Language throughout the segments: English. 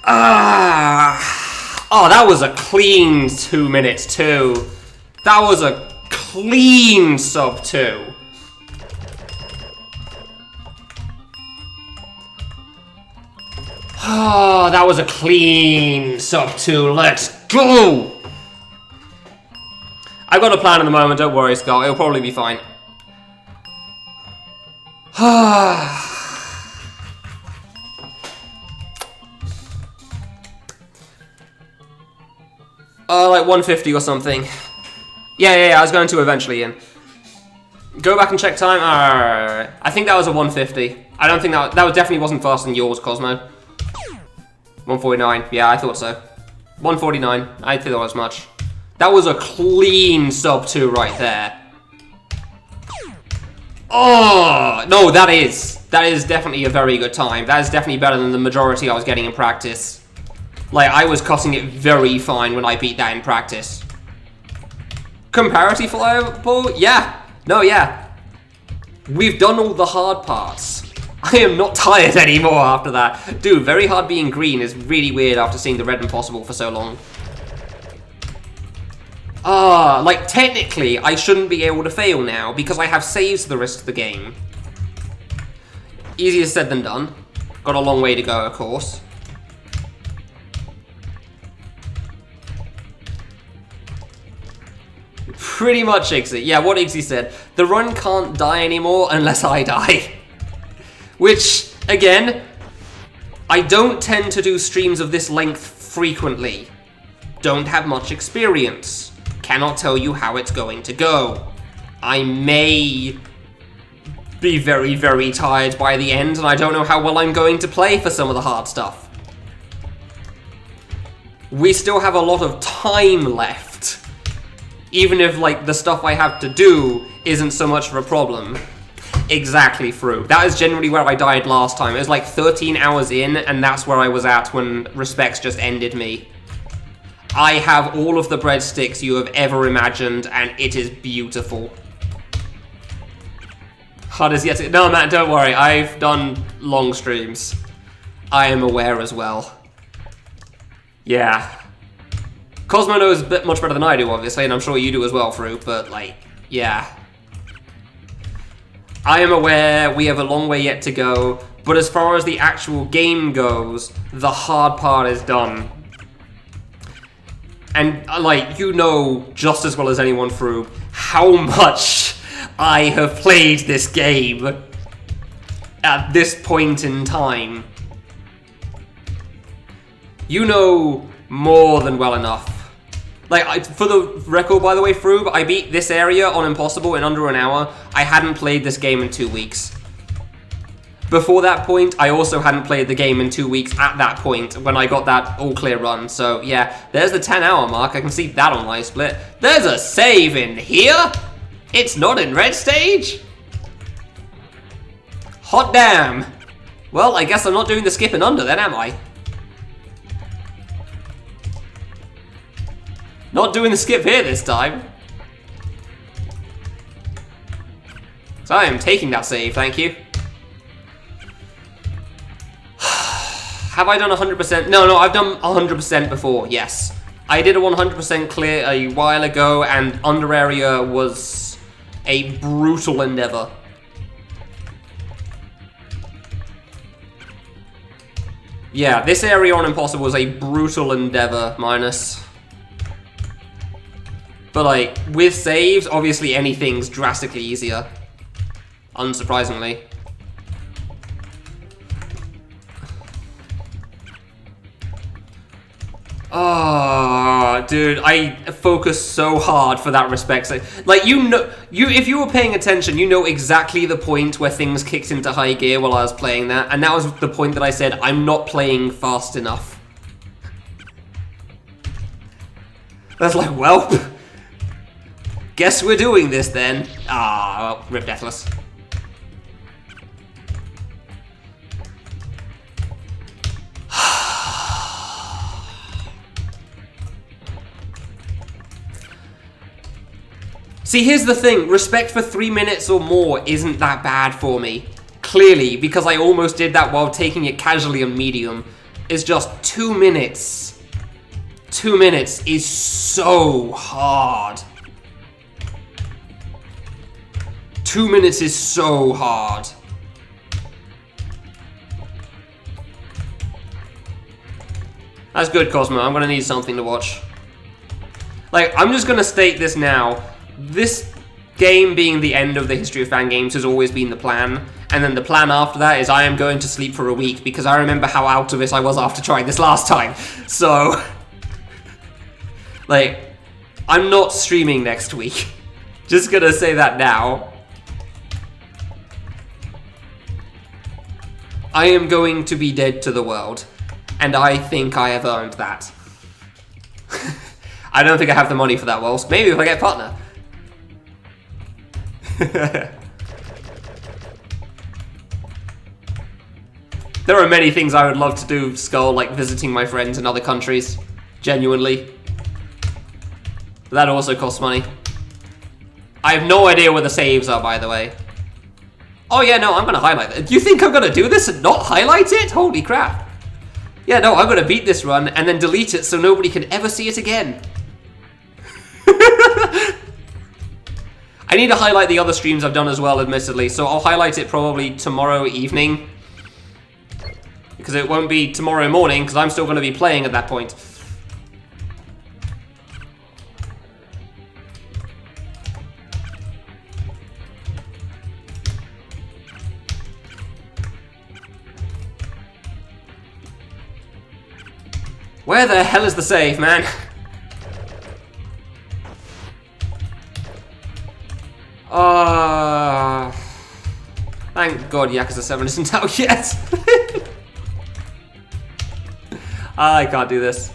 Oh, that was a clean 2 minutes too. That was a clean sub 2. Oh, that was a clean sub 2. Let's go! I've got a plan at the moment, don't worry, Scott. It'll probably be fine. Like 150 or something. Yeah, I was going to eventually, Ian. Go back and check time. Alright. I think that was a 150. I don't think that definitely wasn't faster than yours, Cosmo. 149. Yeah, I thought so. 149. I think that was much. That was a clean sub 2 right there. Oh, no, that is definitely a very good time. That is definitely better than the majority I was getting in practice. Like, I was cutting it very fine when I beat that in practice. Comparative level? Yeah. No, yeah. We've done all the hard parts. I am not tired anymore after that. Dude, very hard being green is really weird after seeing the red impossible for so long. Like, technically, I shouldn't be able to fail now, because I have saves for the rest of the game. Easier said than done. Got a long way to go, of course. Pretty much, Iggsy. Yeah, what Iggsy said. The run can't die anymore unless I die. Which, again, I don't tend to do streams of this length frequently. Don't have much experience. Cannot tell you how it's going to go. I may be very, very tired by the end, and I don't know how well I'm going to play for some of the hard stuff. We still have a lot of time left. Even if, like, the stuff I have to do isn't so much of a problem. Exactly, Fru. That is generally where I died last time. It was like 13 hours in, and that's where I was at when Respects just ended me. I have all of the breadsticks you have ever imagined, and it is beautiful. Hard as yet to... No, Matt, don't worry. I've done long streams. I am aware as well. Yeah. Cosmo knows a bit much better than I do, obviously, and I'm sure you do as well, Fru, but, like, yeah. I am aware we have a long way yet to go, but as far as the actual game goes, the hard part is done. And, like, you know just as well as anyone, Fru, how much I have played this game at this point in time. You know more than well enough. Like, for the record, by the way, Froob, I beat this area on Impossible in under an hour. I hadn't played this game in 2 weeks. Before that point, I also hadn't played the game in 2 weeks at that point when I got that all-clear run. So, yeah, there's the 10-hour mark. I can see that on my split. There's a save in here? It's not in red stage? Hot damn. Well, I guess I'm not doing the skip and under then, am I? Not doing the skip here this time. So I am taking that save, thank you. Have I done 100%? No, I've done 100% before, yes. I did a 100% clear a while ago, and under area was a brutal endeavor. Yeah, this area on Impossible was a brutal endeavor, minus. But, like, with saves, obviously anything's drastically easier. Unsurprisingly. Oh, dude, I focus so hard for that respect. Like, you know, if you were paying attention, you know exactly the point where things kicked into high gear while I was playing that. And that was the point that I said, I'm not playing fast enough. That's like, well... Guess we're doing this then. Ah, well, rip Deathless. See, here's the thing. Respect for 3 minutes or more isn't that bad for me. Clearly, because I almost did that while taking it casually on medium. is just 2 minutes. 2 minutes is so hard. 2 minutes is so hard. That's good, Cosmo. I'm gonna need something to watch. Like, I'm just gonna state this now. This game being the end of the history of Fangames has always been the plan. And then the plan after that is I am going to sleep for a week because I remember how out of it I was after trying this last time. So, like, I'm not streaming next week. Just gonna say that now. I am going to be dead to the world. And I think I have earned that. I don't think I have the money for that, Walls. Maybe if I get a partner. There are many things I would love to do, Skull, like visiting my friends in other countries. Genuinely. But that also costs money. I have no idea where the saves are, by the way. Oh yeah, no, I'm gonna highlight it. Do you think I'm gonna do this and not highlight it? Holy crap. Yeah, no, I'm gonna beat this run and then delete it so nobody can ever see it again. I need to highlight the other streams I've done as well, admittedly, so I'll highlight it probably tomorrow evening. Because it won't be tomorrow morning, because I'm still gonna be playing at that point. Where the hell is the save, man? Thank God Yakuza 7 isn't out yet. I can't do this.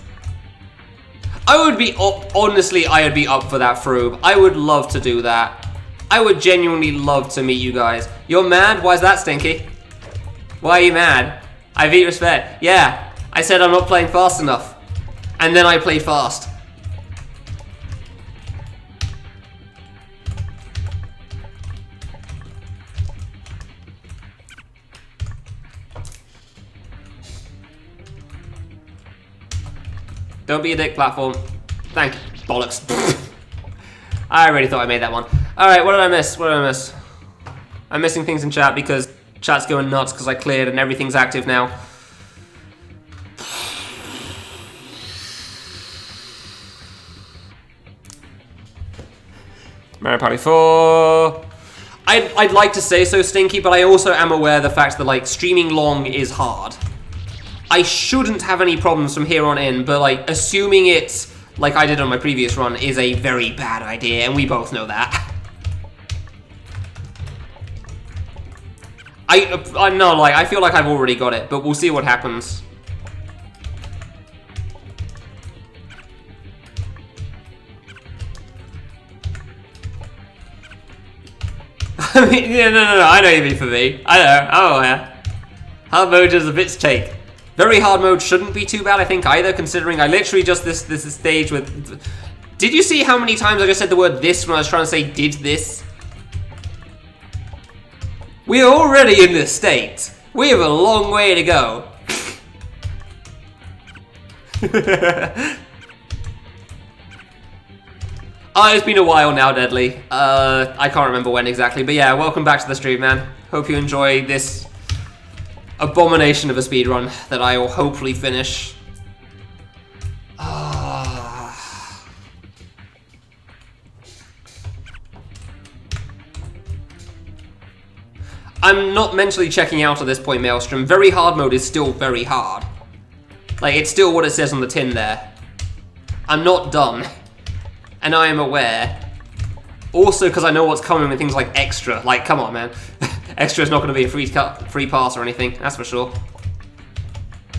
I would be up, honestly, I would be up for that, Froob. I would love to do that. I would genuinely love to meet you guys. You're mad? Why is that, Stinky? Why are you mad? I have respect. Yeah. I said I'm not playing fast enough. And then I played fast. Don't be a dick, platform. Thank you. Bollocks. I already thought I made that one. Alright, what did I miss? What did I miss? I'm missing things in chat because chat's going nuts because I cleared and everything's active now. Mario Party 4. I'd like to say so, Stinky, but I also am aware of the fact that, like, streaming long is hard. I shouldn't have any problems from here on in, but, like, assuming it's, like I did on my previous run, is a very bad idea, and we both know that. I'm not, like, I feel like I've already got it, but we'll see what happens. I mean, yeah, no, I know you mean for me. I know, oh yeah. Hard mode is a bitch take. Very hard mode shouldn't be too bad, I think, either, considering I literally just this stage with... Did you see how many times I just said the word this when I was trying to say did this? We are already in this state. We have a long way to go. Oh, it's been a while now, Deadly. I can't remember when exactly, but yeah, welcome back to the stream, man. Hope you enjoy this abomination of a speedrun that I will hopefully finish. I'm not mentally checking out at this point, Maelstrom. Very hard mode is still very hard. Like, it's still what it says on the tin there. I'm not done. And I am aware. Also, because I know what's coming with things like Extra. Like, come on, man. Extra is not going to be a free pass or anything, that's for sure.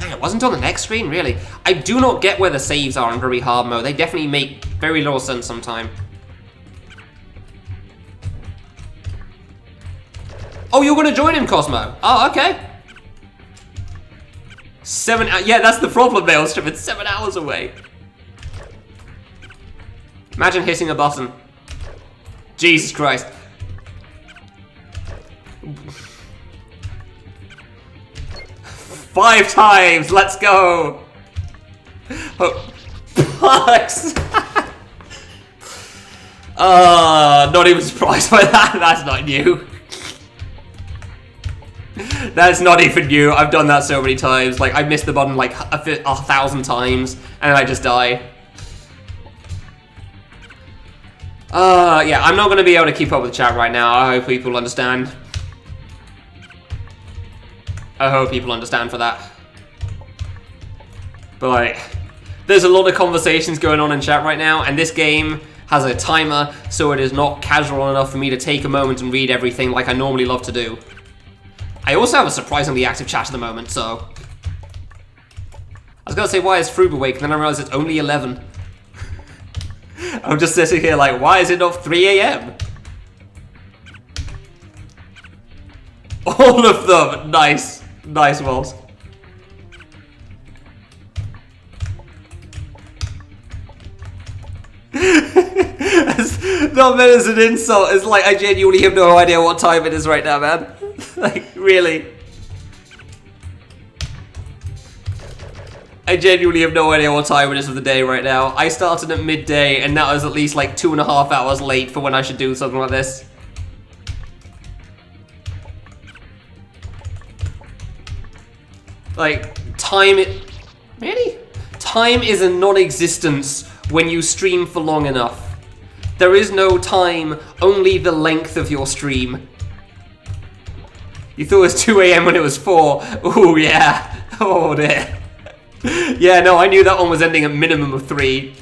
Man, it wasn't on the next screen, really. I do not get where the saves are in very hard mode. They definitely make very little sense sometimes. Oh, you're going to join him, Cosmo? Oh, okay. Yeah, that's the problem, Maelstrom. It's 7 hours away. Imagine hitting a button. Jesus Christ. 5 times! Let's go! Oh, Bucks! Not even surprised by that. That's not new. That's not even new. I've done that so many times. Like, I've missed the button like 1,000 times, and I just die. Yeah, I'm not going to be able to keep up with chat right now. I hope people understand. I hope people understand for that. But, like, there's a lot of conversations going on in chat right now, and this game has a timer, so it is not casual enough for me to take a moment and read everything like I normally love to do. I also have a surprisingly active chat at the moment, so... I was going to say, why is Froob awake? And then I realized it's only 11. I'm just sitting here like, why is it not 3 AM? All of them! Nice. Nice, Walls. It's not meant as an insult. It's like, I genuinely have no idea what time it is right now, man. Like, really. I genuinely have no idea what time it is of the day right now. I started at midday, and that was at least like 2.5 hours late for when I should do something like this. Like, time... Really? Time is a non-existence when you stream for long enough. There is no time, only the length of your stream. You thought it was 2 AM when it was 4. Ooh, yeah. Oh, dear. Yeah, no, I knew that one was ending at minimum of 3.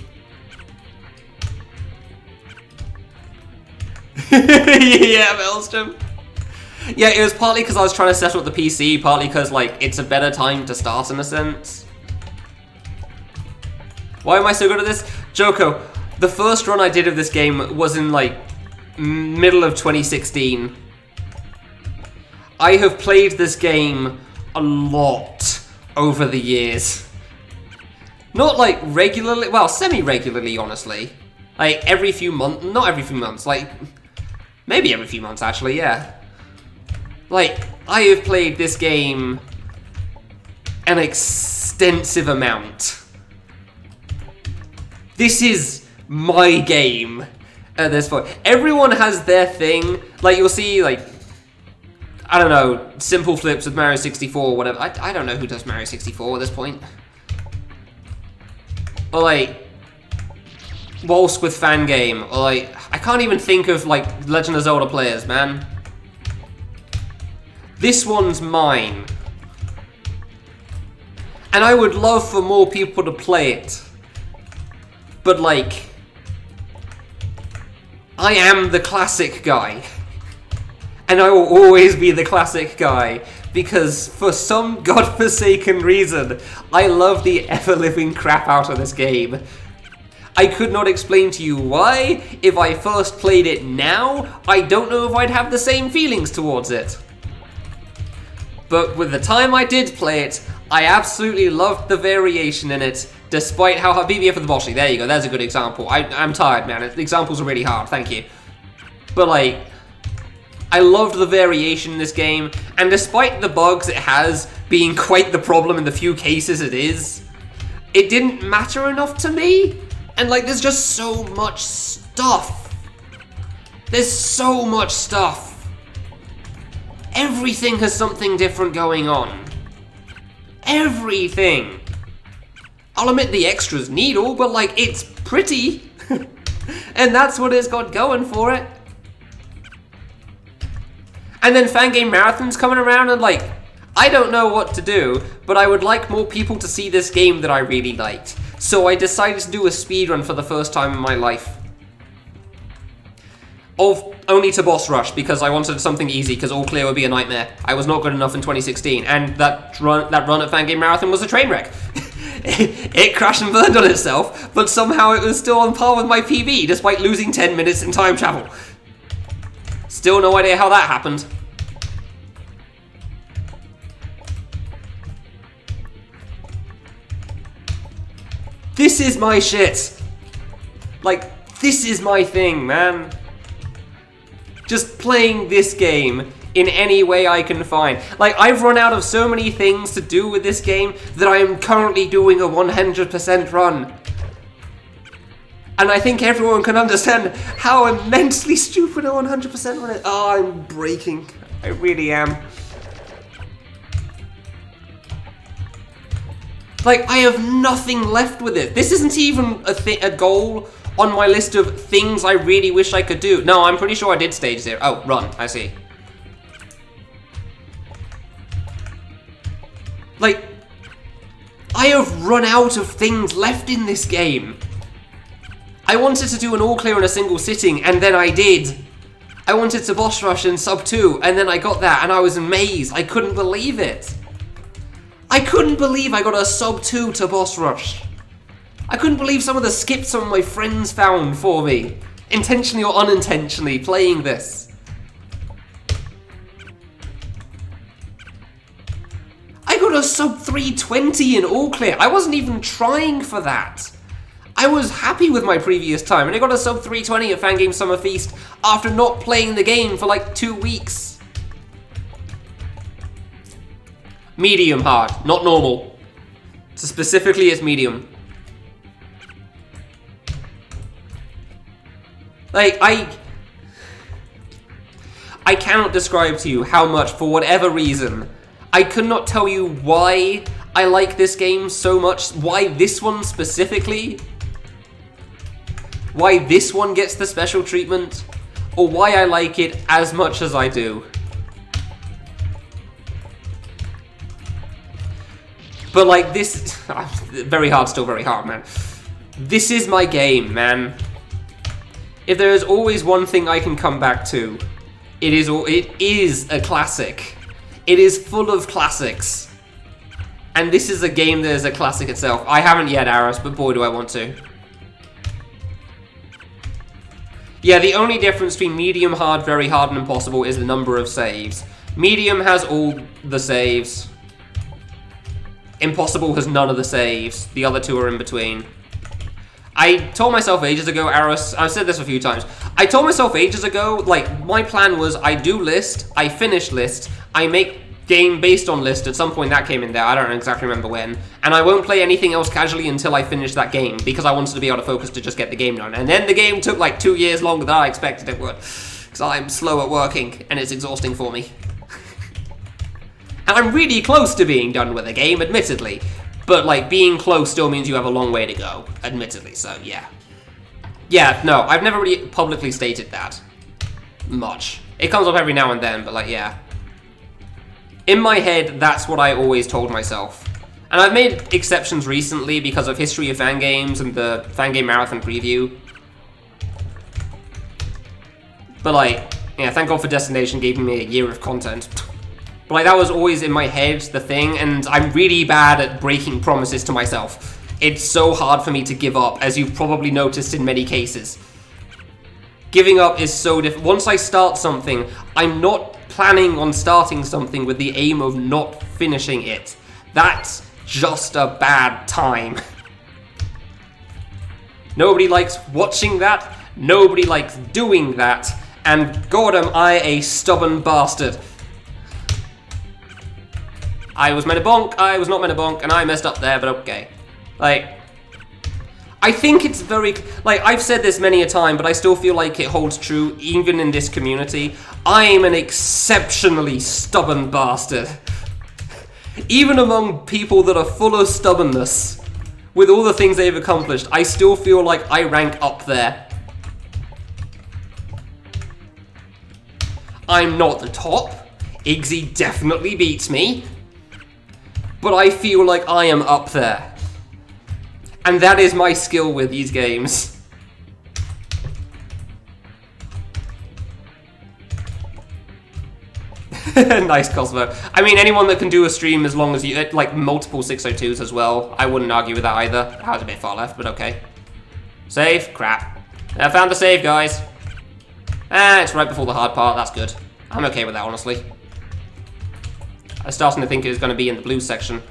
Yeah, Maelstrom. Yeah, it was partly because I was trying to settle up the PC, partly because, like, it's a better time to start in a sense. Why am I so good at this? Joko, the first run I did of this game was in, like, middle of 2016. I have played this game a lot over the years. Not, like, regularly, well, semi-regularly, honestly. Like, every few months, not every few months, like, maybe every few months, actually, yeah. Like, I have played this game an extensive amount. This is my game at this point. Everyone has their thing. Like, you'll see, like, I don't know, simple flips with Mario 64 or whatever. I don't know who does Mario 64 at this point. Or, like, Waltz with Fangame. Or, like, I can't even think of, like, Legend of Zelda players, man. This one's mine. And I would love for more people to play it. But, like, I am the classic guy. And I will always be the classic guy. Because for some godforsaken reason, I love the ever-living crap out of this game. I could not explain to you why. If I first played it now, I don't know if I'd have the same feelings towards it. But with the time I did play it, I absolutely loved the variation in it. Despite how hard... BBF for the Boshi, there you go, there's a good example. I'm tired, man. Examples are really hard, thank you. But, like, I loved the variation in this game, and despite the bugs it has being quite the problem in the few cases it is, it didn't matter enough to me. And, like, there's just so much stuff. There's so much stuff. Everything has something different going on. Everything. I'll admit the extras needle, but, like, it's pretty. And that's what it's got going for it. And then Fangame Marathon's coming around and, like, I don't know what to do, but I would like more people to see this game that I really liked. So I decided to do a speedrun for the first time in my life. Only to boss rush, because I wanted something easy, because all clear would be a nightmare. I was not good enough in 2016, and that run at Fangame Marathon was a train wreck. It crashed and burned on itself, but somehow it was still on par with my PB, despite losing 10 minutes in time travel. Still no idea how that happened. This is my shit. Like, this is my thing, man. Just playing this game in any way I can find. Like, I've run out of so many things to do with this game that I am currently doing a 100% run. And I think everyone can understand how immensely stupid a 100% run is. Oh, I'm breaking. I really am. Like, I have nothing left with it. This isn't even a goal on my list of things I really wish I could do. No, I'm pretty sure I did stage 0. Oh, run. I see. Like, I have run out of things left in this game. I wanted to do an all clear in a single sitting, and then I did. I wanted to boss rush in sub 2, and then I got that, and I was amazed. I couldn't believe it. I couldn't believe I got a sub 2 to boss rush. I couldn't believe some of the skips some of my friends found for me, intentionally or unintentionally, playing this. I got a sub 320 in all clear. I wasn't even trying for that. I was happy with my previous time, and I got a sub 320 at Fangames Summer Feast after not playing the game for like 2 weeks. Medium hard, not normal. So specifically, it's medium. Like, I cannot describe to you how much, for whatever reason, I could not tell you why I like this game so much, why this one specifically, why this one gets the special treatment, or why I like it as much as I do. But like this, very hard, still very hard, man. This is my game, man. If there is always one thing I can come back to, it is a classic. It is full of classics. And this is a game that is a classic itself. I haven't yet, Aris, but boy do I want to. Yeah, the only difference between medium hard, very hard, and impossible is the number of saves. Medium has all the saves. Impossible has none of the saves. The other two are in between. I told myself ages ago, Aris, I've said this a few times. I told myself ages ago, like, my plan was I do list, I finish list, I make game based on list. At some point that came in there, I don't exactly remember when. And I won't play anything else casually until I finish that game, because I wanted to be able to focus to just get the game done. And then the game took like 2 years longer than I expected it would, because I'm slow at working, and it's exhausting for me. And I'm really close to being done with the game, admittedly. But, like, being close still means you have a long way to go, admittedly, so, yeah. Yeah, no, I've never really publicly stated that. Much. It comes up every now and then, but, like, yeah. In my head, that's what I always told myself. And I've made exceptions recently because of History of Fangames and the Fangame Marathon preview. But, like, yeah, thank God for Destination giving me a year of content. But like, that was always in my head, the thing, and I'm really bad at breaking promises to myself. It's so hard for me to give up, as you've probably noticed in many cases. Giving up is so difficult. Once I start something, I'm not planning on starting something with the aim of not finishing it. That's just a bad time. Nobody likes watching that, nobody likes doing that, and God am I a stubborn bastard. I was meant to bonk, I was not meant to bonk, and I messed up there, but okay. Like, I think it's very, like, I've said this many a time, but I still feel like it holds true, even in this community. I'm an exceptionally stubborn bastard. Even among people that are full of stubbornness, with all the things they've accomplished, I still feel like I rank up there. I'm not the top. Iggsy definitely beats me. But I feel like I am up there. And that is my skill with these games. Nice, Cosmo. I mean, anyone that can do a stream as long as you, like, multiple 602s as well, I wouldn't argue with that either. That was a bit far left, but okay. Save? Crap. I found the save, guys. Ah, it's right before the hard part, that's good. I'm okay with that, honestly. I was starting to think it was going to be in the blue section.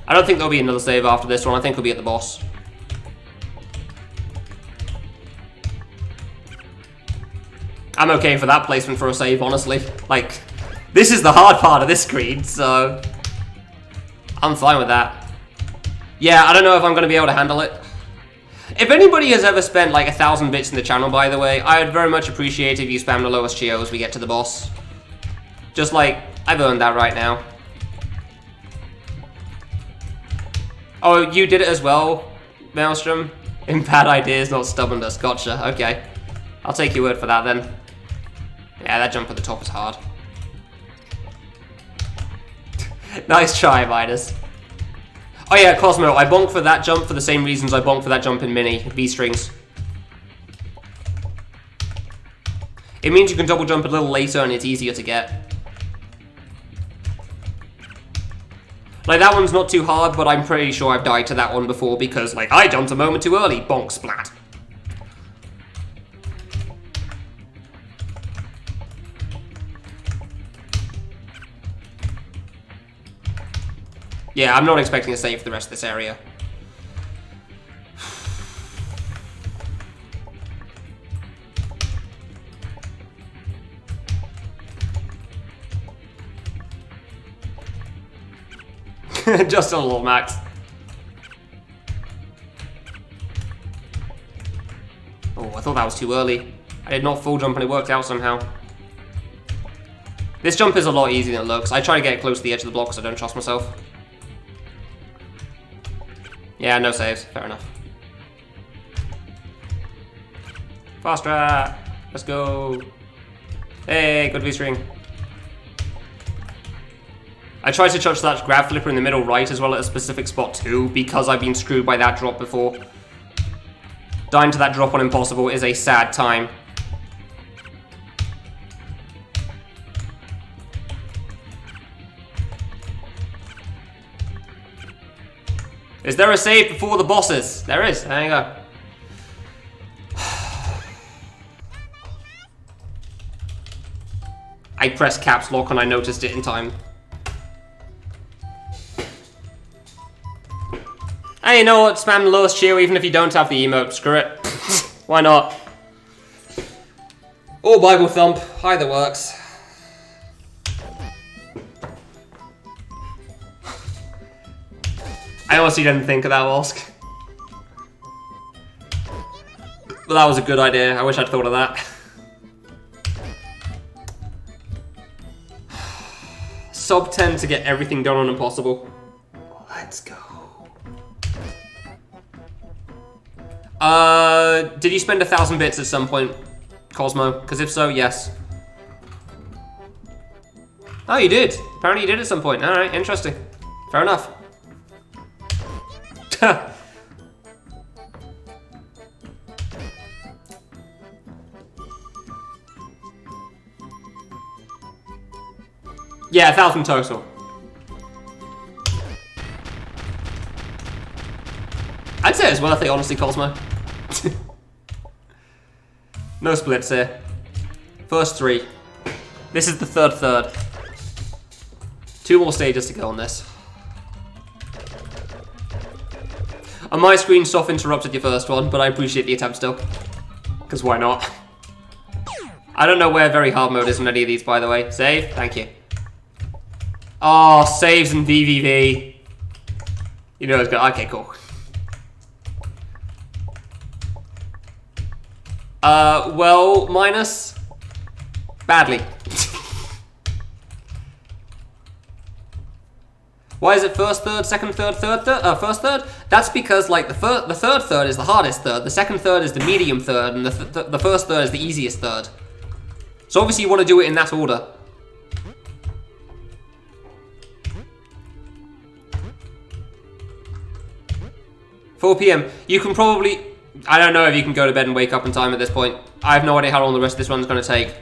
I don't think there'll be another save after this one. I think it'll be at the boss. I'm okay for that placement for a save, honestly. Like, This is the hard part of this screen, so I'm fine with that. Yeah, I don't know if I'm going to be able to handle it. If anybody has ever spent like 1,000 bits in the channel, by the way, I'd very much appreciate if you spam the lowest Chio as we get to the boss. Just like, I've earned that right now. Oh, you did it as well, Maelstrom? In bad ideas, not stubbornness. Gotcha, okay. I'll take your word for that then. Yeah, that jump at the top is hard. Nice try, Midas. Oh yeah, Cosmo, I bonked for that jump for the same reasons I bonked for that jump in Mini, V-strings. It means you can double jump a little later and it's easier to get. Like, that one's not too hard, but I'm pretty sure I've died to that one before because, like, I jumped a moment too early. Bonk, splat. Yeah, I'm not expecting a save for the rest of this area. Just a little, Max. Oh, I thought that was too early. I did not full jump and it worked out somehow. This jump is a lot easier than it looks. I try to get close to the edge of the block because I don't trust myself. Yeah, no saves. Fair enough. Fast track. Let's go. Hey, good V-string. I tried to touch that grab flipper in the middle right as well at a specific spot too, because I've been screwed by that drop before. Dying to that drop on impossible is a sad time. Is there a save before the bosses? There is. There you go. I pressed caps lock and I noticed it in time. Hey, you know what? Spam the lowest cheer even if you don't have the emote. Screw it. Why not? Or Bible thump. Either works. I honestly didn't think of that, Walsk. But that was a good idea. I wish I'd thought of that. Sub 10 to get everything done on impossible. Let's go. Did you spend 1,000 bits at some point, Cosmo? Because if so, yes. Oh, you did. Apparently you did at some point. Alright, interesting. Fair enough. Yeah, 1,000 total. I'd say it's worth it, honestly, Cosmo. No splits here. First 3. This is the third. 2 more stages to go on this. On my screen, Soph interrupted your first one, but I appreciate the attempt still. Because why not? I don't know where very hard mode is on any of these, by the way. Save? Thank you. Oh, saves and VVV. You know it's good. Okay, cool. Well, minus. Badly. Why is it first third, second third, first third? That's because like the third third is the hardest third, the second third is the medium third, and the first third is the easiest third. So obviously you want to do it in that order. $4 p.m. You can probably... I don't know if you can go to bed and wake up in time at this point. I have no idea how long the rest of this run's going to take.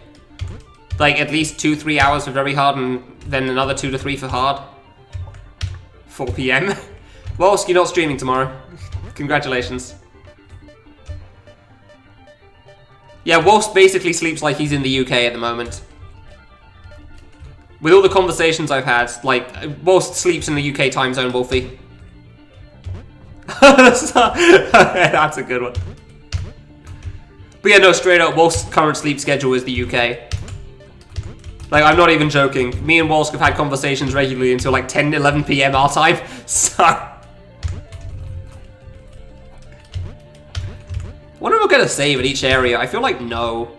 Like, at least 2-3 hours for very hard, and then another 2 to 3 for hard. 4 p.m. Whilst you're not streaming tomorrow. Congratulations. Yeah, Wolf basically sleeps like he's in the UK at the moment. With all the conversations I've had, like, Wolf sleeps in the UK time zone, Wolfie. That's a good one. But yeah, no, straight up, Wolf's current sleep schedule is the UK. Like, I'm not even joking. Me and Walsk have had conversations regularly until like 10, 11 p.m. our time. So... wonder if we'll get a save at each area. I feel like no.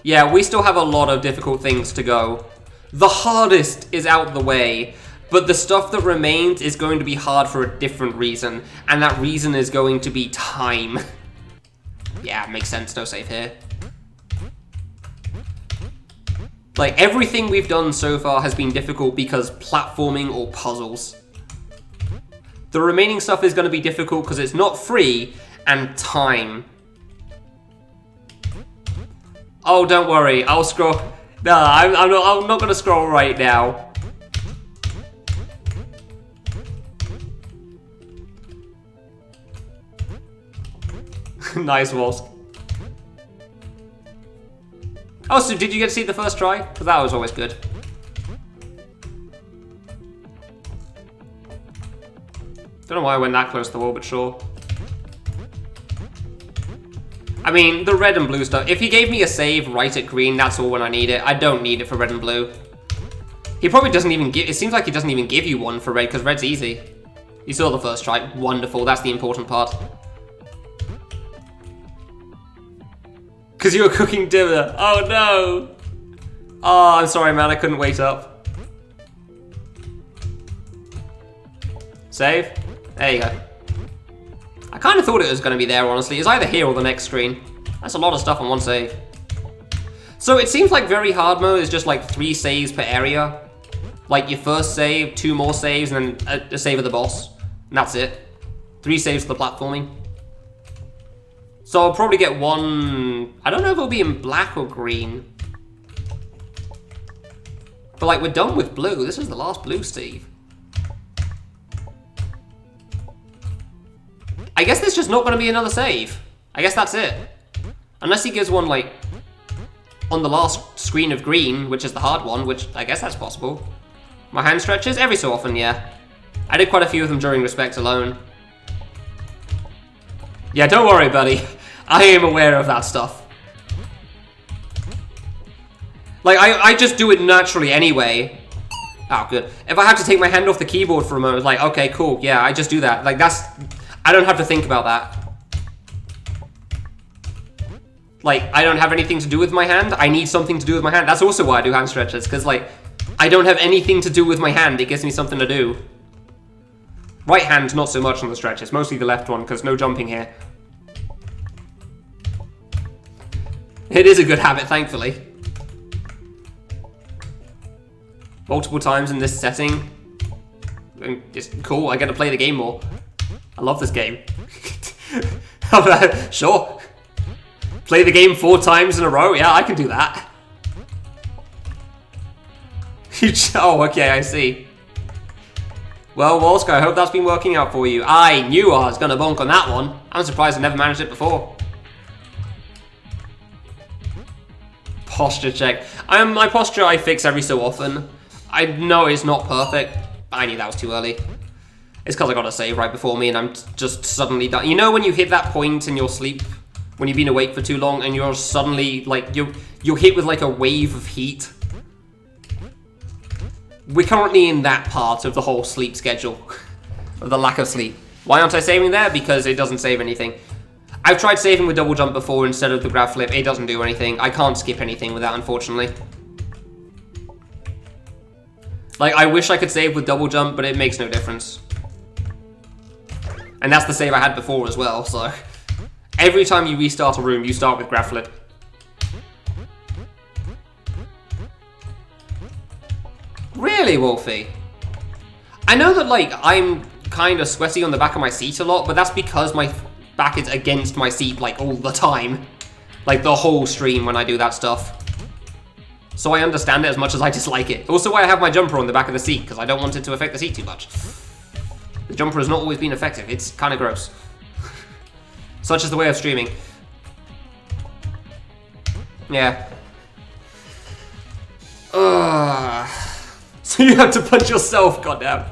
Yeah, we still have a lot of difficult things to go. The hardest is out the way, but the stuff that remains is going to be hard for a different reason, and that reason is going to be time. Yeah, makes sense, no save here. Like, everything we've done so far has been difficult because platforming or puzzles. The remaining stuff is going to be difficult because it's not free, and time. Oh, don't worry, I'll scroll... No, I'm not going to scroll right now. Nice, Walsk. Oh, so did you get to see the first try? Because that was always good. Don't know why I went that close to the wall, but sure. I mean, the red and blue stuff. If he gave me a save right at green, that's all when I need it. I don't need it for red and blue. He probably doesn't even give... It seems like he doesn't even give you one for red, because red's easy. You saw the first try. Wonderful. That's the important part. Because you were cooking dinner. Oh, no. Oh, I'm sorry, man. I couldn't wait up. Save. There you go. I kind of thought it was going to be there, honestly. It's either here or the next screen. That's a lot of stuff on one save. So it seems like very hard mode is just like 3 saves per area. Like your first save, 2 more saves, and then a save of the boss. And that's it. 3 saves for the platforming. So I'll probably get one... I don't know if it'll be in black or green. But like, we're done with blue. This is the last blue save. I guess there's just not going to be another save. I guess that's it. Unless he gives one, like, on the last screen of green, which is the hard one, which I guess that's possible. My hand stretches? Every so often, yeah. I did quite a few of them during Respect alone. Yeah, don't worry, buddy. I am aware of that stuff. Like, I just do it naturally anyway. Oh, good. If I have to take my hand off the keyboard for a moment, like, okay, cool, yeah, I just do that. Like, that's... I don't have to think about that. Like, I don't have anything to do with my hand. I need something to do with my hand. That's also why I do hand stretches, because, like, I don't have anything to do with my hand. It gives me something to do. Right hand, not so much on the stretches. Mostly the left one, because no jumping here. It is a good habit, thankfully. Multiple times in this setting. It's cool, I get to play the game more. I love this game. Sure. Play the game 4 times in a row? Yeah, I can do that. Oh, okay, I see. Well, Walsk, I hope that's been working out for you. I knew I was going to bonk on that one. I'm surprised I never managed it before. Posture check. My posture I fix every so often. I know it's not perfect. I knew that was too early. It's because I got a save right before me and I'm just suddenly done. You know when you hit that point in your sleep, when you've been awake for too long and you're suddenly, like, you're hit with like a wave of heat? We're currently in that part of the whole sleep schedule. Of the lack of sleep. Why aren't I saving there? Because it doesn't save anything. I've tried saving with double jump before instead of the grab flip. It doesn't do anything. I can't skip anything with that, unfortunately. Like, I wish I could save with double jump, but it makes no difference. And that's the save I had before as well, so... Every time you restart a room, you start with grab flip. Really, Wolfie? I know that, like, I'm kind of sweaty on the back of my seat a lot, but that's because my back is against my seat, like, all the time. Like, the whole stream when I do that stuff. So I understand it as much as I dislike it. Also why I have my jumper on the back of the seat, because I don't want it to affect the seat too much. The jumper has not always been effective. It's kind of gross. Such is the way of streaming. Yeah. So you have to punch yourself, goddamn.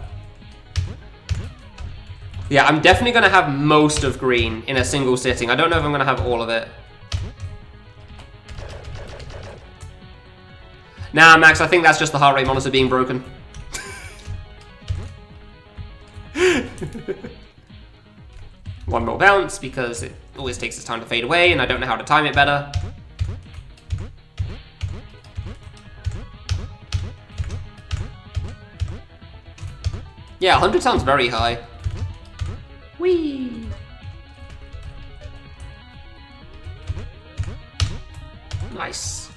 Yeah, I'm definitely going to have most of green in a single sitting. I don't know if I'm going to have all of it. Nah, Max, I think that's just the heart rate monitor being broken. One more bounce, because it always takes its time to fade away, and I don't know how to time it better. Yeah, 100 sounds very high. Whee! Nice.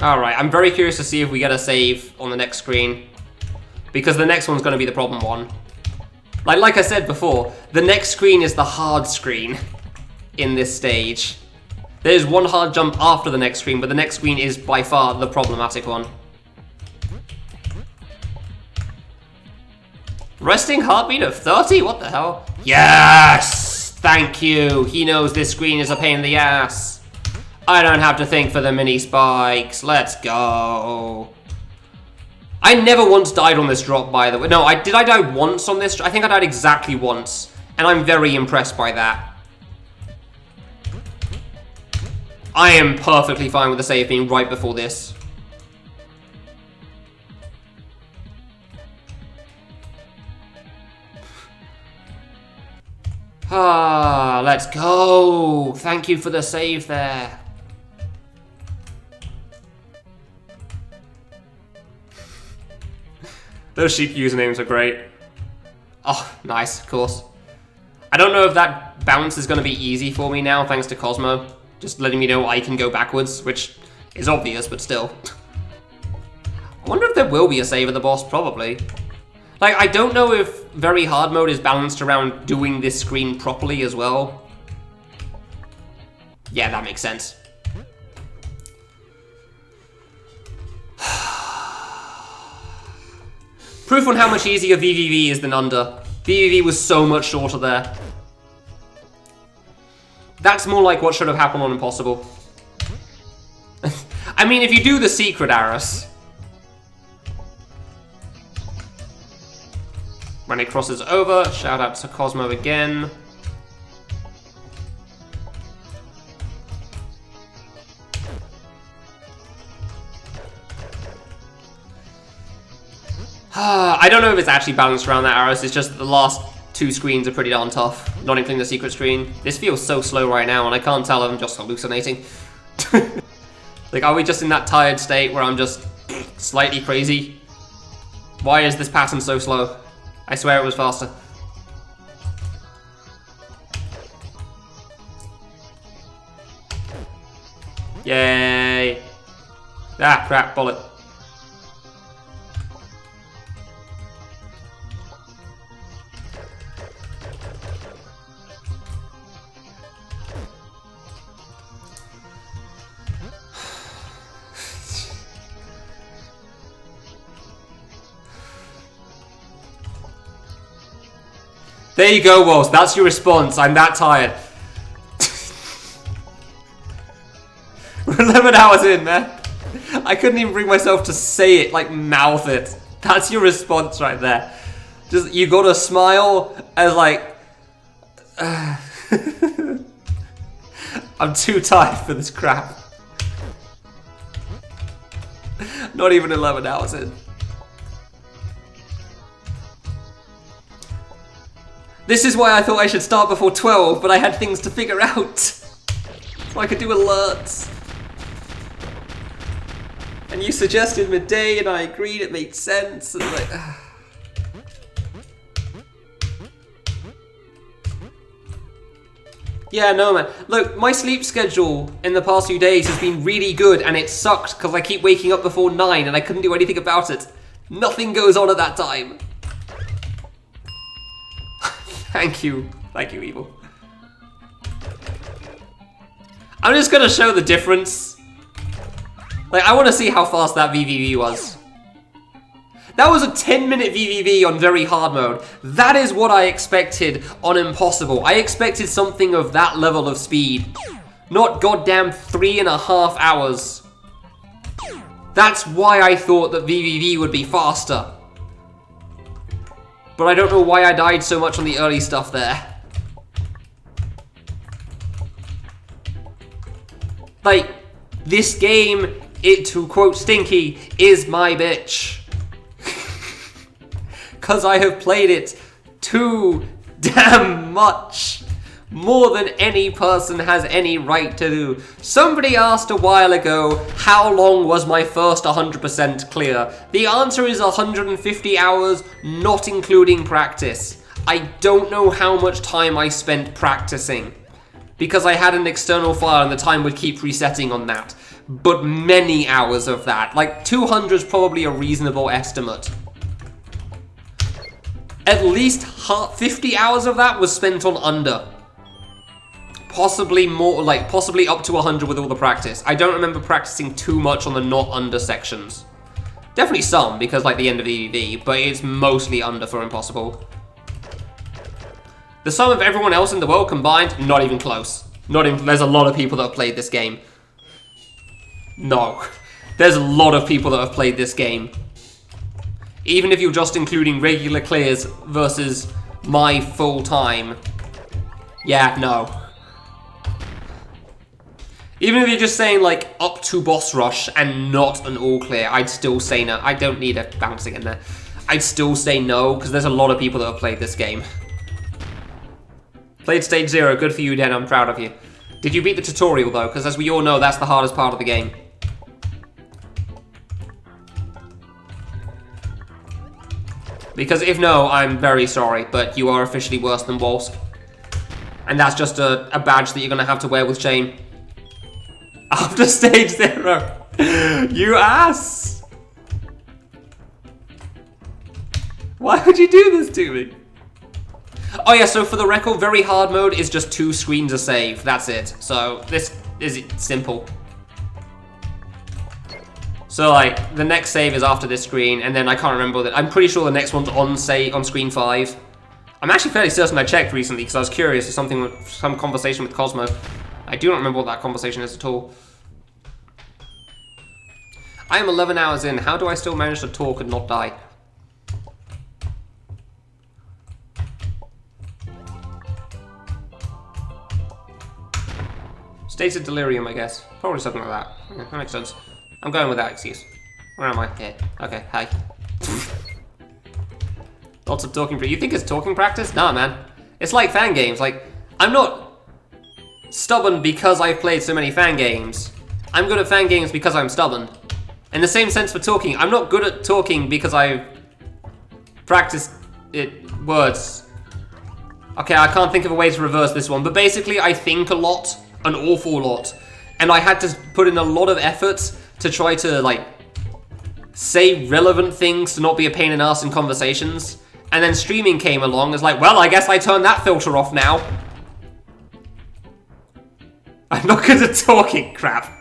Alright, I'm very curious to see if we get a save on the next screen. Because the next one's going to be the problem one. Like I said before, the next screen is the hard screen in this stage. There's one hard jump after the next screen, but the next screen is by far the problematic one. Resting heartbeat of 30? What the hell? Yes! Thank you! He knows this screen is a pain in the ass. I don't have to think for the mini spikes. Let's go. I never once died on this drop, by the way. No, did I die once on this? I think I died exactly once. And I'm very impressed by that. I am perfectly fine with the save being right before this. Ah, let's go. Thank you for the save there. Those sheep usernames are great. Oh, nice, of course. I don't know if that bounce is going to be easy for me now, thanks to Cosmo. Just letting me know I can go backwards, which is obvious, but still. I wonder if there will be a save at the boss, probably. Like, I don't know if very hard mode is balanced around doing this screen properly as well. Yeah, that makes sense. Proof on how much easier VVV is than Under. VVV was so much shorter there. That's more like what should have happened on Impossible. I mean, if you do the secret, Aris. When it crosses over, shout out to Cosmo again. I don't know if it's actually balanced around that, Aris. It's just that the last two screens are pretty darn tough, not including the secret screen. This feels so slow right now, and I can't tell if I'm just hallucinating. Like, are we just in that tired state where I'm just slightly crazy? Why is this pattern so slow? I swear it was faster. Yay! Ah, crap, bullet. There you go, Walls. That's your response. I'm that tired. We're 11 hours in, man. I couldn't even bring myself to say it, like mouth it. That's your response right there. Just, you gotta smile as like... I'm too tired for this crap. Not even 11 hours in. This is why I thought I should start before 12, but I had things to figure out. So I could do alerts. And you suggested midday, and I agreed, it made sense. And like, yeah, no, man. Look, my sleep schedule in the past few days has been really good, and it sucked because I keep waking up before 9, and I couldn't do anything about it. Nothing goes on at that time. Thank you, Evil. I'm just gonna show the difference. Like, I want to see how fast that VVV was. That was a 10-minute VVV on very hard mode. That is what I expected on Impossible. I expected something of that level of speed. Not goddamn 3.5 hours. That's why I thought that VVV would be faster. But I don't know why I died so much on the early stuff there. Like, this game, to quote Stinky, is my bitch. Because I have played it too damn much. More than any person has any right to do. Somebody asked a while ago, how long was my first 100% clear? The answer is 150 hours, not including practice. I don't know how much time I spent practicing, because I had an external file and the time would keep resetting on that. But many hours of that. Like, 200 is probably a reasonable estimate. At least 50 hours of that was spent on under. Possibly more, like, possibly up to 100 with all the practice. I don't remember practicing too much on the not under sections. Definitely some, because, like, the end of EVV, but it's mostly under for Impossible. The sum of everyone else in the world combined, not even close. Not even, there's a lot of people that have played this game. No. There's a lot of people that have played this game. Even if you're just including regular clears versus my full time. Yeah, no. Even if you're just saying, like, up to boss rush and not an all clear, I'd still say no. I don't need a bouncing in there. I'd still say no, because there's a lot of people that have played this game. Played stage 0, good for you, Den, I'm proud of you. Did you beat the tutorial, though? Because as we all know, that's the hardest part of the game. Because if no, I'm very sorry, but you are officially worse than Waltz. And that's just a badge that you're going to have to wear with shame. After stage 0. You ass! Why would you do this to me? Oh yeah, so for the record, very hard mode is just 2 screens a save. That's it. So this is simple. So like, the next save is after this screen, and then I can't remember that. I'm pretty sure the next one's on screen 5. I'm actually fairly certain I checked recently because I was curious. It's something with some conversation with Cosmo. I do not remember what that conversation is at all. I am 11 hours in. How do I still manage to talk and not die? State of delirium, I guess. Probably something like that. Yeah, that makes sense. I'm going with that excuse. Where am I? Here. Okay, hi. Lots of talking. You think it's talking practice? Nah, man. It's like fan games. Like, I'm not stubborn because I've played so many fan games. I'm good at fan games because I'm stubborn. In the same sense for talking, I'm not good at talking because I've practiced words. Okay, I can't think of a way to reverse this one, but basically I think a lot, an awful lot, and I had to put in a lot of effort to try to, like, say relevant things to not be a pain in the ass in conversations. And then streaming came along, it's like, well, I guess I turned that filter off now. I'm not good at talking, crap.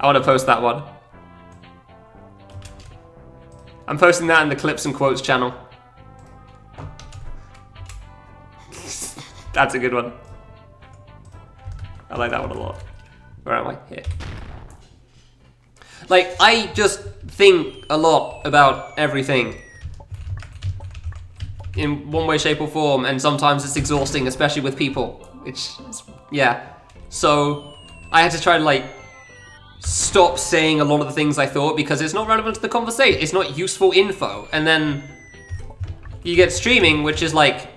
I want to post that one. I'm posting that in the Clips and Quotes channel. That's a good one. I like that one a lot. Where am I? Here. Like, I just think a lot about everything. In one way, shape, or form, and sometimes it's exhausting, especially with people. Which, yeah. So, I had to try to, like, stop saying a lot of the things I thought because it's not relevant to the conversation. It's not useful info. And then you get streaming, which is like,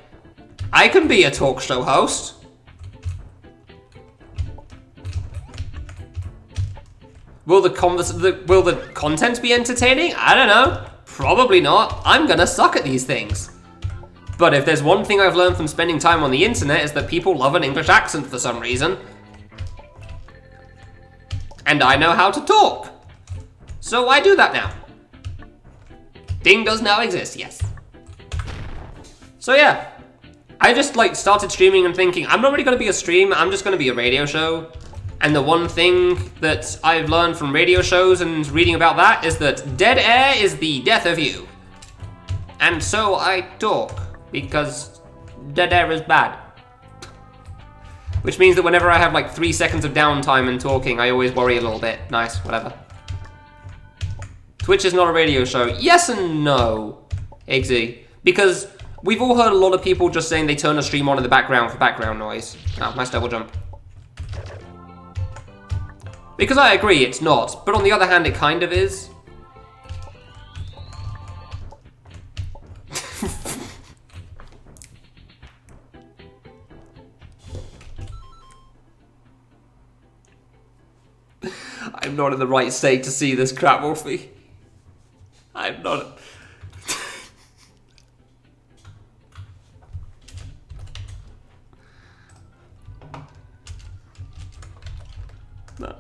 I can be a talk show host. Will the content be entertaining? I don't know. Probably not. I'm gonna suck at these things. But if there's one thing I've learned from spending time on the internet is that people love an English accent for some reason. And I know how to talk. So I do that now. Ding does now exist, yes. So yeah. I just like started streaming and thinking, I'm not really gonna be a stream, I'm just gonna be a radio show. And the one thing that I've learned from radio shows and reading about that is that dead air is the death of you. And so I talk, because dead air is bad. Which means that whenever I have like 3 seconds of downtime and talking, I always worry a little bit. Nice, whatever. Twitch is not a radio show. Yes and no, Eggsy. Because We've all heard a lot of people just saying they turn a stream on in the background for background noise. Oh, nice double jump. Because I agree, it's not. But on the other hand, it kind of is. I'm not in the right state to see this crap, Wolfie. I'm not... No,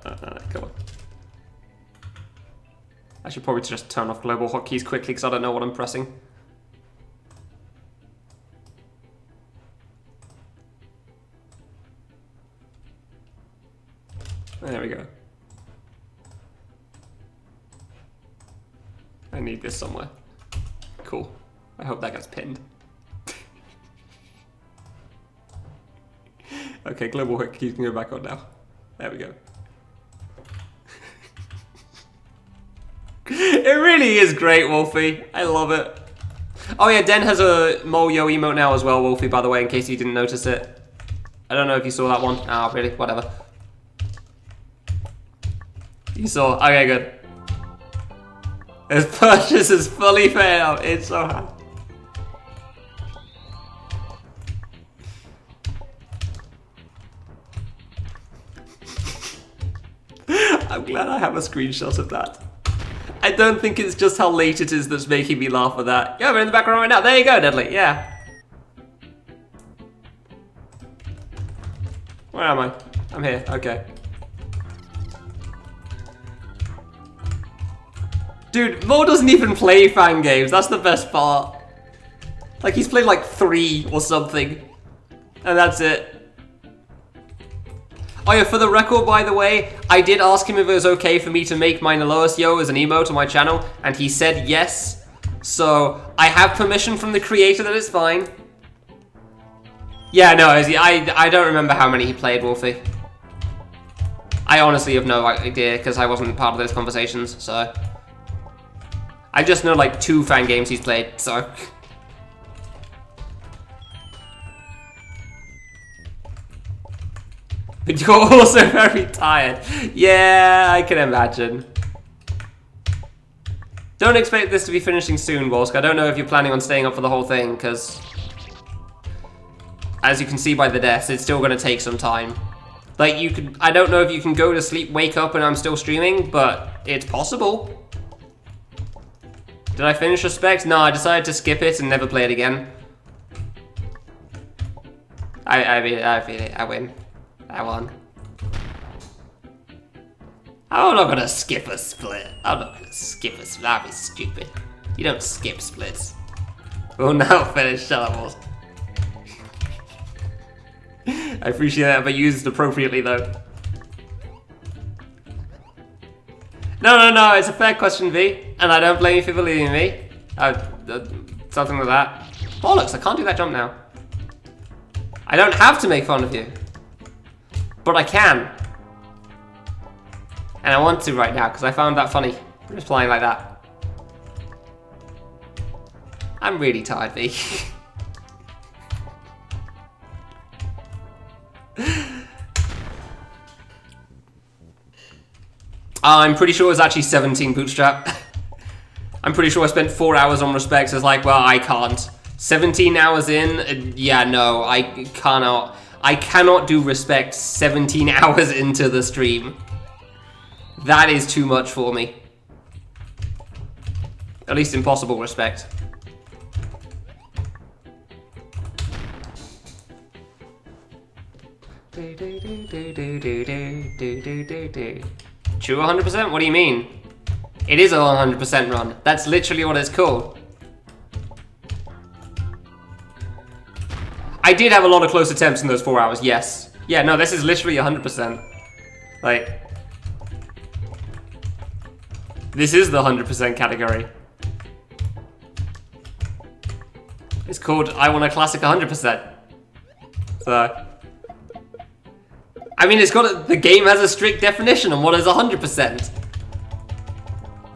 come on. I should probably just turn off global hotkeys quickly because I don't know what I'm pressing. There we go. I need this somewhere. Cool. I hope that gets pinned. Okay, global hotkeys can go back on now. There we go. It really is great, Wolfie. I love it. Oh yeah, Den has a Molyo emote now as well, Wolfie, by the way, in case you didn't notice it. I don't know if you saw that one. Oh, really? Whatever. You saw. Okay, good. His purchase is fully failed. It's so happy. I'm glad I have a screenshot of that. I don't think it's just how late it is that's making me laugh at that. Yeah, we're in the background right now. There you go, Deadly. Yeah. Where am I? I'm here. Okay. Dude, Mo doesn't even play Fangames. That's the best part. Like, he's played like 3 or something. And that's it. Oh yeah, for the record, by the way, I did ask him if it was okay for me to make my Naloas Yo as an emote on my channel, and he said yes. So, I have permission from the creator that it's fine. Yeah, no, I don't remember how many he played, Wolfie. I honestly have no idea, because I wasn't part of those conversations, so... I just know, like, 2 Fangames he's played, so... But you're also very tired. Yeah, I can imagine. Don't expect this to be finishing soon, Wolsk. I don't know if you're planning on staying up for the whole thing, because... as you can see by the deaths, it's still going to take some time. Like, you could... I don't know if you can go to sleep, wake up, and I'm still streaming, but it's possible. Did I finish Respect? No, I decided to skip it and never play it again. I feel it. I win. I won. I'm not gonna skip a split. I'm not gonna skip a split. That'd be stupid. You don't skip splits. We'll now finish. Shut up, Wolf. I appreciate that, but used appropriately though. No, it's a fair question, V, and I don't blame you for believing me. Something like that. Bollocks, I can't do that jump now. I don't have to make fun of you. But I can. And I want to right now, because I found that funny. Replying like that. I'm really tired, V. I'm pretty sure it was actually 17 bootstrap. I'm pretty sure I spent 4 hours on Respect, so it's like, well, I can't. 17 hours in, yeah, no, I cannot. I cannot do Respect 17 hours into the stream. That is too much for me. At least impossible Respect. True 100%? What do you mean? It is a 100% run. That's literally what it's called. I did have a lot of close attempts in those 4 hours, yes. Yeah, no, this is literally 100%. Like... this is the 100% category. It's called I Want a Classic 100%. So... I mean, it's got the game has a strict definition on what is 100%.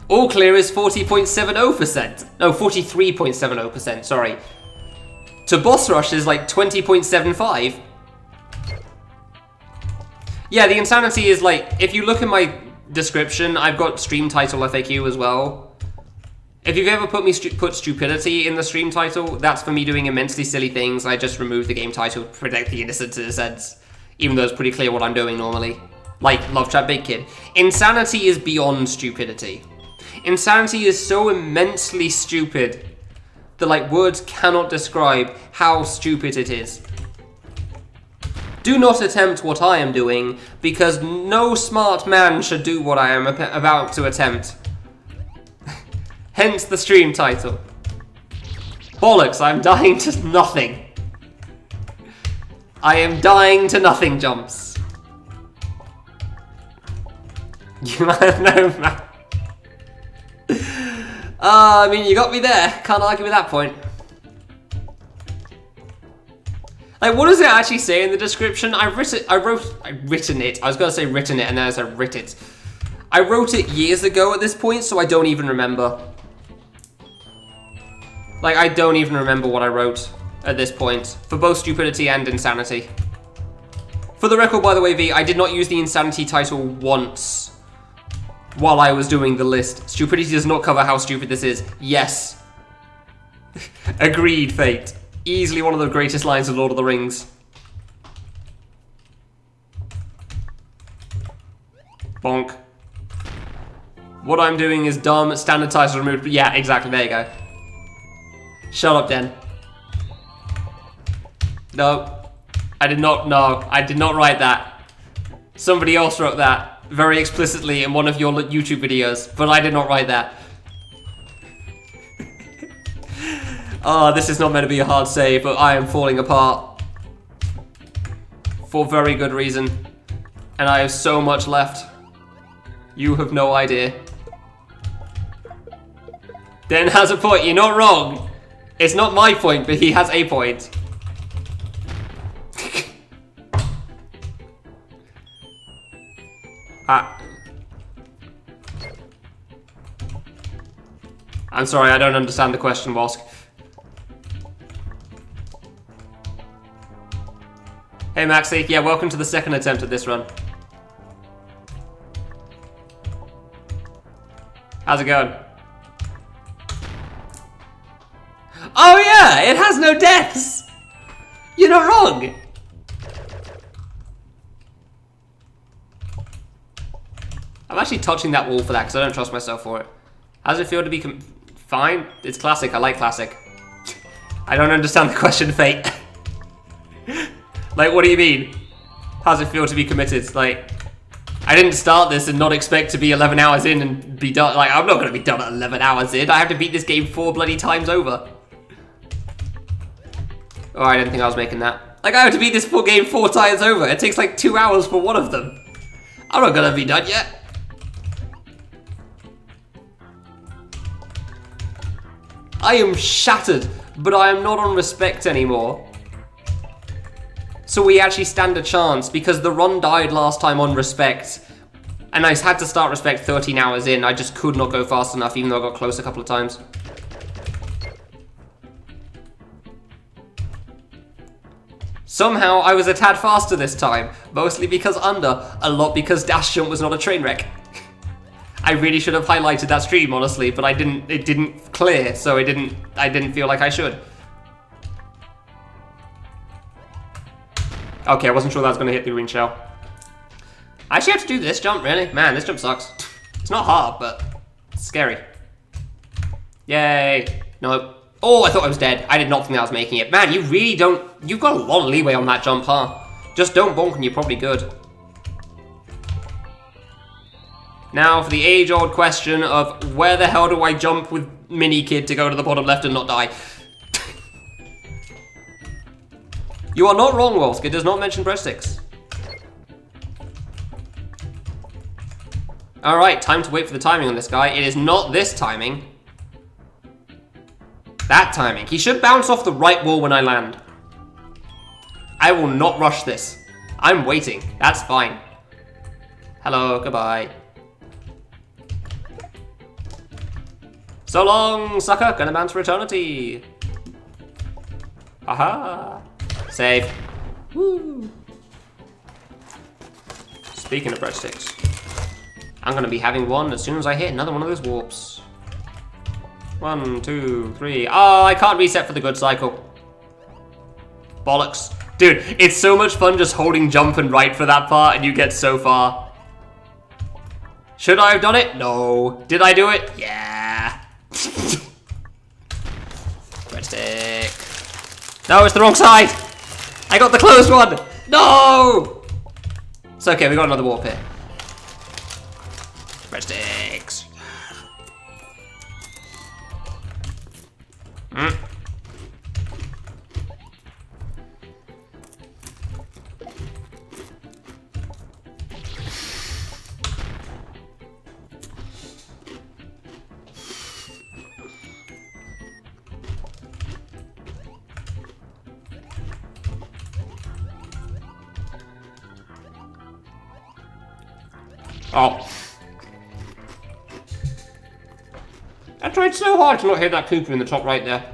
All clear is 40.70%. No, 43.70%, sorry. to boss rush is like 20.75. Yeah, the insanity is like, if you look at my description, I've got stream title FAQ as well. If you've ever put stupidity in the stream title, that's for me doing immensely silly things. I just removed the game title to protect the innocent in a sense, even though it's pretty clear what I'm doing normally. Like Love Chat Big Kid. Insanity is beyond stupidity. Insanity is so immensely stupid that like words cannot describe how stupid it is. Do not attempt what I am doing, because no smart man should do what I am about to attempt. Hence the stream title. Bollocks, I'm dying to nothing. I am dying to nothing jumps. You have no man. I mean, you got me there. Can't argue with that point. Like, what does it actually say in the description? I wrote it. I was gonna say written it, and then I said writ it. I wrote it years ago at this point, so I don't even remember. Like, I don't even remember what I wrote at this point for both stupidity and insanity. For the record, by the way, V, I did not use the insanity title once while I was doing the list. Stupidity does not cover how stupid this is. Yes. Agreed, Fate. Easily one of the greatest lines of Lord of the Rings. Bonk. What I'm doing is dumb, standard title removed. Yeah, exactly, there you go. Shut up, Den. No. I did not write that. Somebody else wrote that very explicitly in one of your YouTube videos, but I did not write that. Oh, this is not meant to be a hard save, but I am falling apart. For very good reason. And I have so much left. You have no idea. Den has a point, you're not wrong. It's not my point, but he has a point. I'm sorry, I don't understand the question, Bosk. Hey Maxi, yeah, welcome to the second attempt at this run. How's it going? Oh yeah, it has no deaths! You're not wrong! I'm actually touching that wall for that because I don't trust myself for it. How does it feel to be fine? It's classic, I like classic. I don't understand the question, Fate. Like, what do you mean? How does it feel to be committed? Like, I didn't start this and not expect to be 11 hours in and be done. Like, I'm not going to be done at 11 hours in. I have to beat this game 4 bloody times over. Oh, I didn't think I was making that. Like, I have to beat this game 4 times over. It takes like 2 hours for one of them. I'm not going to be done yet. I am shattered, but I am not on respect anymore. So we actually stand a chance because the run died last time on respect. And I had to start respect 13 hours in. I just could not go fast enough even though I got close a couple of times. Somehow I was a tad faster this time. Mostly because under, a lot because dash jump was not a train wreck. I really should have highlighted that stream, honestly, but it didn't clear, so I didn't feel like I should. Okay, I wasn't sure that was going to hit the green shell. I actually have to do this jump, really? Man, this jump sucks. It's not hard, but it's scary. Yay. No. Oh, I thought I was dead. I did not think that I was making it. Man, you really don't... You've got a lot of leeway on that jump, huh? Just don't bonk and you're probably good. Now for the age-old question of where the hell do I jump with Mini Kid to go to the bottom left and not die? You are not wrong, Wolsk. It does not mention breadsticks. Alright, time to wait for the timing on this guy. It is not this timing. That timing. He should bounce off the right wall when I land. I will not rush this. I'm waiting. That's fine. Hello, goodbye. So long, sucker. Gonna bounce for eternity. Aha! Save. Woo! Speaking of breadsticks, I'm gonna be having one as soon as I hit another one of those warps. 1, 2, 3. Oh, I can't reset for the good cycle. Bollocks. Dude, it's so much fun just holding jump and right for that part and you get so far. Should I have done it? No. Did I do it? Yeah. Breadstick. No, it's the wrong side. I got the closed one. No. It's okay, we got another warp here. Breadsticks. Oh. I tried so hard to not hit that Cooper in the top right there.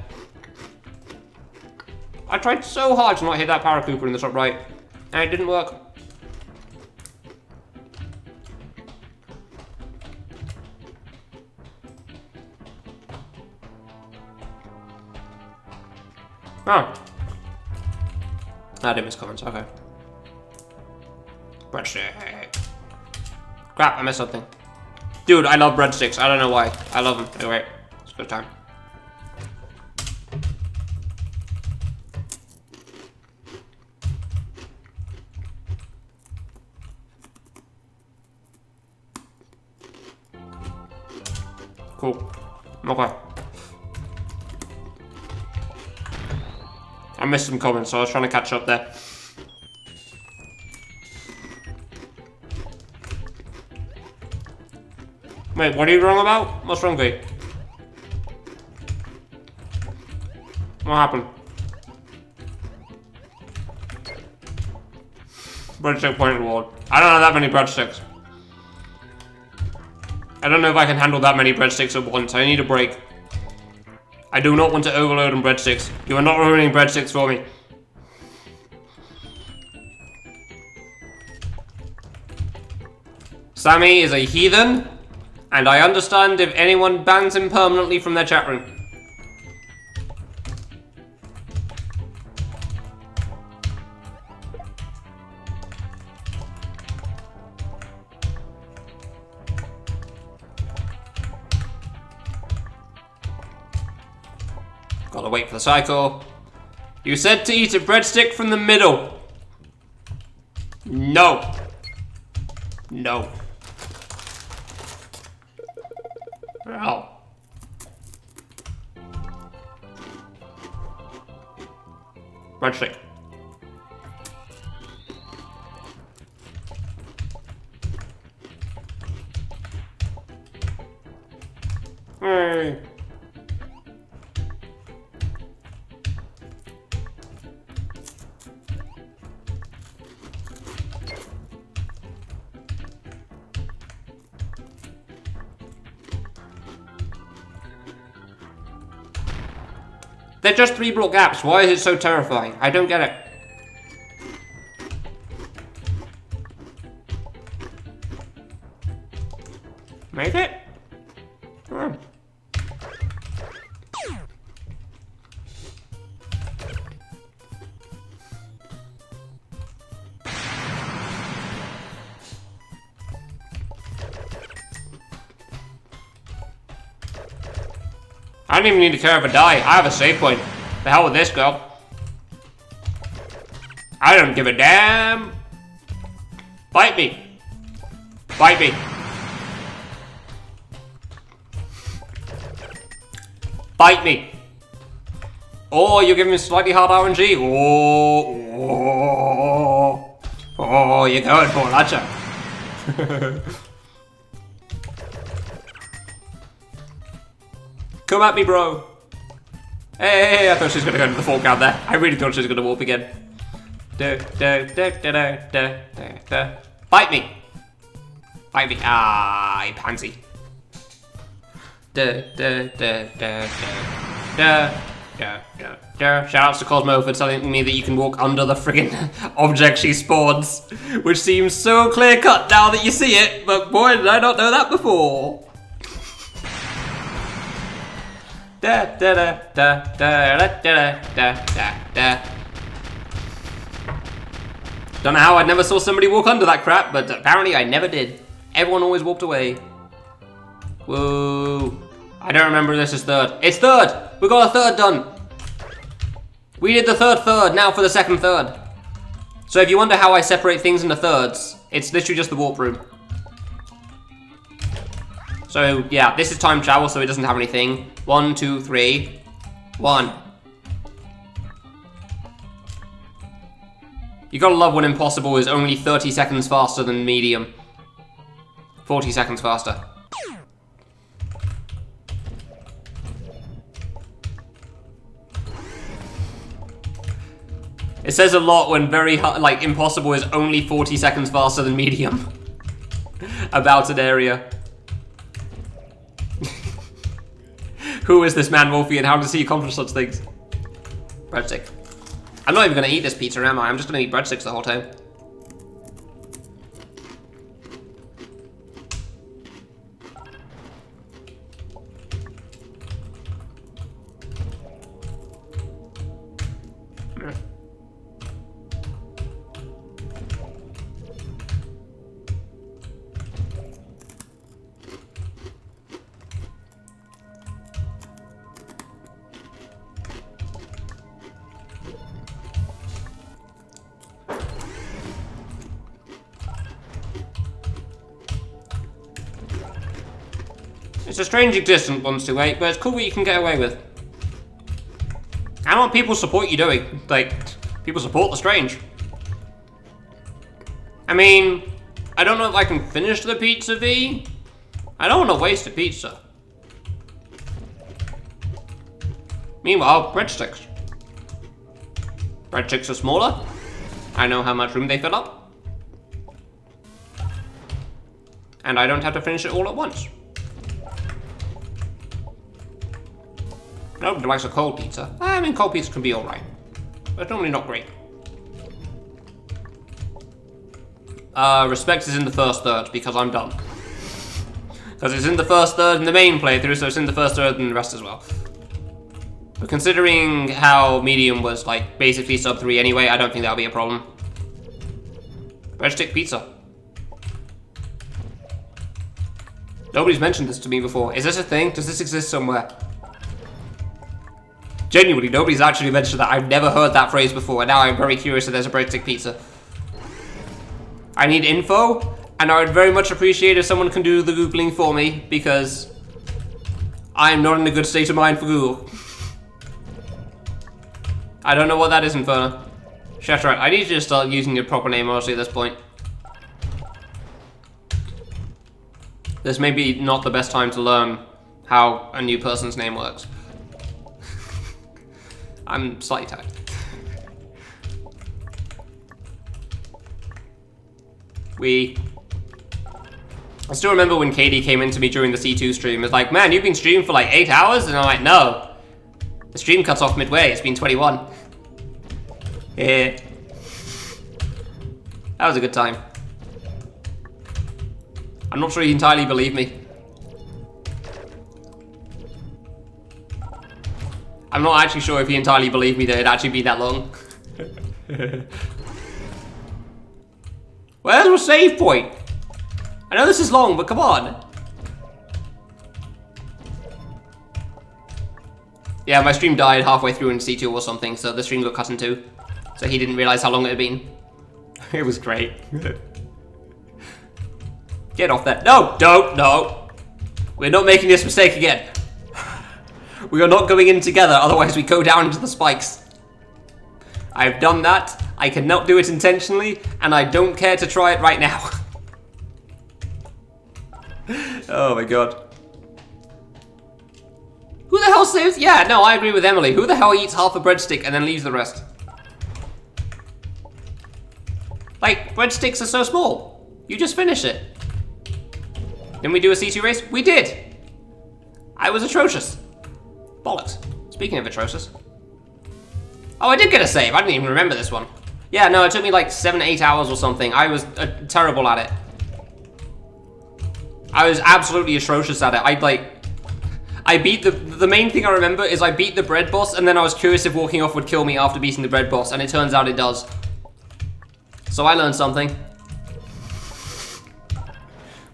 I tried so hard to not hit that Paracooper in the top right, and it didn't work. Oh. I didn't miss comments, okay. Breadstick. Crap, I missed something. Dude, I love breadsticks. I don't know why. I love them. Anyway, it's a good time. Cool. Okay. I missed some comments, so I was trying to catch up there. Wait, what are you wrong about? What's wrong, V? What happened? Breadstick point reward. I don't have that many breadsticks. I don't know if I can handle that many breadsticks at once. I need a break. I do not want to overload on breadsticks. You are not ruining breadsticks for me. Sammy is a heathen, and I understand if anyone bans him permanently from their chat room. Gotta wait for the cycle. You said to eat a breadstick from the middle. No. No. Ow. Breadstick. Hey. They're just 3 block gaps. Why is it so terrifying? I don't get it. Make it? Oh. I don't even need to care if I die. I have a save point. The hell with this girl. I don't give a damn. Bite me. Bite me. Bite me. Oh, you're giving me slightly hard RNG. Oh, you're going for it, aren't you? Come at me, bro. Hey, I thought she was gonna go into the fork out there. I really thought she was gonna warp again. Bite me. Bite me. Ah, you pansy. Da. Shout outs to Cosmo for telling me that you can walk under the friggin' object she spawns, which seems so clear cut now that you see it, but boy did I not know that before. Da da da da da da da da da da. Don't know how I never saw somebody walk under that crap, but apparently I never did. Everyone always walked away. Whoa. I don't remember if this is third. It's third! We got a third done. We did the third, now for the second third. So if you wonder how I separate things into thirds, it's literally just the warp room. So yeah, this is time travel, so it doesn't have anything. 1, 2, 3, 1. You gotta love when impossible is only 30 seconds faster than medium. 40 seconds faster. It says a lot when impossible is only 40 seconds faster than medium. About an area. Who is this man Wolfie and how does he accomplish such things? Breadstick. I'm not even gonna eat this pizza, am I? I'm just gonna eat breadsticks the whole time. It's a strange existence, 1 to 8, but it's cool what you can get away with. And what people support you doing. Like, people support the strange. I mean, I don't know if I can finish the pizza V. I don't want to waste a pizza. Meanwhile, breadsticks. Breadsticks are smaller. I know how much room they fill up. And I don't have to finish it all at once. Nobody likes a cold pizza. I mean, cold pizza can be alright. But it's normally not great. Respect is in the first third, because I'm dumb. Because it's in the first third in the main playthrough, so it's in the first third in the rest as well. But considering how medium was, like, basically sub 3 anyway, I don't think that'll be a problem. Breadstick pizza. Nobody's mentioned this to me before. Is this a thing? Does this exist somewhere? Genuinely, nobody's actually mentioned that. I've never heard that phrase before, and now I'm very curious if there's a breadstick pizza. I need info, and I would very much appreciate if someone can do the Googling for me, because I'm not in a good state of mind for Google. I don't know what that is, Inferno. Shatterat, I need you to start using your proper name, honestly, at this point. This may be not the best time to learn how a new person's name works. I'm slightly tired. I still remember when Katie came into me during the C2 stream. It's like, man, you've been streaming for like 8 hours? And I'm like, no. The stream cuts off midway. It's been 21. Yeah. That was a good time. I'm not sure you entirely believe me. I'm not actually sure if he entirely believed me that it'd actually be that long. Where's our save point? I know this is long, but come on. Yeah, my stream died halfway through in C2 or something, so the stream got cut in 2. So he didn't realize how long it had been. It was great. Get off that. No, don't, no. We're not making this mistake again. We are not going in together, otherwise we go down into the spikes. I've done that, I cannot do it intentionally, and I don't care to try it right now. Oh my god. Who the hell saves? Yeah, no, I agree with Emily. Who the hell eats half a breadstick and then leaves the rest? Like, breadsticks are so small. You just finish it. Didn't we do a C2 race? We did! I was atrocious. Bollocks. Speaking of atrocious. Oh, I did get a save. I didn't even remember this one. Yeah, no, it took me like 7 to 8 hours or something. I was terrible at it. I was absolutely atrocious at it. I beat the main thing I remember is I beat the bread boss, and then I was curious if walking off would kill me after beating the bread boss, and it turns out it does. So I learned something.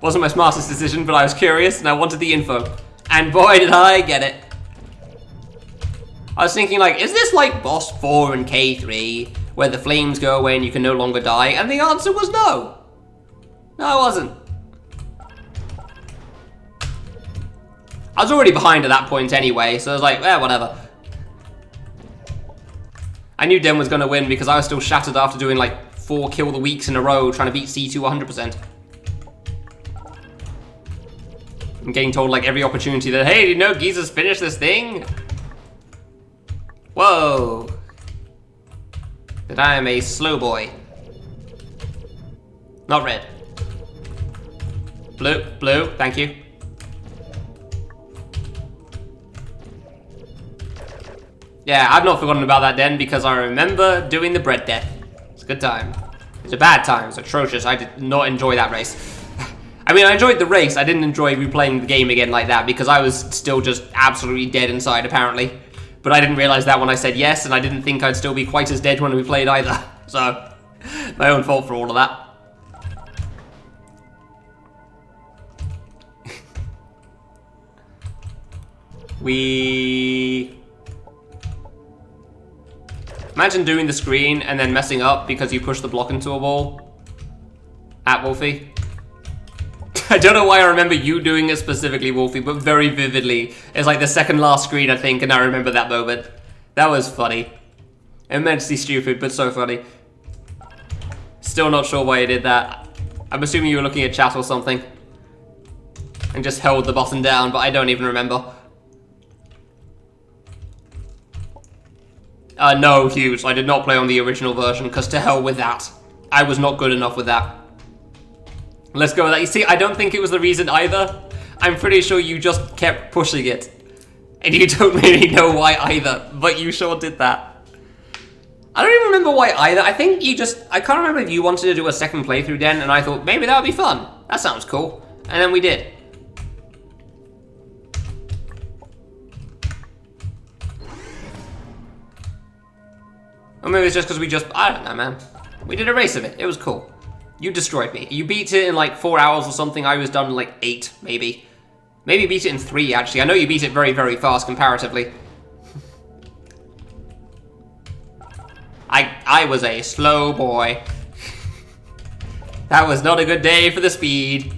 Wasn't my smartest decision, but I was curious and I wanted the info. And boy, did I get it. I was thinking like, is this like boss 4 and K3, where the flames go away and you can no longer die? And the answer was no. No, it wasn't. I was already behind at that point anyway, so I was like, eh, whatever. I knew Den was going to win because I was still shattered after doing like 4 kill the weeks in a row trying to beat C2 100%. I'm getting told like every opportunity that, hey, do you know Giza's finished this thing? Whoa. That I am a slow boy. Not red. Blue, blue, thank you. Yeah, I've not forgotten about that Den because I remember doing the bread death. It's a good time. It's a bad time, it's atrocious. I did not enjoy that race. I mean, I enjoyed the race. I didn't enjoy replaying the game again like that because I was still just absolutely dead inside, apparently. But I didn't realize that when I said yes, and I didn't think I'd still be quite as dead when we played either. So, my own fault for all of that. Imagine doing the screen and then messing up because you pushed the block into a wall. At Wolfie. I don't know why I remember you doing it specifically, Wolfie, but very vividly. It's like the second last screen, I think, and I remember that moment. That was funny. Immensely stupid, but so funny. Still not sure why you did that. I'm assuming you were looking at chat or something. And just held the button down, but I don't even remember. No, Hughes, I did not play on the original version, because to hell with that. I was not good enough with that. Let's go with that. You see, I don't think it was the reason either. I'm pretty sure you just kept pushing it. And you don't really know why either, but you sure did that. I don't even remember why either. I think you just... I can't remember if you wanted to do a second playthrough then, and I thought, maybe that would be fun. That sounds cool. And then we did. Or maybe it's just because we just... I don't know, man. We did a race of it. It was cool. You destroyed me. You beat it in like 4 hours or something. I was done in like 8, maybe. Maybe beat it in 3, actually. I know you beat it very, very fast comparatively. I was a slow boy. That was not a good day for the speed.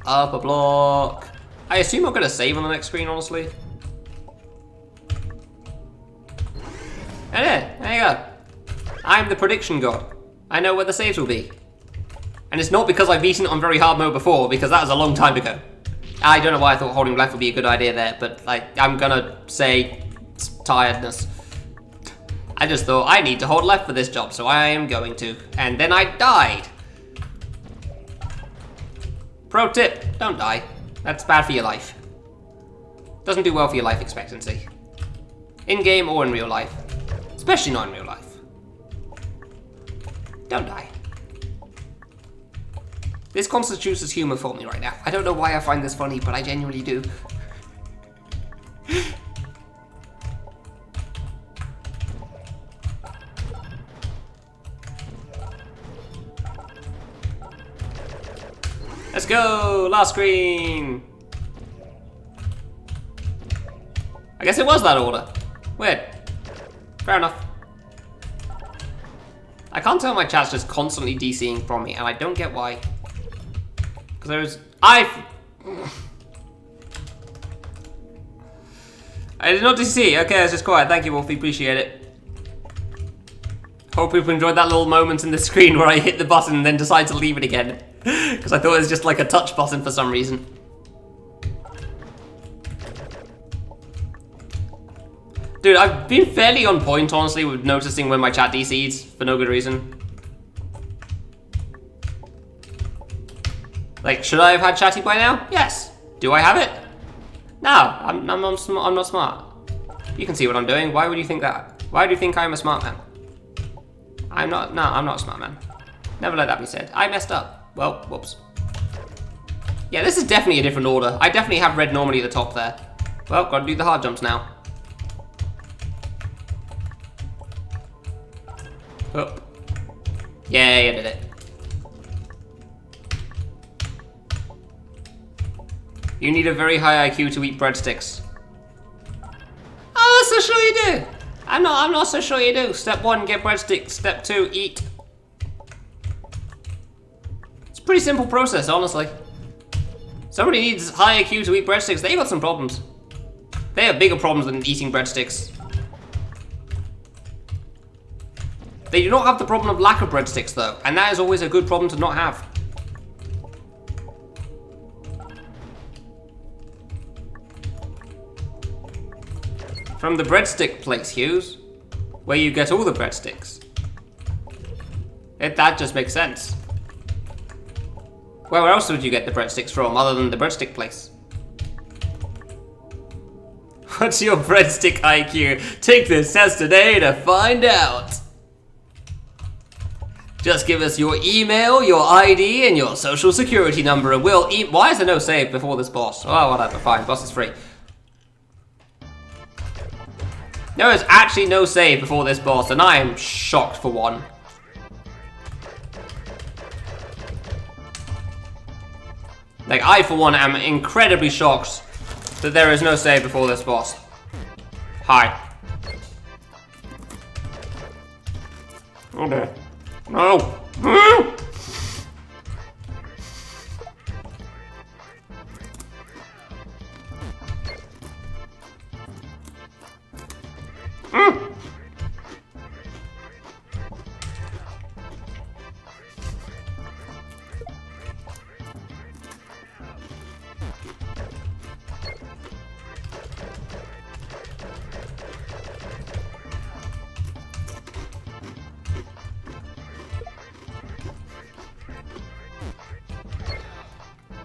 Up a block. I assume I'm going to save on the next screen, honestly. There you go. I'm the prediction god. I know where the saves will be. And it's not because I've beaten it on very hard mode before, because that was a long time ago. I don't know why I thought holding left would be a good idea there, but like, I'm gonna say it's tiredness. I just thought I need to hold left for this job, so I am going to. And then I died. Pro tip, don't die. That's bad for your life. Doesn't do well for your life expectancy. In-game or in real life. Especially not in real life. Don't die. This constitutes as humor for me right now. I don't know why I find this funny, but I genuinely do. Let's go! Last screen! I guess it was that order. Weird. Fair enough. I can't tell my chat's just constantly DCing from me, and I don't get why. Because there's... I did not DC. Okay, that's just quiet. Thank you, Wolfie. Appreciate it. Hope people enjoyed that little moment in the screen where I hit the button and then decide to leave it again. Because I thought it was just like a touch button for some reason. Dude, I've been fairly on point, honestly, with noticing when my chat DCs for no good reason. Like, should I have had chatty by now? Yes. Do I have it? No, I'm not smart. You can see what I'm doing. Why would you think that? Why do you think I'm a smart man? I'm not. No, I'm not a smart man. Never let that be said. I messed up. Well, whoops. Yeah, this is definitely a different order. I definitely have red normally at the top there. Well, gotta do the hard jumps now. Up. Yay, I did it. You need a very high IQ to eat breadsticks. Oh, so sure you do. I'm not so sure you do. Step 1, get breadsticks. Step 2, eat. It's a pretty simple process, honestly. Somebody needs high IQ to eat breadsticks. They got some problems. They have bigger problems than eating breadsticks. They do not have the problem of lack of breadsticks, though, and that is always a good problem to not have. From the breadstick place, Hughes, where you get all the breadsticks. That just makes sense. Where else would you get the breadsticks from, other than the breadstick place? What's your breadstick IQ? Take this test today to find out. Just give us your email, your ID, and your social security number, and we'll Why is there no save before this boss? Oh, whatever, fine, boss is free. There is actually no save before this boss, and I am shocked for one. Like, I for one am incredibly shocked that there is no save before this boss. Hi. Okay. No.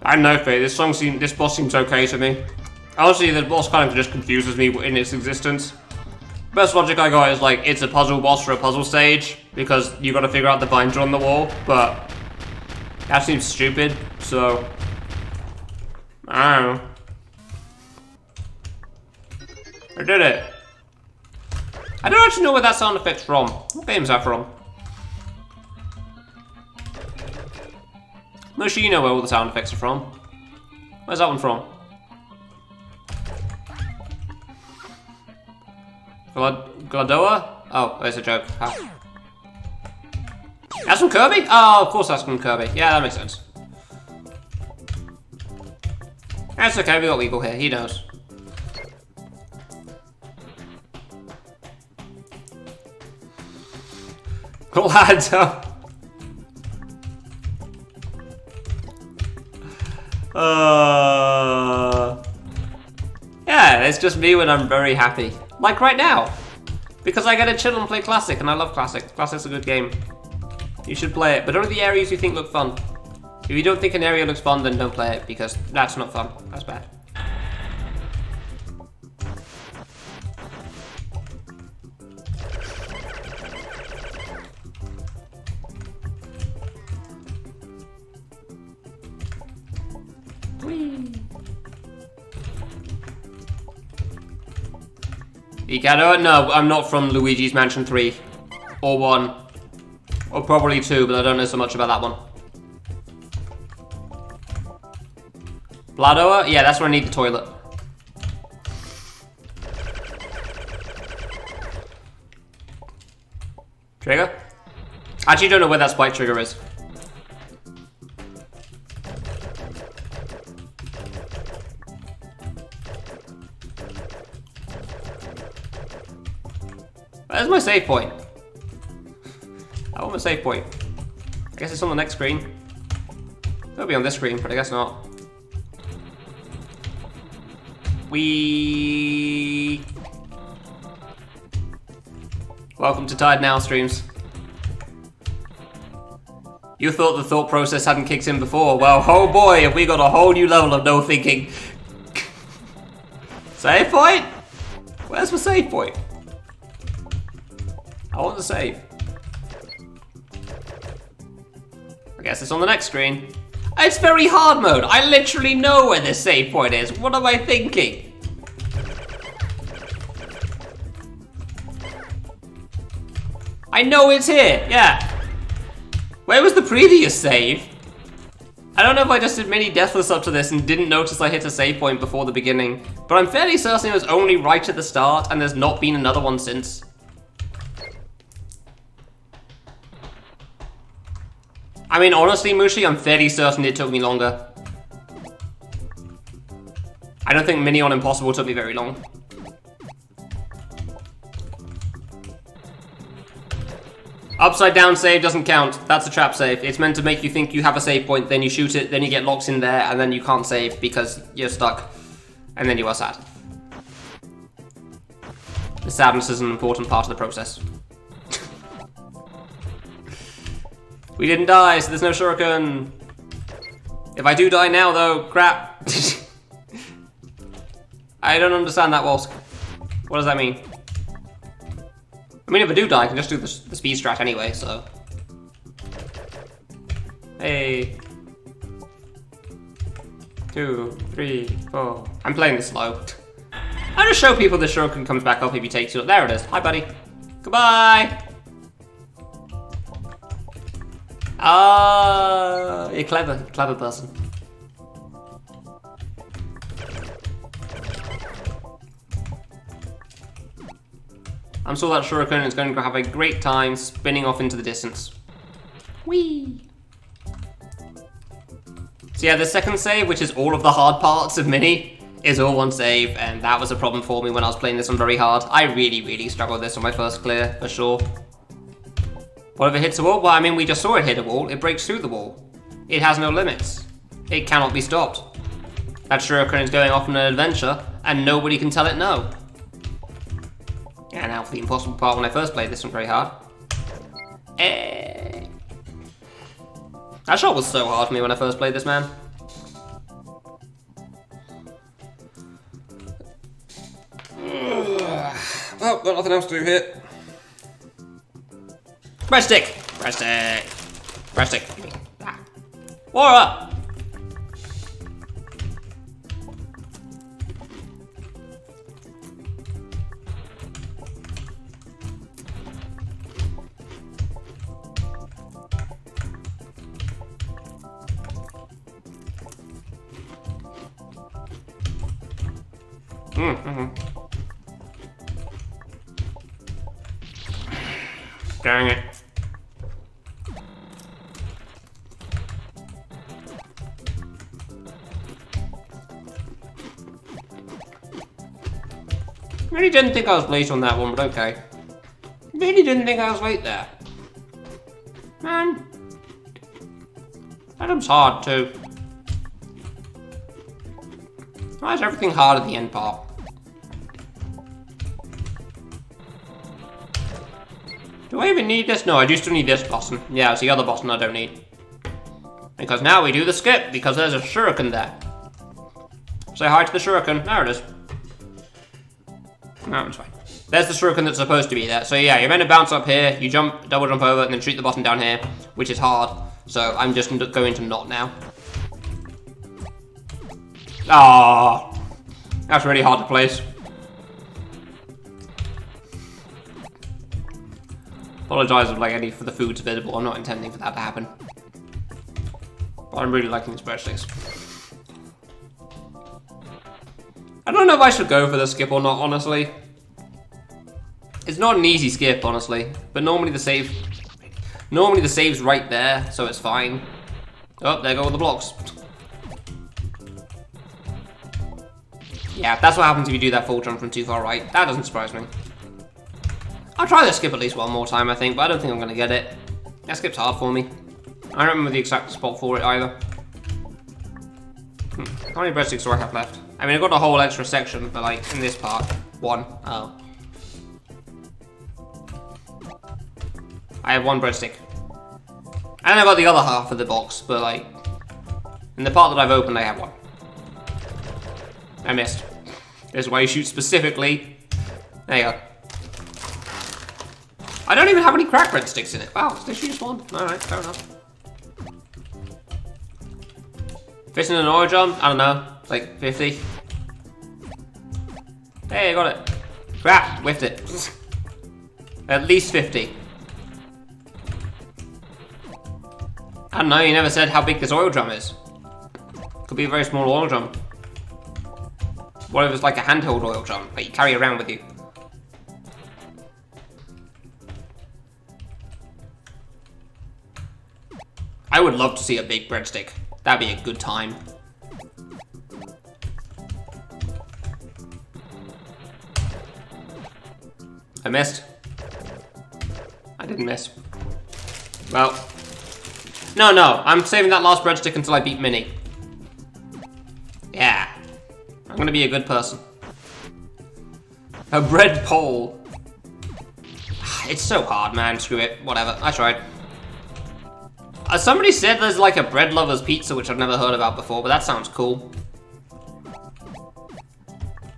I don't know, Faye. This boss seems okay to me. Honestly, the boss kind of just confuses me in its existence. Best logic I got is like, it's a puzzle boss for a puzzle stage, because you got to figure out the binder on the wall, but that seems stupid, so I don't know. I did it. I don't actually know where that sound effect's from. What game is that from? I'm sure you know where all the sound effects are from. Where's that one from? Gladoa? Oh, it's a joke. Huh. That's from Kirby? Oh, of course that's from Kirby. Yeah, that makes sense. That's okay, we got Weeble here. He knows. Glado. Yeah, it's just me when I'm very happy. Like right now. Because I get to chill and play Classic, and I love Classic. Classic's a good game. You should play it, but only the areas you think look fun. If you don't think an area looks fun, then don't play it, because that's not fun. That's bad. Ikado? No, I'm not from Luigi's Mansion 3. Or 1. Or probably 2, but I don't know so much about that one. Bladoa? Yeah, that's where I need the toilet. Trigger? I actually don't know where that spike trigger is. Where's my save point? I want my save point. I guess it's on the next screen. It'll be on this screen, but I guess not. Welcome to Tide Now streams. You thought the thought process hadn't kicked in before. Well, oh boy, have we got a whole new level of no thinking. Save point? Where's my save point? I want the save. I guess it's on the next screen. It's very hard mode. I literally know where this save point is. What am I thinking? I know it's here, yeah. Where was the previous save? I don't know if I just did mini deathless up to this and didn't notice I hit a save point before the beginning, but I'm fairly certain it was only right at the start and there's not been another one since. I mean, honestly, Mushi, I'm fairly certain it took me longer. I don't think Mini on Impossible took me very long. Upside down save doesn't count. That's a trap save. It's meant to make you think you have a save point, then you shoot it, then you get locked in there, and then you can't save because you're stuck. And then you are sad. The sadness is an important part of the process. We didn't die, so there's no shuriken. If I do die now, though, crap. I don't understand that, Wolsk. What does that mean? I mean, if I do die, I can just do the speed strat anyway, so. Hey. 2, 3, 4. I'm playing this slow. I'll just show people the shuriken comes back up if you take too long. There it is. Hi, buddy. Goodbye. Ah, you're clever. Clever person. I'm sure that shuriken is going to have a great time spinning off into the distance. Whee! So yeah, the second save, which is all of the hard parts of Mini, is all one save, and that was a problem for me when I was playing this one very hard. I really, really struggled with this on my first clear, for sure. What if it hits a wall? Well, I mean, we just saw it hit a wall. It breaks through the wall. It has no limits. It cannot be stopped. That shuriken is going off on an adventure, and nobody can tell it no. Yeah, now for the impossible part when I first played this one very hard. That shot was so hard for me when I first played this, man. Well, got nothing else to do here. Bread stick! Bread stick! Bread stick. Ah. Water up! Dang it. Really didn't think I was late on that one, but okay. Really didn't think I was late there. Man. Adam's hard too. Why is everything hard at the end part? Do I even need this? No, I do still need this button. Yeah, it's the other button I don't need. Because now we do the skip, because there's a shuriken there. Say hi to the shuriken. There it is. No, it's fine. There's the shuriken that's supposed to be there. So yeah, you're meant to bounce up here, you jump, double jump over, and then shoot the button down here, which is hard. So I'm just going to not now. Ah, that's really hard to place. Apologise for the foods available. I'm not intending for that to happen. But I'm really liking these breadsticks. I don't know if I should go for the skip or not, honestly. It's not an easy skip, honestly. But normally the save's right there, so it's fine. Oh, there go all the blocks. Yeah, that's what happens if you do that full jump from too far right. That doesn't surprise me. I'll try the skip at least one more time, I think, but I don't think I'm going to get it. That skip's hard for me. I don't remember the exact spot for it either. How many breadsticks do I have left? I mean, I've got a whole extra section, but like, in this part, one. Oh. I have one breadstick. And I've got the other half of the box, but like, in the part that I've opened, I have one. I missed. This is why you shoot specifically. There you go. I don't even have any cracked breadsticks in it. Wow, they shoot just one. Alright, fair enough. Fishing an oil drum? I don't know. Like 50. Hey, I got it. Crap, whiffed it. At least 50. I don't know, you never said how big this oil drum is. Could be a very small oil drum. What if it's like a handheld oil drum that you carry around with you? I would love to see a big breadstick. That'd be a good time. I missed. I didn't miss. Well. No. I'm saving that last breadstick until I beat Minnie. Yeah. I'm gonna be a good person. A bread pole. It's so hard, man. Screw it. Whatever. I tried. Somebody said there's like a bread lover's pizza, which I've never heard about before, but that sounds cool.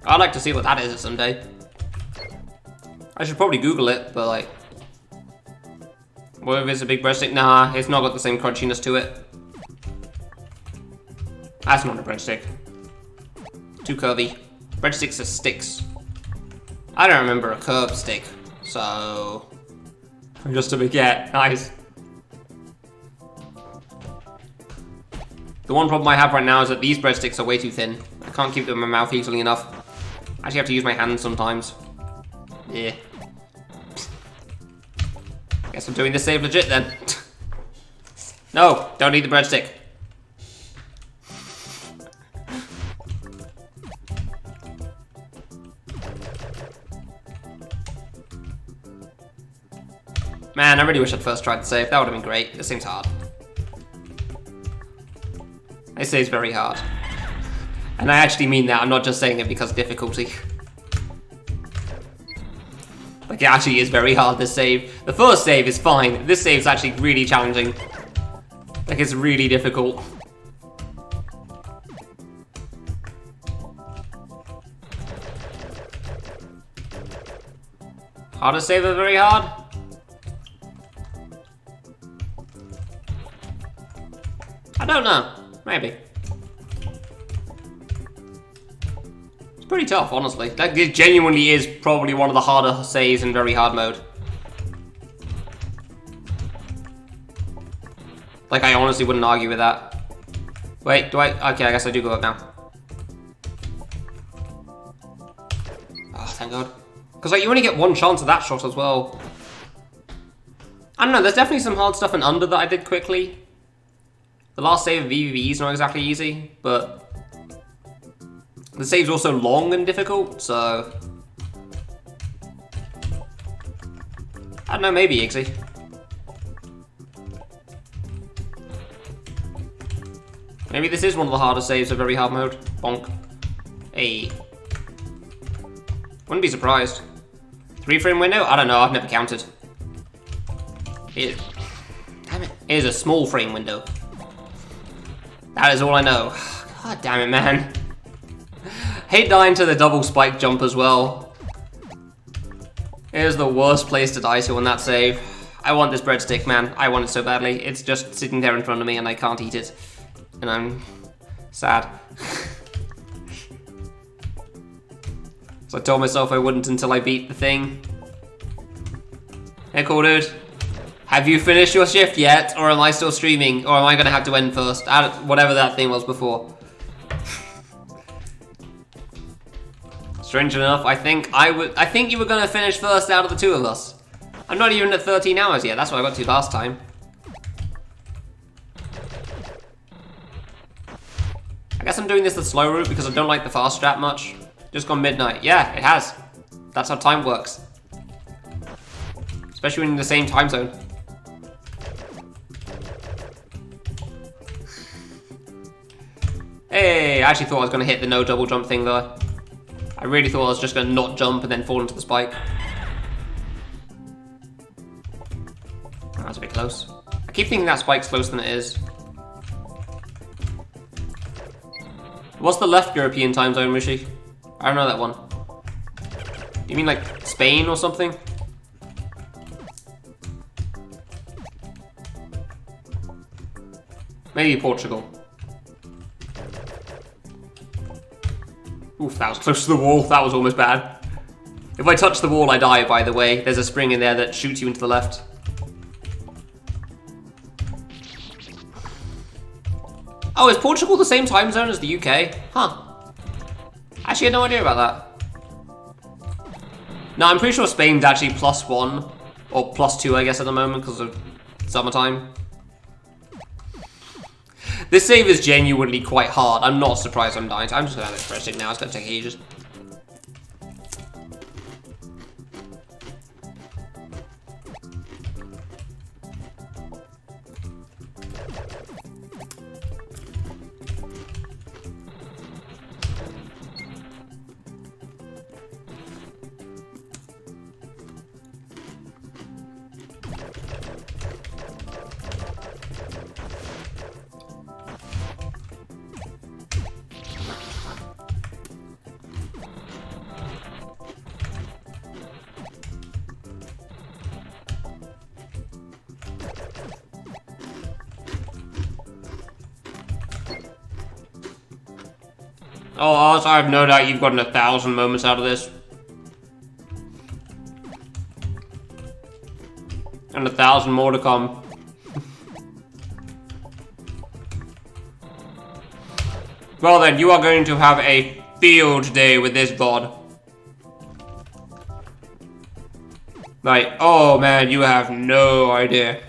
I'd like to see what that is someday. I should probably Google it, but like... what if it's a big breadstick? Nah, it's not got the same crunchiness to it. That's not a breadstick. Too curvy. Breadsticks are sticks. I don't remember a curved stick, so... just a baguette. Nice. The one problem I have right now is that these breadsticks are way too thin. I can't keep them in my mouth easily enough. I actually have to use my hands sometimes. Yeah. Guess I'm doing this save legit then. No, don't eat the breadstick. Man, I really wish I'd first tried the save. That would have been great. This seems hard. This save's very hard. And I actually mean that. I'm not just saying it because of difficulty. Like, it actually is very hard, this save. The first save is fine. This save's actually really challenging. Like, it's really difficult. Hardest save are very hard? I don't know. Maybe. It's pretty tough, honestly. That genuinely is probably one of the harder saves in very hard mode. Like, I honestly wouldn't argue with that. Wait, do I? Okay, I guess I do go up now. Oh, thank God. Because, like, you only get one chance at that shot as well. I don't know, there's definitely some hard stuff in Under that I did quickly. The last save of VVV is not exactly easy, but the save's also long and difficult, so I don't know, maybe easy. Maybe this is one of the hardest saves of very hard mode. Bonk. Hey. Wouldn't be surprised. 3-frame window? I don't know, I've never counted. Damn it. It is a small frame window. That is all I know. God damn it, man. Hate dying to the double spike jump as well. It is the worst place to die to on that save. I want this breadstick, man. I want it so badly. It's just sitting there in front of me and I can't eat it. And I'm sad. So I told myself I wouldn't until I beat the thing. Hey, cool dude. Have you finished your shift yet, or am I still streaming, or am I gonna have to end first? Whatever that thing was before. Strange enough, I think you were gonna finish first out of the two of us. I'm not even at 13 hours yet. That's what I got to last time. I guess I'm doing this the slow route because I don't like the fast strat much. Just gone midnight. Yeah, it has. That's how time works. Especially when you're in the same time zone. Hey, I actually thought I was going to hit the no double jump thing though. I really thought I was just going to not jump and then fall into the spike. That was a bit close. I keep thinking that spike's closer than it is. What's the left European time zone, Rishi? I don't know that one. You mean like Spain or something? Maybe Portugal. Oof, that was close to the wall. That was almost bad. If I touch the wall, I die, by the way. There's a spring in there that shoots you into the left. Oh, is Portugal the same time zone as the UK? Huh. Actually, I had no idea about that. No, I'm pretty sure Spain's actually +1. Or +2, I guess, at the moment, because of summertime. This save is genuinely quite hard. I'm not surprised I'm dying. I'm just going to have this breadstick now. It's going to take ages. Oh, also, I have no doubt you've gotten 1,000 moments out of this. And 1,000 more to come. Well then, you are going to have a field day with this god. Like, oh man, you have no idea.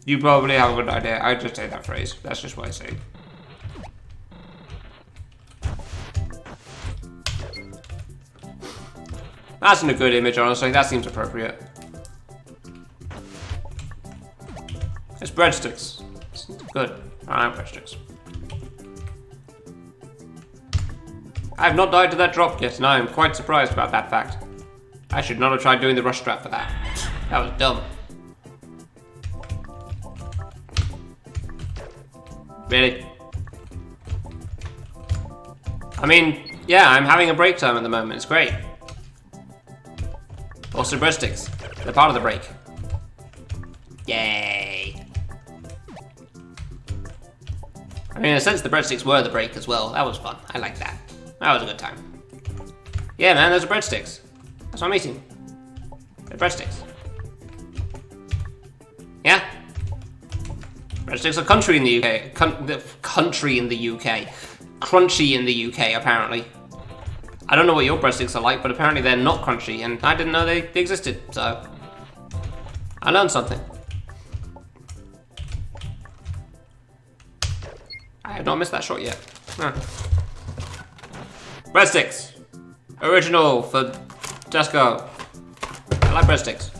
You probably have a good idea. I just say that phrase. That's just what I say. That's in a good image, honestly. That seems appropriate. It's breadsticks. It's good. I like breadsticks. I have not died to that drop yet, and I am quite surprised about that fact. I should not have tried doing the rush trap for that. That was dumb. Really? I mean, yeah, I'm having a break time at the moment. It's great. Also breadsticks. They're part of the break. Yay. I mean, in a sense, the breadsticks were the break as well. That was fun. I like that. That was a good time. Yeah, man, those are breadsticks. That's what I'm eating. They're breadsticks. Yeah. Breadsticks are country in the UK. Country in the UK. Crunchy in the UK, apparently. I don't know what your breadsticks are like, but apparently they're not crunchy, and I didn't know they existed, so I learned something. I have not missed that shot yet. Huh. Breadsticks. Original for Tesco. I like breadsticks.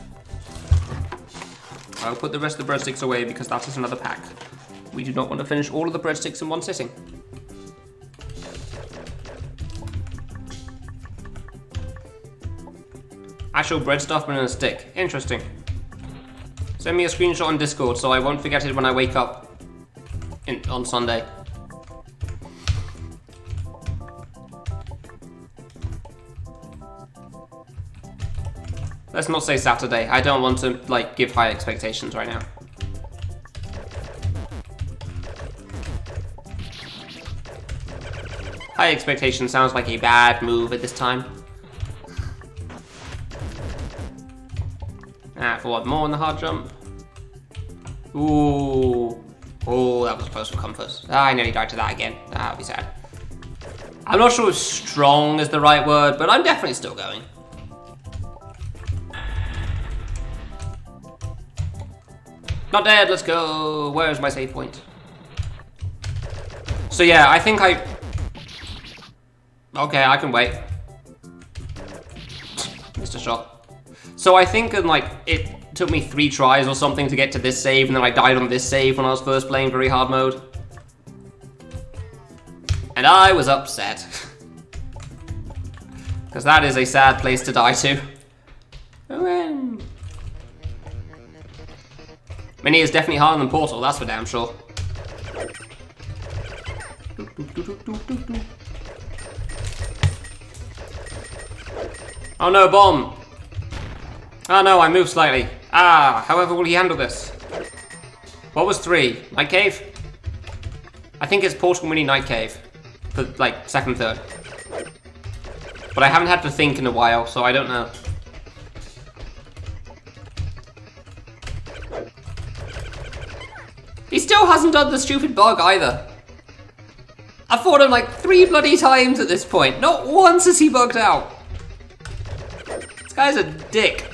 I'll put the rest of the breadsticks away because that is another pack. We do not want to finish all of the breadsticks in one sitting. Actual bread stuff but in a stick. Interesting. Send me a screenshot on Discord so I won't forget it when I wake up on Sunday. Let's not say Saturday. I don't want to like give high expectations right now. High expectation sounds like a bad move at this time. Ah, for what? More on the hard jump? Ooh. Oh, that was close for comfort. Ah, I nearly died to that again. That would be sad. I'm not sure if strong is the right word, but I'm definitely still going. Not dead, let's go. Where's my save point? So yeah, I think I... Okay, I can wait. Missed a shot. So I think like it took me 3 tries or something to get to this save, and then I died on this save when I was first playing very hard mode. And I was upset. Because that is a sad place to die to. Mini is definitely harder than Portal, that's for damn sure. Oh no, bomb! Oh no, I moved slightly. Ah, however will he handle this? What was 3? Night Cave? I think it's Portal Mini Night Cave. For, like, second, third. But I haven't had to think in a while, so I don't know. He still hasn't done the stupid bug either. I've fought him like 3 bloody times at this point. Not once has he bugged out. This guy's a dick.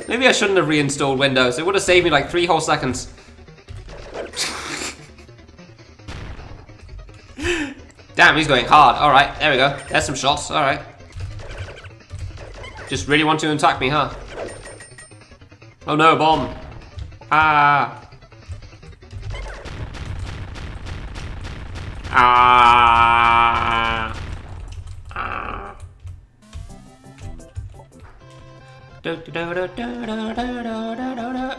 Maybe I shouldn't have reinstalled Windows. It would have saved me like 3 whole seconds. Damn, he's going hard. Alright, there we go. There's some shots. Alright. Just really want to attack me, huh? Oh no, bomb. Ah. Ah. Ah.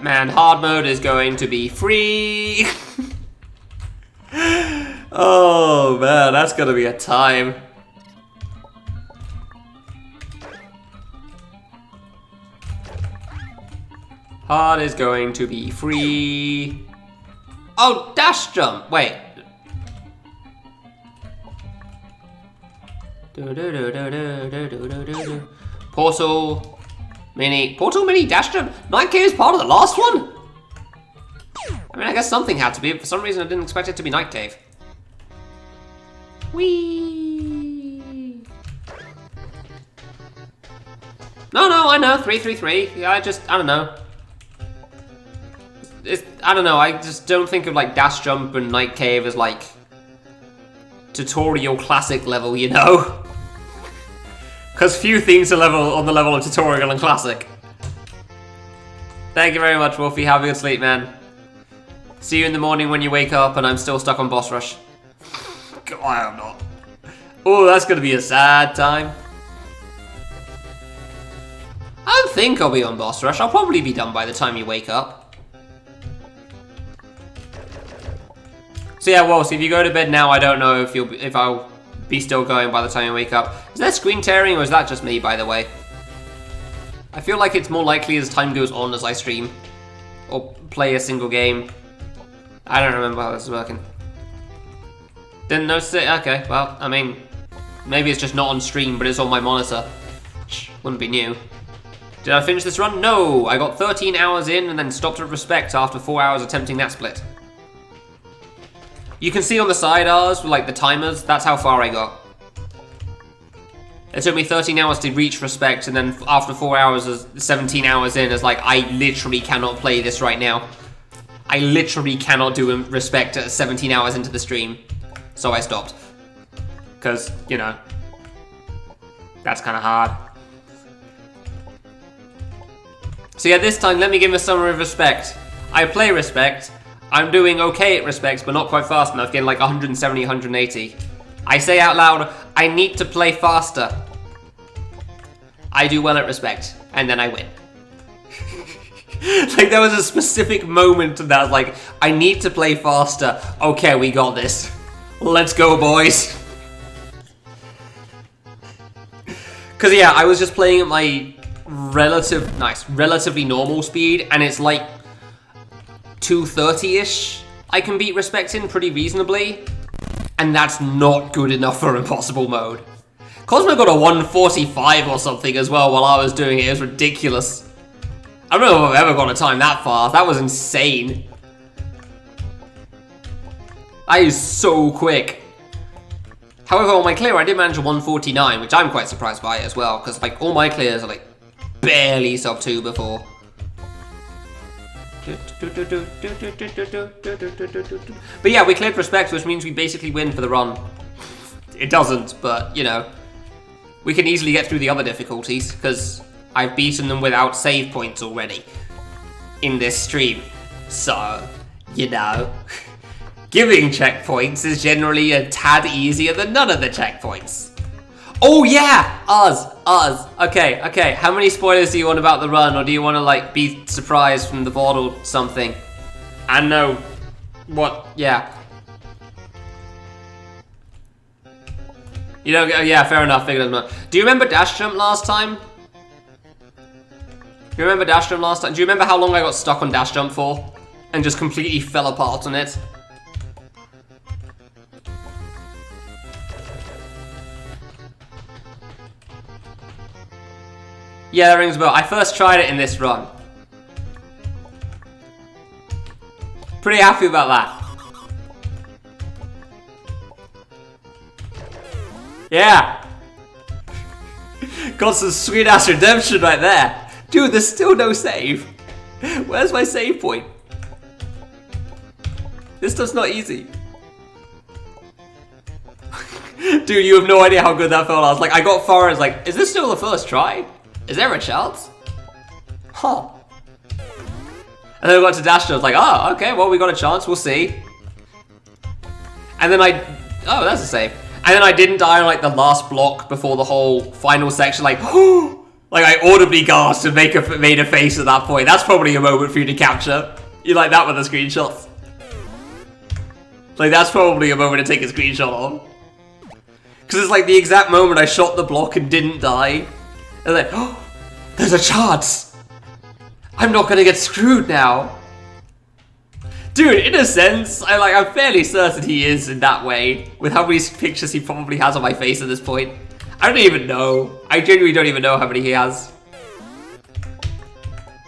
Man, hard mode is going to be free. Oh man, that's gonna be a time. Hard is going to be free. Oh, dash jump. Wait. Portal mini dash jump. Night Cave is part of the last one? I mean, I guess something had to be. For some reason, I didn't expect it to be Night Cave. Whee! No, I know. 333. Yeah, I don't know. I don't know. I just don't think of like dash jump and Night Cave as like tutorial classic level, you know? Because few things are on the level of tutorial and classic. Thank you very much, Wolfie. Have a good sleep, man. See you in the morning when you wake up and I'm still stuck on boss rush. God, I am not. Oh, that's gonna be a sad time. I don't think I'll be on boss rush. I'll probably be done by the time you wake up. So yeah, well, so if you go to bed now, I don't know if I'll be still going by the time you wake up. Is that screen tearing or is that just me, by the way? I feel like it's more likely as time goes on as I stream or play a single game. I don't remember how this is working. Didn't notice it? Okay, well, I mean, maybe it's just not on stream, but it's on my monitor. Wouldn't be new. Did I finish this run? No! I got 13 hours in and then stopped at Respect after 4 hours attempting that split. You can see on the sidebars, like the timers, that's how far I got. It took me 13 hours to reach Respect, and then after 4 hours, 17 hours in, it's like, I literally cannot play this right now. I literally cannot do Respect at 17 hours into the stream. So I stopped. Because, you know, that's kind of hard. So yeah, this time, let me give a summary of Respect. I play Respect. I'm doing okay at Respect, but not quite fast enough, getting like 170, 180. I say out loud, I need to play faster. I do well at Respect, and then I win. Like, there was a specific moment that I was like, I need to play faster. Okay, we got this. Let's go, boys. Because, yeah, I was just playing at my relatively normal speed, and it's like 230-ish. I can beat Respect in pretty reasonably, and that's not good enough for Impossible mode. Cosmo got a 145 or something as well while I was doing it. It was ridiculous. I don't know if I've ever got a time that fast. That was insane. That is so quick. However, on my clear, I did manage a 149, which I'm quite surprised by as well, because like all my clears are like barely sub 2 before. But yeah, we cleared Respect, which means we basically win for the run. It doesn't, but you know, we can easily get through the other difficulties because I've beaten them without save points already in this stream. So, you know, giving checkpoints is generally a tad easier than none of the checkpoints. Oh yeah, us. Okay, how many spoilers do you want about the run, or do you want to like be surprised from the board or something? And know what, yeah. You don't get, yeah, fair enough. Figured as much. Do you remember dash jump last time? Do you remember dash jump last time? Do you remember how long I got stuck on dash jump for? And just completely fell apart on it? Yeah, that rings a bell. I first tried it in this run. Pretty happy about that. Yeah! Got some sweet ass redemption right there. Dude, there's still no save. Where's my save point? This stuff's not easy. Dude, you have no idea how good that felt. I was like, I got far and I was like, is this still the first try? Is there a chance? Huh. And then I got to dash and I was like, oh, okay, well, we got a chance, we'll see. And then oh, that's a save. And then I didn't die on like the last block before the whole final section, like, like I audibly gasped and made a face at that point. That's probably a moment for you to capture. You like that with the screenshots? Like, that's probably a moment to take a screenshot of. Because it's like the exact moment I shot the block and didn't die. And like, oh, there's a chance. I'm not gonna get screwed now. Dude, in a sense, I'm fairly certain he is in that way, with how many pictures he probably has on my face at this point. I don't even know. I genuinely don't even know how many he has.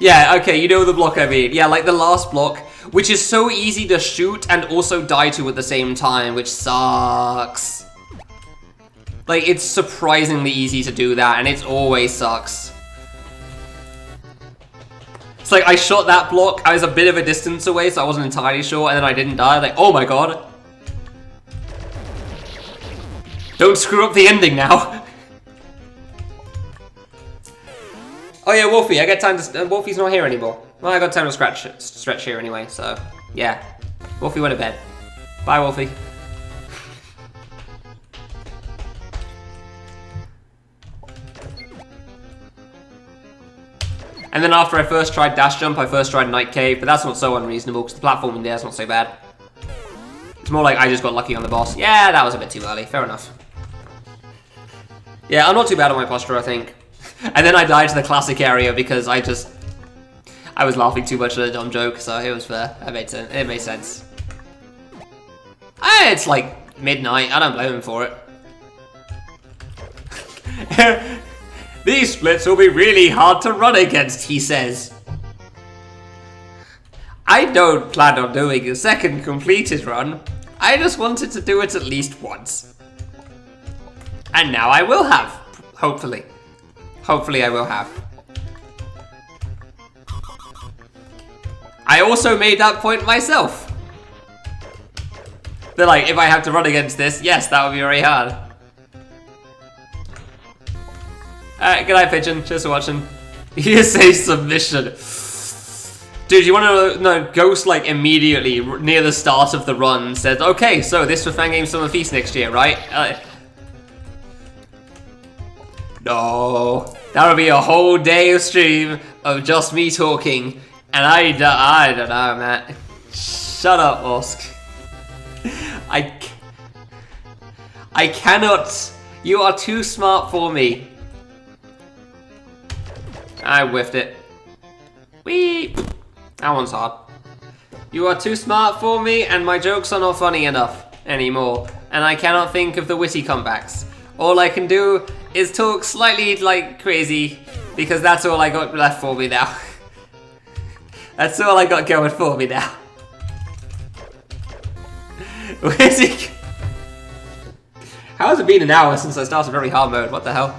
Yeah, okay, you know the block I mean. Yeah, like the last block, which is so easy to shoot and also die to at the same time, which sucks. Like, it's surprisingly easy to do that, and it always sucks. It's like, I shot that block, I was a bit of a distance away, so I wasn't entirely sure, and then I didn't die. Like, oh my god. Don't screw up the ending now. Oh yeah, Wolfie, I get time to... Wolfie's not here anymore. Well, I got time to stretch here anyway, so... Yeah. Wolfie went to bed. Bye, Wolfie. And then after I first tried dash jump, I first tried night cave, but that's not so unreasonable because the platforming there is not so bad. It's more like I just got lucky on the boss. Yeah, that was a bit too early. Fair enough. Yeah, I'm not too bad on my posture, I think. And then I died to the classic area because I was laughing too much at a dumb joke, so it was fair. It made sense. It made sense. It's like midnight. I don't blame him for it. These splits will be really hard to run against, he says. I don't plan on doing a second completed run. I just wanted to do it at least once. And now I will have, hopefully. Hopefully I will have. I also made that point myself. They're like, if I have to run against this, yes, that would be very hard. Alright, good night, Pigeon. Cheers for watching. You say submission. Dude, you want to know, Ghost, like, immediately, near the start of the run, said, okay, so this for Fangames Summer Feast next year, right? No. That'll be a whole day of stream of just me talking, and I don't know, man. Shut up, Osk. I cannot. You are too smart for me. I whiffed it. Whee! That one's hard. You are too smart for me, and my jokes are not funny enough anymore, and I cannot think of the witty comebacks. All I can do is talk slightly like crazy, because that's all I got left for me now. That's all I got going for me now. Where's he? How has it been an hour since I started very hard mode? What the hell?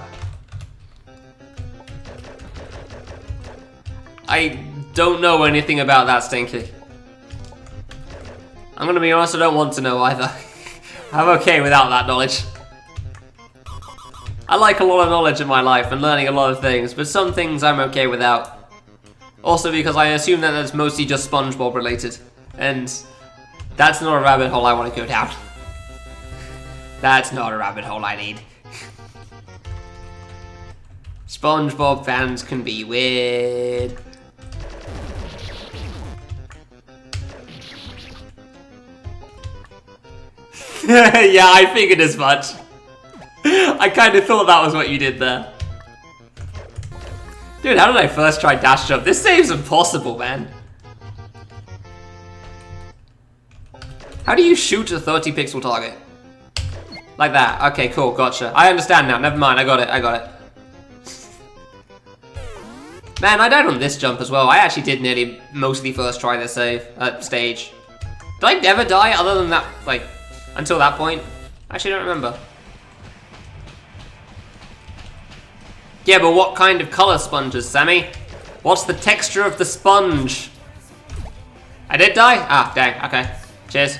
I don't know anything about that, Stinky. I'm gonna be honest, I don't want to know either. I'm okay without that knowledge. I like a lot of knowledge in my life and learning a lot of things, but some things I'm okay without. Also because I assume that that's mostly just SpongeBob related, and that's not a rabbit hole I want to go down. That's not a rabbit hole I need. SpongeBob fans can be weird. Yeah, I figured as much. I kind of thought that was what you did there. Dude, how did I first try dash jump? This save's impossible, man. How do you shoot a 30 pixel target? Like that. Okay, cool, gotcha. I understand now. Never mind, I got it. Man, I died on this jump as well. I actually did nearly mostly first try this stage. Did I never die other than that, like, until that point? Actually, I don't remember. Yeah, but what kind of color sponges, Sammy? What's the texture of the sponge? I did die? Ah, dang, okay. Cheers.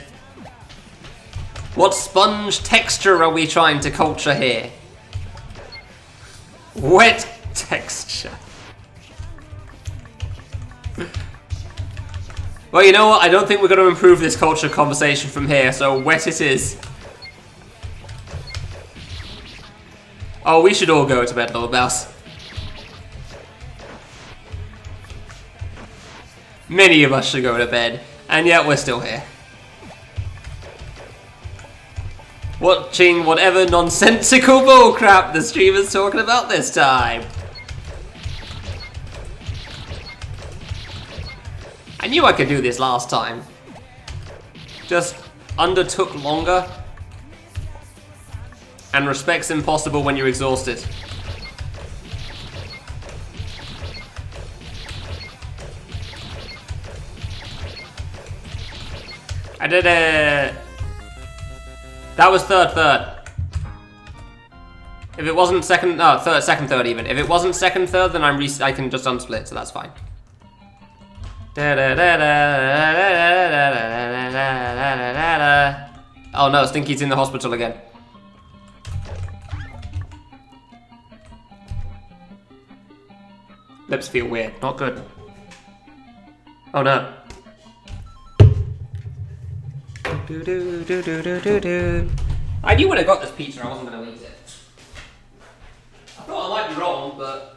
What sponge texture are we trying to culture here? Wet texture. Well, you know what? I don't think we're going to improve this culture conversation from here, so wet it is. Oh, we should all go to bed, little mouse. Many of us should go to bed, and yet we're still here. Watching whatever nonsensical bullcrap the streamer's talking about this time. I knew I could do this last time. Just undertook longer. And respect's impossible when you're exhausted. I did it. That was third. If it wasn't second, third even. If it wasn't second, third, then I can just unsplit, so that's fine. Oh no, Stinky's in the hospital again. Lips feel weird, not good. Oh no. I knew when I got this pizza I wasn't going to eat it. I thought I might be wrong, but...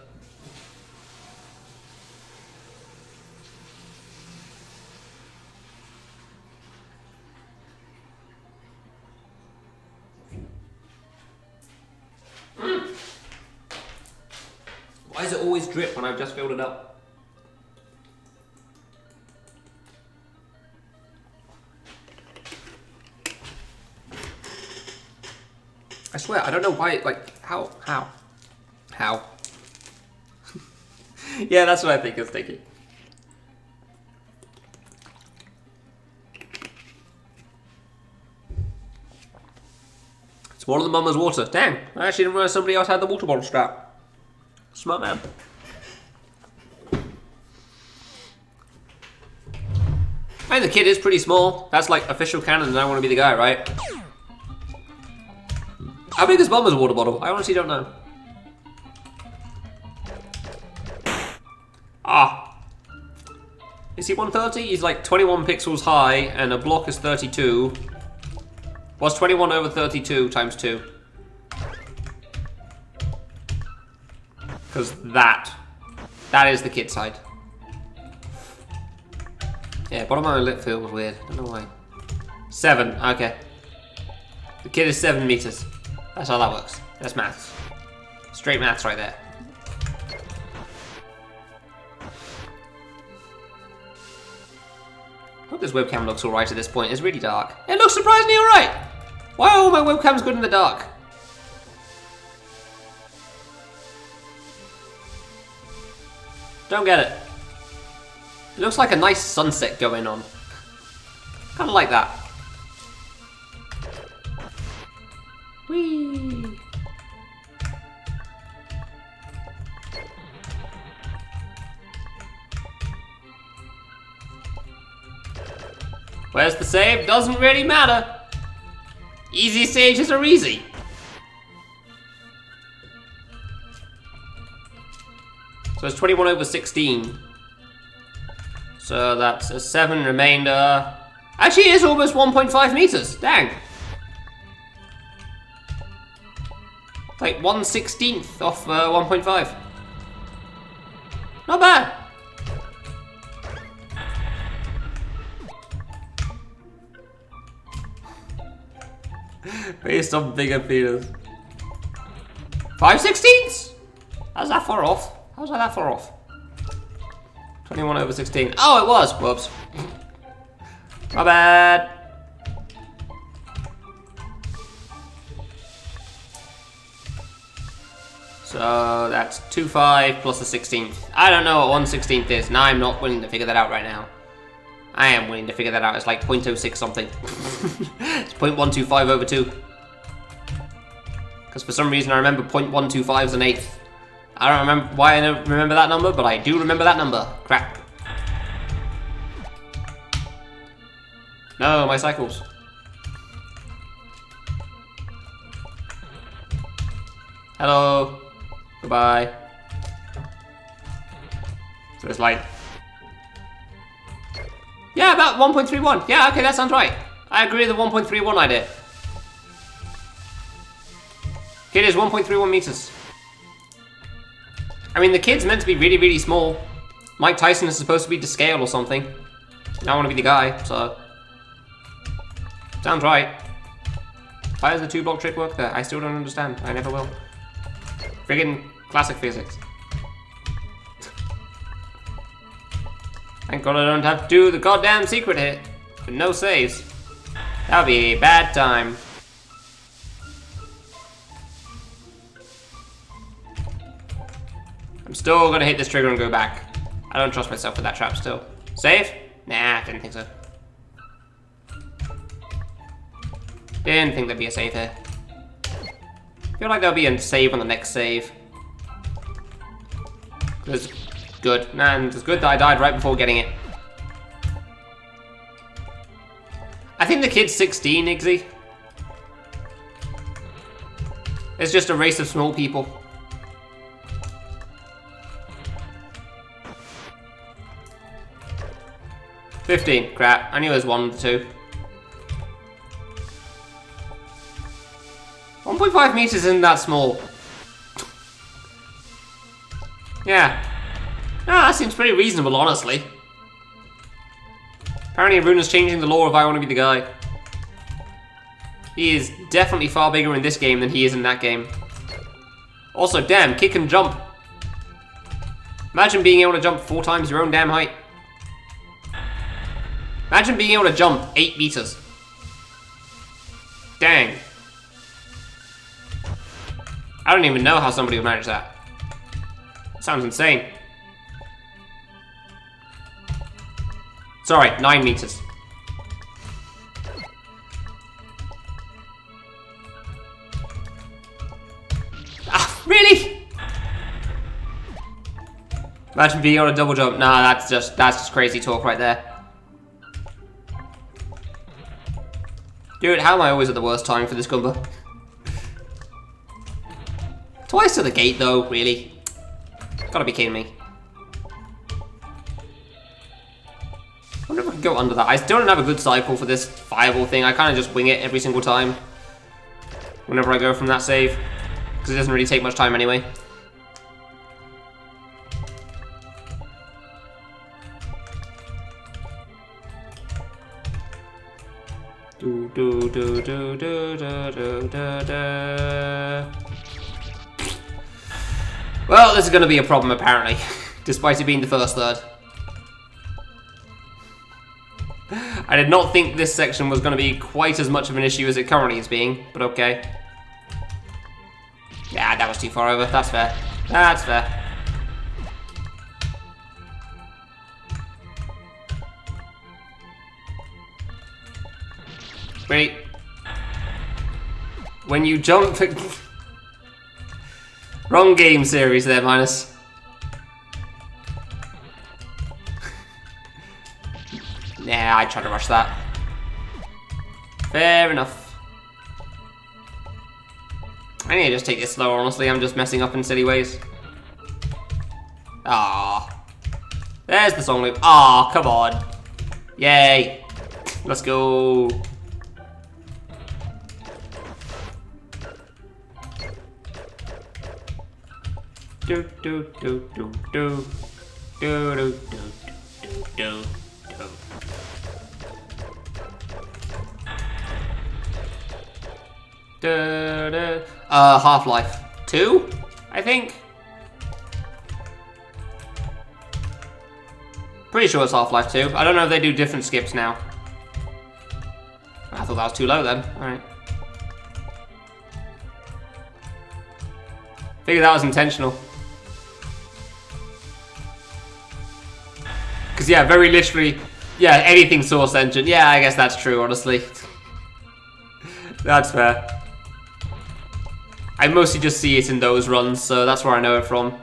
Why does it always drip when I've just filled it up? I swear, I don't know why, like, how? Yeah, that's what I think it's thinking. It's more than Mama's water. Dang, I actually didn't realize somebody else had the water bottle strap. Smart man. Hey, the kid is pretty small. That's like official canon and I want to be the guy, right? How big is Mama's water bottle? I honestly don't know. Ah. Is he 130? He's like 21 pixels high and a block is 32. What's 21 over 32 times 2? Because that is the kid side. Yeah, bottom of my lip feels weird. I don't know why. 7, okay. The kid is 7 meters. That's how that works. That's maths. Straight maths right there. Hope this webcam looks alright at this point. It's really dark. It looks surprisingly alright! Why are all my webcams good in the dark? Don't get it. It looks like a nice sunset going on. Kinda like that. Whee! Where's the save? Doesn't really matter. Easy stages are easy. So it's 21 over 16. So that's a 7 remainder. Actually, it is almost 1.5 meters. Dang. Like 1/16 off 1.5. Not bad. Based on bigger feelers. 5/16? How's that far off? How's that far off? 21/16. Oh, it was. Whoops. My bad. So that's 2/5 plus a 16th. I don't know what 1/16 is, and I'm not willing to figure that out right now. I am willing to figure that out. It's like 0.06 something. It's 0.125/2. Because for some reason I remember 0.125 is an eighth. I don't remember why I don't remember that number, but I do remember that number. Crap. No, my cycles. Hello. Goodbye. So it's like... Yeah, about 1.31. Yeah, okay, that sounds right. I agree with the 1.31 idea. Kid is 1.31 meters. I mean, the kid's meant to be really, really small. Mike Tyson is supposed to be to scale or something. I want to be the guy, so... Sounds right. Why does the 2-block trick work there? I still don't understand. I never will. Friggin' classic physics. Thank God I don't have to do the goddamn secret hit. With no saves. That would be a bad time. I'm still gonna hit this trigger and go back. I don't trust myself with that trap still. Save? Nah, didn't think so. Didn't think there'd be a save here. I feel like there'll be a save on the next save. It's good. And it's good that I died right before getting it. I think the kid's 16, Iggsy. It's just a race of small people. $15. Crap. I knew there was 1 or 2. 1.5 meters isn't that small. Yeah. No, that seems pretty reasonable, honestly. Apparently Runa's changing the law of I want to be the guy. He is definitely far bigger in this game than he is in that game. Also, damn, kick and jump. Imagine being able to jump 4 times your own damn height. Imagine being able to jump 8 meters. Dang. I don't even know how somebody would manage that. Sounds insane. Sorry, 9 meters. Ah, really? Imagine being able to double jump. Nah, that's just crazy talk right there. Dude, how am I always at the worst time for this Goomba? Twice to the gate though, really. Gotta be kidding me. I wonder if I can go under that. I still don't have a good cycle for this fireball thing. I kind of just wing it every single time. Whenever I go from that save. Because it doesn't really take much time anyway. Do do do do do do do do. Well, this is going to be a problem apparently, despite it being the first third. I did not think this section was going to be quite as much of an issue as it currently is being, but okay. Yeah, that was too far over. That's fair. That's fair. Wait. When you jump... Wrong game series there, Minus. Nah, I tried to rush that. Fair enough. I need to just take this slower, honestly. I'm just messing up in silly ways. Ah, there's the song loop. Ah, come on. Yay. Let's go. Do do do do do do do do do do. Half-Life. 2, I think. Pretty sure it's Half-Life 2. I don't know if they do different skips now. I thought that was too low then. Alright. Figure that was intentional. Because, yeah, very literally, yeah, anything Source Engine. Yeah, I guess that's true, honestly. That's fair. I mostly just see it in those runs, so that's where I know it from.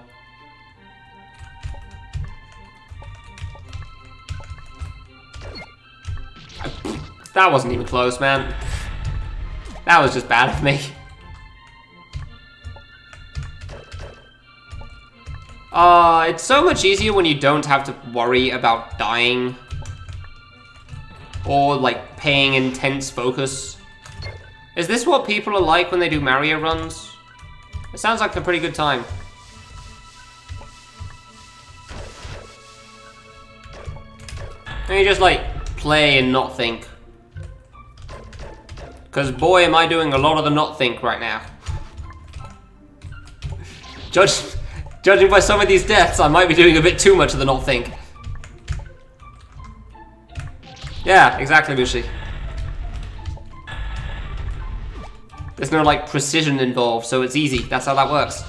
That wasn't even close, man. That was just bad of me. It's so much easier when you don't have to worry about dying. Or, like, paying intense focus. Is this what people are like when they do Mario runs? It sounds like a pretty good time. And you just, like, play and not think. Because, boy, am I doing a lot of the not think right now. Judging by some of these deaths, I might be doing a bit too much of the not think. Yeah, exactly, Bushi. There's no, like, precision involved, so it's easy. That's how that works.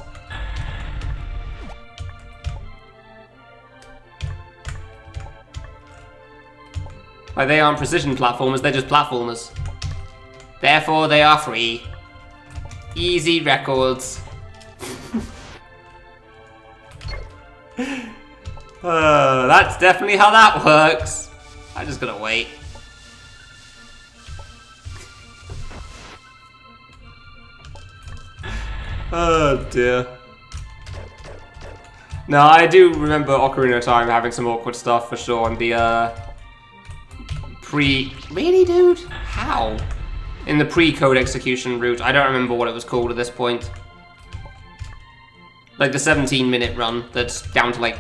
Like, they aren't precision platformers, they're just platformers. Therefore, they are free. Easy records. That's definitely how that works. I just gotta wait. Oh dear. No, I do remember Ocarina of Time having some awkward stuff for sure on the Really, dude? How? In the pre-code execution route. I don't remember what it was called at this point. Like the 17-minute run that's down to like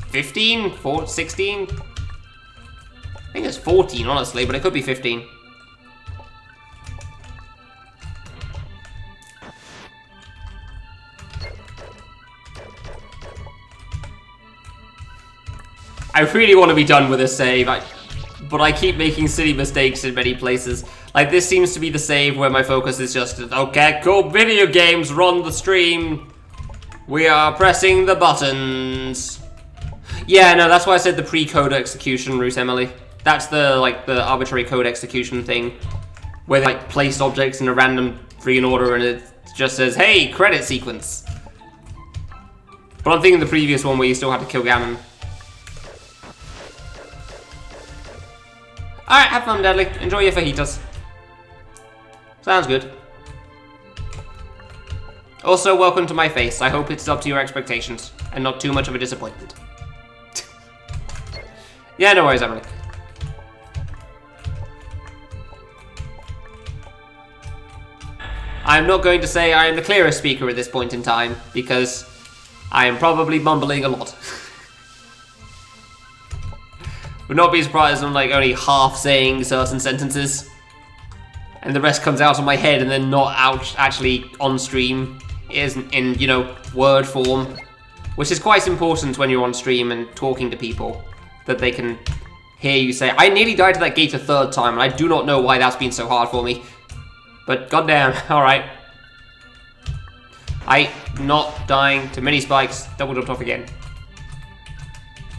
15? 16? I think it's 14, honestly, but it could be 15. I really want to be done with this save, but I keep making silly mistakes in many places. Like, this seems to be the save where my focus is just, okay, cool, video games, run the stream. We are pressing the buttons. Yeah, no, that's why I said the pre-code execution route, Emily. That's the, like, the arbitrary code execution thing. Where they, like, place objects in a random freaking order and it just says, hey, credit sequence. But I'm thinking the previous one where you still had to kill Ganon. Alright, have fun, Deadly. Enjoy your fajitas. Sounds good. Also, welcome to my face. I hope it's up to your expectations, and not too much of a disappointment. Yeah, no worries, Emily. I'm not going to say I am the clearest speaker at this point in time, because I am probably mumbling a lot. Would not be surprised if I'm like only half saying certain sentences, and the rest comes out of my head and then not out actually on stream, in you know, word form, which is quite important when you're on stream and talking to people, that they can hear you say. I nearly died to that gate a third time, and I do not know why that's been so hard for me, but goddamn, all right. I'm not dying to mini spikes. Double jumped off again.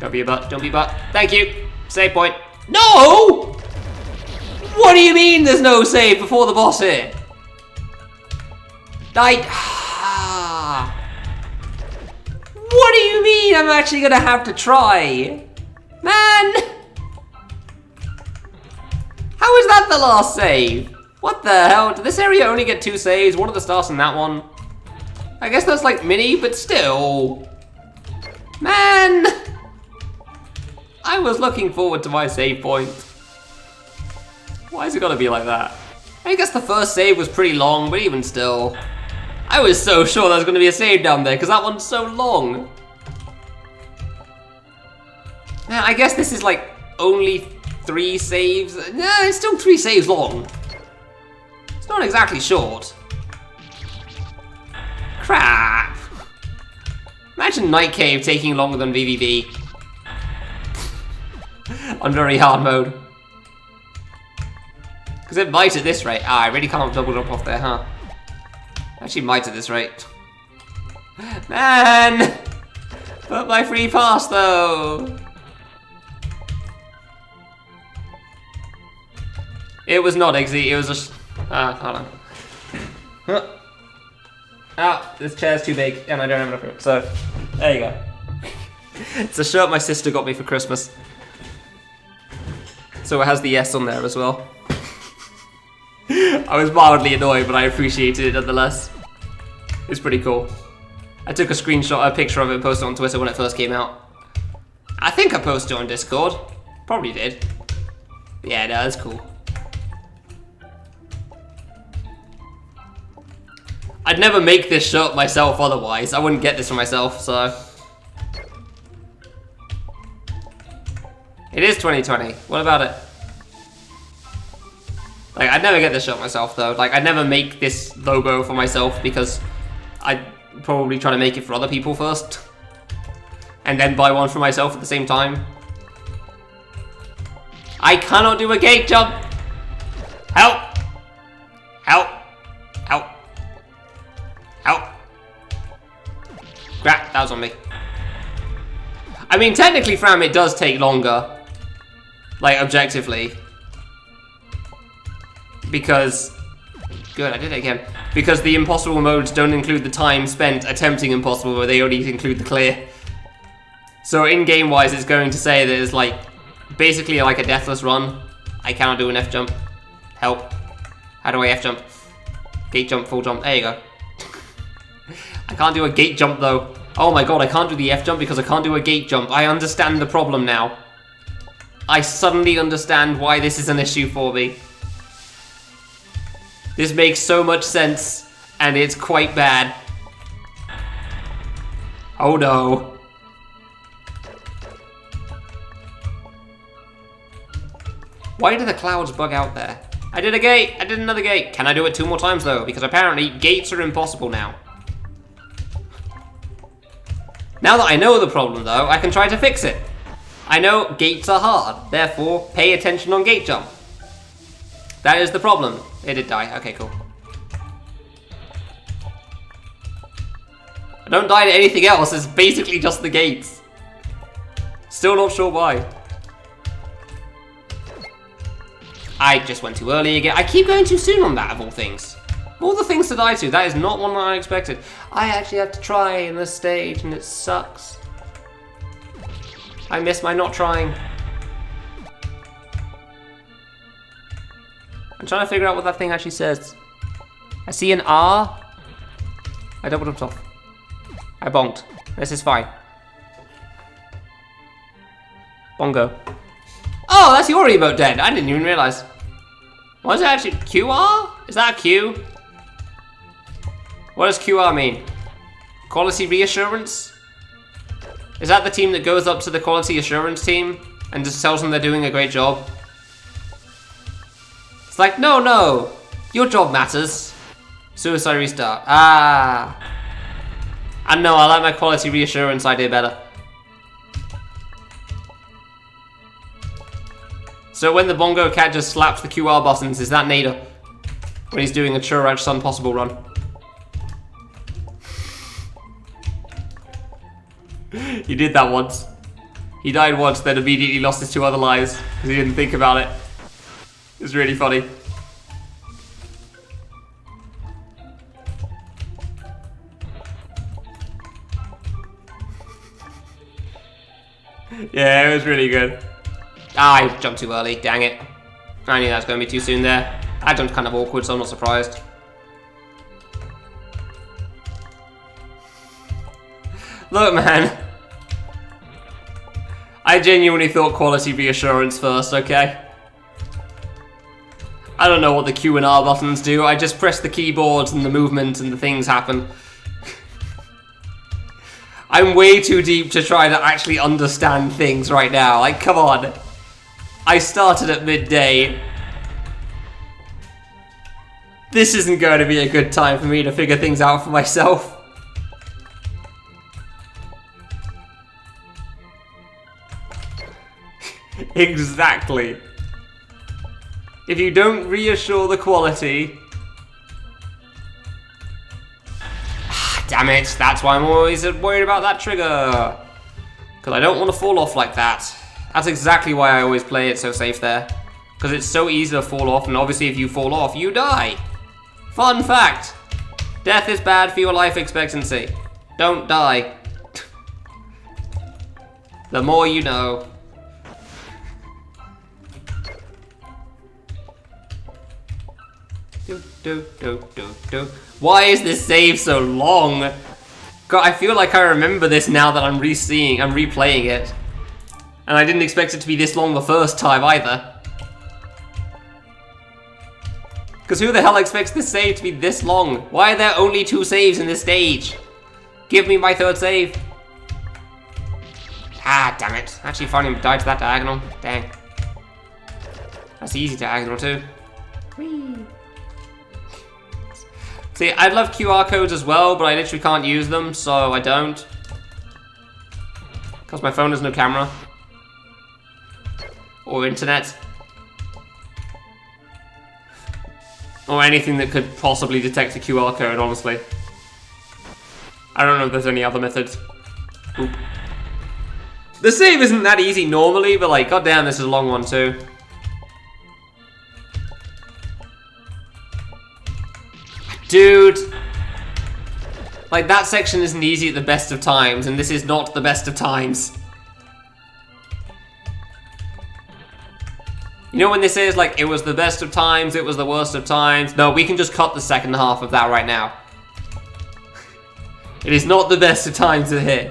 Don't be a butt. Don't be a butt. Thank you. Save point. No! What do you mean there's no save before the boss hit? What do you mean I'm actually gonna have to try? Man! How is that the last save? What the hell? Did this area only get 2 saves? What are the stars in that one? I guess that's like mini, but still. Man! I was looking forward to my save point. Why is it gotta be like that? I guess the first save was pretty long, but even still. I was so sure there was gonna be a save down there, because that one's so long. Man, I guess this is like only 3 saves. Nah, it's still 3 saves long. It's not exactly short. Crap. Imagine Night Cave taking longer than VVV. On very hard mode. Because it might at this rate. Ah, I really can't double jump off there, huh? Actually might at this rate. Man! But my free pass, though! It was not Eggsy, it was just... hold on. Huh. Ah, this chair's too big, and I don't have enough room, so... There you go. It's a shirt my sister got me for Christmas. So it has the S on there as well. I was mildly annoyed, but I appreciated it nonetheless. It's pretty cool. I took a picture of it and posted it on Twitter when it first came out. I think I posted it on Discord. Probably did. Yeah, no, that's cool. I'd never make this shirt myself otherwise. I wouldn't get this for myself, so... It is 2020. What about it? Like, I'd never get this shirt myself, though. Like, I'd never make this logo for myself because I'd probably try to make it for other people first. And then buy one for myself at the same time. I cannot do a gate jump! Help! Help! Help! Help! Crap, that was on me. I mean, technically, Fram, it does take longer. Like, objectively. Because... Good, I did it again. Because the impossible modes don't include the time spent attempting impossible, but they only include the clear. So in-game wise, it's going to say that it's like, basically like a deathless run. I cannot do an F-jump. Help. How do I F-jump? Gate jump, full jump, there you go. I can't do a gate jump though. Oh my god, I can't do the F-jump because I can't do a gate jump. I understand the problem now. I suddenly understand why this is an issue for me. This makes so much sense, and it's quite bad. Oh no. Why do the clouds bug out there? I did a gate! I did another gate! Can I do it 2 more times though? Because apparently gates are impossible now. Now that I know the problem though, I can try to fix it. I know gates are hard, therefore pay attention on gate jump. That is the problem. It did die. Okay, cool. I don't die to anything else. It's basically just the gates. Still not sure why. I just went too early again. I keep going too soon on that, of all things. All the things to die to. That is not one that I expected. I actually have to try in this stage, and it sucks. I miss my not trying. I'm trying to figure out what that thing actually says. I see an R. I double jumped off. I bonked. This is fine. Bongo. Oh, that's your emote dead. I didn't even realize. What is it actually? QR? Is that a Q? What does QR mean? Quality reassurance? Is that the team that goes up to the quality assurance team and just tells them they're doing a great job? It's like, no, your job matters. Suicide restart. Ah. And no, I like my quality reassurance idea better. So when the bongo cat just slaps the QR buttons, is that Nader? When he's doing a Churach Sun Possible run. He did that once. He died once, then immediately lost his 2 other lives because he didn't think about it. It was really funny. Yeah, it was really good. Ah, I jumped too early, dang it. I knew that was going to be too soon there. I jumped kind of awkward, so I'm not surprised. Look, man. I genuinely thought quality reassurance first, okay? I don't know what the Q and R buttons do. I just press the keyboards and the movement and the things happen. I'm way too deep to try to actually understand things right now. Like, come on. I started at midday. This isn't going to be a good time for me to figure things out for myself. Exactly. If you don't reassure the quality... Damn it, that's why I'm always worried about that trigger. Because I don't want to fall off like that. That's exactly why I always play it so safe there. Because it's so easy to fall off, and obviously if you fall off, you die. Fun fact. Death is bad for your life expectancy. Don't die. The more you know. Why is this save so long? God, I feel like I remember this now that I'm replaying it. And I didn't expect it to be this long the first time either. Because who the hell expects this save to be this long? Why are there only 2 saves in this stage? Give me my 3rd save. Ah, damn it. Actually finally died to that diagonal. Dang. That's easy diagonal too. Whee. See, I'd love QR codes as well, but I literally can't use them, so I don't. Because my phone has no camera. Or internet. Or anything that could possibly detect a QR code, honestly. I don't know if there's any other methods. Oop. The save isn't that easy normally, but like, goddamn, this is a long one too. Dude. Like, that section isn't easy at the best of times, and this is not the best of times. You know when this is like, it was the best of times, it was the worst of times? No, we can just cut the second half of that right now. It is not the best of times to hit.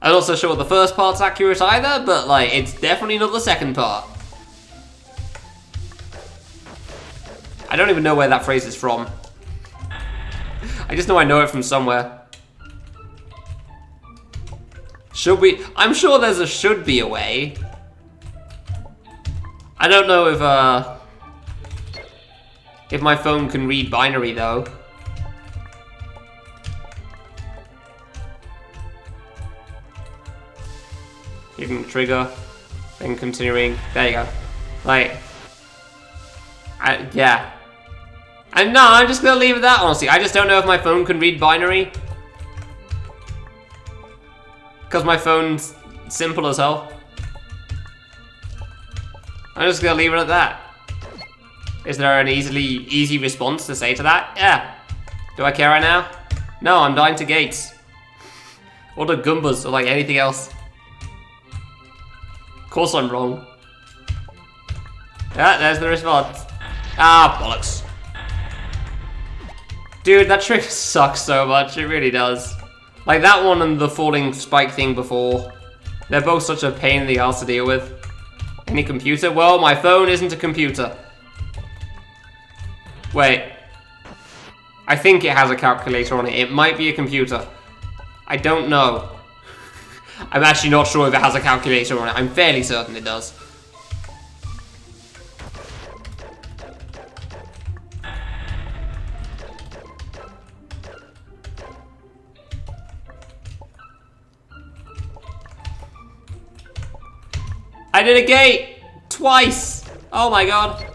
I'm not so sure the first part's accurate either, but like, it's definitely not the second part. I don't even know where that phrase is from. I just know I know it from somewhere. Should we? I'm sure there's a should be a way. I don't know if my phone can read binary though. Hidden trigger, then continuing. There you go. Like, yeah. And no, I'm just gonna leave it that, honestly. I just don't know if my phone can read binary. Because my phone's simple as hell. I'm just gonna leave it at that. Is there an easy response to say to that? Yeah. Do I care right now? No, I'm dying to gates. Or the Goombas, or like anything else. Of course I'm wrong. Yeah, there's the response. Ah, bollocks. Dude, that trick sucks so much, it really does. Like that one and the falling spike thing before. They're both such a pain in the ass to deal with. Any computer? Well, my phone isn't a computer. Wait. I think it has a calculator on it. It might be a computer. I don't know. I'm actually not sure if it has a calculator on it. I'm fairly certain it does. I did a gate! Twice! Oh my god.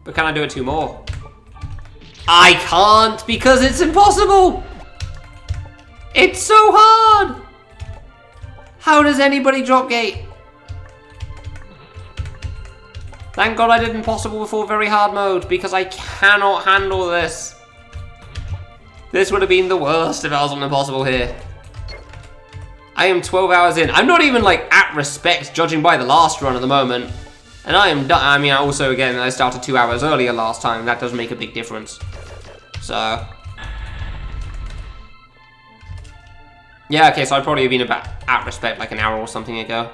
But can I do it 2 more? I can't because it's impossible! It's so hard! How does anybody drop gate? Thank god I did impossible before very hard mode because I cannot handle this. This would have been the worst if I was on impossible here. I am 12 hours in. I'm not even like at respect judging by the last run at the moment. And I am done. I mean, also again, I started 2 hours earlier last time. That does make a big difference. So. Yeah, okay, so I'd probably have been about at respect like an hour or something ago.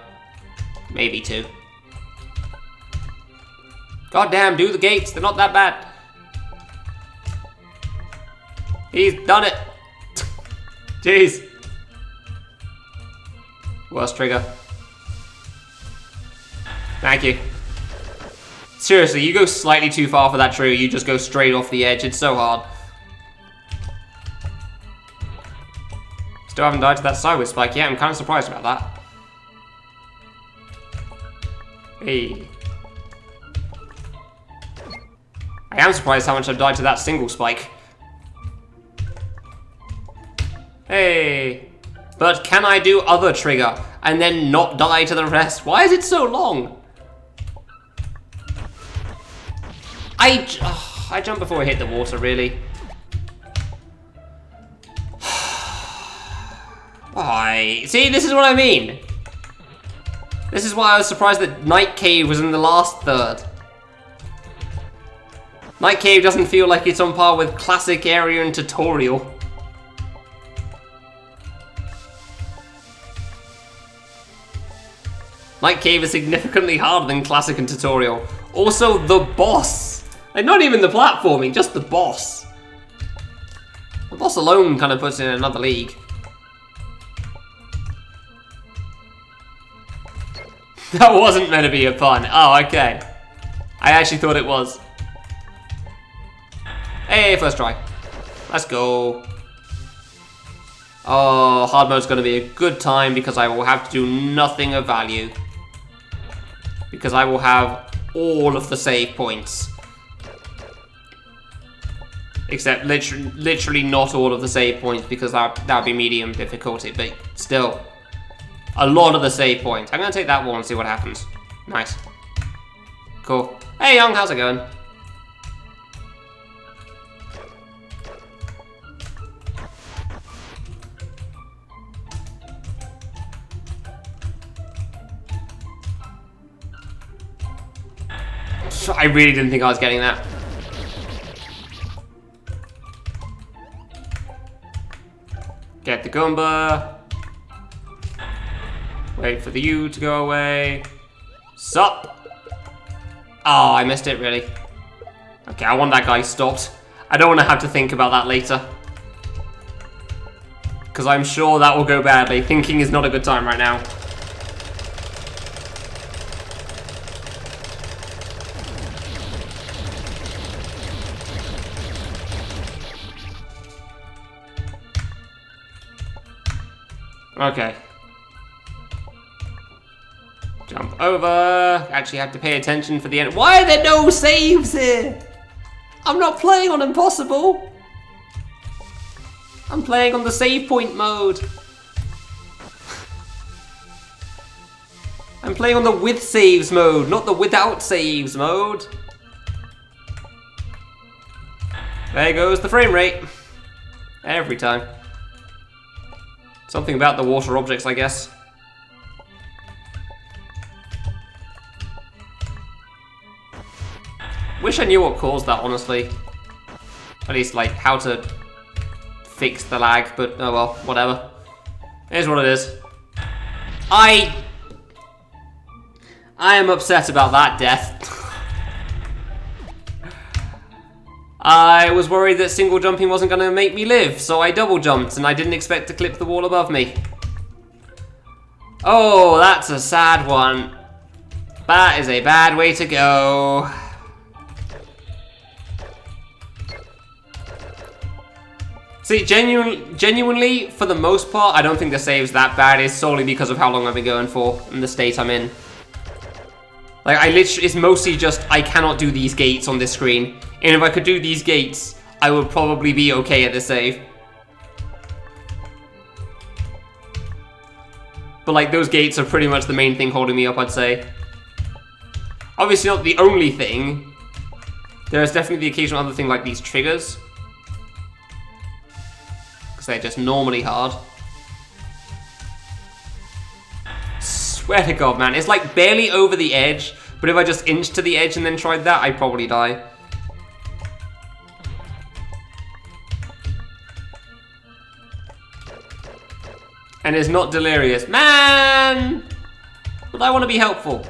Maybe 2. God damn, do the gates. They're not that bad. He's done it. Jeez. Worst trigger. Thank you. Seriously, you go slightly too far for that trigger, you just go straight off the edge. It's so hard. Still haven't died to that sideways spike yet. I'm kind of surprised about that. Hey. I am surprised how much I've died to that single spike. Hey. But can I do other trigger and then not die to the rest? Why is it so long? I jumped before I hit the water, really. Why? See, this is what I mean. This is why I was surprised that Night Cave was in the last third. Night Cave doesn't feel like it's on par with classic area and tutorial. Night Cave is significantly harder than classic and tutorial. Also, the boss. Like, not even the platforming, just the boss. The boss alone kind of puts it in another league. That wasn't meant to be a pun. Oh, okay. I actually thought it was. Hey, first try. Let's go. Oh, hard mode's going to be a good time because I will have to do nothing of value. Because I will have all of the save points. Except literally not all of the save points because that would be medium difficulty, but still. A lot of the save points. I'm going to take that one and see what happens. Nice. Cool. Hey, Young, how's it going? I really didn't think I was getting that. Get the Goomba. Wait for the U to go away. Sup? Oh, I missed it, really. Okay, I want that guy stopped. I don't want to have to think about that later. Because I'm sure that will go badly. Thinking is not a good time right now. Okay. Jump over. Actually have to pay attention for the end. Why are there no saves here? I'm not playing on impossible. I'm playing on the save point mode. I'm playing on the with saves mode, not the without saves mode. There goes the frame rate. Every time. Something about the water objects, I guess. Wish I knew what caused that, honestly. At least, like, how to fix the lag, but oh well, whatever. It is what it is. I am upset about that death. I was worried that single jumping wasn't going to make me live, so I double jumped, and I didn't expect to clip the wall above me. Oh, that's a sad one. That is a bad way to go. See, genuinely, for the most part, I don't think the save's that bad. It's solely because of how long I've been going for and the state I'm in. Like, it's mostly just, I cannot do these gates on this screen. And if I could do these gates, I would probably be okay at the save. But, like, those gates are pretty much the main thing holding me up, I'd say. Obviously not the only thing. There's definitely the occasional other thing, like these triggers. Because they're just normally hard. Swear to God, man. It's like barely over the edge. But if I just inched to the edge and then tried that, I'd probably die. And it's not delirious. Man! But I want to be helpful.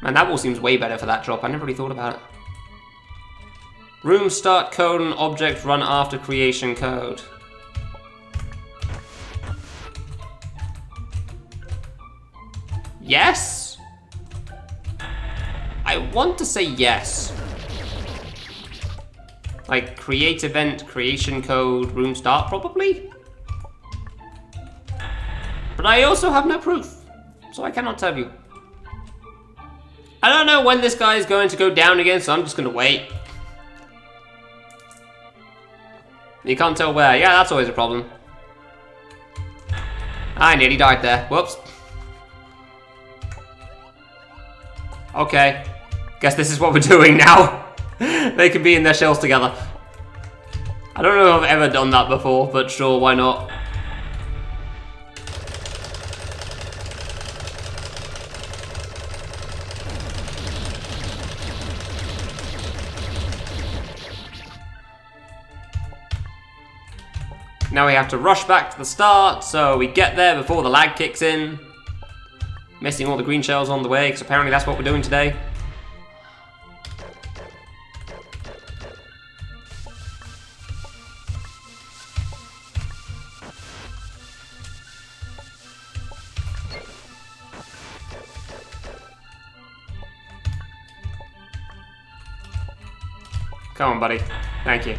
Man, that wall seems way better for that drop. I never really thought about it. Room start code and object run after creation code. Yes? I want to say yes. Like, create event, creation code, room start, probably? but I also have no proof, so I cannot tell you. I don't know when this guy is going to go down again, so I'm just going to wait. You can't tell where. Yeah, that's always a problem. I nearly died there. Whoops. Okay. Guess this is what we're doing now. They can be in their shells together. I don't know if I've ever done that before, but sure, why not? Now we have to rush back to the start, so we get there before the lag kicks in. Missing all the green shells on the way, because apparently that's what we're doing today. Come on, buddy. Thank you.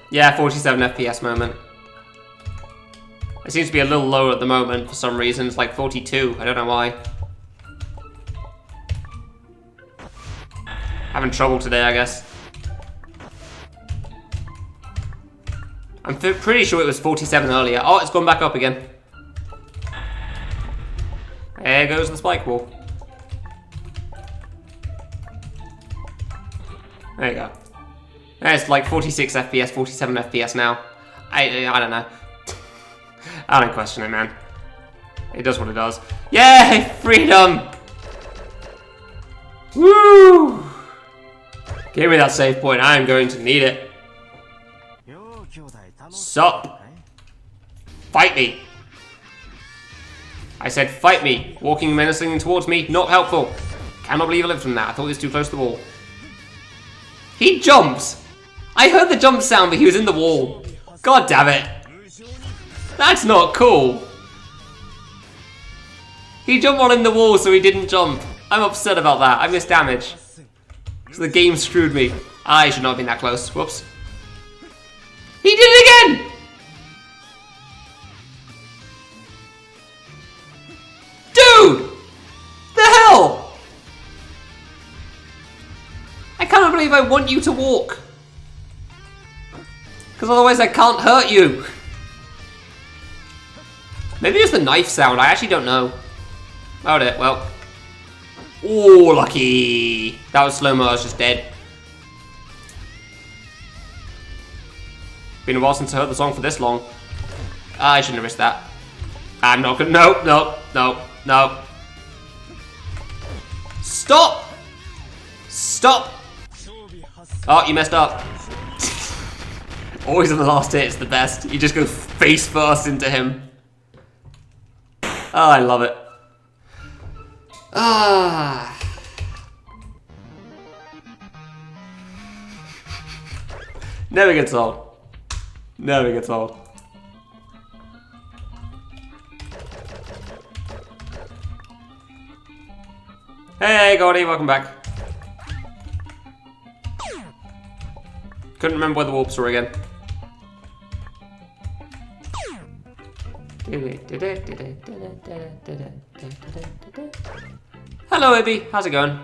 Yeah, 47 FPS moment. It seems to be a little low at the moment for some reason. It's like 42. I don't know why. Having trouble today, I guess. I'm pretty sure it was 47 earlier. Oh, it's gone back up again. There goes the spike wall. There you go. It's like 46 FPS, 47 FPS now. I don't know. I don't question it, man. It does what it does. Yay! Freedom! Woo! Give me that save point. I am going to need it. Sup? Fight me. I said fight me. Walking menacingly towards me, not helpful. Cannot believe I lived from that. I thought he was too close to the wall. He jumps! I heard the jump sound, but he was in the wall. God damn it. That's not cool. He jumped on in the wall, so he didn't jump. I'm upset about that. I missed damage. So the game screwed me. I should not have been that close. Whoops. He did it again! Dude! The hell? I cannot believe I want you to walk. Because otherwise I can't hurt you. Maybe it's the knife sound, I actually don't know. Oh dear, well. Oh, lucky. That was slow-mo, I was just dead. Been a while since I heard the song for this long. I shouldn't have risked that. I'm not gonna, no. Stop! Stop! Oh, you messed up. Always in the last hit, it's the best. You just go face first into him. Oh, I love it. Ah. Never gets old. Never gets old. Hey, Gordy, welcome back. Couldn't remember where the warps were again. Hello, Ibby. How's it going?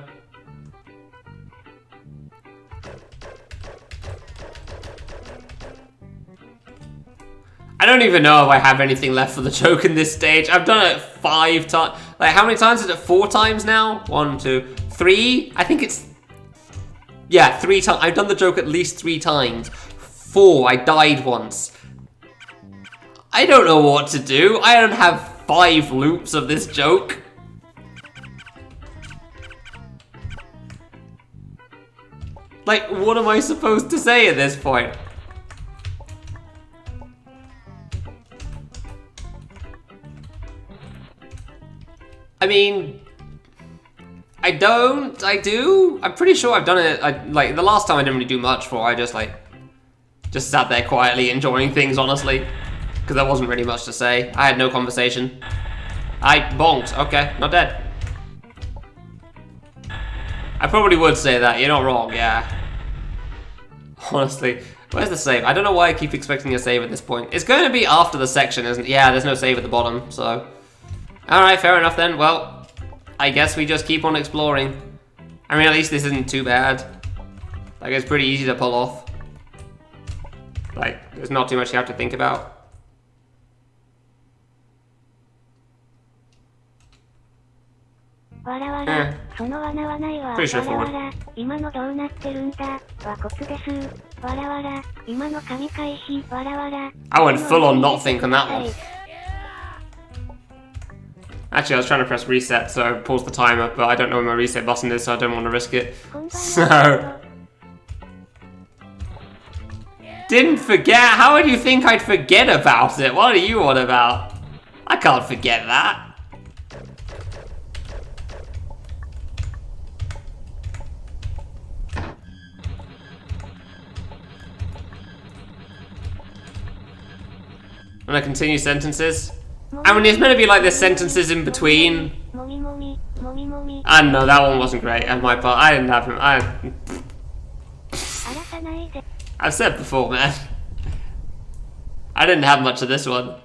I don't even know if I have anything left for the joke in this stage. I've done it 5 times. Like, how many times is it? 4 times now? 1, 2, 3? I think it's... Yeah, 3 times. I've done the joke at least 3 times. 4, I died once. I don't know what to do. I don't have 5 loops of this joke. Like, what am I supposed to say at this point? I mean, I do. I'm pretty sure I've done it. Like, the last time I didn't really do much for. I just sat there quietly enjoying things, honestly. Because there wasn't really much to say. I had no conversation. I bonked. Okay, not dead. I probably would say that. You're not wrong, yeah. Honestly. Where's the save? I don't know why I keep expecting a save at this point. It's going to be after the section, isn't it? Yeah, there's no save at the bottom, so... Alright, fair enough then. Well, I guess we just keep on exploring. I mean, at least this isn't too bad. Like, it's pretty easy to pull off. Like, there's not too much you have to think about. Pretty straightforward. I went full on not think on that one. Actually, I was trying to press reset, so I paused the timer, but I don't know where my reset button is, so I don't want to risk it. So... Didn't forget? How would you think I'd forget about it? What are you on about? I can't forget that. I'm gonna continue sentences. I mean, it's meant to be like there's sentences in between. I don't know, that one wasn't great on my part. I didn't have him. I've said before, man. I didn't have much of this one.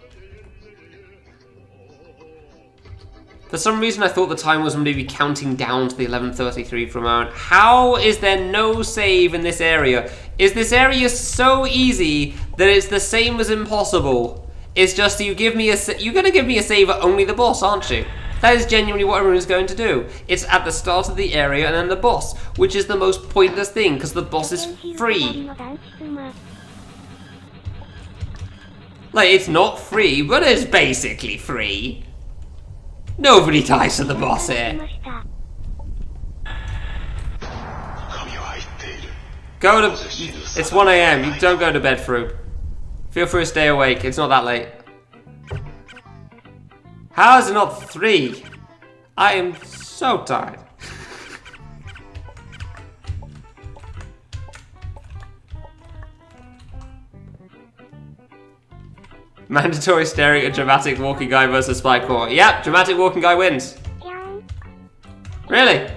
For some reason, I thought the time was maybe counting down to the 11:33 for a moment. How is there no save in this area? Is this area so easy that it's the same as impossible? It's just you give me you're gonna give me a save at only the boss, aren't you? That is genuinely what everyone's going to do. It's at the start of the area and then the boss, which is the most pointless thing because the boss is free. Like, it's not free, but it's basically free. Nobody dies to the boss here. Go to... It's 1 AM. You don't go to bed, Fruit. Feel free to stay awake. It's not that late. How is it not 3? I am so tired. Mandatory staring at dramatic walking guy versus spy core. Yep, dramatic walking guy wins. Really?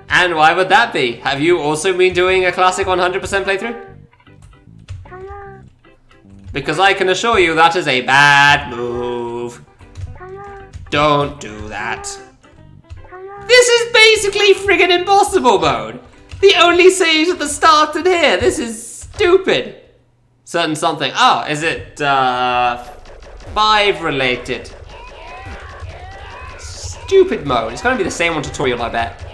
And why would that be? Have you also been doing a classic 100% playthrough? Because I can assure you that is a bad move. Don't do that. This is basically friggin' impossible mode. The only saves at the start and here. This is stupid. Certain something. Oh, is it 5 related? Stupid mode. It's gonna be the same on tutorial, I bet.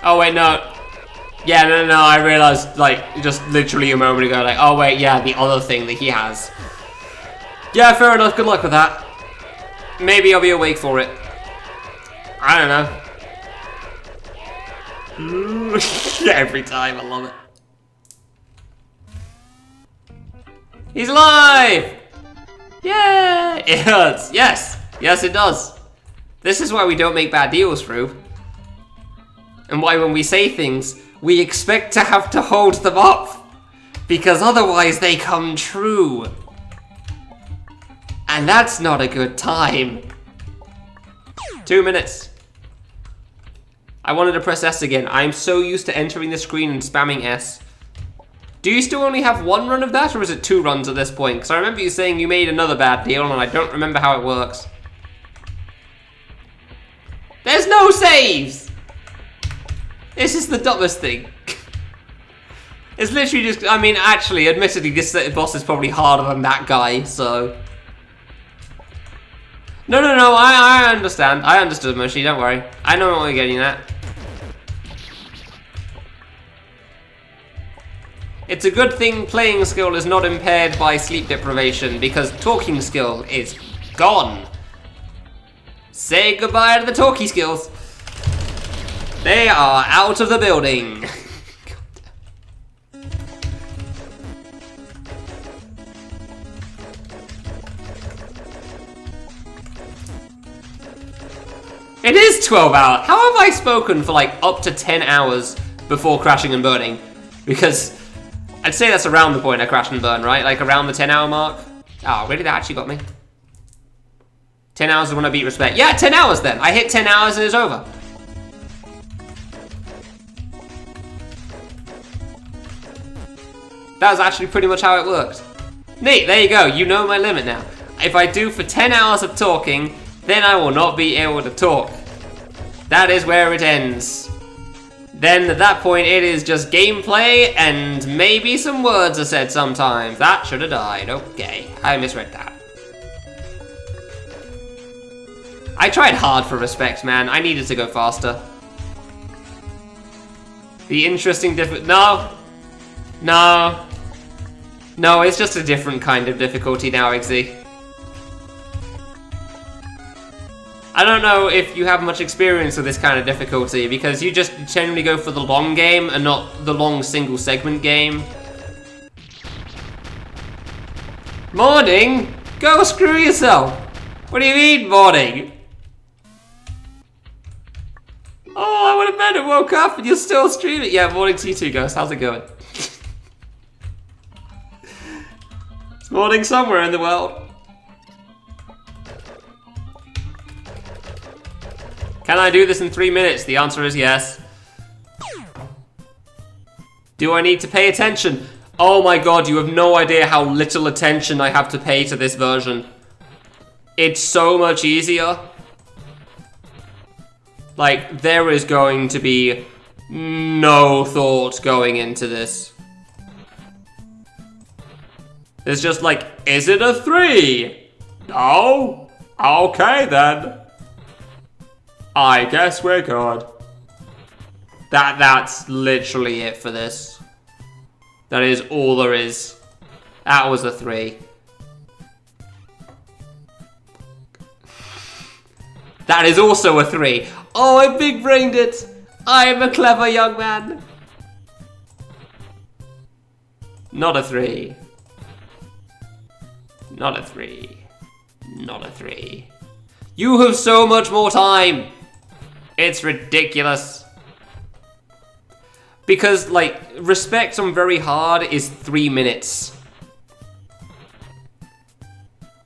Oh wait, no. Yeah, no, I realized, like, just literally a moment ago, like, oh wait, yeah, the other thing that he has. Yeah, fair enough, good luck with that. Maybe I'll be awake for it. I don't know. Every time, I love it. He's alive! Yeah! It hurts, yes! Yes, it does. This is why we don't make bad deals, Rube. And why when we say things, we expect to have to hold them up. Because otherwise they come true. And that's not a good time. 2 minutes. I wanted to press S again. I'm so used to entering the screen and spamming S. Do you still only have 1 run of that, or is it 2 runs at this point? Because I remember you saying you made another bad deal, and I don't remember how it works. There's no saves! This is the dumbest thing. It's literally just... I mean, actually, admittedly, this boss is probably harder than that guy, so... No, I understand. I understood, Moshi, don't worry. I know what you're getting at. It's a good thing playing skill is not impaired by sleep deprivation, because talking skill is gone. Say goodbye to the talkie skills. They are out of the building. It is 12 hours. How have I spoken for like up to 10 hours before crashing and burning? Because I'd say that's around the point I crash and burn, right? Like around the 10-hour mark. Oh, really? That actually got me. 10 hours is when I beat Respect. Yeah, 10 hours then. I hit 10 hours and it's over. That was actually pretty much how it worked. Neat, there you go. You know my limit now. If I do for 10 hours of talking, then I will not be able to talk. That is where it ends. Then at that point, it is just gameplay and maybe some words are said sometimes. That should have died. Okay, I misread that. I tried hard for Respect, man. I needed to go faster. The interesting No. No. No, it's just a different kind of difficulty now, Igzy. I don't know if you have much experience with this kind of difficulty, because you just generally go for the long game and not the long single segment game. Morning? Go screw yourself! What do you mean, morning? Oh, I went to bed and woke up and you're still streaming. Yeah, morning to you too, Ghost. How's it going? It's morning somewhere in the world. Can I do this in 3 minutes? The answer is yes. Do I need to pay attention? Oh my god, you have no idea how little attention I have to pay to this version. It's so much easier. Like, there is going to be no thought going into this. It's just like, is it a 3? No? Okay then. I guess we're good. That's literally it for this. That is all there is. That was a 3. That is also a 3. Oh, I big-brained it. I am a clever young man. Not a 3. Not a 3. Not a 3. You have so much more time. It's ridiculous. Because, like, Respect on very hard is 3 minutes.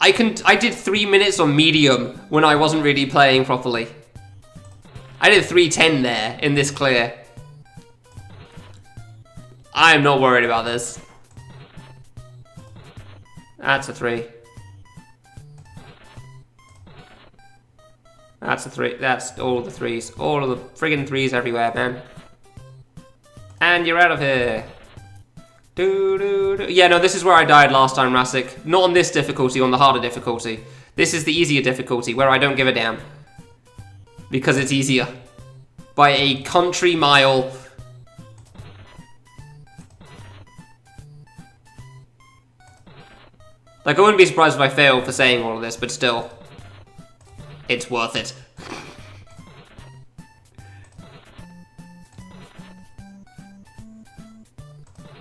I did 3 minutes on medium when I wasn't really playing properly. I did 3:10 there in this clear. I am not worried about this. That's a 3. That's a 3. That's all the 3s. All of the friggin' 3s everywhere, man. And you're out of here. Yeah, no, this is where I died last time, Rasik. Not on this difficulty, on the harder difficulty. This is the easier difficulty, where I don't give a damn. Because it's easier. By a country mile. Like, I wouldn't be surprised if I failed for saying all of this, but still. It's worth it.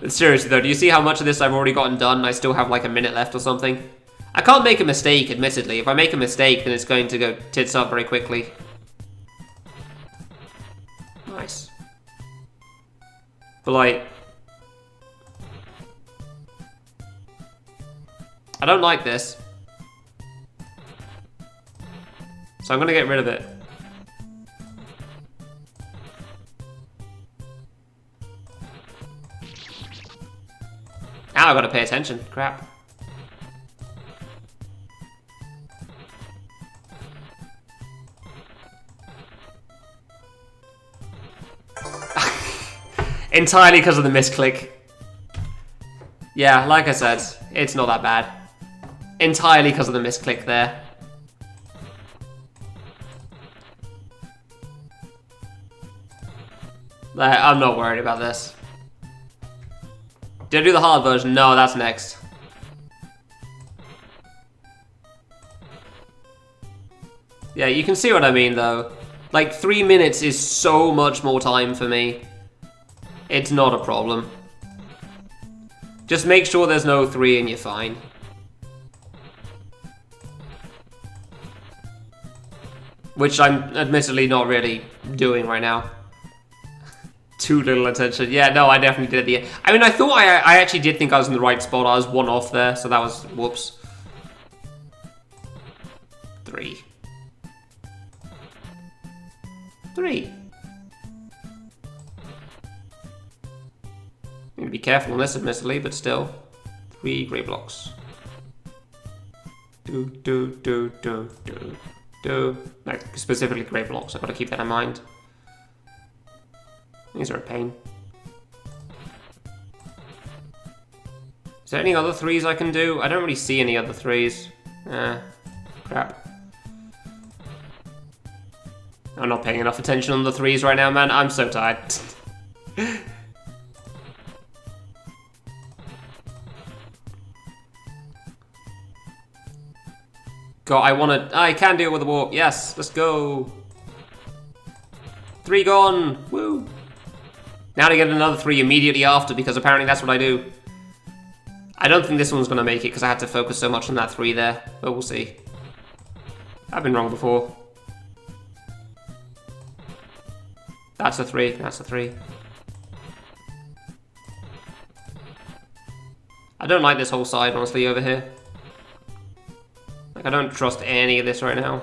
But seriously though, do you see how much of this I've already gotten done? I still have like a minute left or something. I can't make a mistake, admittedly. If I make a mistake, then it's going to go tits up very quickly. Nice. But like... I don't like this. So I'm gonna get rid of it. Now I've got to pay attention. Crap. Entirely because of the misclick. Yeah, like I said, it's not that bad. Entirely because of the misclick there. I'm not worried about this. Did I do the hard version? No, that's next. Yeah, you can see what I mean, though. Like, 3 minutes is so much more time for me. It's not a problem. Just make sure there's no 3 and you're fine. Which I'm admittedly not really doing right now. Too little attention. Yeah, no, I definitely did at the end. I mean, I thought I actually did think I was in the right spot. I was 1 off there, so that was whoops. 3. 3. Need to be careful on this, admittedly, but still. 3 grey blocks. Like, specifically grey blocks, I've got to keep that in mind. These are a pain. Is there any other 3s I can do? I don't really see any other 3s. Crap. I'm not paying enough attention on the 3s right now, man. I'm so tired. God, I can deal with the warp. Yes, let's go. 3 gone. Woo. Now to get another 3 immediately after, because apparently that's what I do. I don't think this one's going to make it because I had to focus so much on that 3 there, but we'll see. I've been wrong before. That's a 3, that's a 3. I don't like this whole side, honestly, over here. Like, I don't trust any of this right now.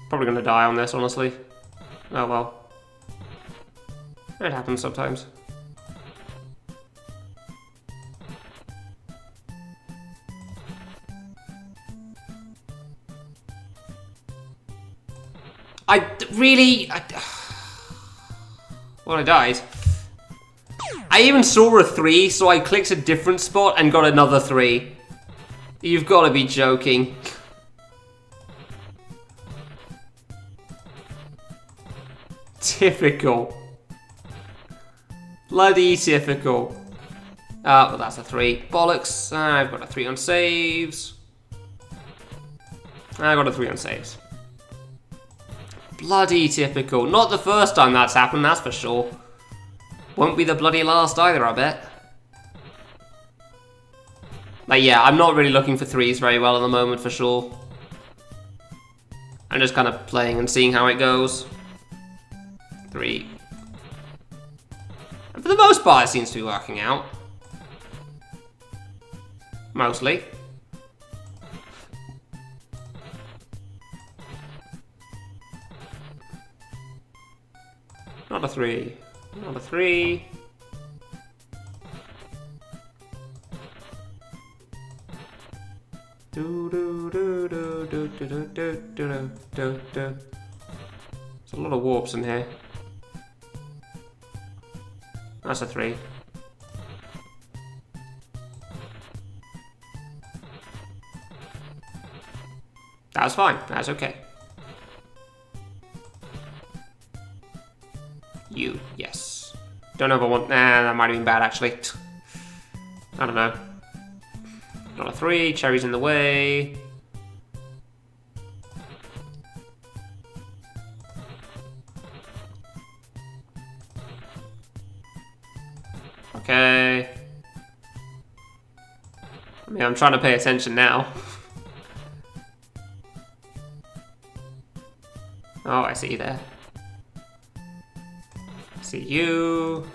Probably gonna die on this, honestly. Oh well. It happens sometimes. Well, I died. I even saw a 3, so I clicked a different spot and got another 3. You've got to be joking. Typical. Bloody typical. Well, that's a 3. Bollocks. I've got a 3 on saves. I got a 3 on saves. Bloody typical. Not the first time that's happened, that's for sure. Won't be the bloody last either, I bet. Like, yeah, I'm not really looking for 3s very well at the moment, for sure. I'm just kind of playing and seeing how it goes. 3. And for the most part, it seems to be working out. Mostly. Not a 3. Not a 3. There's a lot of warps in here. That's a 3. That's fine. That's okay. You, yes. Don't know if I want... Nah, that might have been bad, actually. I don't know. Not a 3. Cherry's in the way. Okay. I mean, I'm trying to pay attention now. Oh, I see you there. See you.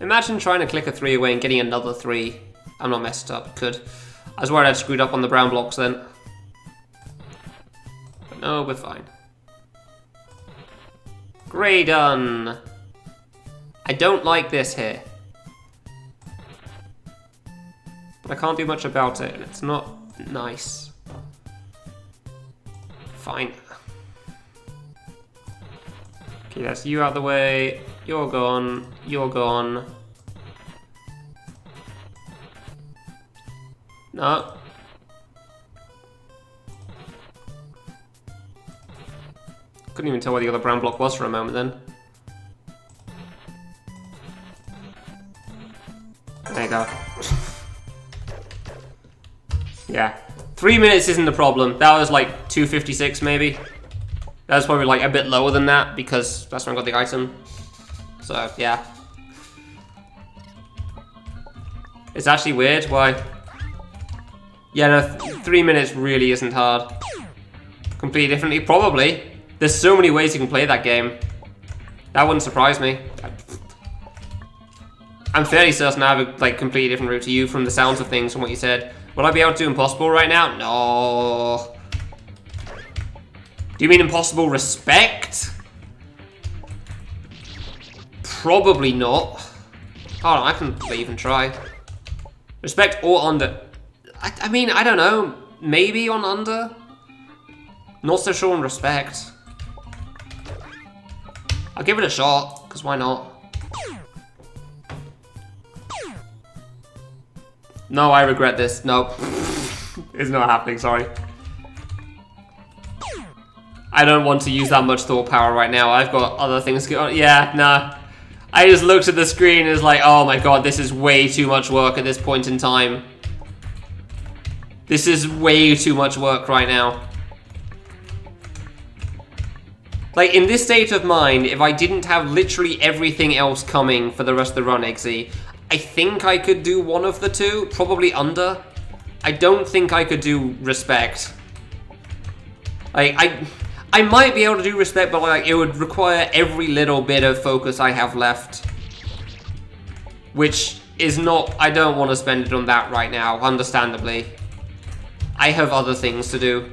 Imagine trying to click a 3 away and getting another 3. I'm not messed up. Could. I was worried I'd screwed up on the brown blocks then. But no, we're fine. Grey done. I don't like this here. But I can't do much about it, and it's not nice. Fine. Okay, that's you out the way. You're gone. You're gone. No. Couldn't even tell where the other brown block was for a moment then. There you go. Yeah. 3 minutes isn't the problem. That was like 2:56 maybe. That was probably like a bit lower than that because that's when I got the item. So yeah. It's actually weird. Why? Yeah, no, 3 minutes really isn't hard. Completely differently, probably. There's so many ways you can play that game. That wouldn't surprise me. I'm fairly certain I have a like completely different route to you from the sounds of things from what you said. Would I be able to do impossible right now? No. Do you mean impossible respect? Probably not. Hold on, I can leave and try. Respect or under. I mean, I don't know. Maybe on under? Not so sure on respect. I'll give it a shot, because why not? No, I regret this. No. It's not happening, sorry. I don't want to use that much thought power right now. I've got other things going on. Yeah, nah. I just looked at the screen and was like, oh my god, this is way too much work at this point in time. This is way too much work right now. Like, in this state of mind, if I didn't have literally everything else coming for the rest of the run, Eggsy, I think I could do one of the two, probably under. I don't think I could do respect. I might be able to do respect, but like it would require every little bit of focus I have left. Which is not, I don't want to spend it on that right now, understandably. I have other things to do.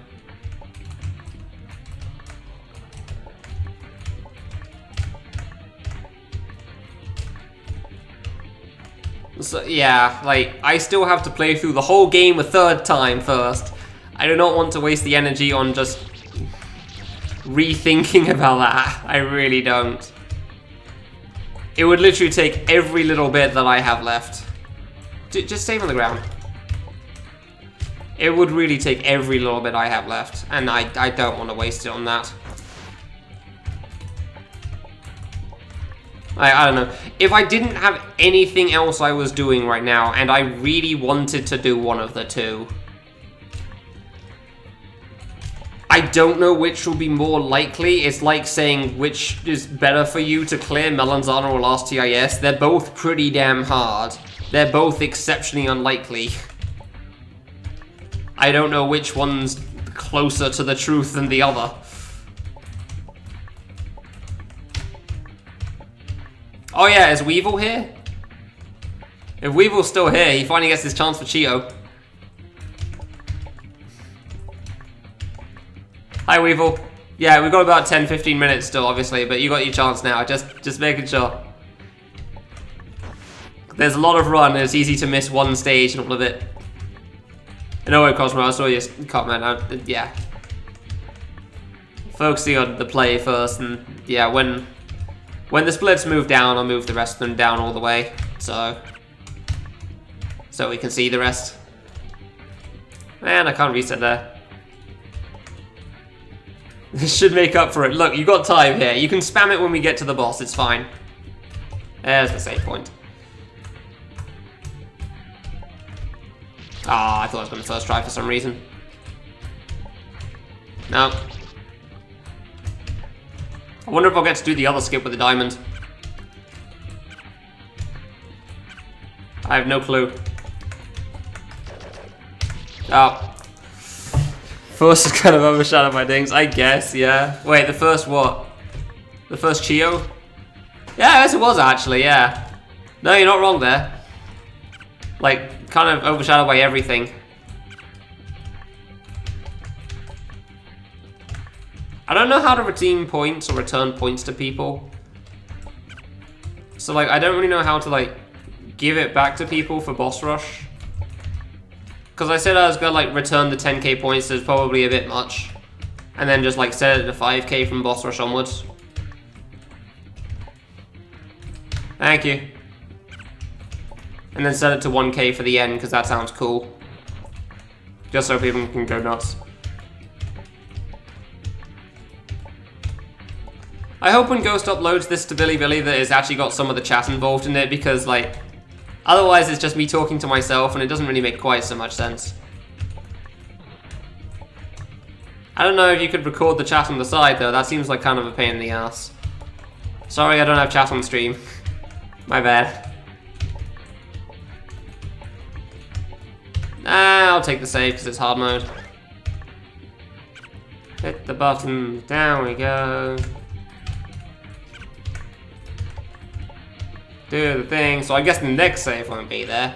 So, yeah, like, I still have to play through the whole game a third time first. I do not want to waste the energy on just rethinking about that. I really don't. It would literally take every little bit that I have left. Just save on the ground. It would really take every little bit I have left, and I don't want to waste it on that. I don't know. If I didn't have anything else I was doing right now, and I really wanted to do one of the two, I don't know which will be more likely. It's like saying which is better for you to clear, Melanzana or Last TIS. They're both pretty damn hard. They're both exceptionally unlikely. I don't know which one's closer to the truth than the other. Oh yeah, is Weevil here? If Weevil's still here, he finally gets his chance for Chio. Hi Weevil. Yeah, we've got about 10-15 minutes still, obviously, but you got your chance now, just making sure. There's a lot of run, and it's easy to miss one stage and all of it. No, Cosmo, I saw your comment, yeah. Focusing on the play first, and yeah, when the splits move down, I'll move the rest of them down all the way, so we can see the rest. Man, I can't reset there. This should make up for it. Look, you got time here. You can spam it when we get to the boss, it's fine. There's the save point. Ah, I thought I was going to first try for some reason. No. I wonder if I'll get to do the other skip with the diamond. I have no clue. Oh. First is kind of overshadowed by things, I guess, yeah. Wait, the first what? The first Chio? Yeah, I guess it was actually, yeah. No, you're not wrong there. Like, kind of overshadowed by everything. I don't know how to redeem points or return points to people. So, like, I don't really know how to, like, give it back to people for boss rush. Because I said I was gonna, like, return the 10k points, so it's probably a bit much. And then just, like, set it to 5k from boss rush onwards. Thank you. And then set it to 1k for the end, because that sounds cool. Just so people can go nuts. I hope when Ghost uploads this to Bilibili that it's actually got some of the chat involved in it, because, like, otherwise it's just me talking to myself and it doesn't really make quite so much sense. I don't know if you could record the chat on the side, though. That seems like kind of a pain in the ass. Sorry I don't have chat on stream. My bad. I'll take the save because it's hard mode. Hit the button. Down we go. Do the thing. So I guess the next save won't be there.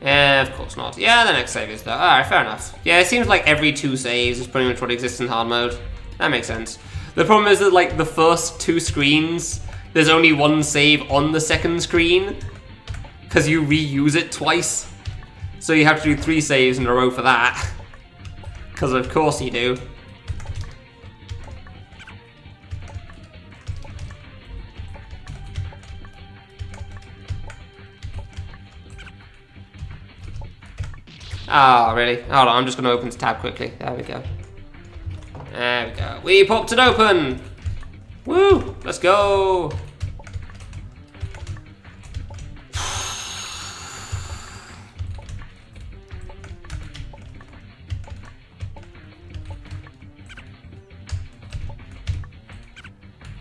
Yeah, of course not. Yeah, the next save is there. Alright, fair enough. Yeah, it seems like every 2 saves is pretty much what exists in hard mode. That makes sense. The problem is that, like, the first 2 screens, there's only 1 save on the second screen, because you reuse it twice. So you have to do 3 saves in a row for that. Because of course you do. Ah, really? Hold on, I'm just going to open this tab quickly. There we go. There we go. We popped it open! Woo! Let's go!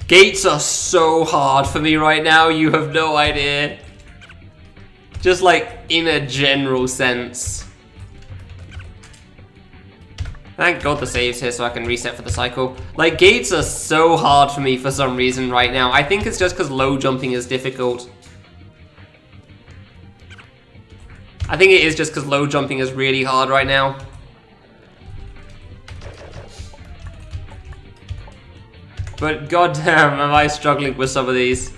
Gates are so hard for me right now, you have no idea. Just like, in a general sense. Thank God the save's here so I can reset for the cycle. Like, gates are so hard for me for some reason right now. I think it's just because low jumping is difficult. I think it is just because low jumping is really hard right now. But goddamn, am I struggling with some of these.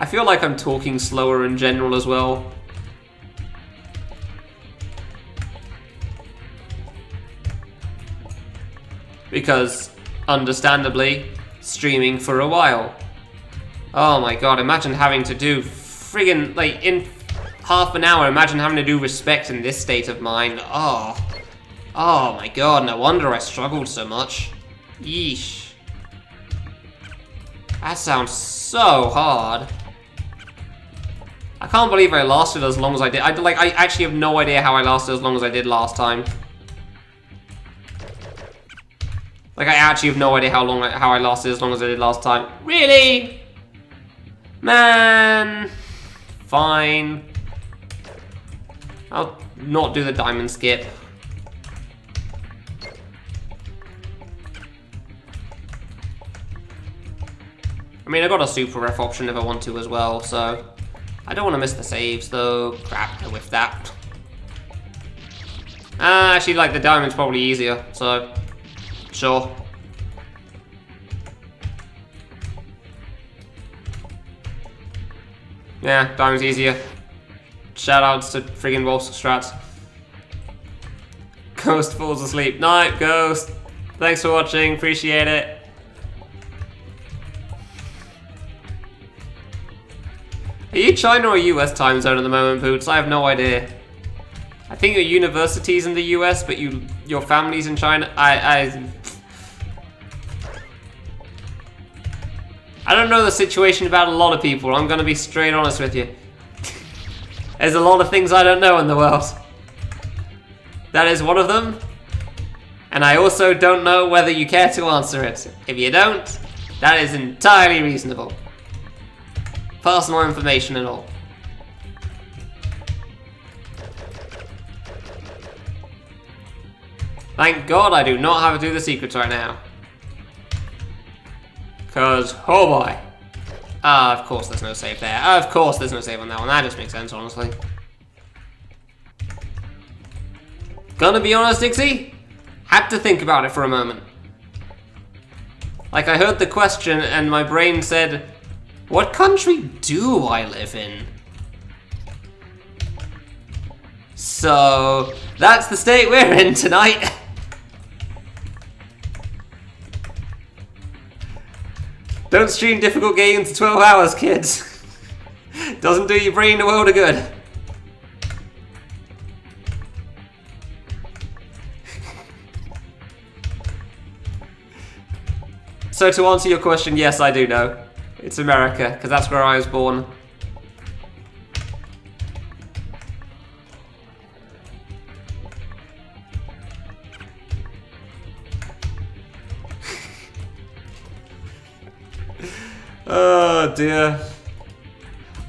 I feel like I'm talking slower in general as well. Because, understandably, streaming for a while. Oh my god, imagine having to do friggin', like, in half an hour, imagine having to do respect in this state of mind. Oh. Oh my god, no wonder I struggled so much. Yeesh. That sounds so hard. I can't believe I lasted as long as I did. I actually have no idea how I lasted as long as I did last time. Like, I actually have no idea how I lasted as long as I did last time. Really? Man. Fine. I'll not do the diamond skip. I mean, I got a super ref option if I want to as well, so... I don't want to miss the saves, though. Crap, I whiffed that. Actually, like, the diamond's probably easier, so... Sure. Yeah, diamond's easier. Shoutouts to friggin' Wolf's strats. Ghost falls asleep. Night, Ghost. Thanks for watching, appreciate it. Are you China or US time zone at the moment, Boots? I have no idea. I think your university's in the US, but your family's in China. I don't know the situation about a lot of people. I'm gonna be straight honest with you. There's a lot of things I don't know in the world. That is one of them. And I also don't know whether you care to answer it. If you don't, that is entirely reasonable. Personal information and all. Thank God I do not have to do the secrets right now. Cause, oh boy. Of course there's no save there. Of course there's no save on that one. That just makes sense, honestly. Gonna be honest, Dixie? Had to think about it for a moment. Like, I heard the question and my brain said, what country do I live in? So, that's the state we're in tonight. Don't stream difficult games for 12 hours, kids. Doesn't do your brain a world of good. So to answer your question, yes, I do know. It's America, because that's where I was born. Oh dear.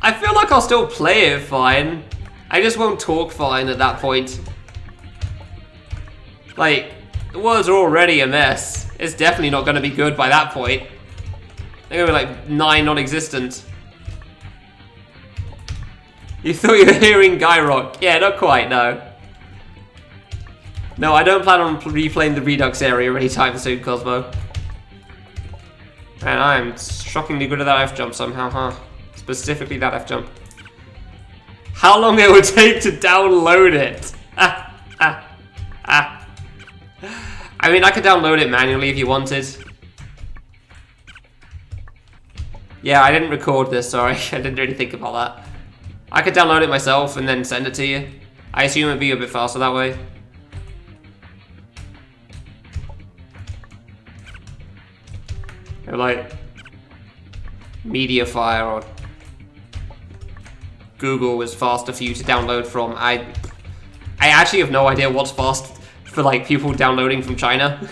I feel like I'll still play it fine. I just won't talk fine at that point. Like, the words are already a mess. It's definitely not going to be good by that point. They're going to be like 9 non-existent. You thought you were hearing Guy Rock? Yeah, not quite, no. No, I don't plan on replaying the Redux area anytime soon, Cosmo. Man, I'm shockingly good at that F-jump somehow, huh? Specifically that F-jump. How long it would take to download it? I mean, I could download it manually if you wanted. Yeah, I didn't record this, sorry. I didn't really think about that. I could download it myself and then send it to you. I assume it'd be a bit faster that way. Or like Mediafire or Google is faster for you to download from. I actually have no idea what's fast for like people downloading from China.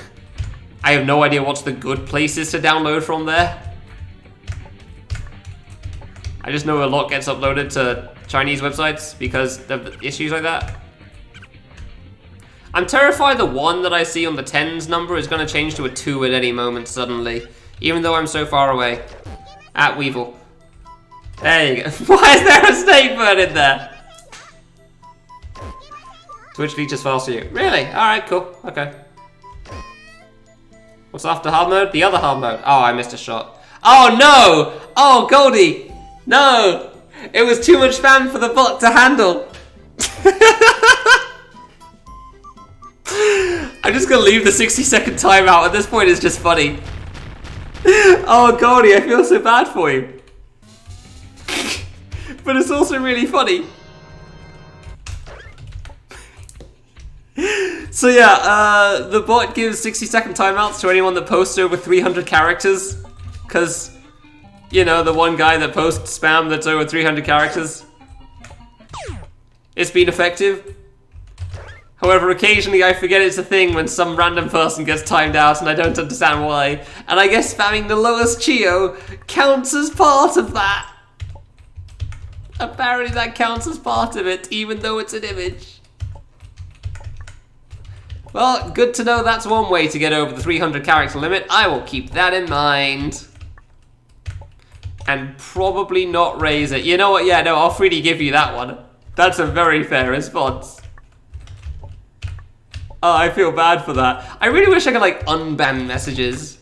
I have no idea what's the good places to download from there. I just know a lot gets uploaded to Chinese websites because of issues like that. I'm terrified the 1 that I see on the tens number is going to change to a 2 at any moment suddenly, even though I'm so far away. At Weevil. There you go. Why is there a snake bird in there? Twitch features fast for you. Really? Alright, cool. Okay. What's after hard mode? The other hard mode. Oh, I missed a shot. Oh no! Oh, Goldie! No! It was too much spam for the bot to handle. I'm just gonna leave the 60-second timeout. At this point, it's just funny. Oh, Goldie, I feel so bad for you. But it's also really funny. So yeah, the bot gives 60-second timeouts to anyone that posts over 300 characters. Because, you know, the one guy that posts spam that's over 300 characters. It's been effective. However, occasionally I forget it's a thing when some random person gets timed out and I don't understand why. And I guess spamming the lowest Chio counts as part of that. Apparently that counts as part of it, even though it's an image. Well, good to know that's one way to get over the 300 character limit. I will keep that in mind. And probably not raise it. You know what? Yeah, no, I'll freely give you that one. That's a very fair response. Oh, I feel bad for that. I really wish I could, like, unban messages.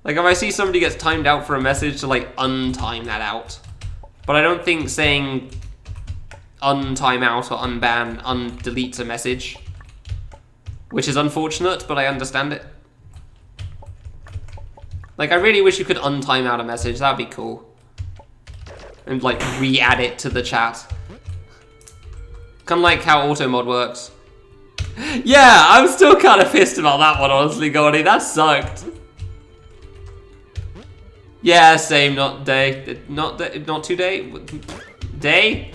Like, if I see somebody gets timed out for a message, to, like, untime that out. But I don't think saying untime out or unban undeletes a message. Which is unfortunate, but I understand it. Like, I really wish you could untime out a message. That'd be cool. And, like, re-add it to the chat. Kind of like how auto mod works. Yeah, I'm still kind of pissed about that one, honestly, Gordy. That sucked. Yeah, same. Not day. Not today. Day?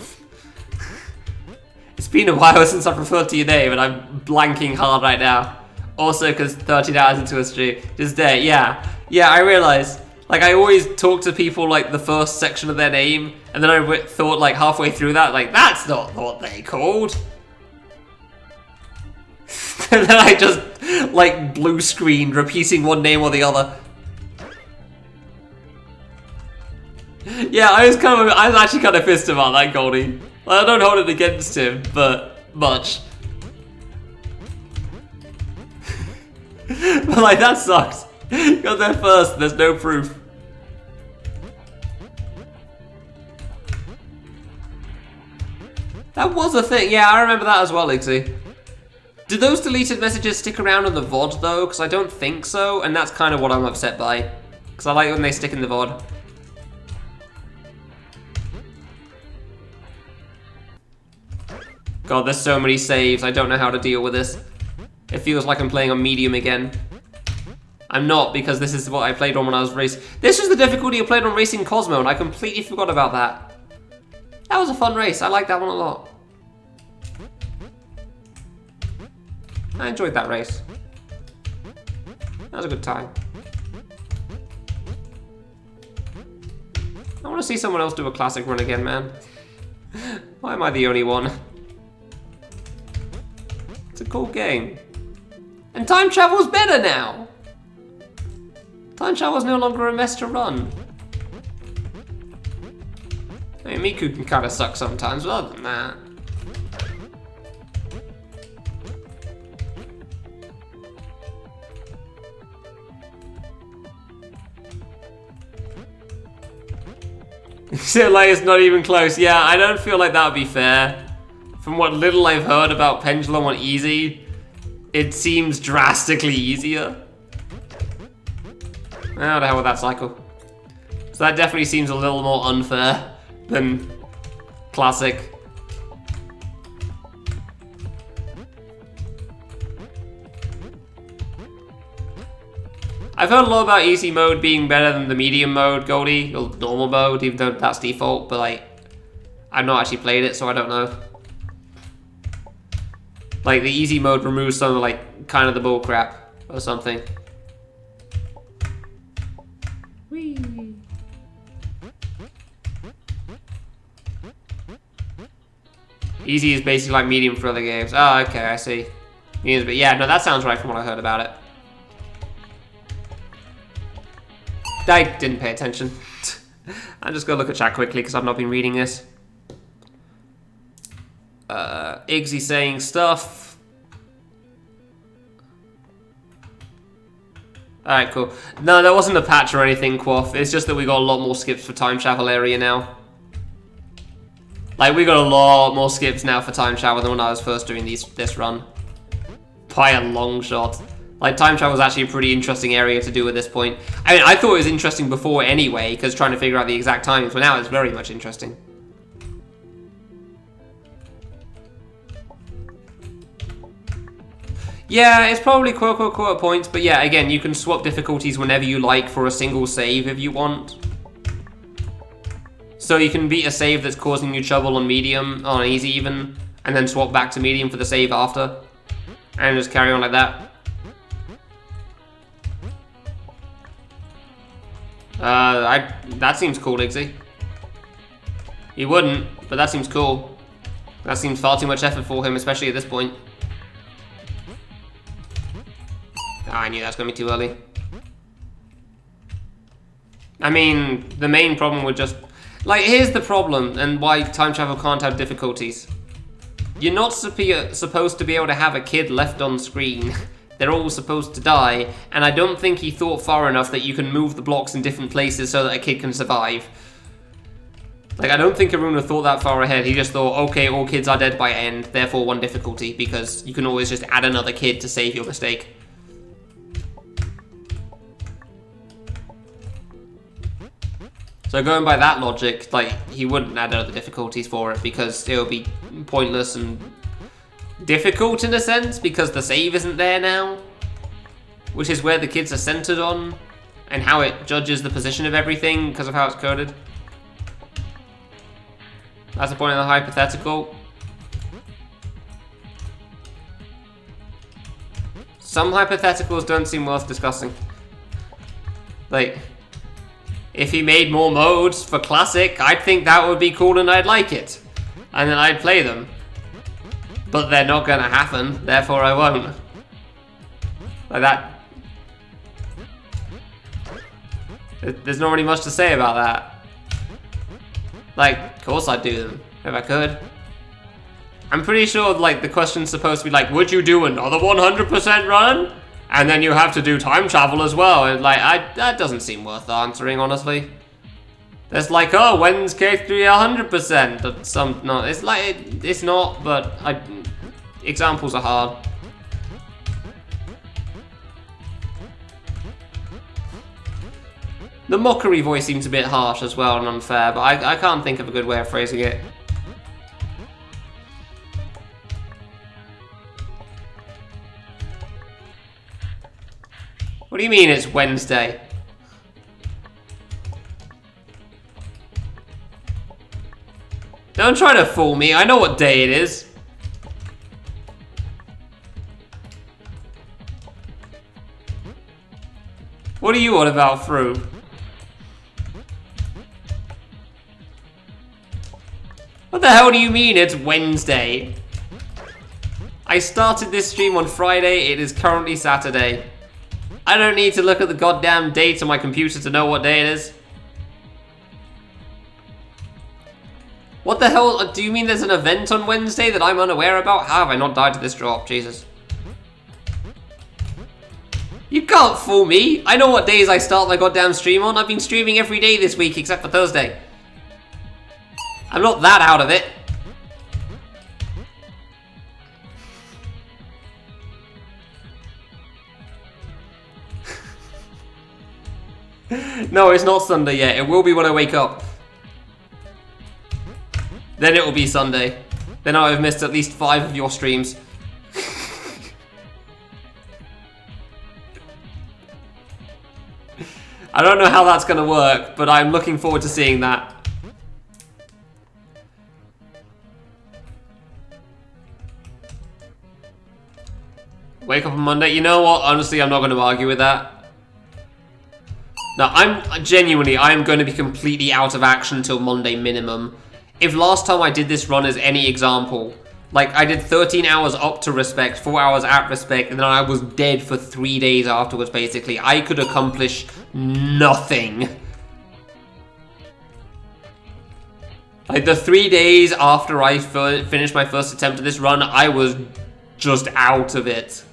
It's been a while since I referred to your name, and I'm blanking hard right now. Also, because 13 hours into a stream. Just day. Yeah. Yeah, I realize. Like, I always talk to people, like, the first section of their name, and then I thought, like, halfway through that, like, that's not what they called. And then I just, like, blue screened, repeating one name or the other. Yeah, I was actually kind of pissed about that, Goldie. I don't hold it against him, but much. But, like, that sucks. Got there first, there's no proof. That was a thing. Yeah, I remember that as well, Ixie. Do those deleted messages stick around in the VOD, though? Because I don't think so, and that's kind of what I'm upset by. Because I like when they stick in the VOD. God, there's so many saves. I don't know how to deal with this. It feels like I'm playing on medium again. I'm not, because this is what I played on when I was racing. This was the difficulty I played on Racing Cosmo, and I completely forgot about that. That was a fun race. I liked that one a lot. I enjoyed that race. That was a good time. I want to see someone else do a classic run again, man. Why am I the only one? It's a cool game. And time travel's better now! Time travel's no longer a mess to run. I mean, Miku can kind of suck sometimes, but other than that... So like it's not even close. Yeah, I don't feel like that would be fair. From what little I've heard about Pendulum on easy, it seems drastically easier. How the hell with that cycle? So that definitely seems a little more unfair than classic. I've heard a lot about easy mode being better than the medium mode, Goldie, or normal mode, even though that's default, but like, I've not actually played it, so I don't know. Like, the easy mode removes some of, like, kind of the bullcrap or something. Whee! Easy is basically like medium for other games. Oh, okay, I see. But yeah, no, that sounds right from what I heard about it. I didn't pay attention. I'm just gonna look at chat quickly because I've not been reading this. Iggsy saying stuff. Alright, cool. No, there wasn't a patch or anything, Quaff. It's just that we got a lot more skips for time travel area now. Like, we got a lot more skips now for time travel than when I was first doing this run. By a long shot. Like, time travel is actually a pretty interesting area to do at this point. I mean, I thought it was interesting before anyway, because trying to figure out the exact timings, but now it's very much interesting. Yeah, it's probably quote-unquote points, but yeah, again, you can swap difficulties whenever you like for a single save if you want. So you can beat a save that's causing you trouble on medium, on easy even, and then swap back to medium for the save after. And just carry on like that. That seems cool, Iggsy. He wouldn't, but that seems cool. That seems far too much effort for him, especially at this point. I knew that was going to be too early. I mean, the main problem would just... Like, here's the problem, and why time travel can't have difficulties. You're not supposed to be able to have a kid left on screen. They're all supposed to die, and I don't think he thought far enough that you can move the blocks in different places so that a kid can survive. Like, I don't think Aruna thought that far ahead. He just thought, okay, all kids are dead by end, therefore one difficulty, because you can always just add another kid to save your mistake. So going by that logic, like, he wouldn't add other difficulties for it because it would be pointless and difficult in a sense because the save isn't there now, which is where the kids are centered on and how it judges the position of everything because of how it's coded. That's the point of the hypothetical. Some hypotheticals don't seem worth discussing. Like, if he made more modes for Classic, I'd think that would be cool and I'd like it. And then I'd play them. But they're not gonna happen, therefore I won't. Like that. There's not really much to say about that. Like, of course I'd do them, if I could. I'm pretty sure, like, the question's supposed to be like, would you do another 100% run? And then you have to do time travel as well. And like, that doesn't seem worth answering, honestly. It's like, oh, when's K3 100%? But no, it's like, it's not, but examples are hard. The mockery voice seems a bit harsh as well and unfair, but I can't think of a good way of phrasing it. What do you mean it's Wednesday? Don't try to fool me, I know what day it is. What are you on about, Fru? What the hell do you mean it's Wednesday? I started this stream on Friday, it is currently Saturday. I don't need to look at the goddamn date on my computer to know what day it is. What the hell, do you mean there's an event on Wednesday that I'm unaware about? How have I not died to this drop, Jesus. You can't fool me. I know what days I start my goddamn stream on. I've been streaming every day this week except for Thursday. I'm not that out of it. No, it's not Sunday yet. It will be when I wake up. Then it will be Sunday. Then I'll have missed at least 5 of your streams. I don't know how that's going to work, but I'm looking forward to seeing that. Wake up on Monday. You know what? Honestly, I'm not going to argue with that. No, I'm going to be completely out of action till Monday minimum. If last time I did this run as any example, like I did 13 hours up to respect, 4 hours at respect, and then I was dead for 3 days afterwards, basically. I could accomplish nothing. Like the 3 days after I finished my first attempt at this run, I was just out of it.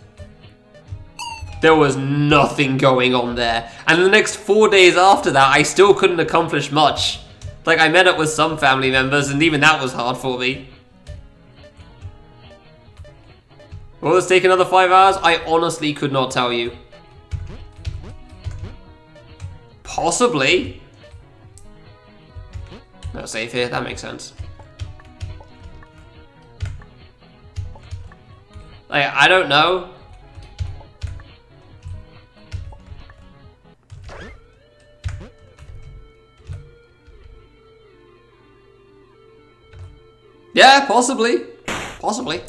There was nothing going on there. And the next 4 days after that, I still couldn't accomplish much. Like, I met up with some family members, and even that was hard for me. Will this take another 5 hours? I honestly could not tell you. Possibly. No save here, that makes sense. Like, I don't know. Yeah, possibly. Possibly.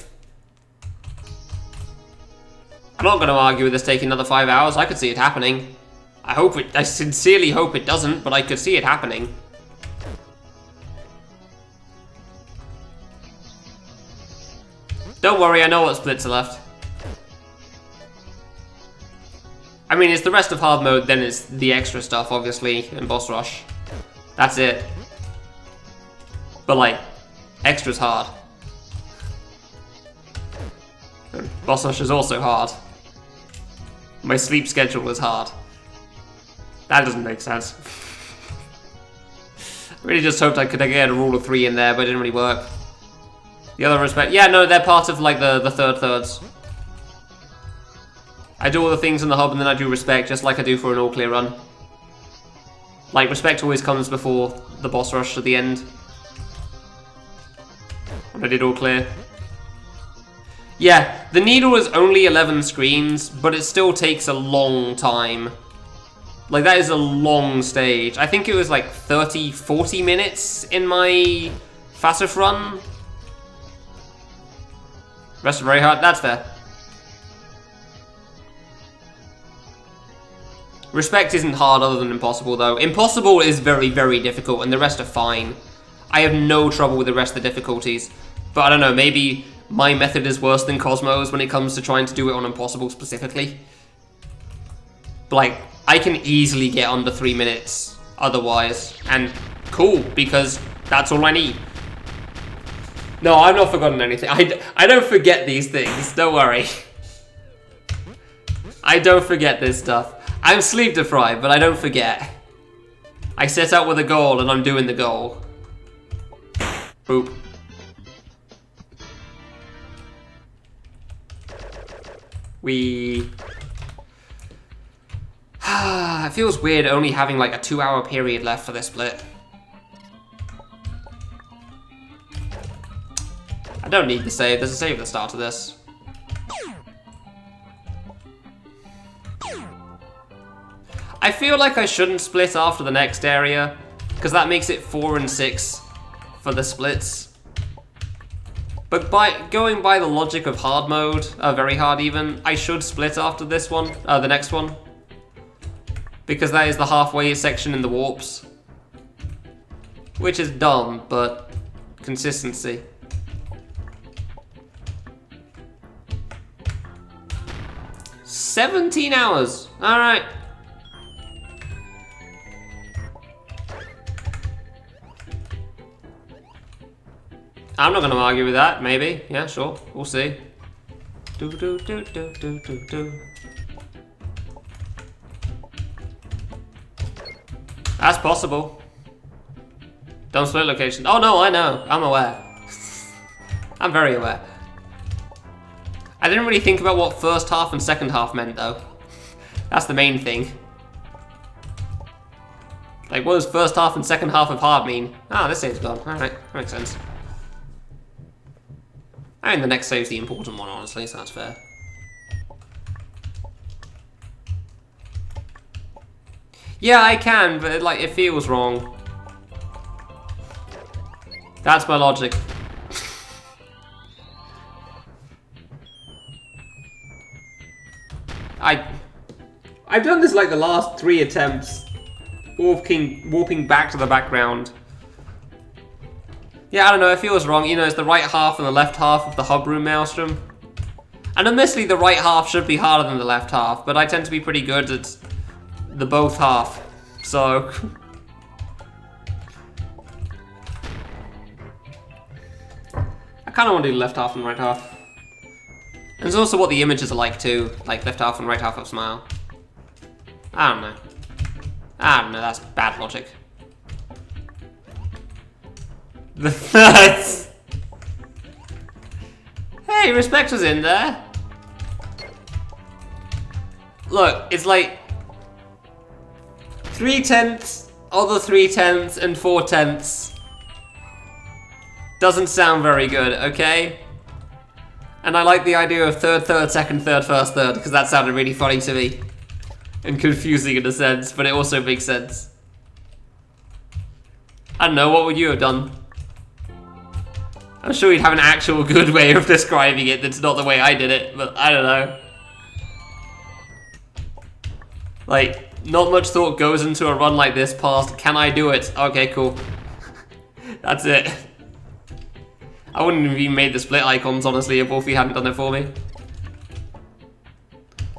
I'm not going to argue with this taking another 5 hours. I could see it happening. I sincerely hope it doesn't, but I could see it happening. Don't worry, I know what splits are left. I mean, it's the rest of hard mode, then it's the extra stuff, obviously, and boss rush. That's it. But like, extra's hard. And boss rush is also hard. My sleep schedule is hard. That doesn't make sense. I really just hoped I could get a rule of 3 in there, but it didn't really work. The other respect, yeah, no, they're part of like the thirds. I do all the things in the hub and then I do respect, just like I do for an all clear run. Like, respect always comes before the boss rush at the end. When I did all clear. Yeah, the needle is only 11 screens, but it still takes a long time. Like, that is a long stage. I think it was like 30, 40 minutes in my Fasif run. Rest are very hard. That's fair. Respect isn't hard other than Impossible, though. Impossible is very, very difficult, and the rest are fine. I have no trouble with the rest of the difficulties. But I don't know, maybe my method is worse than Cosmo's when it comes to trying to do it on Impossible specifically. But, like, I can easily get under 3 minutes otherwise. And cool, because that's all I need. No, I've not forgotten anything. I don't forget these things, don't worry. I don't forget this stuff. I'm sleep deprived, but I don't forget. I set out with a goal and I'm doing the goal. Boop. It feels weird only having like a 2-hour period left for this split. I don't need the save. There's a save at the start of this. I feel like I shouldn't split after the next area, because that makes it 4 and 6 for the splits. But going by the logic of hard mode, very hard even, I should split after this one, the next one. Because that is the halfway section in the warps. Which is dumb, but Consistency. $17 hours. All right. I'm not going to argue with that. Maybe. Yeah, sure. We'll see. Do do do do do do do. That's possible. Don't split location. Oh no, I know. I'm aware. I'm very aware. I didn't really think about what first half and second half meant though. That's the main thing. Like, what does first half and second half of hard mean? Ah, this save's gone. Alright, that makes sense. I mean, the next save's the important one, honestly, so that's fair. Yeah, I can, but it feels wrong. That's my logic. I've done this like the last 3 attempts. Warping back to the background. Yeah, I don't know, it feels wrong. You know, it's the right half and the left half of the hub room maelstrom. And admittedly, the right half should be harder than the left half, but I tend to be pretty good at the both half, so... I kind of want to do the left half and right half. And it's also what the images are like too, like left half and right half of Smile. I don't know. That's bad logic. The thirds! Hey, Respect was in there! Look, it's like 3/10, other 3/10, and 4/10. Doesn't sound very good, okay? And I like the idea of third, second, third, first, third, because that sounded really funny to me. And confusing in a sense, but it also makes sense. I don't know, what would you have done? I'm sure you'd have an actual good way of describing it that's not the way I did it, but I don't know. Like, not much thought goes into a run like this past, can I do it? Okay, cool. That's it. I wouldn't have even made the split icons, honestly, if Wolfie hadn't done it for me.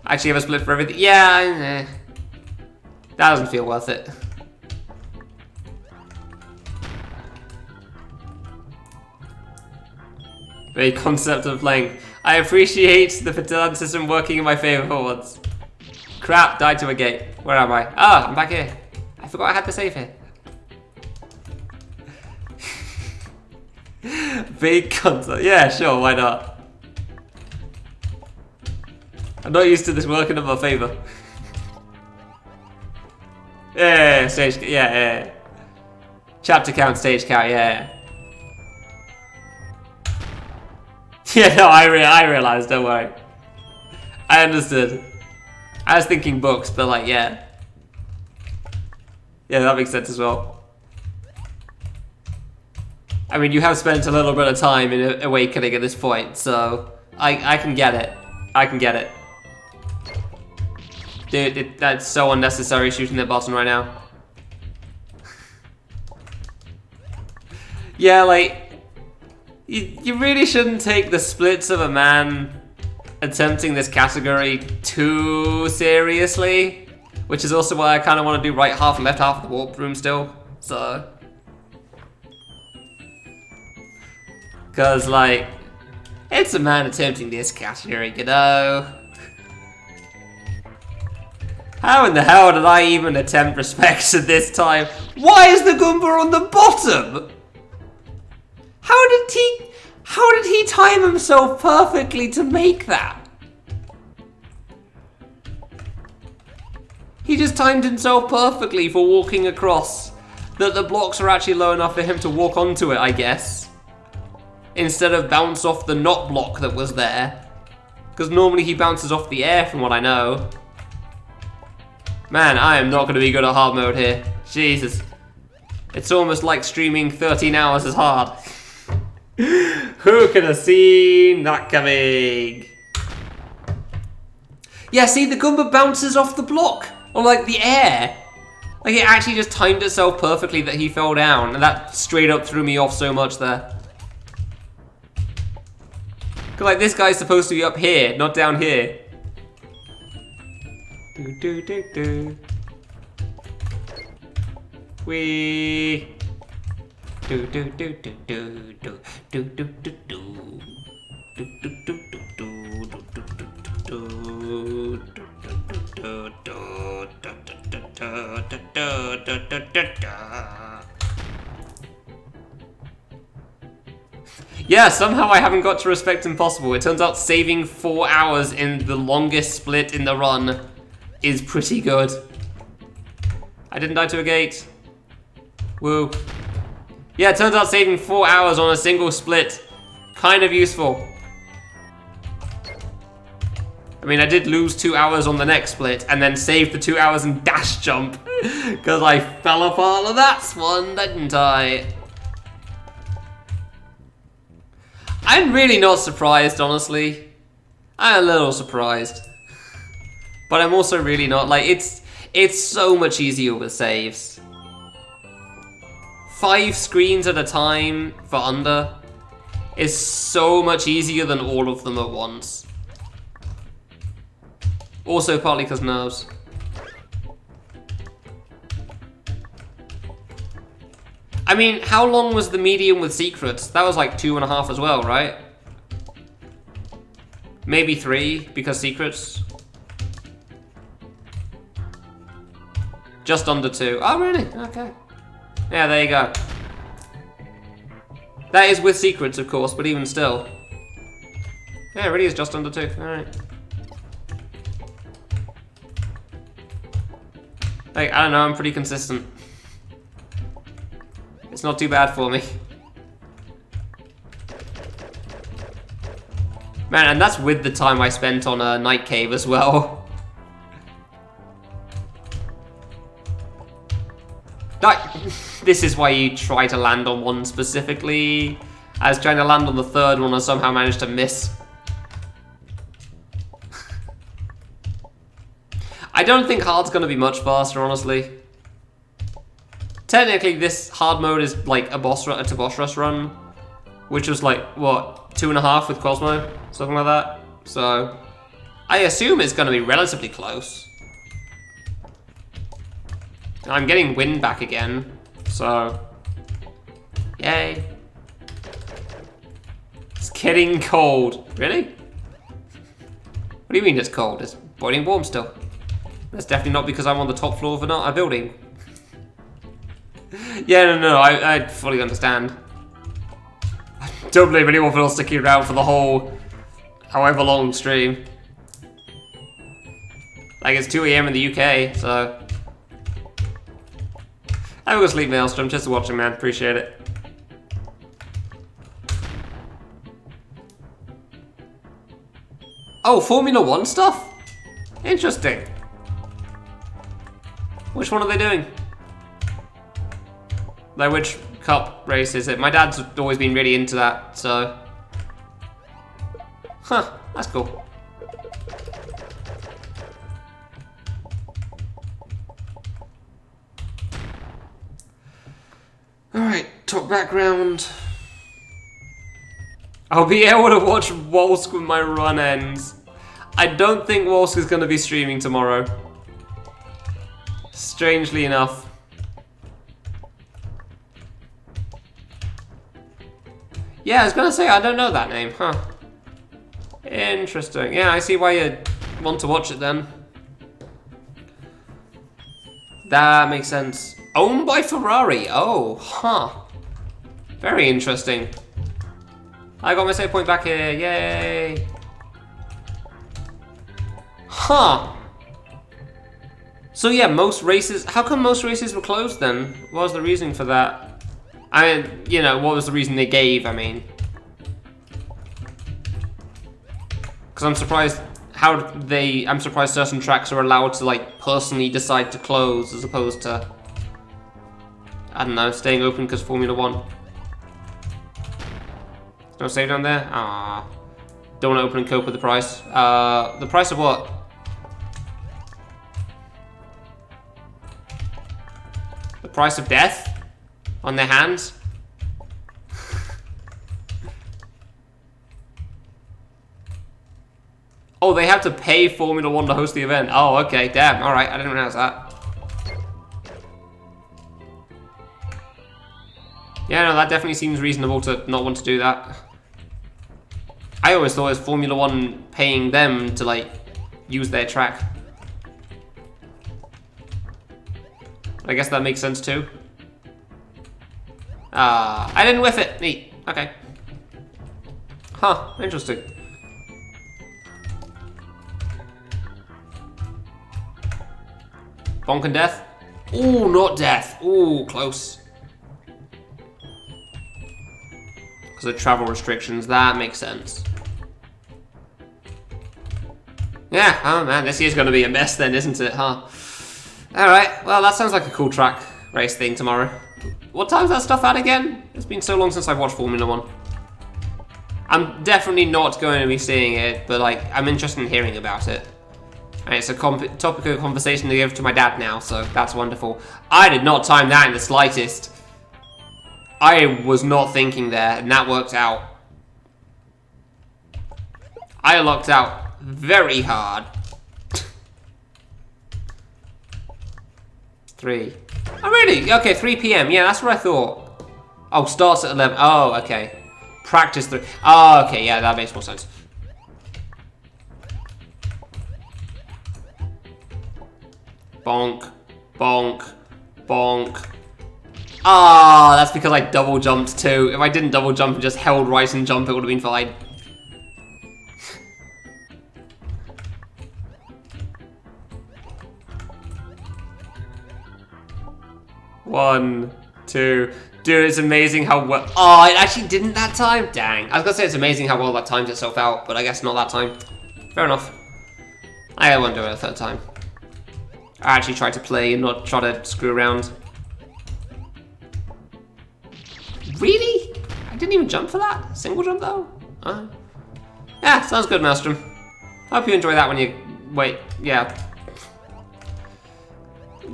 I actually have a split for everything. Yeah, that doesn't feel worth it. The concept of length. I appreciate the fertility system working in my favor for once. Crap, died to a gate. Where am I? Ah, I'm back here. I forgot I had to save here. Big concept. Yeah, sure, why not? I'm not used to this working in my favor. Yeah, stage, yeah. Chapter count, stage count, yeah. Yeah, no, I realized, don't worry. I understood. I was thinking books, but like, yeah. Yeah, that makes sense as well. I mean, you have spent a little bit of time in Awakening at this point, so I can get it. I can get it. Dude, that's so unnecessary shooting that button right now. Yeah, like... You really shouldn't take the splits of a man attempting this category too seriously. Which is also why I kind of want to do right half and left half of the warp room still. So... Because, like... It's a man attempting this category, you know? How in the hell did I even attempt Respects at this time? Why is the Goomba on the bottom? How did he time himself perfectly to make that? He just timed himself perfectly for walking across. That the blocks are actually low enough for him to walk onto it, I guess. Instead of bounce off the not block that was there. Because normally he bounces off the air from what I know. Man, I am not going to be good at hard mode here. Jesus. It's almost like streaming 13 hours as hard. Who could have seen that coming? Yeah, see, the Goomba bounces off the block. Or like the air. Like, it actually just timed itself perfectly that he fell down, and that straight up threw me off so much there. Cause like, this guy's supposed to be up here, not down here. Do do do do. Wee. Do do do do do do do do do do. Do do do do do do do do do. Yeah, somehow I haven't got to Respect Impossible. It turns out saving 4 hours in the longest split in the run is pretty good. I didn't die to a gate. Woo. Yeah, it turns out saving 4 hours on a single split, kind of useful. I mean, I did lose 2 hours on the next split, and then saved the 2 hours in dash jump, because I fell apart on that one, didn't I? I'm really not surprised, honestly. I'm a little surprised. But I'm also really not. Like, it's so much easier with saves. 5 screens at a time for under is so much easier than all of them at once. Also partly because nerves. I mean, how long was the medium with secrets? That was like 2.5 as well, right? Maybe 3 because secrets. Just under 2. Oh, really? Okay. Yeah, there you go. That is with secrets, of course, but even still. Yeah, it really is just under 2. Alright. Like, I don't know, I'm pretty consistent. It's not too bad for me. Man, and that's with the time I spent on a night cave as well. This is why you try to land on one specifically. I was trying to land on the third one and somehow managed to miss. I don't think hard's gonna be much faster, honestly. Technically, this hard mode is like a boss rush run, which was like, what, 2.5 with Cosmo? Something like that. So, I assume it's gonna be relatively close. I'm getting wind back again, so, yay. It's getting cold. Really? What do you mean it's cold? It's boiling warm still. That's definitely not because I'm on the top floor of a building. Yeah, no, I fully understand. I don't blame anyone for not sticking around for the whole however long stream. Like, it's 2 AM in the UK, so... Have a good sleep, Maelstrom. Just watching, man. Appreciate it. Oh, Formula 1 stuff? Interesting. Which one are they doing? Like, which cup race is it? My dad's always been really into that, so... Huh, that's cool. Alright, top background. I'll be able to watch Wolsk when my run ends. I don't think Wolsk is going to be streaming tomorrow. Strangely enough. Yeah, I was gonna say, I don't know that name, huh? Interesting. Yeah, I see why you want to watch it then. That makes sense. Owned by Ferrari. Oh, huh. Very interesting. I got my save point back here. Yay. Huh. So yeah, most races... How come most races were closed then? What was the reasoning for that? I mean, you know, what was the reason they gave, I mean? Because I'm surprised I'm surprised certain tracks are allowed to, like, personally decide to close as opposed to, I don't know, staying open because Formula 1. No save down there? Ah, don't want to open and cope with the price. The price of what? price of death on their hands. Oh, they have to pay Formula 1 to host the event. Oh, okay, damn. All right, I didn't realize that. Yeah, no, that definitely seems reasonable to not want to do that. I always thought it was Formula 1 paying them to, like, use their track. I guess that makes sense too. I didn't whiff it. Neat. Okay. Huh, interesting. Bonk and death? Ooh, not death. Ooh, close. Because of travel restrictions, that makes sense. Yeah, oh man, this year's gonna be a mess then, isn't it, huh? Alright, well that sounds like a cool track race thing tomorrow. What time's that stuff at again? It's been so long since I've watched Formula 1. I'm definitely not going to be seeing it, but like, I'm interested in hearing about it. And it's a topic of conversation to give to my dad now, so that's wonderful. I did not time that in the slightest. I was not thinking there, and that worked out. I lucked out very hard. 3. Oh, really? Okay, 3 PM. Yeah, that's what I thought. Oh, starts at 11. Oh, okay. Practice 3. Oh, okay. Yeah, that makes more sense. Bonk. Bonk. Bonk. Ah, that's because I double jumped too. If I didn't double jump and just held right and jump, it would have been fine. One, 2. Dude, it's amazing how well... Oh, it actually didn't that time? Dang. I was gonna say it's amazing how well that timed itself out, but I guess not that time. Fair enough. I won't do it a third time. I actually tried to play and not try to screw around. Really? I didn't even jump for that? Single jump though? Yeah, sounds good, Maelstrom. Hope you enjoy that when you... Wait, yeah.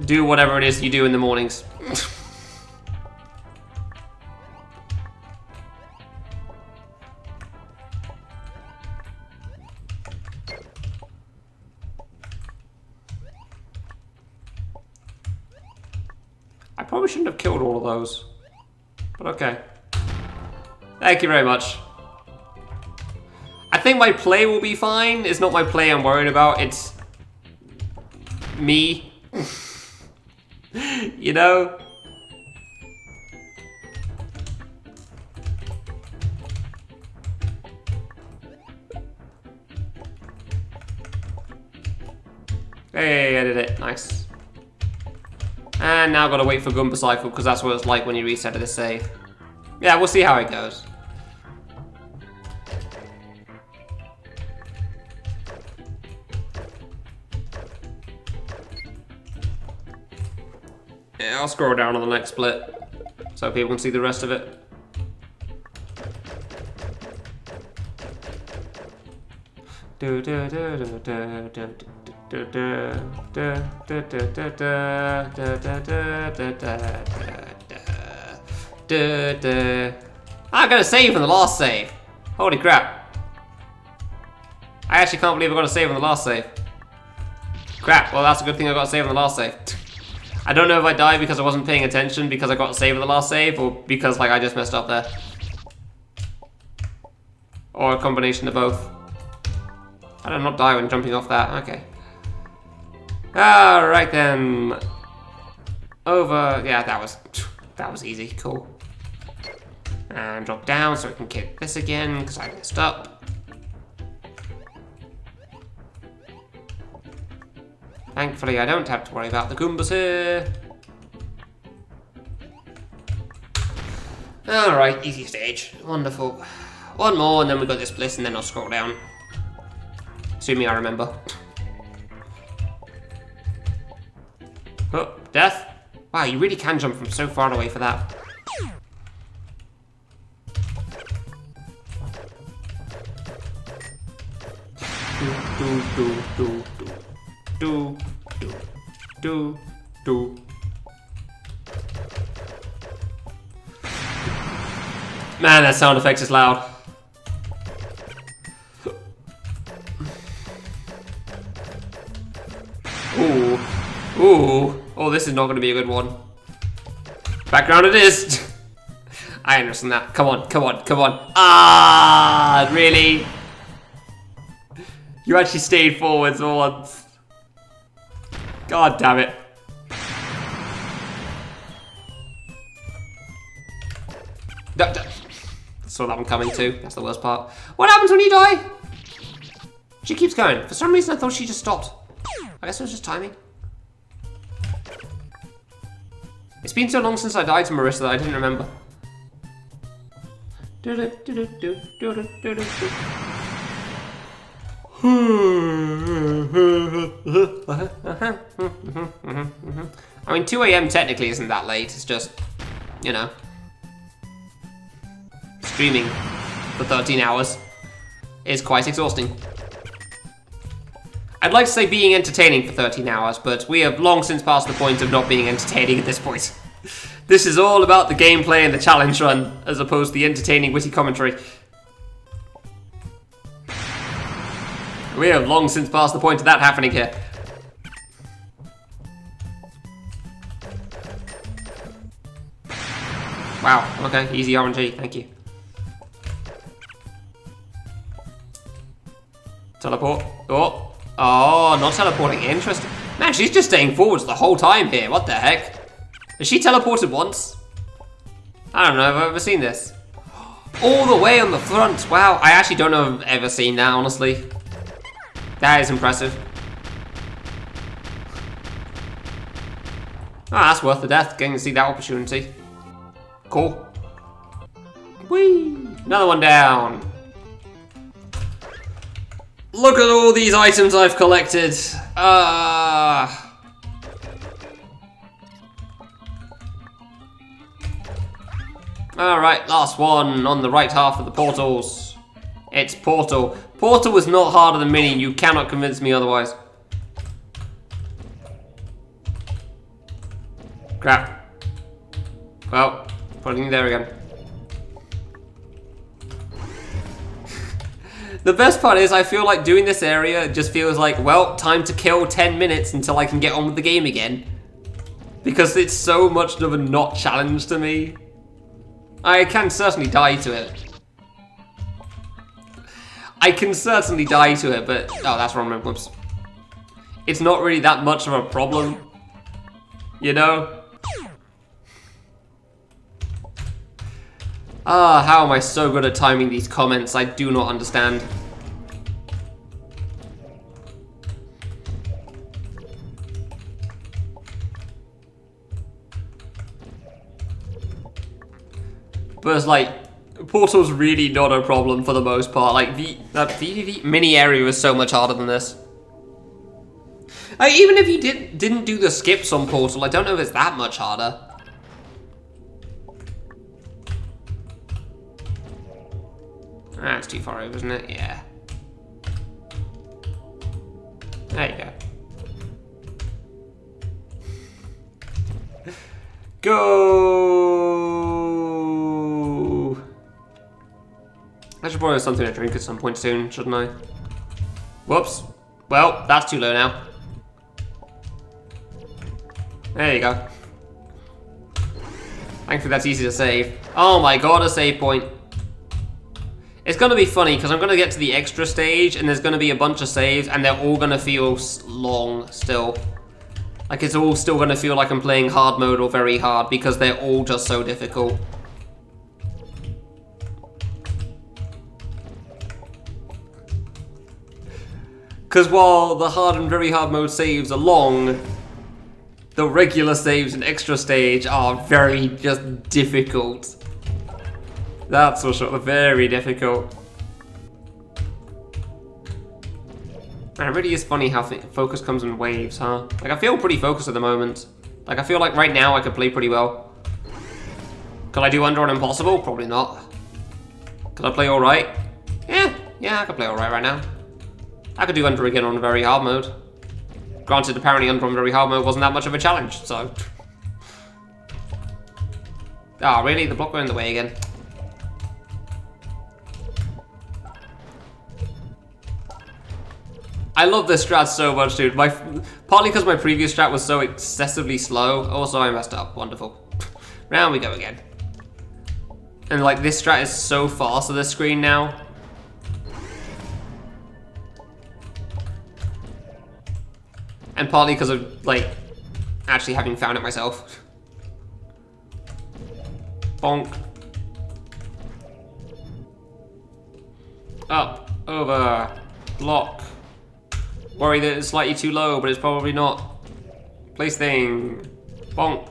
Do whatever it is you do in the mornings. I probably shouldn't have killed all of those. But okay. Thank you very much. I think my play will be fine. It's not my play I'm worried about. It's... me. You know? Hey, I did it. Nice. And now gotta wait for Goomba Cycle, because that's what it's like when you reset the save. Yeah, we'll see how it goes. Yeah, I'll scroll down on the next split, so people can see the rest of it. I got a save on the last save. Holy crap. I actually can't believe I got a save on the last save. Crap, well that's a good thing I got a save on the last save. I don't know if I died because I wasn't paying attention because I got a save on the last save, or because like I just messed up there. Or a combination of both. I did not die when jumping off that, okay. Alright then. Over, yeah, that was easy, cool. And drop down so I can kick this again, because I messed up. Thankfully, I don't have to worry about the Goombas here. Alright, easy stage. Wonderful. One more, and then we got this bliss, and then I'll scroll down. Assuming I remember. Oh, death? Wow, you really can jump from so far away for that. Man, that sound effect is loud. Ooh. Ooh. Oh, this is not going to be a good one. Background it is. I understand that. Come on, come on, come on. Ah, really? You actually stayed forwards once. God damn it. Saw that one coming too. That's the worst part. What happens when you die? She keeps going. For some reason I thought she just stopped. I guess it was just timing. It's been so long since I died to Marissa that I didn't remember. I mean, 2 AM technically isn't that late. It's just, you know, streaming for 13 hours is quite exhausting. I'd like to say being entertaining for 13 hours, but we have long since passed the point of not being entertaining at this point. This is all about the gameplay and the challenge run, as opposed to the entertaining, witty commentary. We have long since passed the point of that happening here. Wow, okay, easy RNG, thank you. Teleport. Oh, not teleporting, interesting. Man, she's just staying forwards the whole time here, what the heck? Has she teleported once? I don't know if I've ever seen this. All the way on the front, wow. I actually don't know if I've ever seen that, honestly. That is impressive. Ah, that's worth the death, getting to see that opportunity. Cool. Whee! Another one down. Look at all these items I've collected. Alright, last one on the right half of the portals. It's Portal. Portal was not harder than Mini. You cannot convince me otherwise. Crap. Well, putting you there again. The best part is I feel like doing this area just feels like, well, time to kill 10 minutes until I can get on with the game again. Because it's so much of a not challenge to me. I can certainly die to it. I can certainly die to it, but... Oh, that's wrong. Whoops. It's not really that much of a problem. You know? Ah, how am I so good at timing these comments? I do not understand. But it's like, Portal's really not a problem for the most part. Like, that VVV mini area was so much harder than this. Even if you didn't do the skips on Portal, I don't know if it's that much harder. That's too far over, isn't it? Yeah. There you go. Go! I should probably have something to drink at some point soon, shouldn't I? Whoops. Well, that's too low now. There you go. Thankfully that's easy to save. Oh my god, a save point. It's gonna be funny because I'm gonna get to the extra stage and there's gonna be a bunch of saves and they're all gonna feel long still. Like it's all still gonna feel like I'm playing hard mode or very hard because they're all just so difficult. Because while the hard and very hard mode saves are long, the regular saves and extra stage are very just difficult. That's for sure, very difficult. Man, it really is funny how focus comes in waves, huh? Like, I feel pretty focused at the moment. Like, I feel like right now I could play pretty well. Could I do Under on Impossible? Probably not. Could I play alright? Yeah, I could play alright right now. I could do Under again on very hard mode. Granted, apparently Under on very hard mode wasn't that much of a challenge, so... Oh, really? The block went in the way again. I love this strat so much, dude. Partly because my previous strat was so excessively slow. Also, I messed up. Wonderful. Round we go again. And like this strat is so fast on the screen now. And partly because of like actually having found it myself. Bonk. Up, over, block. Worry that it's slightly too low, but it's probably not. Place thing. Bonk.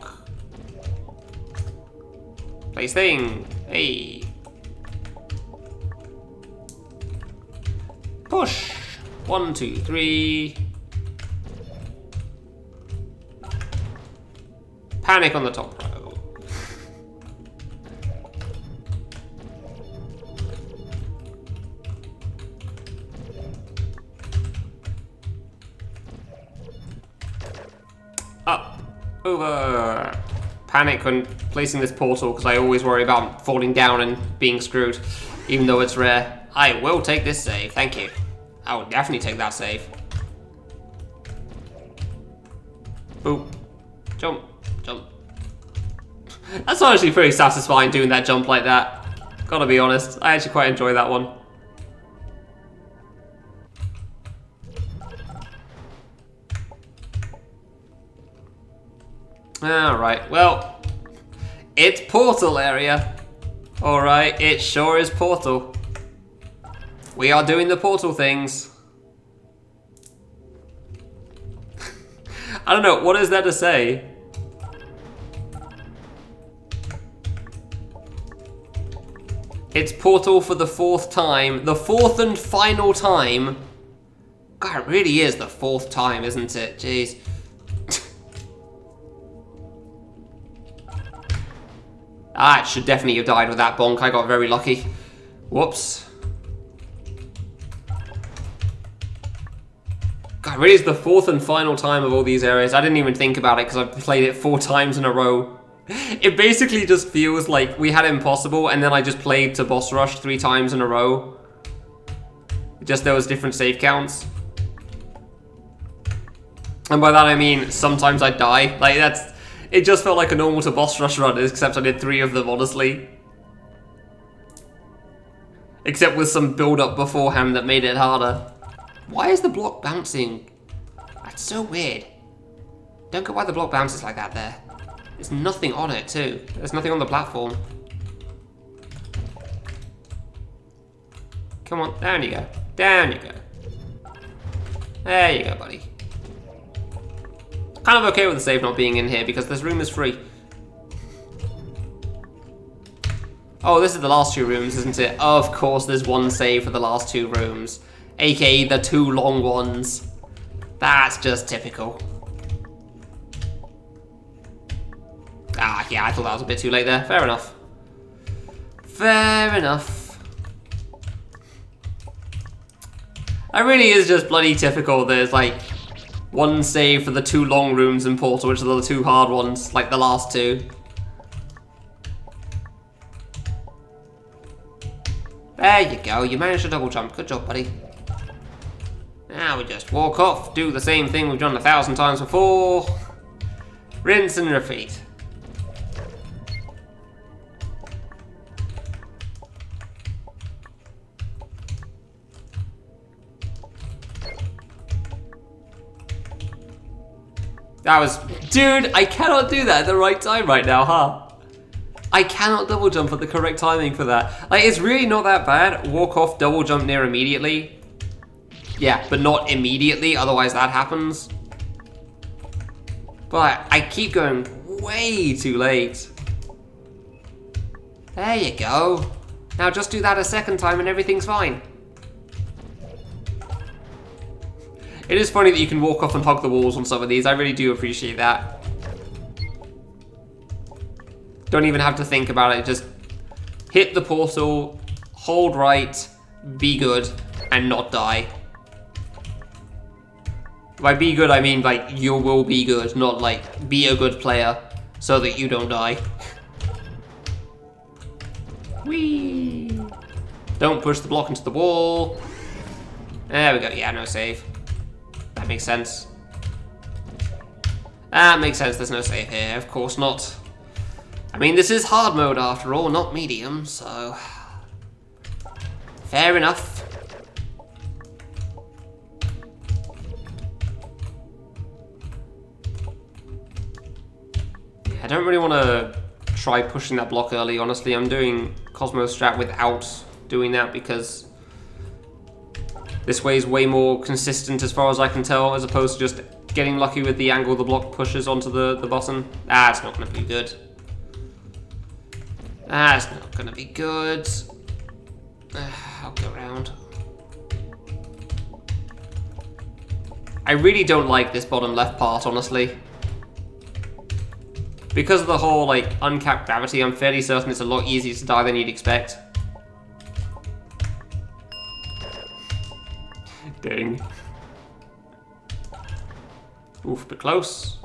Place thing. Hey. Push. 1, 2, 3. Panic on the top row. Up, over. Panic when placing this portal because I always worry about falling down and being screwed, even though it's rare. I will take this save, thank you. I will definitely take that save. Boop. Jump, jump. That's honestly pretty satisfying doing that jump like that. Gotta be honest, I actually quite enjoy that one. Alright, well, it's portal area. Alright, it sure is portal. We are doing the portal things. I don't know, what is there to say? It's portal for the 4th time. The 4th and final time. God, it really is the 4th time, isn't it? Jeez. Ah, it should definitely have died with that bonk. I got very lucky. Whoops. God, it really is the 4th and final time of all these areas. I didn't even think about it because I've played it 4 times in a row. It basically just feels like we had Impossible and then I just played to Boss Rush 3 times in a row. Just there was different save counts. And by that I mean sometimes I'd die. Like that's... It just felt like a normal to Boss Rush run, except I did 3 of them, honestly. Except with some build-up beforehand that made it harder. Why is the block bouncing? That's so weird. Don't get why the block bounces like that there. There's nothing on it, too. There's nothing on the platform. Come on, down you go. Down you go. There you go, buddy. Kind of okay with the save not being in here because this room is free. Oh, this is the last 2 rooms, isn't it? Of course, there's one save for the last 2 rooms. AKA the 2 long ones. That's just typical. Ah, yeah, I thought that was a bit too late there. Fair enough. Fair enough. That really is just bloody typical. There's like... 1 save for the 2 long rooms in Portal, which are the 2 hard ones, like the last 2. There you go, you managed to double jump. Good job, buddy. Now we just walk off, do the same thing we've done 1,000 times before. Rinse and repeat. That was... Dude, I cannot do that at the right time right now, huh? I cannot double jump at the correct timing for that. Like, it's really not that bad. Walk off, double jump near immediately. Yeah, but not immediately, otherwise that happens. But I keep going way too late. There you go. Now just do that a second time and everything's fine. It is funny that you can walk off and hug the walls on some of these. I really do appreciate that. Don't even have to think about it. Just hit the portal, hold right, be good, and not die. By be good, I mean like you will be good, not like be a good player so that you don't die. Whee! Don't push the block into the wall. There we go. Yeah, no save. That makes sense. That makes sense, there's no save here, of course not. I mean, this is hard mode after all, not medium, so... Fair enough. I don't really want to try pushing that block early, honestly. I'm doing Cosmo Strat without doing that because this way is way more consistent as far as I can tell, as opposed to just getting lucky with the angle the block pushes onto the button. Ah, it's not going to be good. Ah, it's not going to be good. I'll go around. I really don't like this bottom left part, honestly. Because of the whole, like, uncapped gravity, I'm fairly certain it's a lot easier to die than you'd expect. Dang. Oof, but close.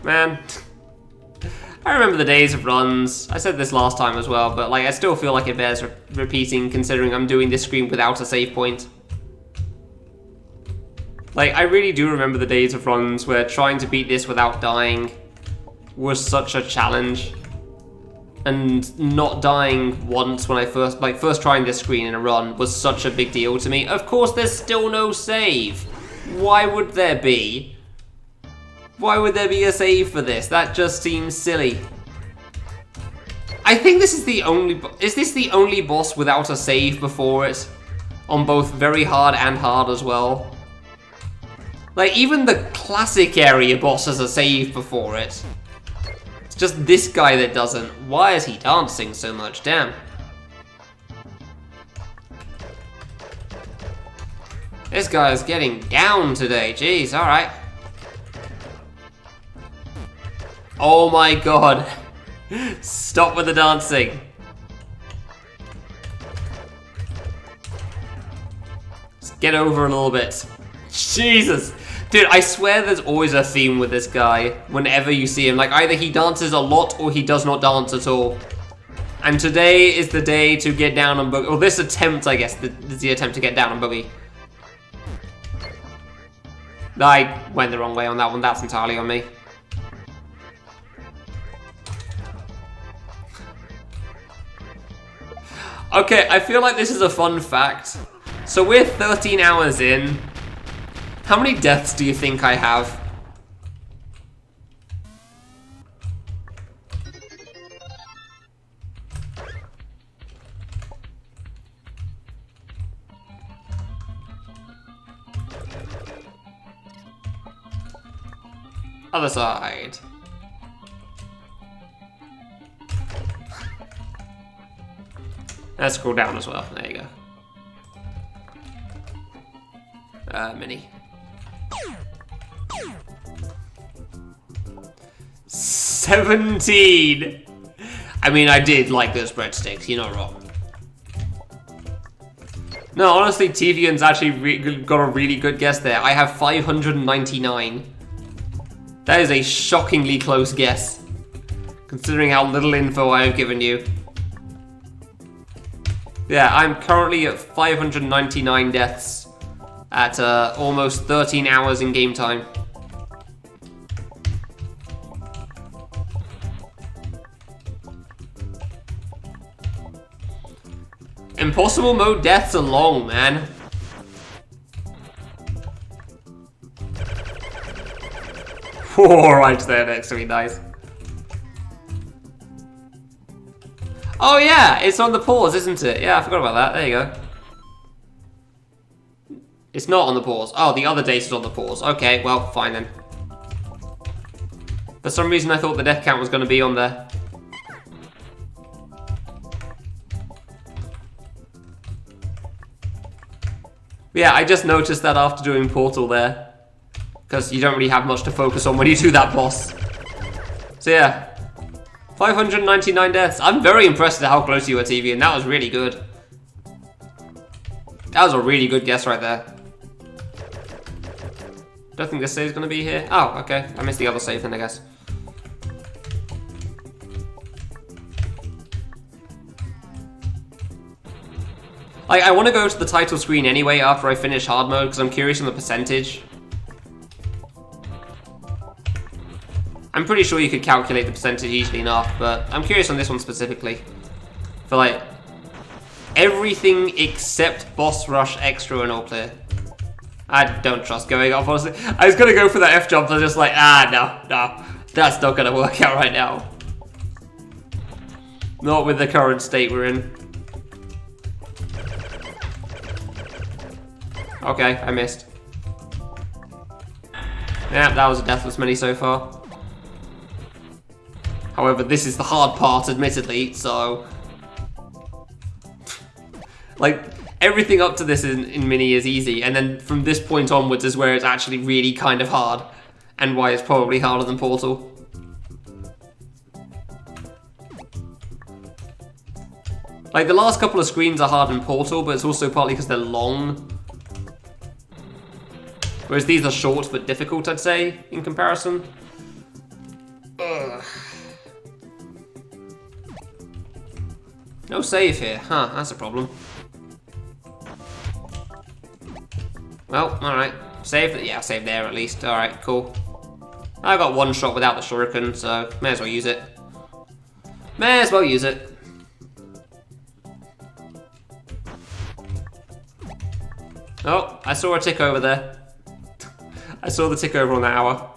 Man, I remember the days of runs. I said this last time as well, but like I still feel like it bears repeating considering I'm doing this screen without a save point. Like, I really do remember the days of runs where trying to beat this without dying was such a challenge. And not dying once when I first trying this screen in a run was such a big deal to me. Of course, there's still no save. Why would there be? Why would there be a save for this? That just seems silly. I think this is the only... Is this the only boss without a save before it? On both very hard and hard as well. Like, even the classic area boss has a save before it. It's just this guy that doesn't. Why is he dancing so much? Damn. This guy is getting down today. Jeez, alright. Oh my god. Stop with the dancing. Just get over a little bit. Jesus. Dude, I swear there's always a theme with this guy whenever you see him. Like, either he dances a lot or he does not dance at all. And today is the day to get down on boogie. Or this attempt, I guess, the attempt to get down on boogie. I went the wrong way on that one. That's entirely on me. Okay, I feel like this is a fun fact. So we're 13 hours in. How many deaths do you think I have? Other side. Let's scroll down as well. There you go. Mini. 17! I mean, I did like those breadsticks, you're not wrong. No, honestly, Tivian's actually got a really good guess there. I have 599. That is a shockingly close guess, considering how little info I have given you. Yeah, I'm currently at 599 deaths at almost 13 hours in game time. Impossible mode deaths are long, man. Oh, right there next to me, nice. Oh yeah, it's on the pause, isn't it? Yeah, I forgot about that. There you go. It's not on the pause. Oh, the other date is on the pause. Okay, well, fine then. For some reason, I thought the death count was going to be on there. Yeah, I just noticed that after doing Portal there. Because you don't really have much to focus on when you do that boss. So yeah. 599 deaths. I'm very impressed at how close you were, TV, and that was really good. That was a really good guess right there. Don't think this save's gonna be here. Oh, okay. I missed the other save then, I guess. Like, I want to go to the title screen anyway after I finish hard mode because I'm curious on the percentage. I'm pretty sure you could calculate the percentage easily enough, but I'm curious on this one specifically. For like, everything except boss rush, extra, and all clear. I don't trust going up, honestly. I was gonna go for that F jump, but I was just like, no. That's not gonna work out right now. Not with the current state we're in. Okay, I missed. Yeah, that was a deathless mini so far. However, this is the hard part, admittedly, so... like, everything up to this in Mini is easy, and then from this point onwards is where it's actually really kind of hard, and why it's probably harder than Portal. Like, the last couple of screens are hard in Portal, but it's also partly because they're long. Whereas these are short but difficult, I'd say, in comparison. Ugh. No save here. Huh, that's a problem. Well, alright. Save? Yeah, save there at least. Alright, cool. I got one shot without the shuriken, so may as well use it. May as well use it. Oh, I saw a tick over there. I saw the tick over on the hour.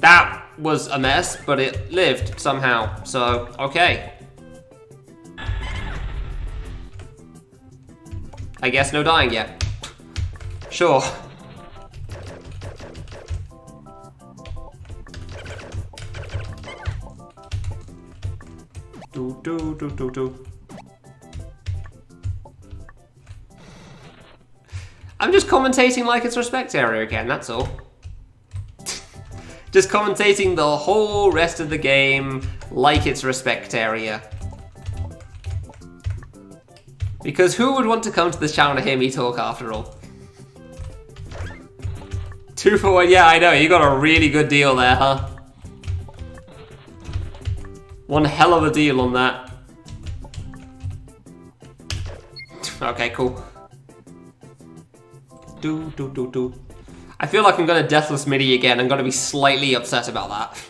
That was a mess, but it lived somehow, so okay. I guess no dying yet. Sure. Do. I'm just commentating like it's respect area again, that's all. Just commentating the whole rest of the game like it's respect area. Because who would want to come to this channel to hear me talk after all? 2 for 1, yeah, I know, you got a really good deal there, huh? One hell of a deal on that. Okay, cool. Do. I feel like I'm gonna deathless midi again. I'm gonna be slightly upset about that.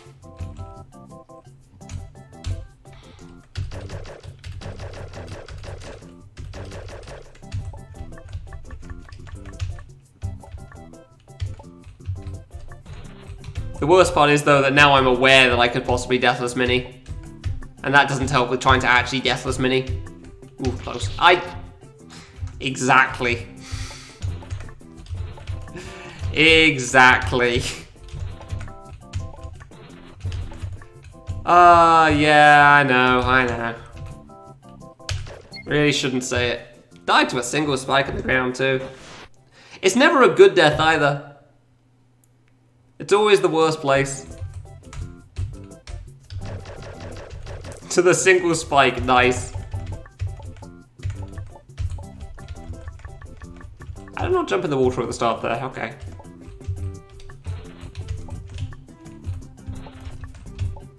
The worst part is, though, that now I'm aware that I could possibly deathless mini. And that doesn't help with trying to actually deathless mini. Ooh, close. Exactly. Exactly. Yeah, I know. Really shouldn't say it. Died to a single spike in the ground, too. It's never a good death, either. It's always the worst place. To the single spike, nice. I did not jump in the water at the start there, okay.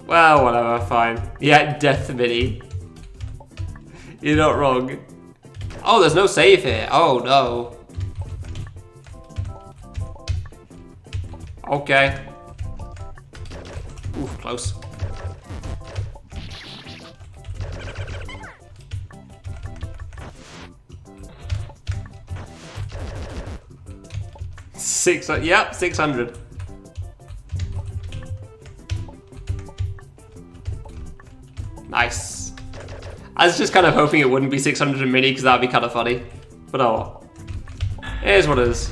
Well, whatever, fine. Yeah, death mini. You're not wrong. Oh, there's no save here. Oh, no. Okay. Oof, close. Yep, 600. Nice. I was just kind of hoping it wouldn't be 600 in mini because that would be kind of funny. But oh well. It is what it is.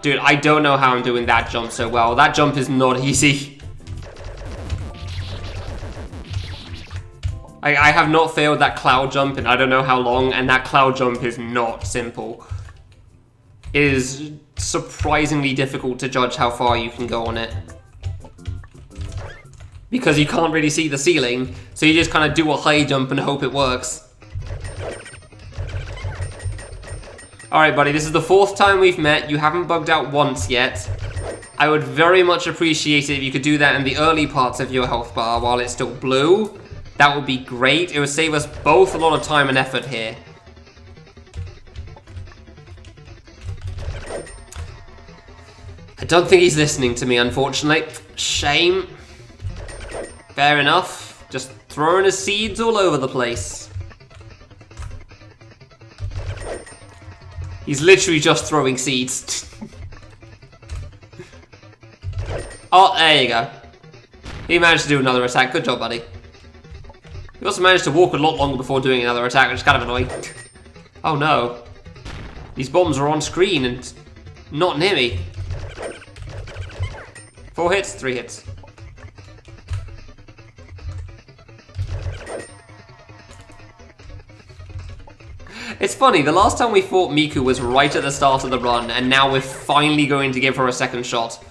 Dude, I don't know how I'm doing that jump so well. That jump is not easy. I have not failed that cloud jump in I don't know how long, and that cloud jump is not simple. It is surprisingly difficult to judge how far you can go on it. because you can't really see the ceiling, so you just kind of do a high jump and hope it works. Alright, buddy, this is the 4th time we've met. You haven't bugged out once yet. I would very much appreciate it if you could do that in the early parts of your health bar while it's still blue. That would be great. It would save us both a lot of time and effort here. I don't think he's listening to me, unfortunately. Shame. Fair enough. Just throwing his seeds all over the place. He's literally just throwing seeds. Oh, there you go. He managed to do another attack. Good job, buddy. He also managed to walk a lot longer before doing another attack, which is kind of annoying. Oh no. These bombs are on screen and not near me. 4 hits, 3 hits. It's funny, the last time we fought Miku was right at the start of the run, and now we're finally going to give her a second shot.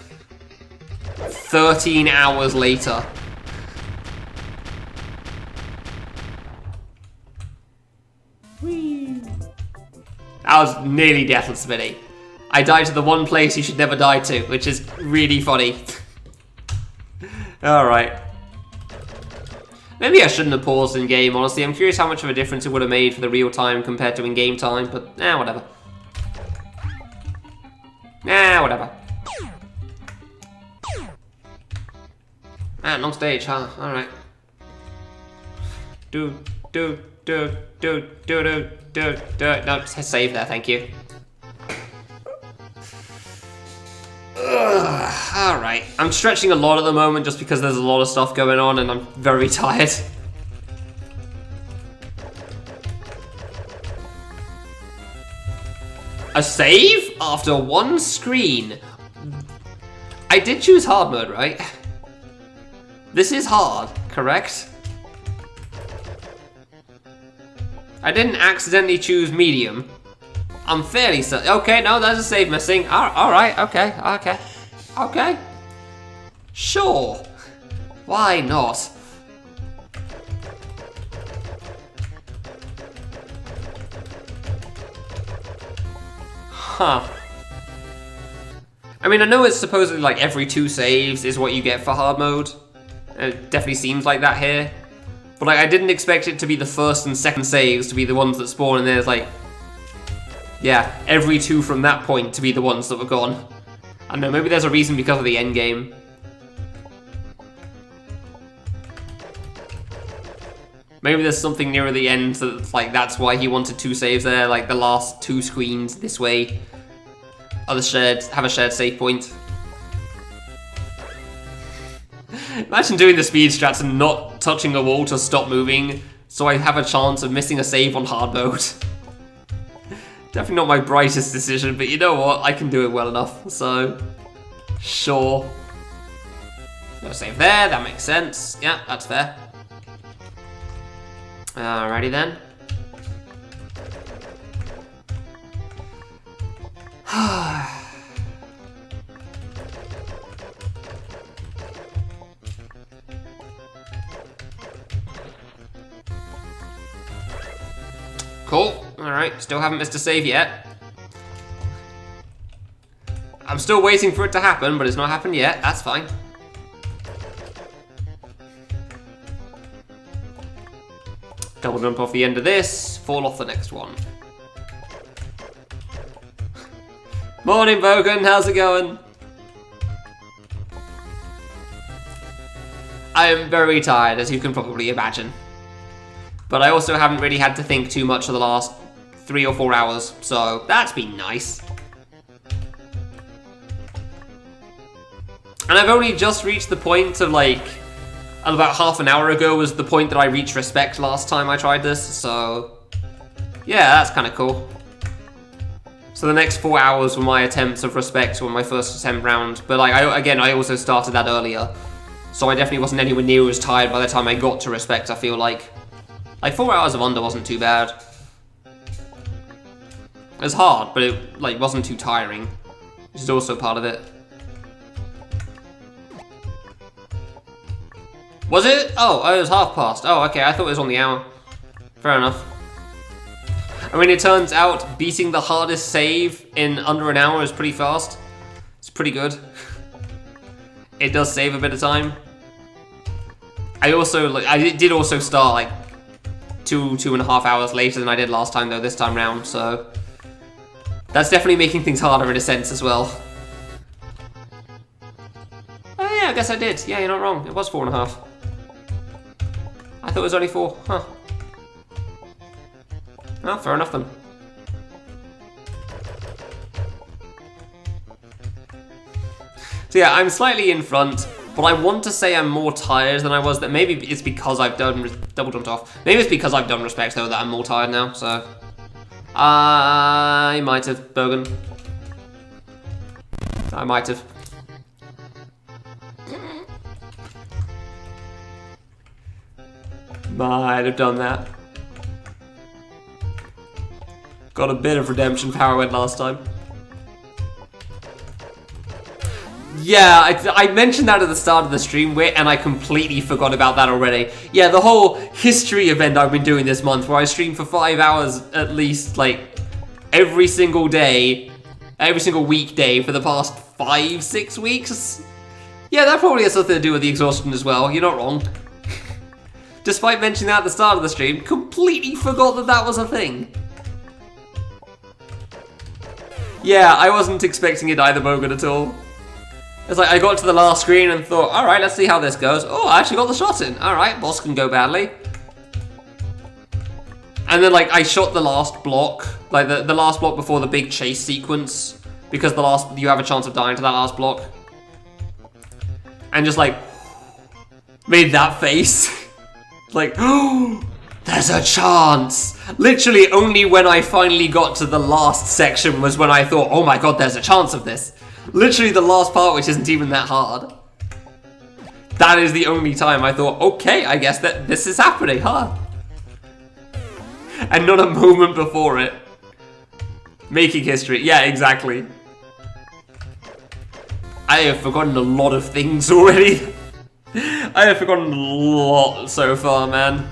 13 hours later. Whee! That was nearly deathless, Vinny. I died to the one place you should never die to, which is really funny. Alright. Maybe I shouldn't have paused in game, honestly. I'm curious how much of a difference it would have made for the real time compared to in game time, but whatever. Whatever. Man, long stage, huh? Alright. No, save there, thank you. Alright, I'm stretching a lot at the moment just because there's a lot of stuff going on and I'm very tired. A save after one screen. I did choose hard mode, right? This is hard, correct? I didn't accidentally choose medium. I'm fairly certain. Okay, no, there's a save missing. Alright, okay. Sure. Why not? Huh. I mean, I know it's supposedly like every 2 saves is what you get for hard mode. It definitely seems like that here. But like, I didn't expect it to be the first and second saves to be the ones that spawn, and there's like, yeah, every 2 from that point to be the ones that were gone. I don't know, maybe there's a reason because of the end game. Maybe there's something nearer the end that, like, that's why he wanted 2 saves there, like the last 2 screens this way are have a shared save point. Imagine doing the speed strats and not touching a wall to stop moving, so I have a chance of missing a save on hard mode. Definitely not my brightest decision, but you know what? I can do it well enough, so sure. No save there, that makes sense. Yeah, that's fair. Alrighty then. Cool. Alright, still haven't missed a save yet. I'm still waiting for it to happen, but it's not happened yet. That's fine. Double jump off the end of this, fall off the next one. Morning, Bogan, how's it going? I am very tired, as you can probably imagine. But I also haven't really had to think too much for the last 3 or 4 hours, so that's been nice. And I've only just reached the point of, like, about half an hour ago was the point that I reached respect last time I tried this, so yeah, that's kind of cool. So the next 4 hours were my attempts of respect on my first attempt round, but like I also started that earlier, so I definitely wasn't anywhere near as tired by the time I got to respect, I feel like. Like 4 hours of Under wasn't too bad. It was hard, but it like wasn't too tiring, which is also part of it. Was it? Oh, it was half past. Oh, okay, I thought it was on the hour. Fair enough. I mean, it turns out beating the hardest save in under an hour is pretty fast. It's pretty good. It does save a bit of time. I did also start like 2.5 hours later than I did last time though, this time round, so that's definitely making things harder in a sense as well. Oh yeah, I guess I did. Yeah, you're not wrong. It was 4.5. I thought it was only 4. Huh. Oh, fair enough then. So yeah, I'm slightly in front, but I want to say I'm more tired than I was. That maybe it's because I've done double jumped off. Maybe it's because I've done respect though that I'm more tired now. So I might have Bogan. I might have. Might have done that. Got a bit of redemption power went last time. Yeah, I mentioned that at the start of the stream, and I completely forgot about that already. Yeah, the whole history event I've been doing this month, where I stream for 5 hours at least, like, every single day, every single weekday for the past 5-6 weeks. Yeah, that probably has something to do with the exhaustion as well, you're not wrong. Despite mentioning that at the start of the stream, completely forgot that that was a thing. Yeah, I wasn't expecting it either, Bogan, at all. It's like, I got to the last screen and thought, alright, let's see how this goes. Oh, I actually got the shot in. Alright, boss can go badly. And then, like, I shot the last block. Like, the last block before the big chase sequence. Because you have a chance of dying to that last block. And just, like, made that face. Like, oh, there's a chance. Literally, only when I finally got to the last section was when I thought, oh my god, there's a chance of this. Literally the last part, which isn't even that hard. That is the only time I thought, okay, I guess that this is happening, huh? And not a moment before it. Making history. Yeah, exactly. I have forgotten a lot of things already. I have forgotten a lot so far, man.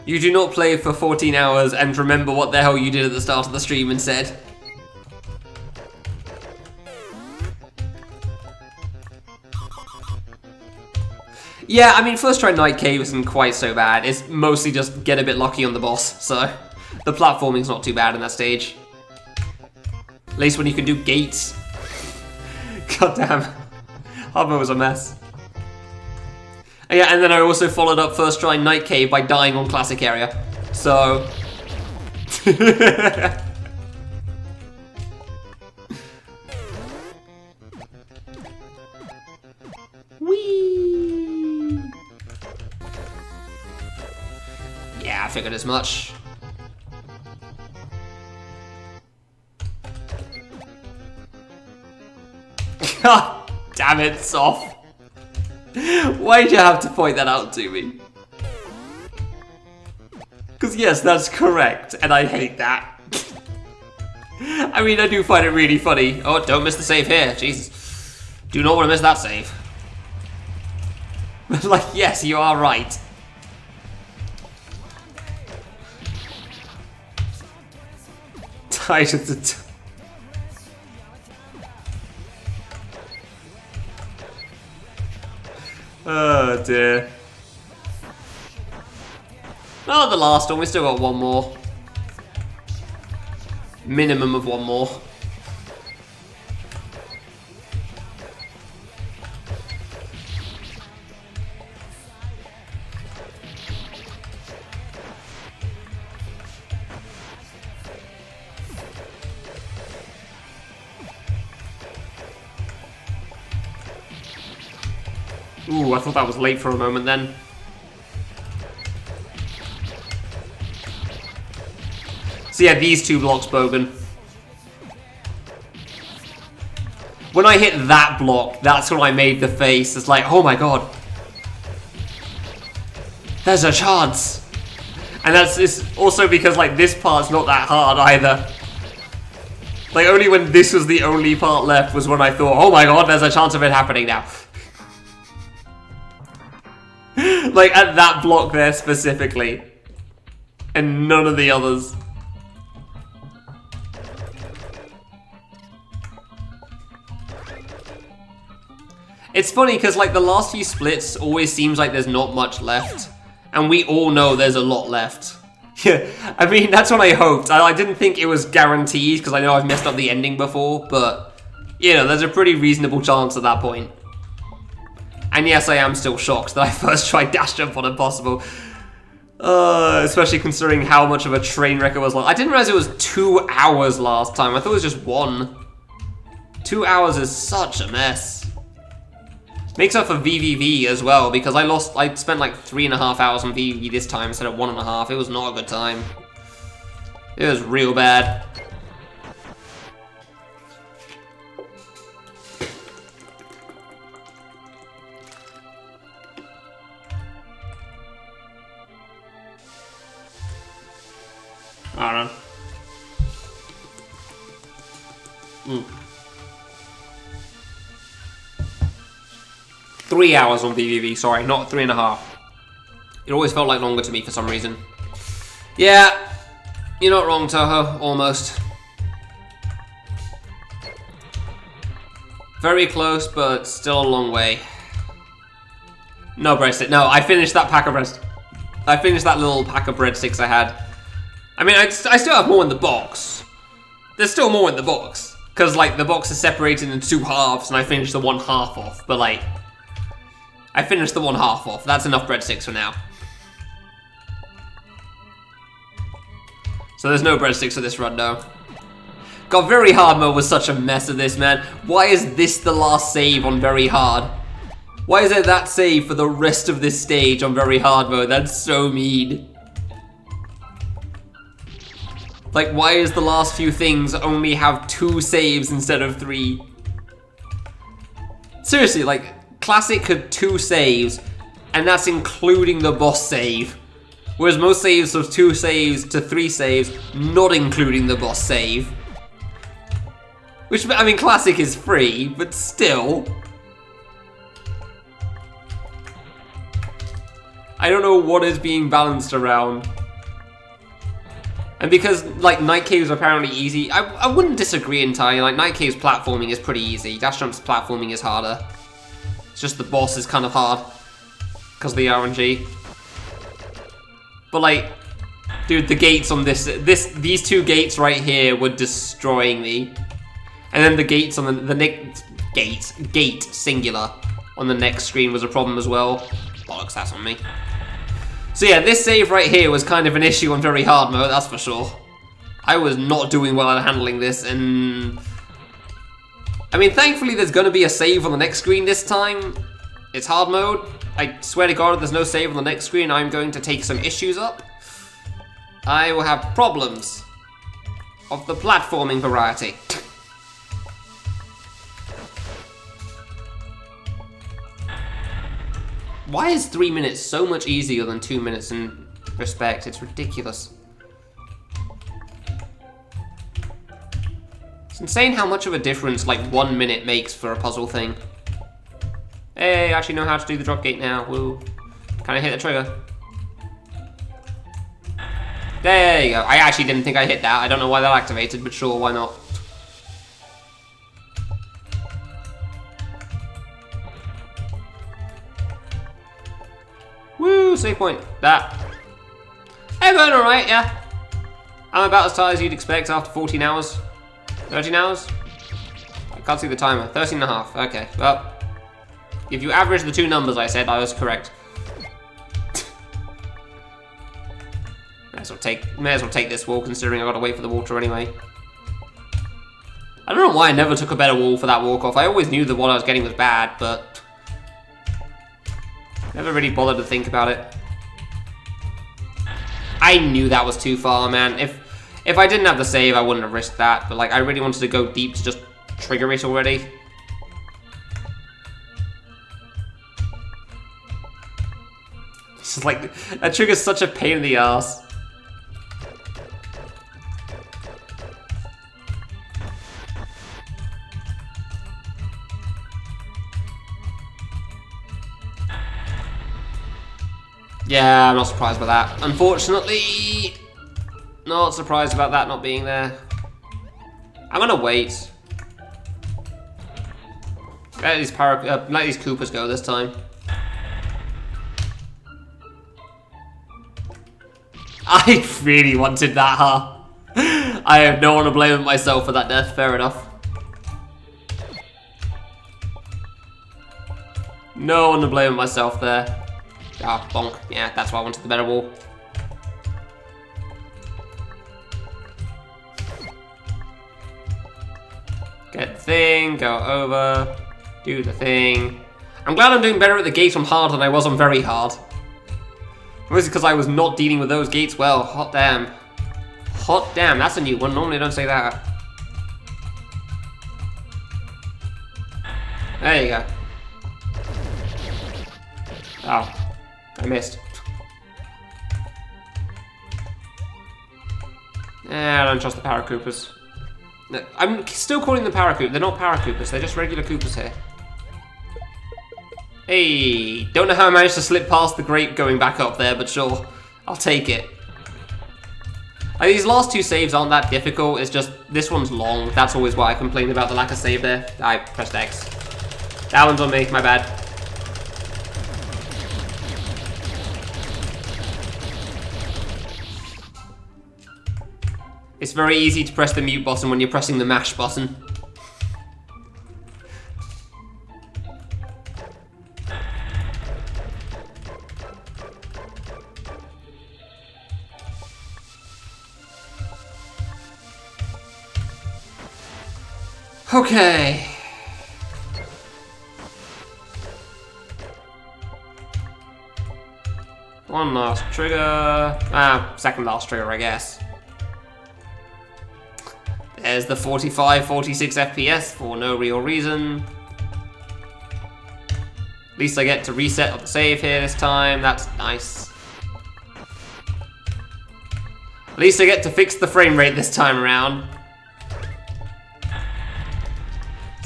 You do not play for 14 hours and remember what the hell you did at the start of the stream and said. Yeah, I mean, first try Night Cave isn't quite so bad. It's mostly just get a bit lucky on the boss, so the platforming's not too bad in that stage. At least when you can do gates. God damn. Hardmode was a mess. Yeah, and then I also followed up first try Night Cave by dying on classic area. So... Whee! Yeah, I figured as much. God damn it, Soph. Why'd you have to point that out to me? Because yes, that's correct, and I hate that. I mean, I do find it really funny. Oh, don't miss the save here, Jesus. Do not want to miss that save. Like, yes, you are right. Tight at the oh dear. Not the last one, we still got one more. Minimum of one more. Ooh, I thought that was late for a moment then. So yeah, these two blocks, Bogan. When I hit that block, that's when I made the face. It's like, oh my god. There's a chance. And it's also because like this part's not that hard either. Like, only when this was the only part left was when I thought, oh my god, there's a chance of it happening now. Like, at that block there specifically. And none of the others. It's funny, because, like, the last few splits always seems like there's not much left. And we all know there's a lot left. Yeah, I mean, that's what I hoped. I didn't think it was guaranteed, because I know I've messed up the ending before, but, you know, there's a pretty reasonable chance at that point. And yes, I am still shocked that I first tried dash jump on Impossible. Especially considering how much of a train wreck it was. I didn't realize it was 2 hours last time. I thought it was just 1. 2 hours is such a mess. Makes up for VVV as well, because I spent like 3.5 hours on VVV this time instead of 1.5. It was not a good time. It was real bad. I don't know. 3 hours on VVV, sorry, not 3.5. It always felt like longer to me for some reason. Yeah, you're not wrong, Toho, almost. Very close, but still a long way. No breadstick, no, I finished that pack of I finished that little pack of breadsticks I had. I mean, I still have more in the box. There's still more in the box. Because, like, the box is separated into 2 halves, and I finished the 1 half off, but, like, I finished the 1 half off. That's enough breadsticks for now. So there's no breadsticks for this run, no. God, Very Hard mode was such a mess of this, man. Why is this the last save on Very Hard? Why is it that save for the rest of this stage on Very Hard mode? That's so mean. Like, why is the last few things only have 2 saves instead of 3? Seriously, like, Classic had 2 saves, and that's including the boss save. Whereas most saves have 2 saves to 3 saves, not including the boss save. Which, I mean, Classic is free, but still. I don't know what is being balanced around. And because, like, Night Cave's apparently easy, I wouldn't disagree entirely. Like, Night Cave's platforming is pretty easy. Dash Jump's platforming is harder. It's just the boss is kind of hard. Because of the RNG. But, like, dude, the gates on these 2 gates right here were destroying me. And then the gates on the next gate singular on the next screen was a problem as well. Bollocks, that's on me. So yeah, this save right here was kind of an issue on Very Hard mode, that's for sure. I was not doing well at handling this, and I mean, thankfully there's gonna be a save on the next screen this time. It's hard mode. I swear to God, if there's no save on the next screen, I'm going to take some issues up. I will have problems of the platforming variety. Why is 3 minutes so much easier than 2 minutes in respect? It's ridiculous. It's insane how much of a difference like 1 minute makes for a puzzle thing. Hey, I actually know how to do the drop gate now. Woo. Can I hit the trigger? There you go. I actually didn't think I hit that. I don't know why that activated, but sure, why not? Woo, save point. That. Hey, going alright, yeah. I'm about as tired as you'd expect after 14 hours. 13 hours? I can't see the timer. 13 and a half. Okay, well. If you average the 2 numbers I said, I was correct. May as well take this wall, considering I gotta wait for the water anyway. I don't know why I never took a better wall for that walk-off. I always knew the one I was getting was bad, but never really bothered to think about it. I knew that was too far, man. If I didn't have the save, I wouldn't have risked that. But like, I really wanted to go deep to just trigger it already. It's just like, that trigger's such a pain in the ass. Yeah, I'm not surprised by that. Unfortunately, not surprised about that not being there. I'm gonna wait. Let these Koopas go this time. I really wanted that, huh? I have no one to blame myself for that death. Fair enough. No one to blame myself there. Ah, bonk. Yeah, that's why I wanted the better wall. Get the thing, go over, do the thing. I'm glad I'm doing better at the gate on hard than I was on very hard. Mostly because I was not dealing with those gates well. Hot damn. Hot damn, that's a new one. Normally I don't say that. There you go. Oh, I missed. I don't trust the Paracoopas. I'm still calling them Paracoopas. They're not Paracoopas, they're just regular Koopas here. Hey, don't know how I managed to slip past the grate going back up there, but sure, I'll take it. These last two saves aren't that difficult, it's just this one's long. That's always why I complained about the lack of save there. I pressed X. That one's on me, my bad. It's very easy to press the mute button when you're pressing the mash button. Okay. One last trigger. Second last trigger, I guess. There's the 45, 46 FPS for no real reason. At least I get to reset the save here this time. That's nice. At least I get to fix the frame rate this time around.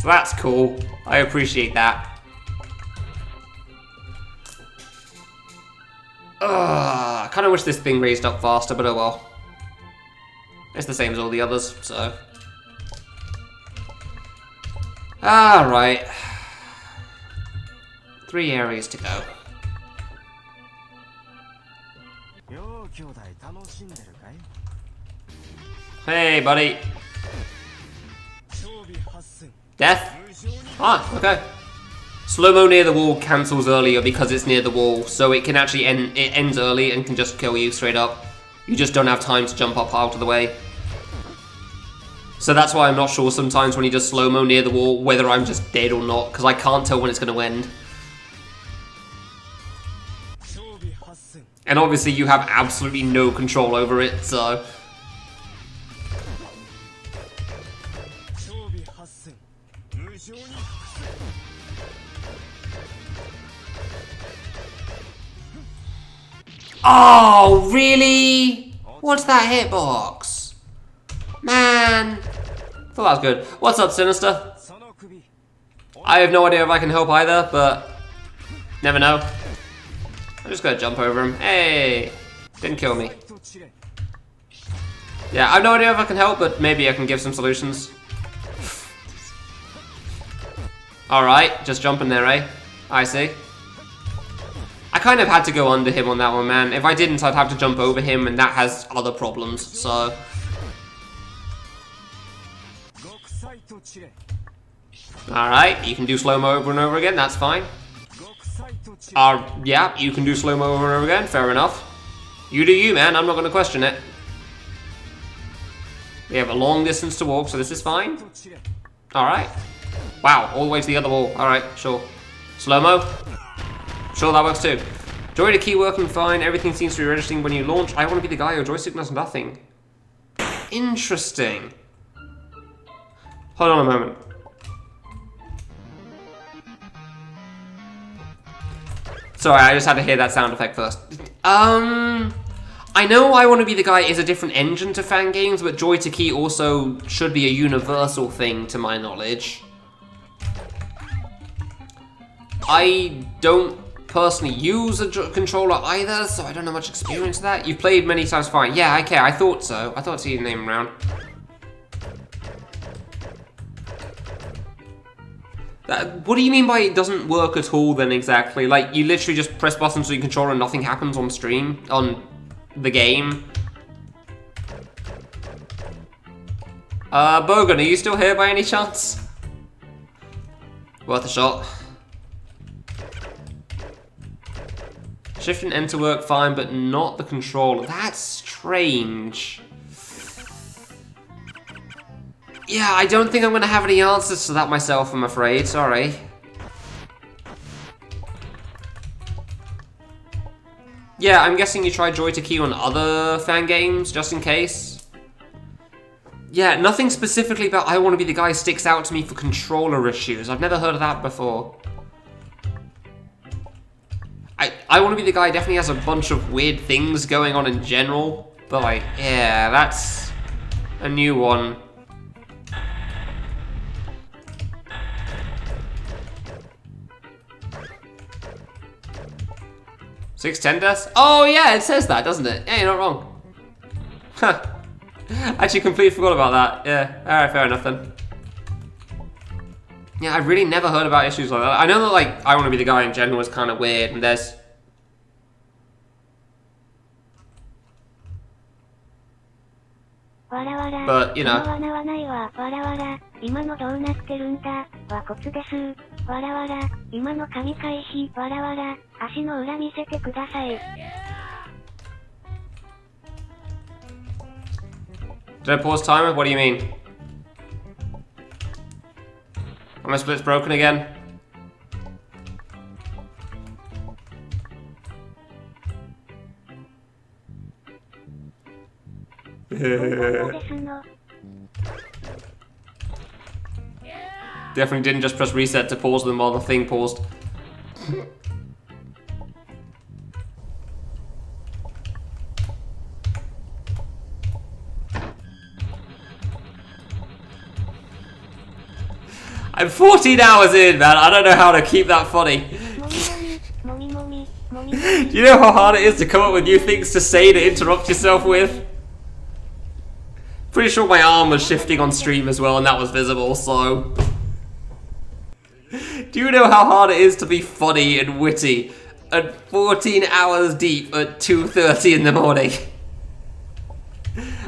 So that's cool. I appreciate that. I kind of wish this thing raised up faster, but oh well. It's the same as all the others, so. Alright. 3 areas to go. Hey, buddy. Death? Ah, okay. Slow-mo near the wall cancels earlier because it's near the wall, so it can actually it ends early and can just kill you straight up. You just don't have time to jump up out of the way. So that's why I'm not sure sometimes when he does slow-mo near the wall whether I'm just dead or not, because I can't tell when it's going to end. And obviously you have absolutely no control over it, so... Oh, really? What's that hitbox? Man. Thought that was good. What's up, Sinister? I have no idea if I can help either, but never know. I'm just gonna jump over him. Hey, didn't kill me. Yeah, I have no idea if I can help, but maybe I can give some solutions. Alright, just jump in there, eh? I see. I kind of had to go under him on that one, man. If I didn't, I'd have to jump over him, and that has other problems, so... Alright, you can do slow-mo over and over again, that's fine. Yeah, you can do slow-mo over and over again, fair enough. You do you, man, I'm not going to question it. We have a long distance to walk, so this is fine. Alright. Wow, all the way to the other wall. Alright, sure. Slow-mo? Sure, that works too. Joy to key working fine, everything seems to be registering when you launch. I want to be the guy who joystick does nothing. Interesting. Hold on a moment. Sorry, I just had to hear that sound effect first. I know I Want to Be the Guy is a different engine to Fangames, but Joy to Key also should be a universal thing to my knowledge. I don't personally use a controller either, so I don't know much experience with that. You've played many times fine. Yeah, okay, I thought so. I thought I'd see your name around. What do you mean by it doesn't work at all then exactly? Like, you literally just press buttons on your controller and nothing happens on stream? On the game? Bogan, are you still here by any chance? Worth a shot. Shift and enter work fine, but not the controller. That's strange. Yeah, I don't think I'm gonna have any answers to that myself, I'm afraid. Sorry. Yeah, I'm guessing you tried Joy to Key on other Fangames, just in case. Yeah, nothing specifically about I want to be the guy sticks out to me for controller issues. I've never heard of that before. I want to be the guy definitely has a bunch of weird things going on in general. But like, yeah, that's a new one. $610 deaths? Oh yeah, it says that, doesn't it? Yeah, you're not wrong. Huh. Actually completely forgot about that. Yeah, alright, fair enough then. Yeah, I've really never heard about issues like that. I know that like, I want to be the guy in general is kind of weird, and there's... But, you know. Did I pause timer? What do you mean? Are my splits broken again? Definitely didn't just press reset to pause them while the thing paused. I'm 14 hours in, man. I don't know how to keep that funny. Do you know how hard it is to come up with new things to say to interrupt yourself with? Pretty sure my arm was shifting on stream as well, and that was visible, so... Do you know how hard it is to be funny and witty at 14 hours deep at 2:30 in the morning?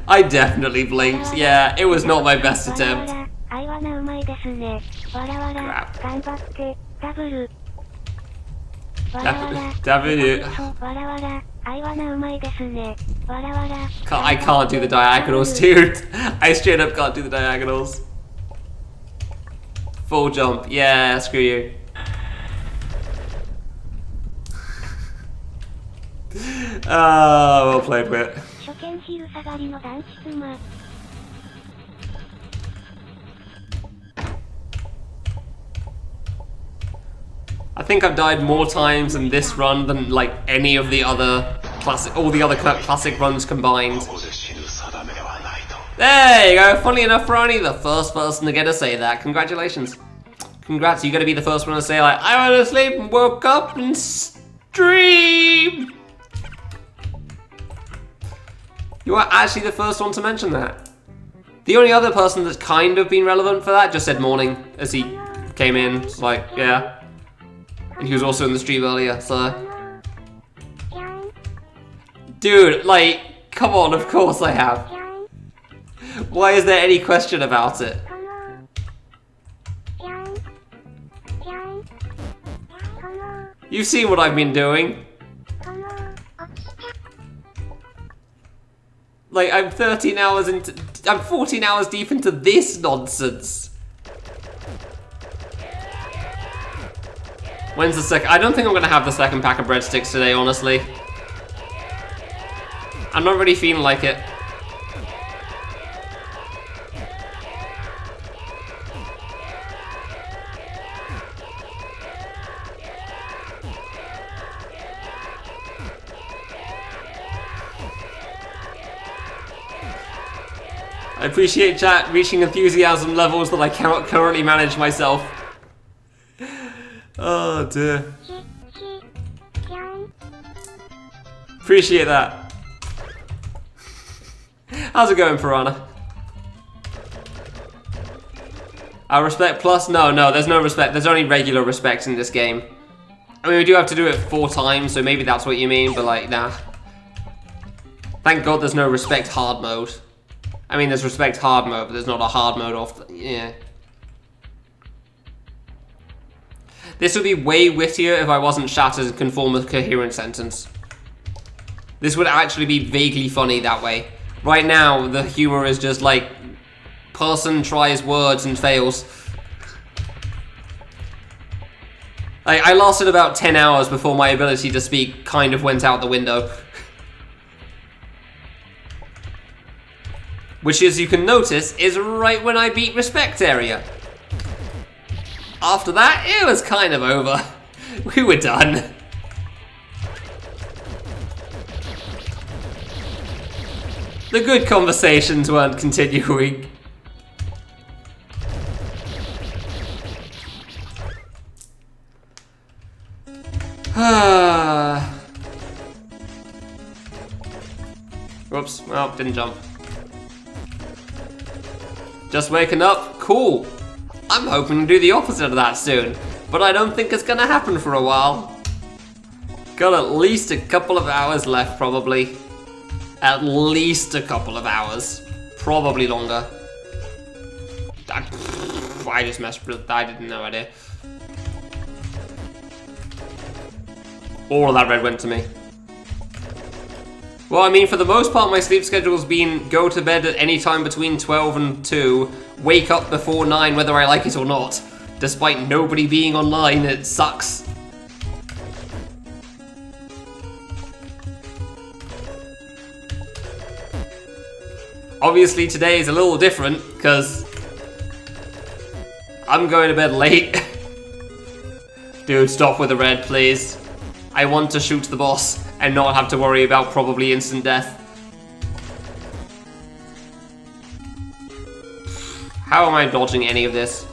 I definitely blinked. Yeah, it was not my best attempt. Crap. I can't do the diagonals, dude. I straight up can't do the diagonals. Full jump. Yeah, screw you. Well played, Wit. I think I've died more times in this run than like any of the other classic, all the other classic runs combined. There you go. Funnily enough, Ronnie, the first person to get to say that. Congratulations. Congrats, you're gonna be the first one to say like, I went to sleep and woke up and stream. You are actually the first one to mention that. The only other person that's kind of been relevant for that just said morning as he came in. It's like, yeah. And he was also in the stream earlier, so... Dude, like, come on, of course I have. Why is there any question about it? You've seen what I've been doing. Like, I'm 13 hours into... I'm 14 hours deep into this nonsense. When's the second? I don't think I'm gonna have the second pack of breadsticks today, honestly. I'm not really feeling like it. I appreciate chat reaching enthusiasm levels that I cannot currently manage myself. Oh dear. Appreciate that. How's it going, Piranha? Respect plus? No, there's no respect. There's only regular respect in this game. I mean, we do have to do it 4 times, so maybe that's what you mean, but like, nah. Thank God there's no respect hard mode. I mean, there's respect hard mode, but there's not a hard mode off. Yeah. This would be way wittier if I wasn't shattered and can form a coherent sentence. This would actually be vaguely funny that way. Right now, the humor is just like, person tries words and fails. I lasted about 10 hours before my ability to speak kind of went out the window. Which, as you can notice, is right when I beat respect area. After that, it was kind of over. We were done. The good conversations weren't continuing. Whoops, well, didn't jump. Just waking up? Cool. I'm hoping to do the opposite of that soon, but I don't think it's gonna happen for a while. Got at least a couple of hours left, probably. At least a couple of hours. Probably longer. I just messed with that, I didn't know idea. All of that red went to me. Well, I mean, for the most part, my sleep schedule's been go to bed at any time between 12 and 2, wake up before 9 whether I like it or not. Despite nobody being online, it sucks. Obviously, today is a little different, because I'm going to bed late. Dude, stop with the red, please. I want to shoot the boss and not have to worry about probably instant death. How am I dodging any of this?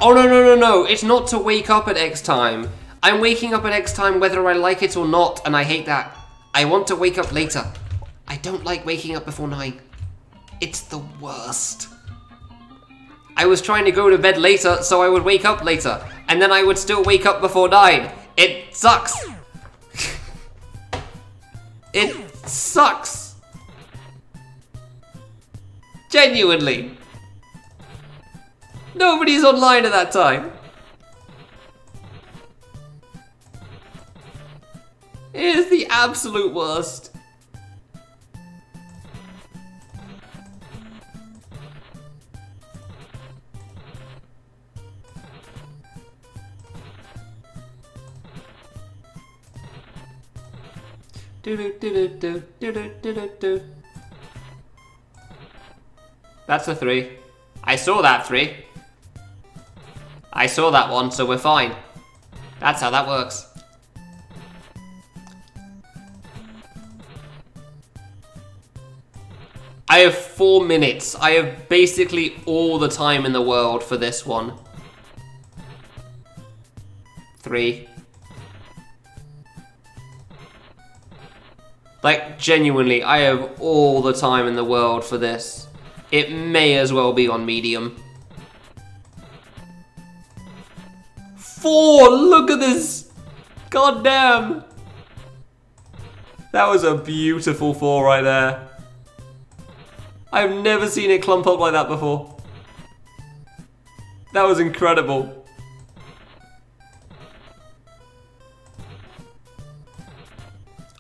Oh, no. It's not to wake up at X time. I'm waking up at X time whether I like it or not, and I hate that. I want to wake up later. I don't like waking up before 9. It's the worst. I was trying to go to bed later so I would wake up later, and then I would still wake up before 9. It sucks. It sucks. Genuinely. Nobody's online at that time. It is the absolute worst. That's a 3. I saw that 3. I saw that one, so we're fine. That's how that works. I have 4 minutes. I have basically all the time in the world for this one. 3. Like, genuinely, I have all the time in the world for this. It may as well be on medium. 4! Look at this! God damn! That was a beautiful 4 right there. I've never seen it clump up like that before. That was incredible.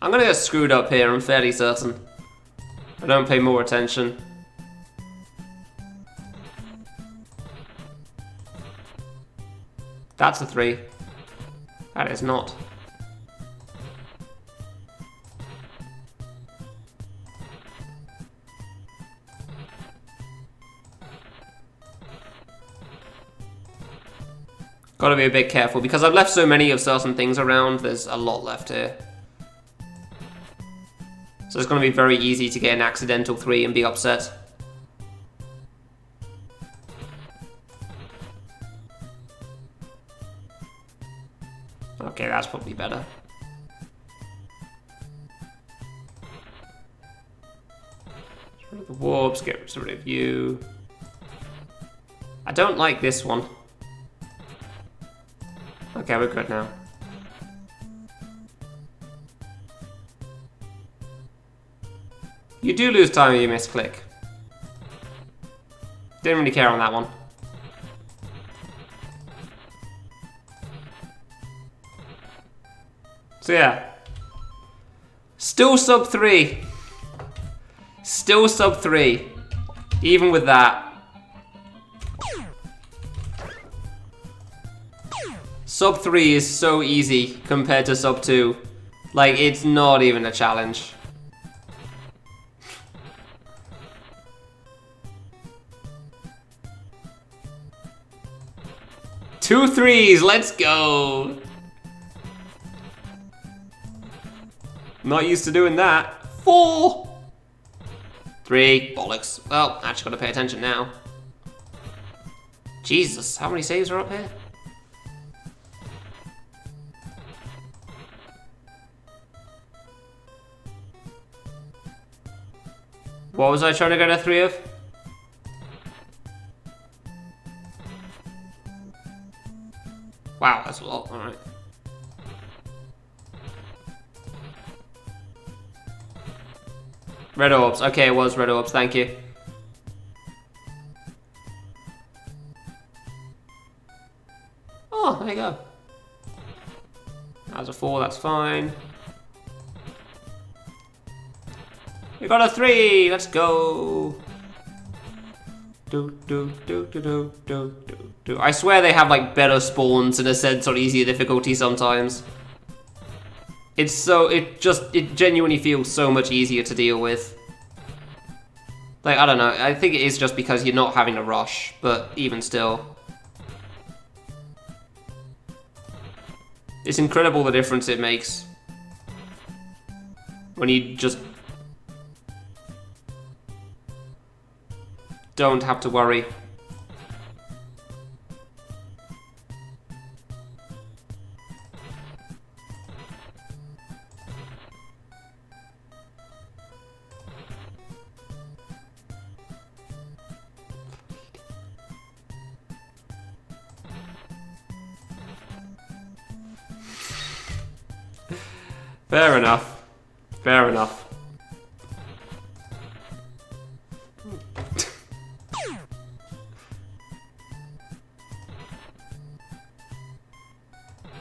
I'm gonna get screwed up here, I'm fairly certain. I don't pay more attention. That's a 3. That is not. Gotta be a bit careful, because I've left so many of certain things around, there's a lot left here. So it's going to be very easy to get an accidental 3 and be upset. That's probably better. Get rid of the warps, get rid of you. I don't like this one. Okay, we're good now. You do lose time if you misclick. Didn't really care on that one. So yeah. Still sub 3. Still sub 3. Even with that. Sub 3 is so easy compared to sub 2. Like, it's not even a challenge. Two threes, let's go! Not used to doing that. 4! 3, bollocks. Well, actually gotta pay attention now. Jesus, how many saves are up here? What was I trying to get a 3 of? Wow, that's a lot, alright. Red orbs, okay, it was red orbs, thank you. Oh, there you go. That was a 4, that's fine. We got a 3, let's go. I swear they have like better spawns in a sense on easier difficulty sometimes. It's so, it genuinely feels so much easier to deal with. Like, I don't know, I think it is just because you're not having to rush, but even still. It's incredible the difference it makes. When you just don't have to worry. Fair enough. Fair enough.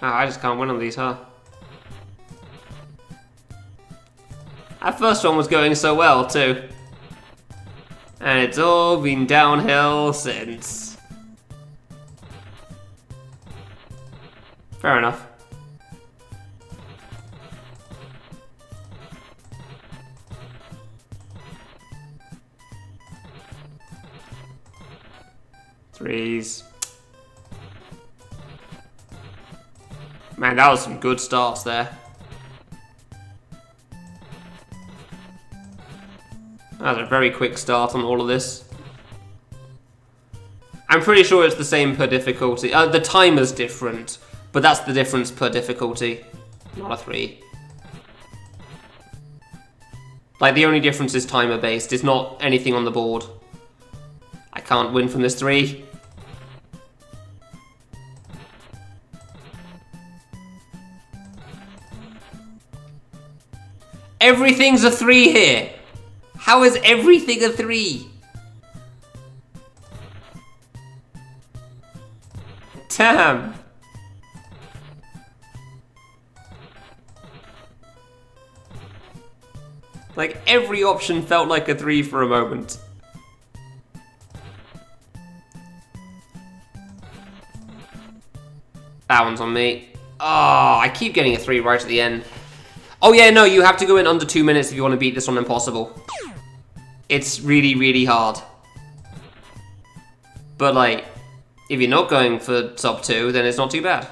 Oh, I just can't win on these, huh? That first one was going so well, too. And it's all been downhill since. Fair enough. Threes. Man, that was some good starts there. That was a very quick start on all of this. I'm pretty sure it's the same per difficulty. The timer's different, but that's the difference per difficulty. Not a 3. Like, the only difference is timer based. It's not anything on the board. I can't win from this 3. Everything's a 3 here. How is everything a 3? Damn. Like, every option felt like a 3 for a moment. That one's on me. Oh, I keep getting a 3 right at the end. Oh yeah, no, you have to go in under 2 minutes if you want to beat this on Impossible. It's really, really hard. But like, if you're not going for sub 2, then it's not too bad.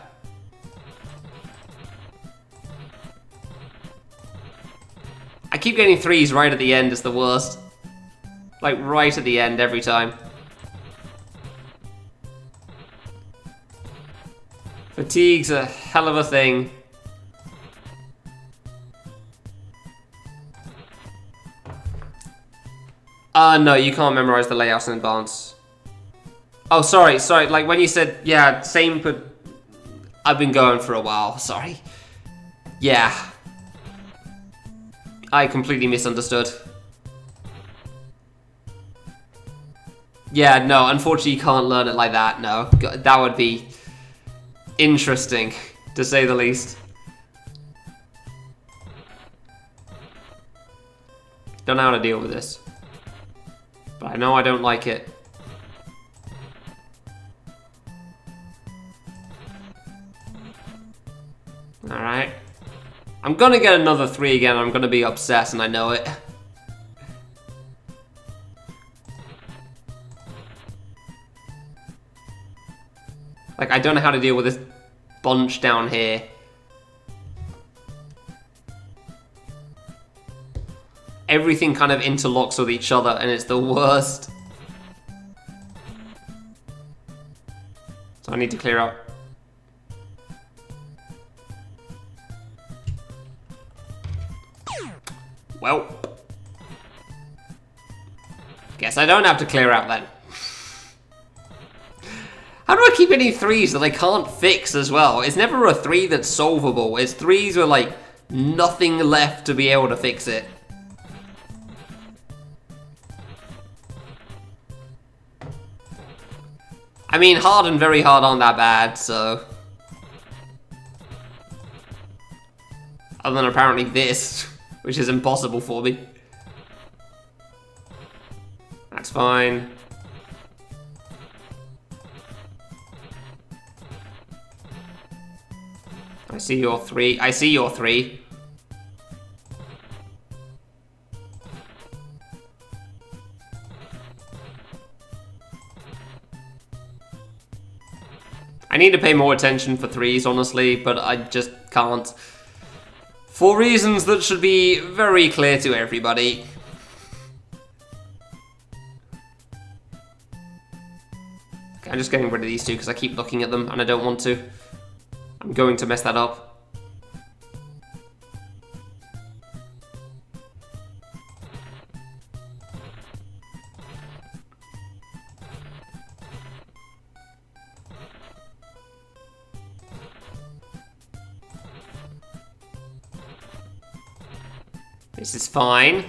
I keep getting 3s right at the end, it's the worst. Like, right at the end every time. Fatigue's a hell of a thing. No, you can't memorize the layouts in advance. Oh, sorry, like when you said, yeah, same, but I've been going for a while, sorry. Yeah. I completely misunderstood. Yeah, no, unfortunately you can't learn it like that, no. That would be interesting, to say the least. Don't know how to deal with this. But I know I don't like it. Alright. I'm gonna get another 3 again, I'm gonna be obsessed and I know it. Like, I don't know how to deal with this bunch down here. Everything kind of interlocks with each other and it's the worst. So I need to clear out. Well. Guess I don't have to clear out then. How do I keep any 3s that I can't fix as well? It's never a 3 that's solvable. It's 3s with like nothing left to be able to fix it. I mean, hard and very hard aren't that bad, so... Other than apparently this, which is impossible for me. That's fine. I see your 3. I see your 3. I need to pay more attention for 3s, honestly, but I just can't. For reasons that should be very clear to everybody. Okay, I'm just getting rid of these 2 because I keep looking at them and I don't want to. I'm going to mess that up. This is fine.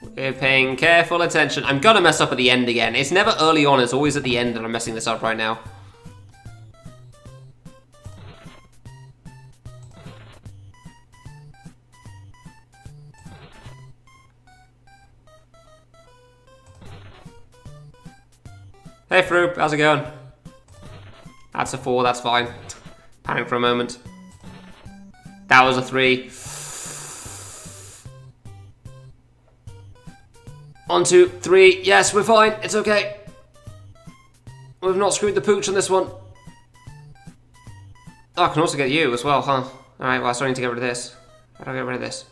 We're paying careful attention. I'm gonna mess up at the end again. It's never early on, it's always at the end that I'm messing this up right now. Hey Froop, how's it going? That's a 4, that's fine. Panic for a moment. That was a 3. 1, 2, 3. Yes, we're fine. It's okay. We've not screwed the pooch on this one. Oh, I can also get you as well, huh? Alright, well, I still need to get rid of this. How do I get rid of this?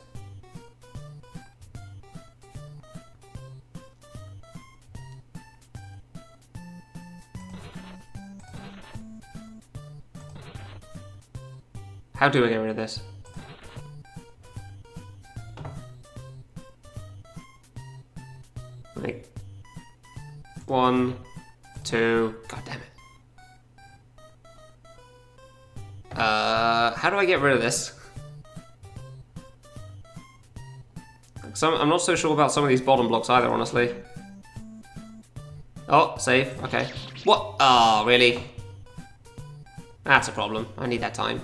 How do I get rid of this? Like 1, 2. God damn it. How do I get rid of this? I'm not so sure about some of these bottom blocks either, honestly. Oh, save. Okay. What? Oh, really? That's a problem. I need that time.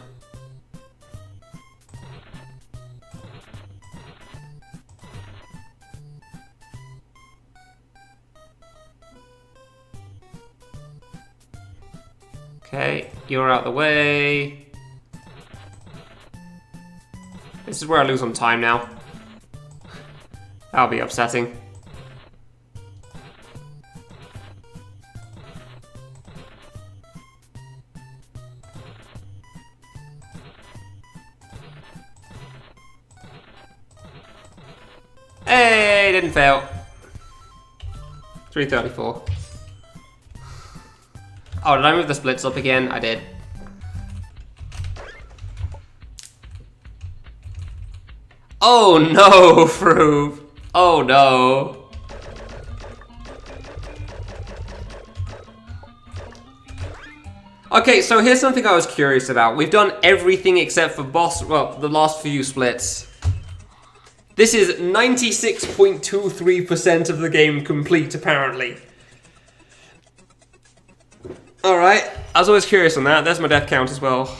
Okay, you're out the way. This is where I lose on time now. That'll be upsetting. Hey, didn't fail. 334. Oh, did I move the splits up again? I did. Oh no, Froof. Oh no. Okay, so here's something I was curious about. We've done everything except for boss, well, the last few splits. This is 96.23% of the game complete, apparently. Alright, I was always curious on that. There's my death count as well.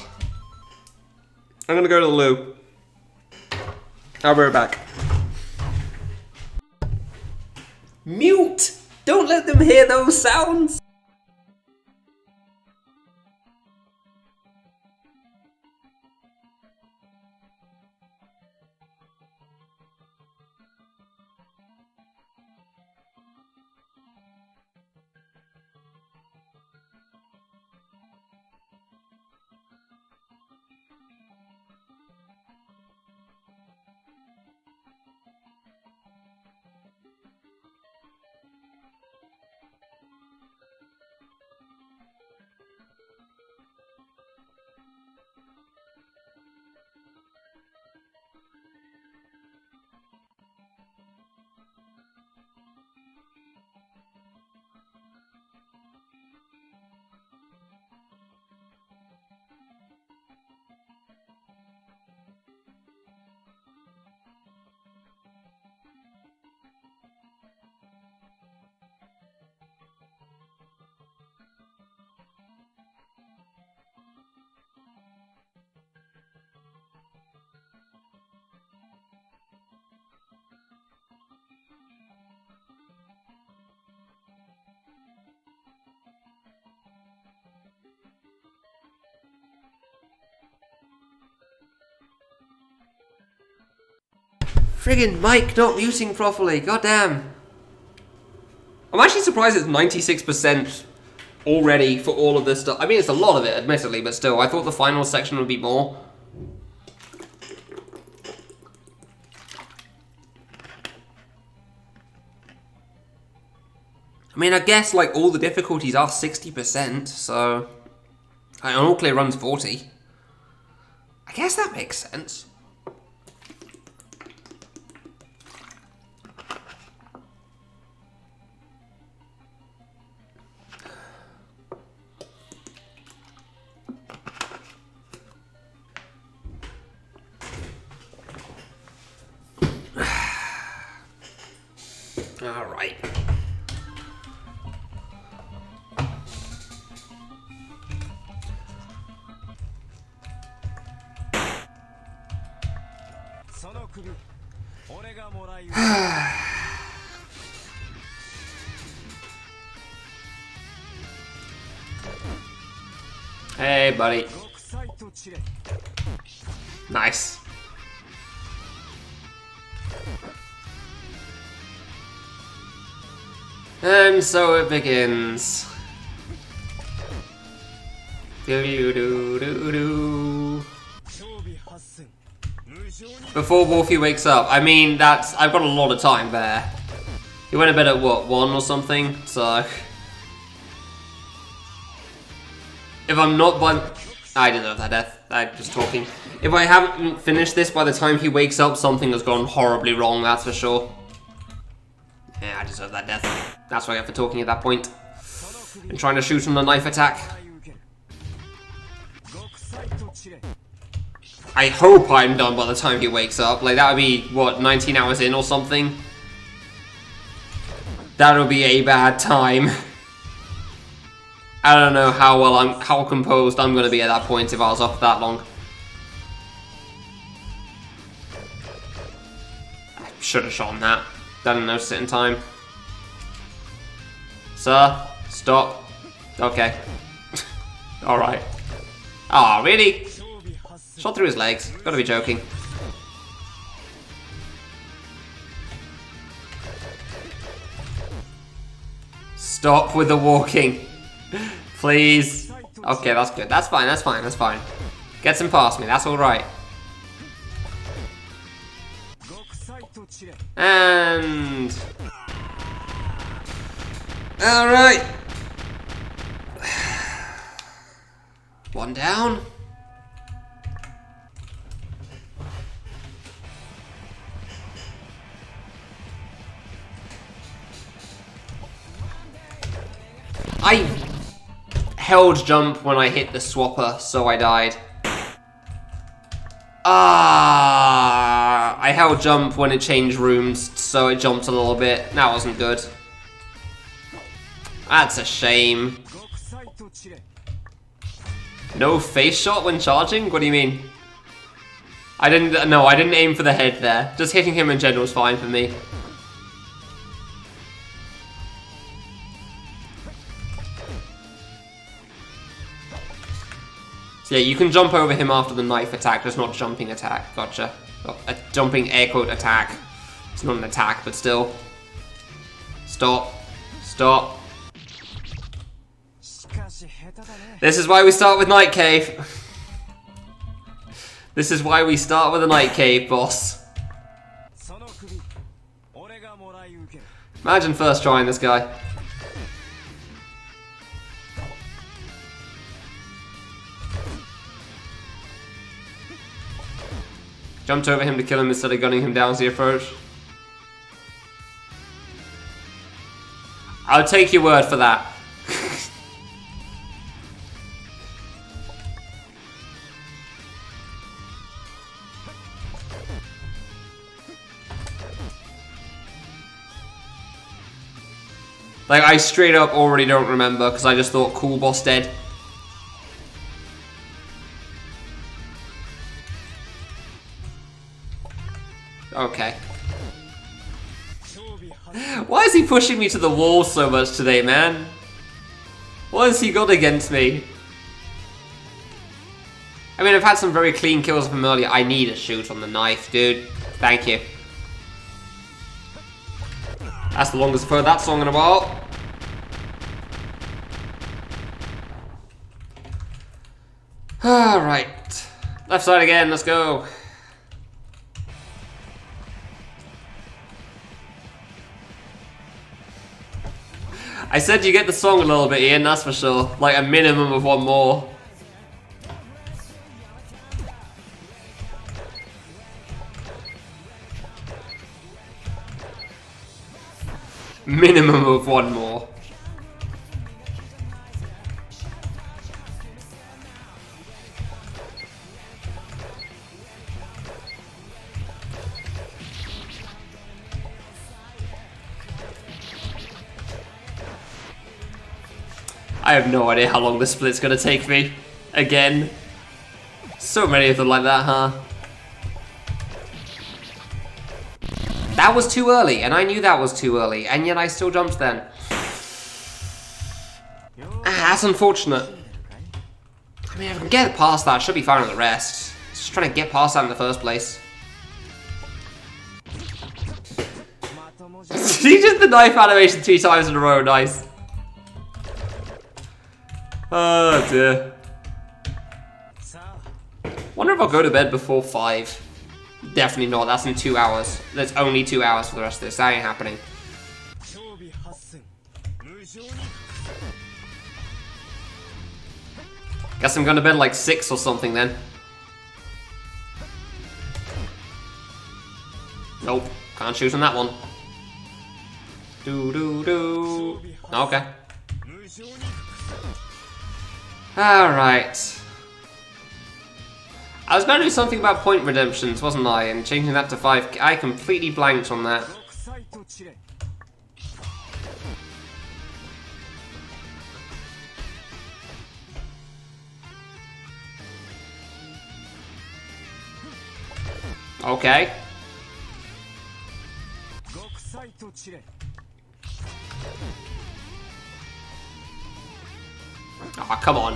I'm gonna go to the loo. I'll be right back. Mute! Don't let them hear those sounds! Friggin' mic not muting properly, goddamn. I'm actually surprised it's 96% already for all of this stuff. I mean, it's a lot of it, admittedly, but still, I thought the final section would be more. I mean, I guess, like, all the difficulties are 60%, so... an all clear run's 40. I guess that makes sense. All right. Hey, buddy. Nice. And so it begins. Do-do-do-do-do. Before Wolfie wakes up. I mean, that's... I've got a lot of time there. He went to bed at, what, 1 or something? So... if I'm not by... I deserve that death. I'm just talking. If I haven't finished this by the time he wakes up, something has gone horribly wrong, that's for sure. Yeah, I deserve that death. That's what I get for talking at that point. And trying to shoot him a knife attack. I hope I'm done by the time he wakes up. Like, that would be, what, 19 hours in or something? That would be a bad time. I don't know how composed I'm going to be at that point if I was up that long. I should have shot him that. Didn't notice it in time. Sir, stop. Okay. Alright. Aw, really? Shot through his legs. Gotta be joking. Stop with the walking. Please. Okay, that's good. That's fine, that's fine, that's fine. Gets him past me, that's alright. And... alright. One down. I held jump when I hit the swapper, so I died. I held jump when it changed rooms, so it jumped a little bit. That wasn't good. That's a shame. No face shot when charging? What do you mean? I didn't aim for the head there. Just hitting him in general is fine for me. So yeah, you can jump over him after the knife attack, just not jumping attack. Gotcha. Oh, a jumping air quote attack. It's not an attack, but still. Stop. Stop. This is why we start with Night Cave. This is why we start with a Night Cave, boss. Imagine first trying this guy. Jumped over him to kill him instead of gunning him down as he approached. I'll take your word for that. Like, I straight up already don't remember because I just thought cool boss dead. Okay. Why is he pushing me to the wall so much today, man? What has he got against me? I mean, I've had some very clean kills from earlier. I need a shoot on the knife, dude. Thank you. That's the longest I've heard that song in a while. Alright. Left side again, let's go. I said you get the song a little bit, Ian, that's for sure. Like a minimum of one more. Minimum of one more. I have no idea how long this split's gonna take me. Again. So many of them like that, huh? That was too early, and I knew that was too early, and yet I still jumped then. That's unfortunate. I mean, if I can get past that, I should be fine with the rest. Just trying to get past that in the first place. He did the knife animation 2 times in a row, nice. Oh dear. Wonder if I'll go to bed before 5. Definitely not, that's in 2 hours. There's only 2 hours for the rest of this, that ain't happening. Guess I'm going to bed like 6 or something then. Nope, can't shoot on that one. Do. Okay. Alright. I was going to do something about point redemptions, wasn't I? And changing that to 5. I completely blanked on that. Okay. Oh, come on.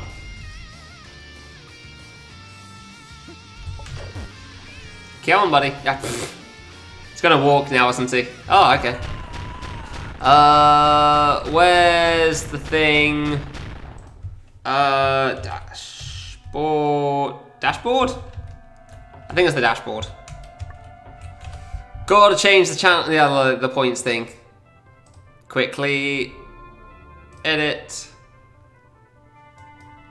Kill him, buddy. Yeah. He's gonna walk now, isn't he? Oh, okay. Where's the thing? Dashboard. Dashboard? I think it's the dashboard. Gotta change the channel. Yeah, the points thing. Quickly. Edit.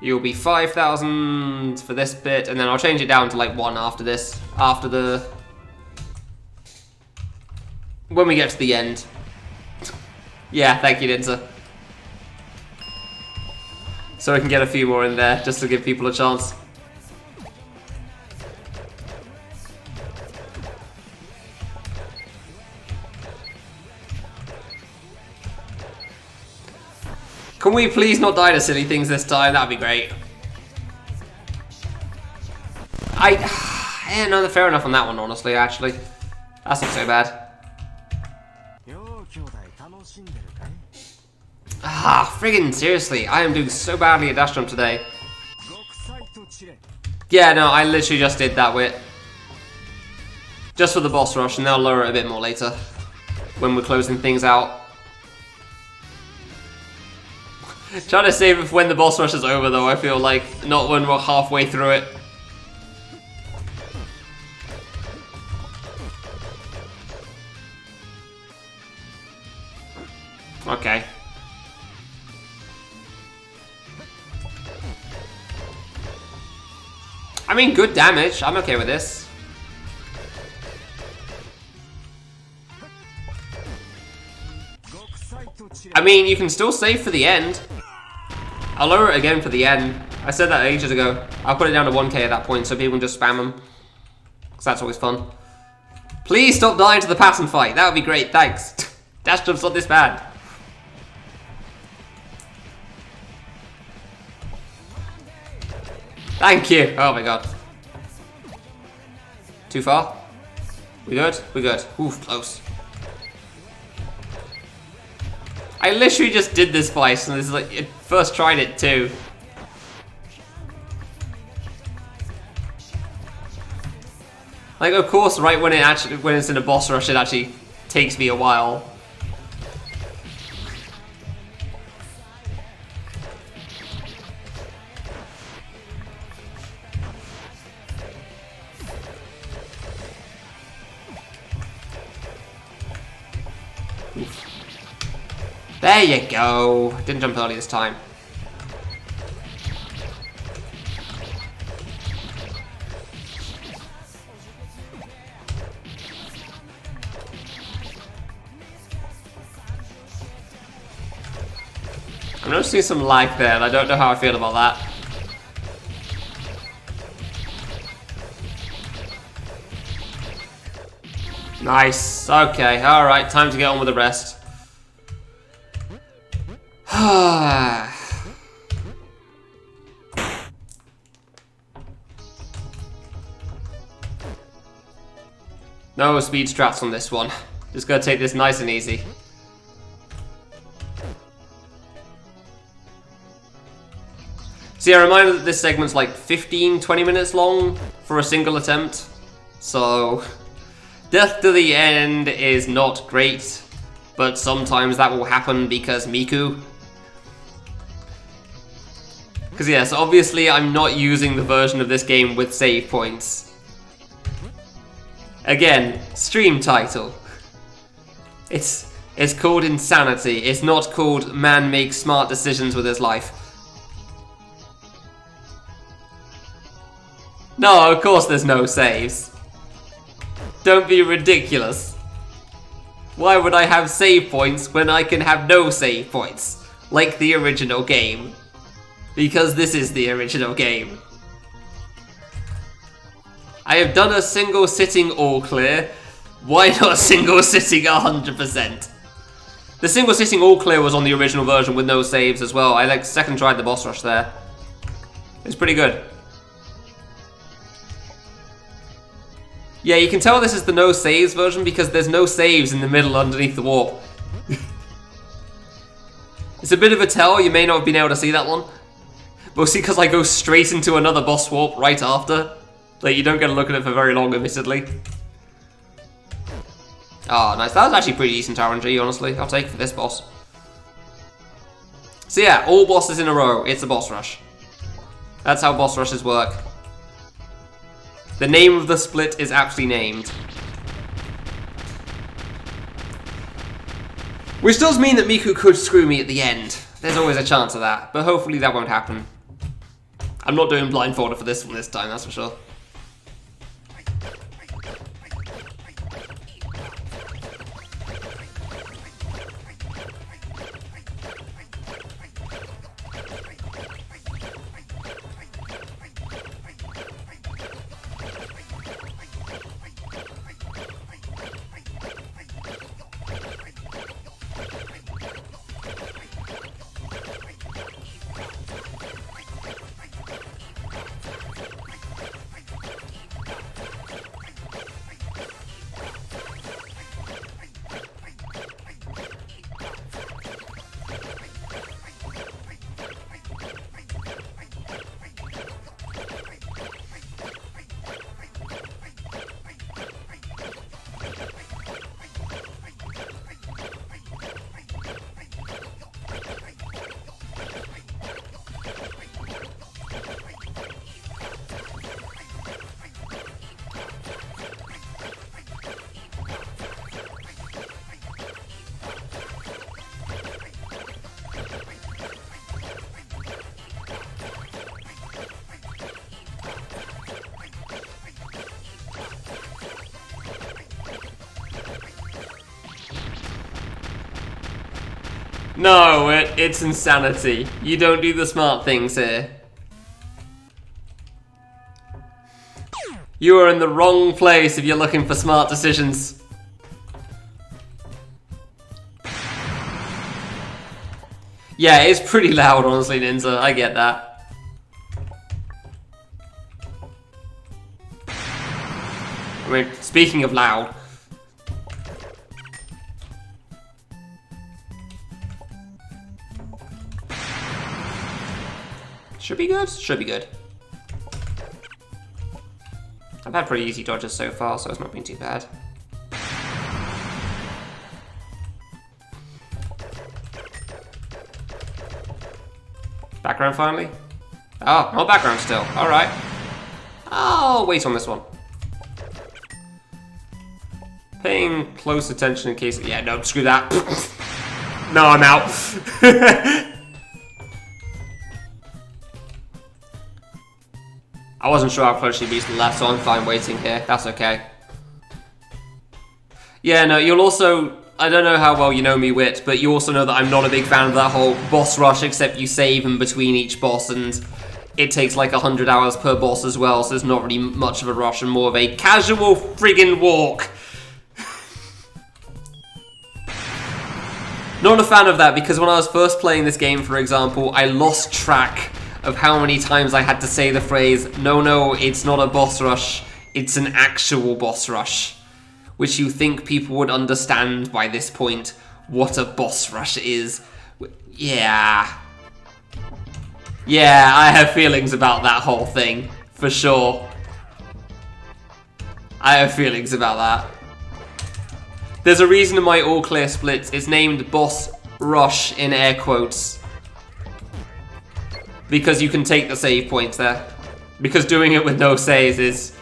You'll be 5,000 for this bit, and then I'll change it down to like 1 after this. After the... when we get to the end. Yeah, thank you, Dinsa. So we can get a few more in there, just to give people a chance. Can we please not die to silly things this time? That'd be great. Yeah, no, fair enough on that one, honestly, actually. That's not so bad. Friggin' seriously, I am doing so badly at dash jump today. Yeah, no, I literally just did that with... just for the boss rush, and they'll lower it a bit more later. When we're closing things out. Trying to save it for when the boss rush is over, though, I feel like. Not when we're halfway through it. Okay. I mean, good damage. I'm okay with this. I mean, you can still save for the end. I'll lower it again for the end. I said that ages ago. I'll put it down to 1k at that point so people can just spam them. Because that's always fun. Please stop dying to the pass and fight. That would be great. Thanks. Dash jump's not this bad. Thank you! Oh my god. Too far? We good? We good. Oof, close. I literally just did this twice, and this is like, it first tried it too. Like, of course, right when it's in a boss rush, it actually takes me a while. There you go. Didn't jump early this time. I'm noticing some lag there, and I don't know how I feel about that. Nice. Okay. All right. Time to get on with the rest. No speed strats on this one. Just gonna take this nice and easy. See, a reminder that this segment's like 15-20 minutes long for a single attempt. So, death to the end is not great, but sometimes that will happen because Miku. Because yes, obviously I'm not using the version of this game with save points. Again, stream title. It's called Insanity. It's not called Man Makes Smart Decisions with His Life. No, of course there's no saves. Don't be ridiculous. Why would I have save points when I can have no save points? Like the original game. Because this is the original game. I have done a single sitting all clear. Why not single sitting 100%? The single sitting all clear was on the original version with no saves as well. I like second tried the boss rush there. It's pretty good. Yeah, you can tell this is the no saves version because there's no saves in the middle underneath the warp. It's a bit of a tell, you may not have been able to see that one. Mostly because I go straight into another boss warp right after. Like, you don't get a look at it for very long, admittedly. Oh, nice. That was actually pretty decent RNG, honestly. I'll take it for this boss. So yeah, all bosses in a row. It's a boss rush. That's how boss rushes work. The name of the split is aptly named. Which does mean that Miku could screw me at the end. There's always a chance of that, but hopefully that won't happen. I'm not doing blindfolded for this one this time, that's for sure. No, it's insanity. You don't do the smart things here. You are in the wrong place if you're looking for smart decisions. Yeah, it's pretty loud, honestly, Ninja. I get that. I mean, speaking of loud. Should be good? Should be good. I've had pretty easy dodges so far, so it's not been too bad. Background finally? Oh, no background still. Alright. I'll wait on this one. Paying close attention in case... Yeah, no, screw that. No, I'm out. I wasn't sure how close she'd be to the left, so I'm fine waiting here. That's okay. Yeah, no, you'll also... I don't know how well you know me, Wit, but you also know that I'm not a big fan of that whole boss rush, except you save in between each boss, and it takes like 100 hours per boss as well, so there's not really much of a rush and more of a casual friggin' walk. Not a fan of that, because when I was first playing this game, for example, I lost track of how many times I had to say the phrase, no, it's not a boss rush, it's an actual boss rush. Which you think people would understand by this point what a boss rush is. Yeah. Yeah, I have feelings about that whole thing, for sure. I have feelings about that. There's a reason in my all clear splits it's named boss rush in air quotes. Because you can take the save points there. Because doing it with no saves is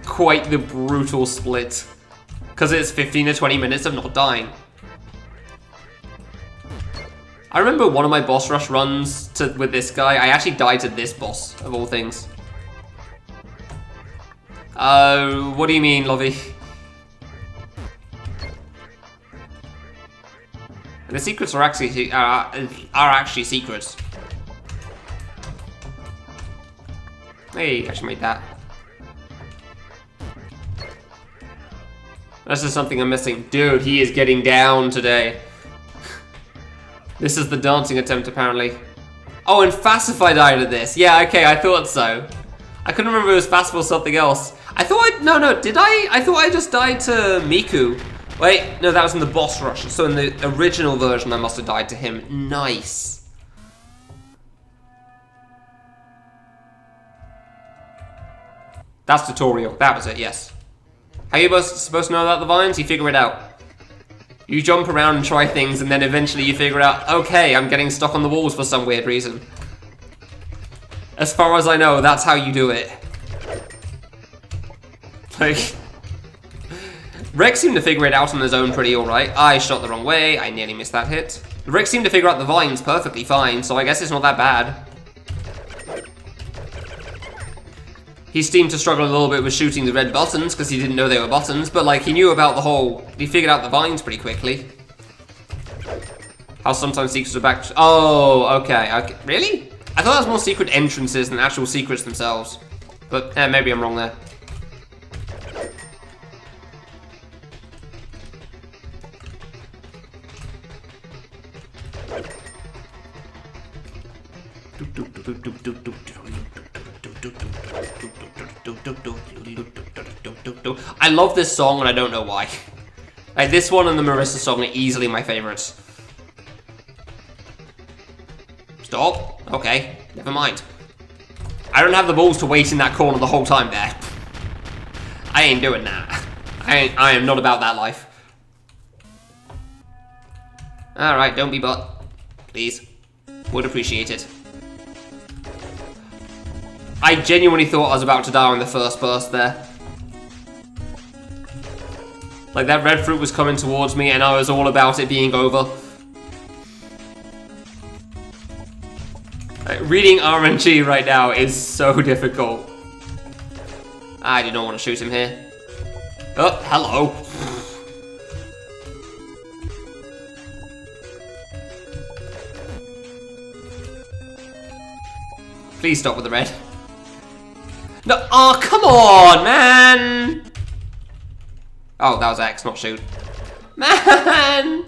quite the brutal split. Because it's 15 to 20 minutes of not dying. I remember one of my boss rush runs with this guy, I actually died to this boss, of all things. What do you mean, Lovey? The secrets are actually secrets. Hey, actually made that. This is something I'm missing. Dude, he is getting down today. This is the dancing attempt, apparently. Oh, and Facify died at this. Yeah, okay, I thought so. I couldn't remember if it was Facify or something else. I thought no, did I? I thought I just died to Miku. Wait, no, that was in the boss rush. So in the original version, I must have died to him. Nice. That's tutorial. That was it, yes. How are you supposed to know about the vines? You figure it out. You jump around and try things, and then eventually you figure out, okay, I'm getting stuck on the walls for some weird reason. As far as I know, that's how you do it. Like, Rex seemed to figure it out on his own pretty alright. I shot the wrong way, I nearly missed that hit. Rex seemed to figure out the vines perfectly fine, so I guess it's not that bad. He seemed to struggle a little bit with shooting the red buttons because he didn't know they were buttons, but like he knew about the whole, he figured out the vines pretty quickly. How sometimes secrets are back. Oh, okay. Really? I thought that was more secret entrances than actual secrets themselves. But maybe I'm wrong there. I love this song and I don't know why. Like this one and the Marissa song are easily my favorites. Stop. Okay, never mind. I don't have the balls to wait in that corner the whole time there. I ain't doing that. I am not about that life. Alright, don't be butt. Please. Would appreciate it. I genuinely thought I was about to die on the first burst there. Like that red fruit was coming towards me and I was all about it being over. Like, reading RNG right now is so difficult. I did not want to shoot him here. Oh, hello. Please stop with the red. No, oh, come on, man! Oh, that was X, not shoot. Man!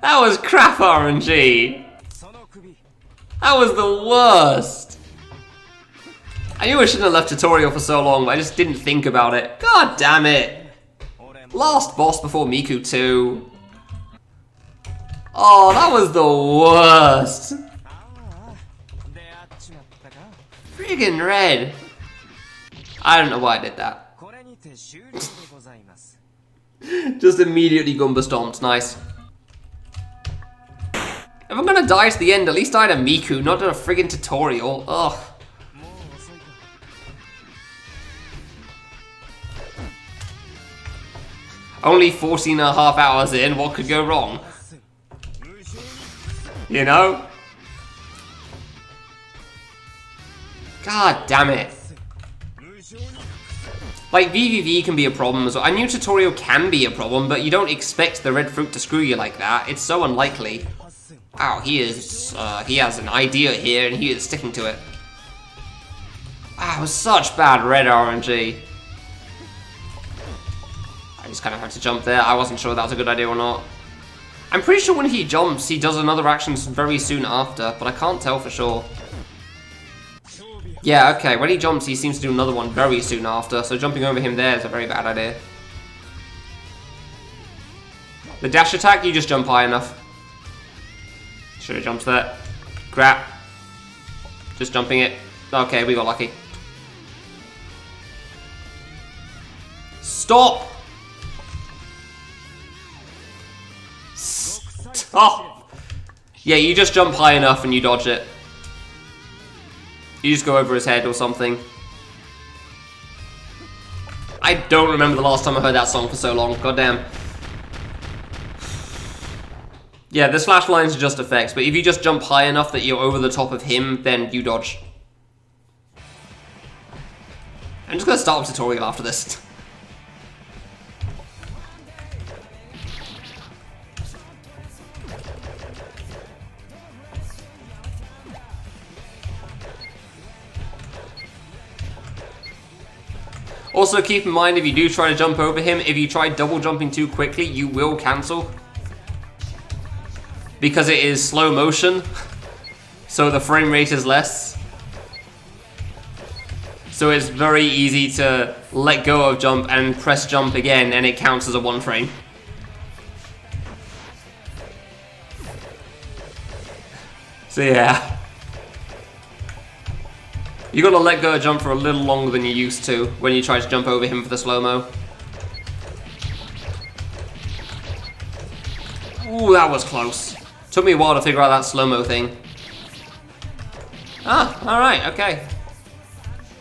That was crap RNG. That was the worst. I knew I shouldn't have left tutorial for so long, but I just didn't think about it. God damn it. Last boss before Miku 2. Oh, that was the worst. Friggin' red. I don't know why I did that. Just immediately Gumba stomped. Nice. If I'm gonna die to the end, at least die to Miku, not to a friggin' tutorial. Ugh. Only 14.5 hours in, what could go wrong? You know? God damn it. Like, VVV can be a problem as well. A new tutorial can be a problem, but you don't expect the red fruit to screw you like that. It's so unlikely. Wow, he has an idea here, and he is sticking to it. Wow, it was such bad red RNG. I just kind of had to jump there. I wasn't sure that was a good idea or not. I'm pretty sure when he jumps, he does another action very soon after, but I can't tell for sure. Yeah, okay, when he jumps, he seems to do another one very soon after, so jumping over him there is a very bad idea. The dash attack, you just jump high enough. Should have jumped there. Crap. Just jumping it. Okay, we got lucky. Stop! Stop! Yeah, you just jump high enough and you dodge it. You just go over his head or something. I don't remember the last time I heard that song for so long. Goddamn. Yeah, the slash lines are just effects, but if you just jump high enough that you're over the top of him, then you dodge. I'm just gonna start a tutorial after this. Also, keep in mind, if you do try to jump over him, if you try double jumping too quickly, you will cancel. Because it is slow motion, so the frame rate is less. So it's very easy to let go of jump and press jump again, and it counts as a 1 frame. So yeah. You gotta let go of jump for a little longer than you used to when you try to jump over him for the slow-mo. Ooh, that was close. Took me a while to figure out that slow-mo thing. Ah, alright, okay.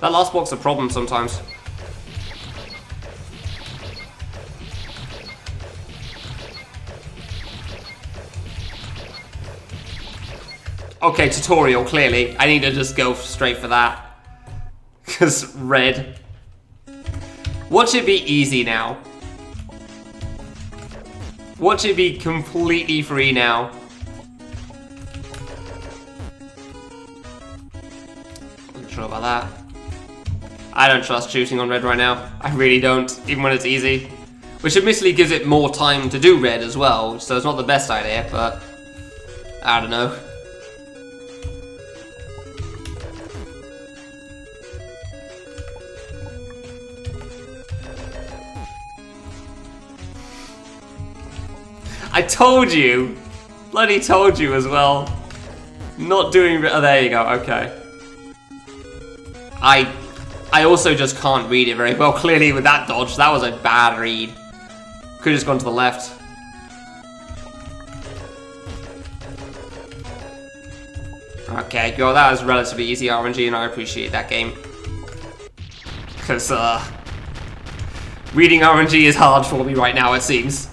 That last block's a problem sometimes. Okay, tutorial, clearly. I need to just go straight for that. Because red. Watch it be easy now. Watch it be completely free now. I'm not sure about that. I don't trust shooting on red right now. I really don't, even when it's easy. Which admittedly gives it more time to do red as well, so it's not the best idea, but I don't know. I told you! Bloody told you as well. Not doing... Oh, there you go, okay. I also just can't read it very well. Clearly with that dodge, that was a bad read. Could've just gone to the left. Okay, well that was relatively easy RNG and I appreciate that game. Because, reading RNG is hard for me right now, it seems.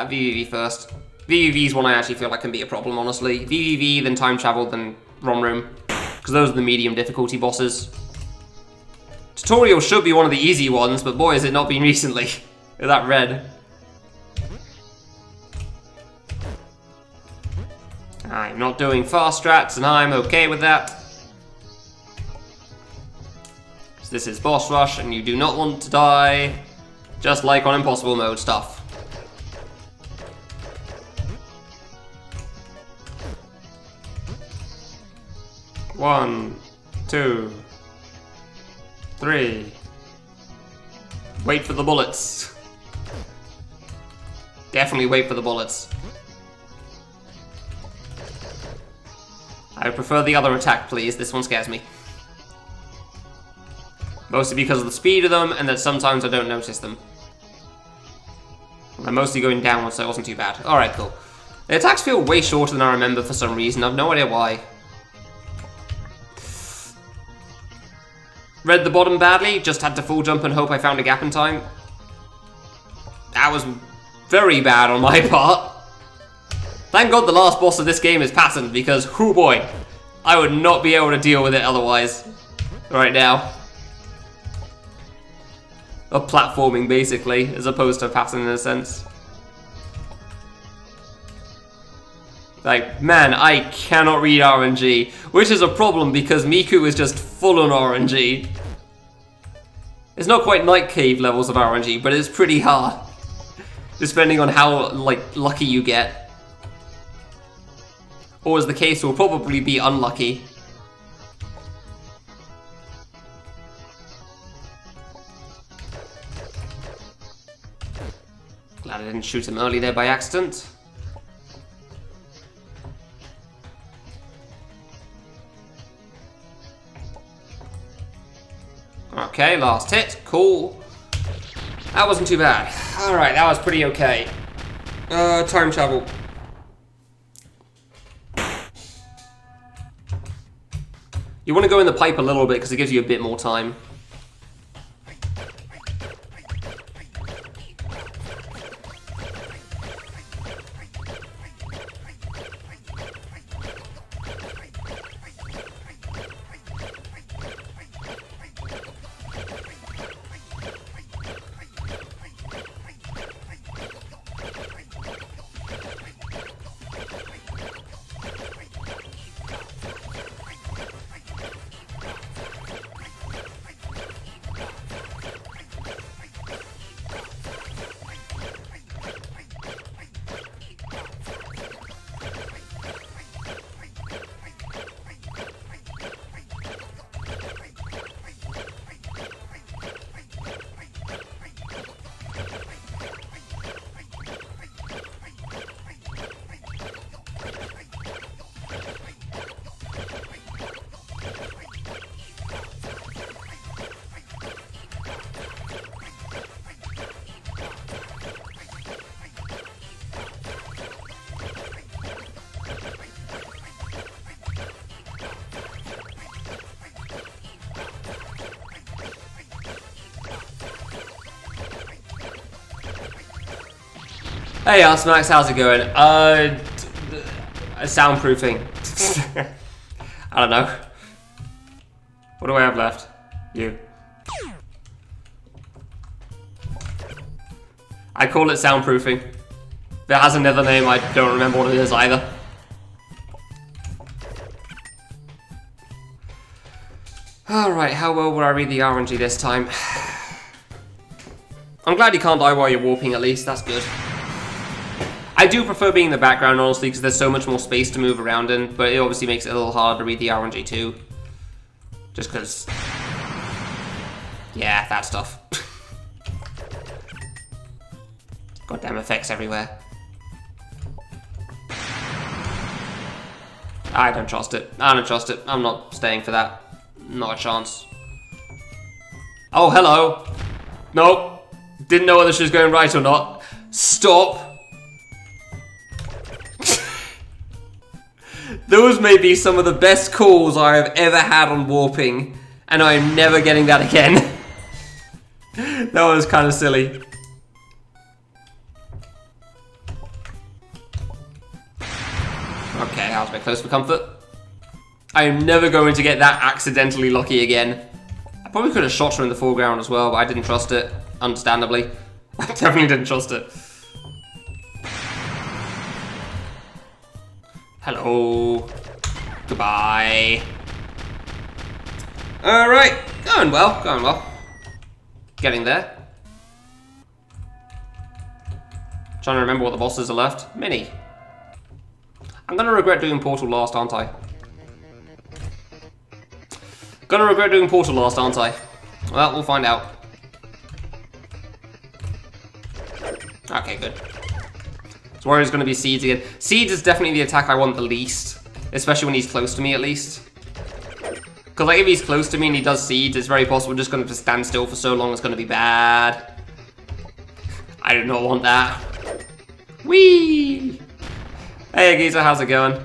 VVV first. VVV's one I actually feel like can be a problem, honestly. VVV, then time travel, then ROM room. Because those are the medium difficulty bosses. Tutorial should be one of the easy ones, but boy has it not been recently. With that red. I'm not doing fast strats, and I'm okay with that. So this is boss rush, and you do not want to die, just like on impossible mode stuff. One, 2, 3. Wait for the bullets. Definitely wait for the bullets. I prefer the other attack, please. This one scares me. Mostly because of the speed of them, and that sometimes I don't notice them. I'm mostly going downwards, so it wasn't too bad. Alright, cool. The attacks feel way shorter than I remember for some reason. I've no idea why. Read the bottom badly, just had to full jump and hope I found a gap in time. That was very bad on my part. Thank God the last boss of this game is patterned, because, oh boy, I would not be able to deal with it otherwise. Right now. Of platforming, basically, as opposed to pattern in a sense. Like, man, I cannot read RNG, which is a problem because Miku is just full on RNG. It's not quite Night Cave levels of RNG, but it's pretty hard. Depending on how, like, lucky you get. Or as the case will probably be unlucky. Glad I didn't shoot him early there by accident. Okay, last hit. Cool. That wasn't too bad. Alright, that was pretty okay. Time travel. You want to go in the pipe a little bit because it gives you a bit more time. Hey Max, how's it going? Soundproofing. I don't know. What do I have left? You. I call it soundproofing. If it has another name, I don't remember what it is either. Alright, how well will I read the RNG this time? I'm glad you can't die while you're warping at least, that's good. I do prefer being in the background, honestly, because there's so much more space to move around in, but it obviously makes it a little harder to read the RNG too. Just because... yeah, that stuff. Goddamn effects everywhere. I don't trust it. I don't trust it. I'm not staying for that. Not a chance. Oh, hello. Nope. Didn't know whether she was going right or not. Stop. Those may be some of the best calls I have ever had on warping, and I'm never getting that again. That was kind of silly. Okay, that was a bit close for comfort. I am never going to get that accidentally lucky again. I probably could have shot her in the foreground as well, but I didn't trust it, understandably. I definitely didn't trust it. Hello. Goodbye. Alright, going well, going well. Getting there. Trying to remember what the bosses are left. Mini. I'm gonna regret doing Portal last, aren't I? Gonna regret doing Portal last, aren't I? Well, we'll find out. Okay, good. So Warrior's gonna be Seeds again. Seeds is definitely the attack I want the least. Especially when he's close to me, at least. Because like, if he's close to me and he does Seeds, it's very possible just gonna just stand still for so long, it's gonna be bad. I do not want that. Whee! Hey Geezer, how's it going?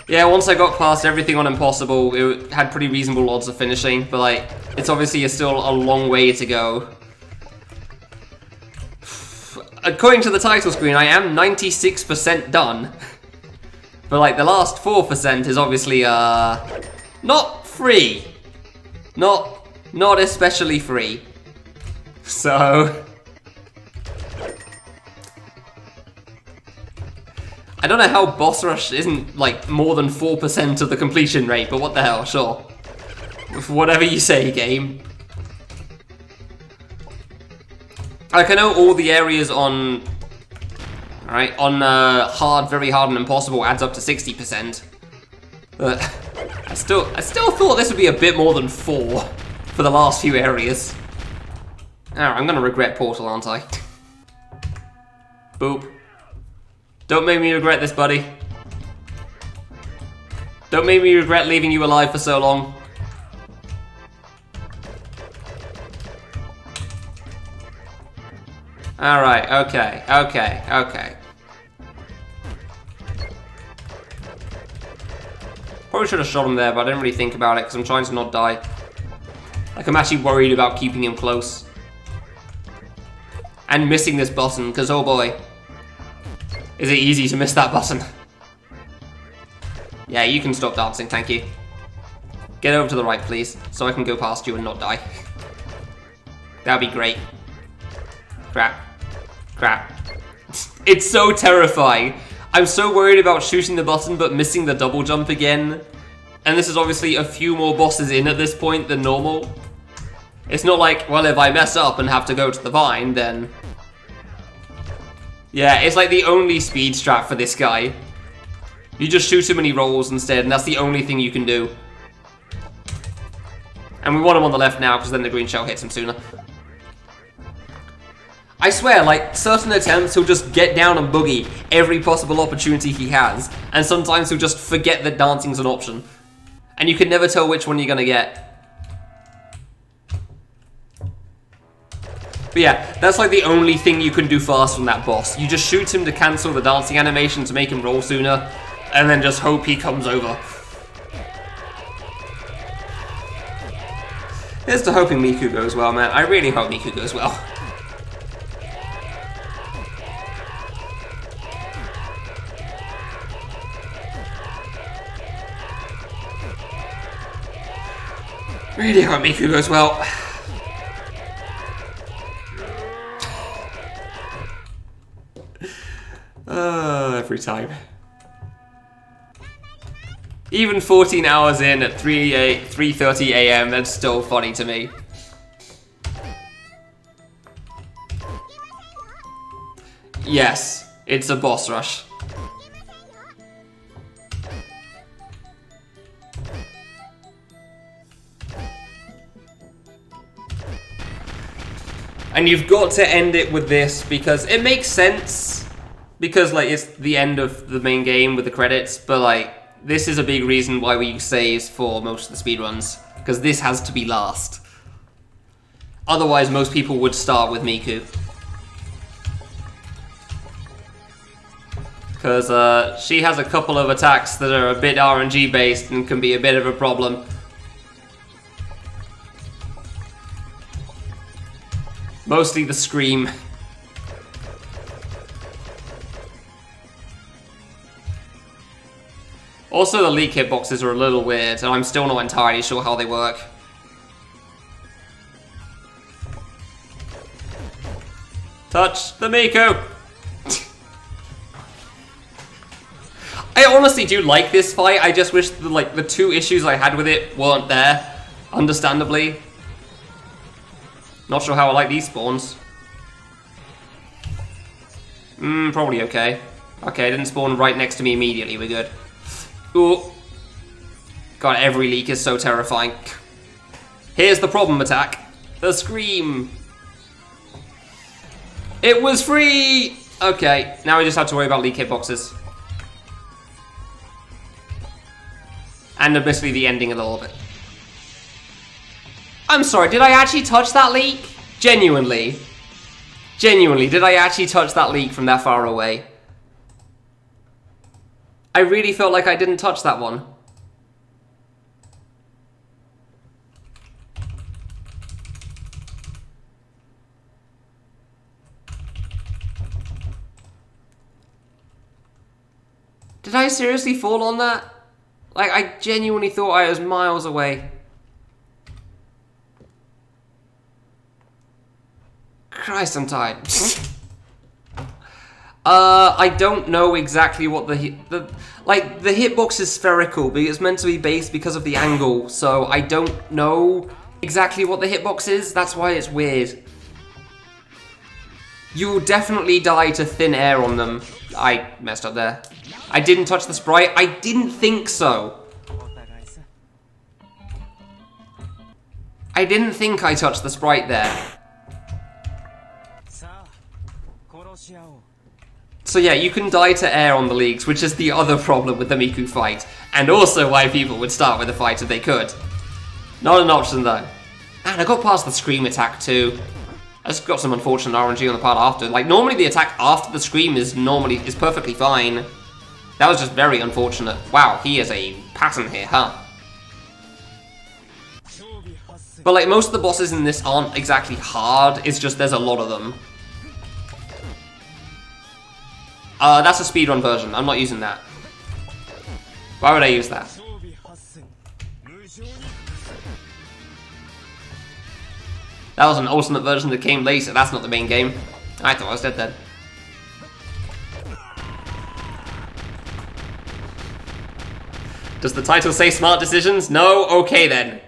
Yeah, once I got past everything on Impossible, it had pretty reasonable odds of finishing, but like, it's obviously still a long way to go. According to the title screen, I am 96% done. But like, the last 4% is obviously, not free. Not especially free. So... I don't know how Boss Rush isn't, like, more than 4% of the completion rate, but what the hell, sure. Whatever you say, game. Like, I know all the areas on... Alright, on hard, very hard, and impossible adds up to 60%. But I still thought this would be a bit more than 4 for the last few areas. Alright, I'm gonna regret Portal, aren't I? Boop. Don't make me regret this, buddy. Don't make me regret leaving you alive for so long. Alright, okay. Probably should have shot him there, but I didn't really think about it because I'm trying to not die. Like, I'm actually worried about keeping him close. And missing this button, because oh boy. Is it easy to miss that button? Yeah, you can stop dancing, thank you. Get over to the right, please, so I can go past you and not die. That'd be great. Crap. It's so terrifying. I'm so worried about shooting the button but missing the double jump again. And this is obviously a few more bosses in at this point than normal. It's not like, well, if I mess up and have to go to the vine, then... Yeah, it's like the only speed strat for this guy. You just shoot him and he rolls instead, and that's the only thing you can do. And we want him on the left now, because then the green shell hits him sooner. I swear, like, certain attempts he'll just get down and boogie every possible opportunity he has, and sometimes he'll just forget that dancing's an option. And you can never tell which one you're gonna get. But yeah, that's like the only thing you can do fast from that boss. You just shoot him to cancel the dancing animation to make him roll sooner, and then just hope he comes over. Here's to hoping Miku goes well, man. I really hope Miku goes well. Really hope Miku goes well. Every time. Even 14 hours in at 3:30 AM, that's still funny to me. Yes, it's a boss rush. And you've got to end it with this because it makes sense. Because, like, it's the end of the main game with the credits, but, like, this is a big reason why we use saves for most of the speedruns. Because this has to be last. Otherwise, most people would start with Miku. Because she has a couple of attacks that are a bit RNG based and can be a bit of a problem. Mostly the scream. Also, the leak hitboxes are a little weird, and I'm still not entirely sure how they work. Touch the Miku! I honestly do like this fight. I just wish the 2 issues I had with it weren't there. Understandably. Not sure how I like these spawns. Probably okay. Okay, it didn't spawn right next to me immediately. We're good. Ooh. God, every leak is so terrifying. Here's the problem attack. The scream. It was free! Okay, now we just have to worry about leak hitboxes. And admittedly the ending a little bit. I'm sorry, did I actually touch that leak? Genuinely. Genuinely, did I actually touch that leak from that far away? I really felt like I didn't touch that one. Did I seriously fall on that? Like, I genuinely thought I was miles away. Christ, I'm tired. I don't know exactly what the hitbox is spherical, but it's meant to be based because of the angle, so I don't know exactly what the hitbox is. That's why it's weird. You will definitely die to thin air on them. I messed up there. I didn't touch the sprite. I didn't think so. I didn't think I touched the sprite there. So yeah, you can die to air on the leagues, which is the other problem with the Miku fight, and also why people would start with the fight if they could. Not an option though. And I got past the scream attack too. I just got some unfortunate RNG on the part after. Like, normally the attack after the scream is perfectly fine. That was just very unfortunate. Wow, he is a pattern here, huh? But like, most of the bosses in this aren't exactly hard, it's just there's a lot of them. That's a speedrun version, I'm not using that. Why would I use that? That was an ultimate version that came later, that's not the main game. I thought I was dead then. Does the title say smart decisions? No? Okay then.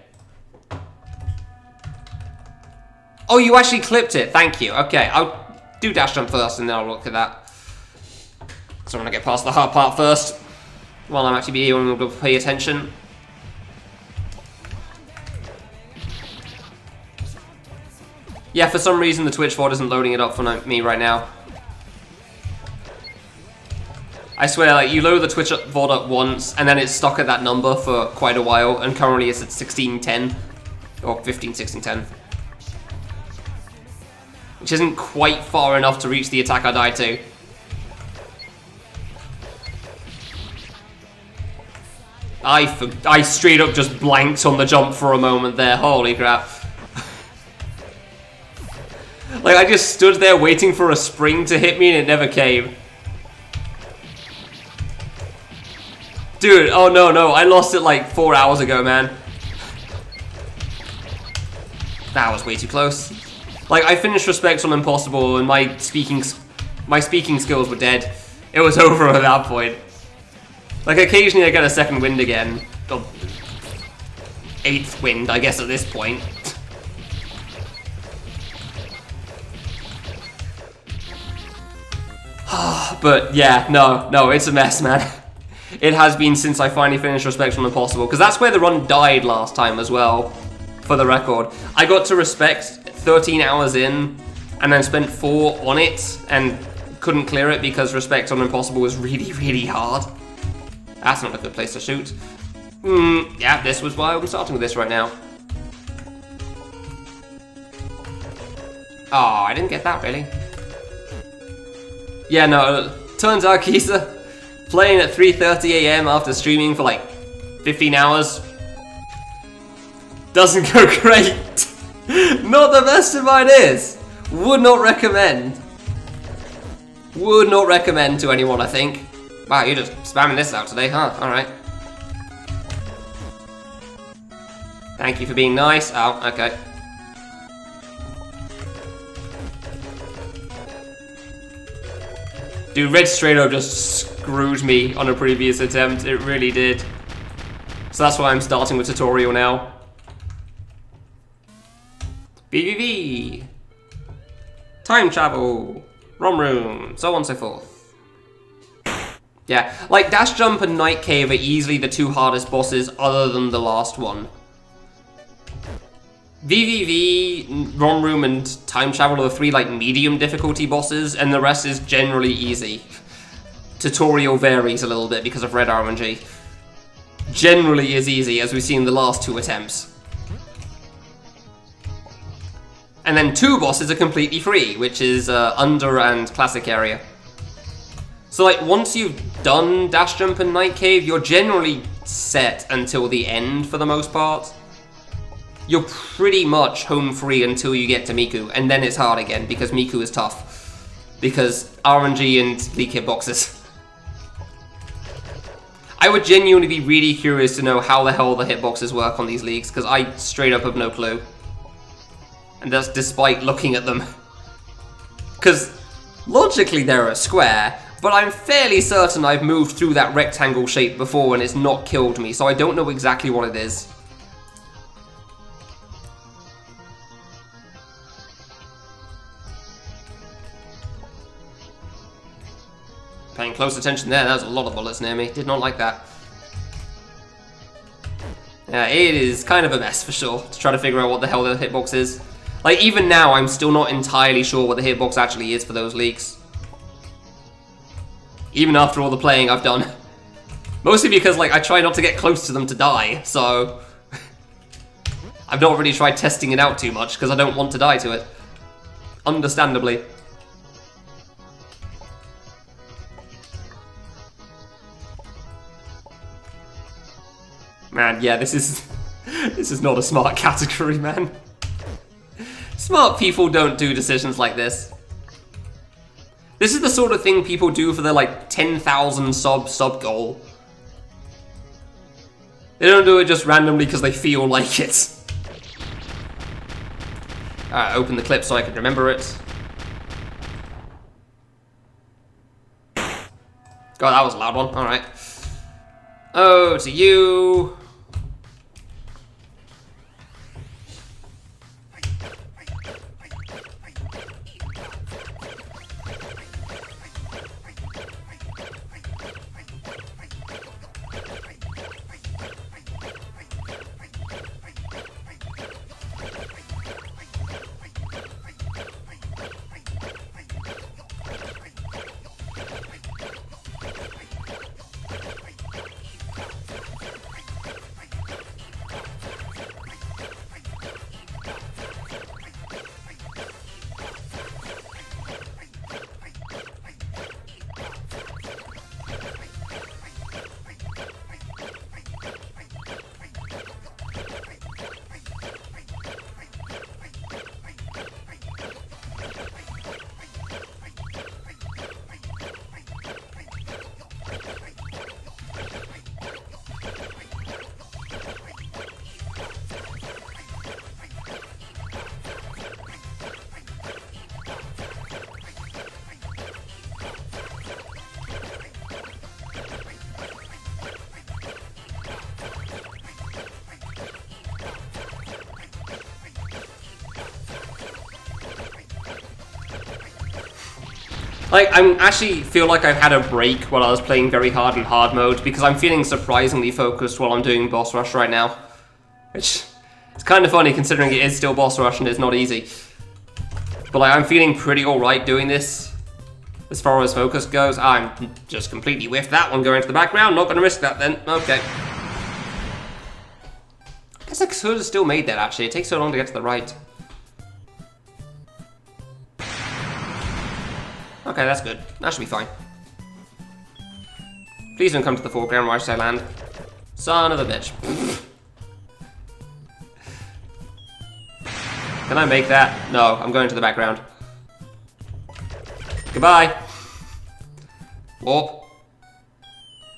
Oh, you actually clipped it, thank you. Okay, I'll do dash jump first and then I'll look at that. So I want to get past the hard part first, while I'm actually being able to pay attention. Yeah, for some reason the Twitch VOD isn't loading it up for me right now. I swear, like, you load the Twitch VOD up once, and then it's stuck at that number for quite a while, and currently it's at 1610. Or 151610. Which isn't quite far enough to reach the attack I died to. I straight up just blanked on the jump for a moment there, holy crap. Like, I just stood there waiting for a spring to hit me and it never came. Dude, oh no, I lost it like 4 hours ago, man. That was way too close. Like, I finished Respect on Impossible and my speaking skills were dead. It was over at that point. Like, occasionally I get a second wind again. Or 8th wind, I guess, at this point. But yeah, no, it's a mess, man. It has been since I finally finished Respect on Impossible, because that's where the run died last time as well, for the record. I got to Respect 13 hours in, and then spent 4 on it, and couldn't clear it because Respect on Impossible was really, really hard. That's not a good place to shoot. Yeah, this was why I'm starting with this right now. Oh, I didn't get that, really. Yeah, no, turns out, Kisa, playing at 3:30 AM after streaming for like 15 hours doesn't go great. Not the best of ideas. Would not recommend. Would not recommend to anyone, I think. Wow, you're just spamming this out today, huh? Alright. Thank you for being nice. Oh, okay. Dude, red straight up just screwed me on a previous attempt. It really did. So that's why I'm starting with tutorial now. BBB. Time travel. ROM room. So on and so forth. Yeah, like Dash Jump and Night Cave are easily the two hardest bosses other than the last one. VVV, ROM Room, and Time Travel are the three like medium difficulty bosses, and the rest is generally easy. Tutorial varies a little bit because of red RNG. Generally is easy, as we've seen in the last two attempts. And then two bosses are completely free, which is Under and Classic Area. So like, once you've done Dash Jump and Night Cave, you're generally set until the end for the most part. You're pretty much home free until you get to Miku, and then it's hard again, because Miku is tough. Because RNG and leak hitboxes. I would genuinely be really curious to know how the hell the hitboxes work on these leagues, because I straight up have no clue. And that's despite looking at them. Because logically they're a square, but I'm fairly certain I've moved through that rectangle shape before and it's not killed me, so I don't know exactly what it is. Paying close attention there, there's a lot of bullets near me. Did not like that. Yeah, it is kind of a mess for sure, to try to figure out what the hell the hitbox is. Like, even now, I'm still not entirely sure what the hitbox actually is for those leaks. Even after all the playing I've done. Mostly because, like, I try not to get close to them to die, so... I've not really tried testing it out too much, because I don't want to die to it. Understandably. Man, yeah, this is not a smart category, man. Smart people don't do decisions like this. This is the sort of thing people do for their, like, 10,000 sub goal. They don't do it just randomly because they feel like it. Alright, open the clip so I can remember it. God, that was a loud one. Alright. Oh, to you. Like, I actually feel like I've had a break while I was playing very hard in hard mode, because I'm feeling surprisingly focused while I'm doing boss rush right now. Which is kind of funny considering it is still boss rush and it's not easy. But like, I'm feeling pretty alright doing this. As far as focus goes, I'm just completely whiffed that one going to the background. Not going to risk that then. Okay. I guess I could have still made that actually. It takes so long to get to the right. Okay, that's good. That should be fine. Please don't come to the foreground while I land. Son of a bitch. Can I make that? No, I'm going to the background. Goodbye. Warp.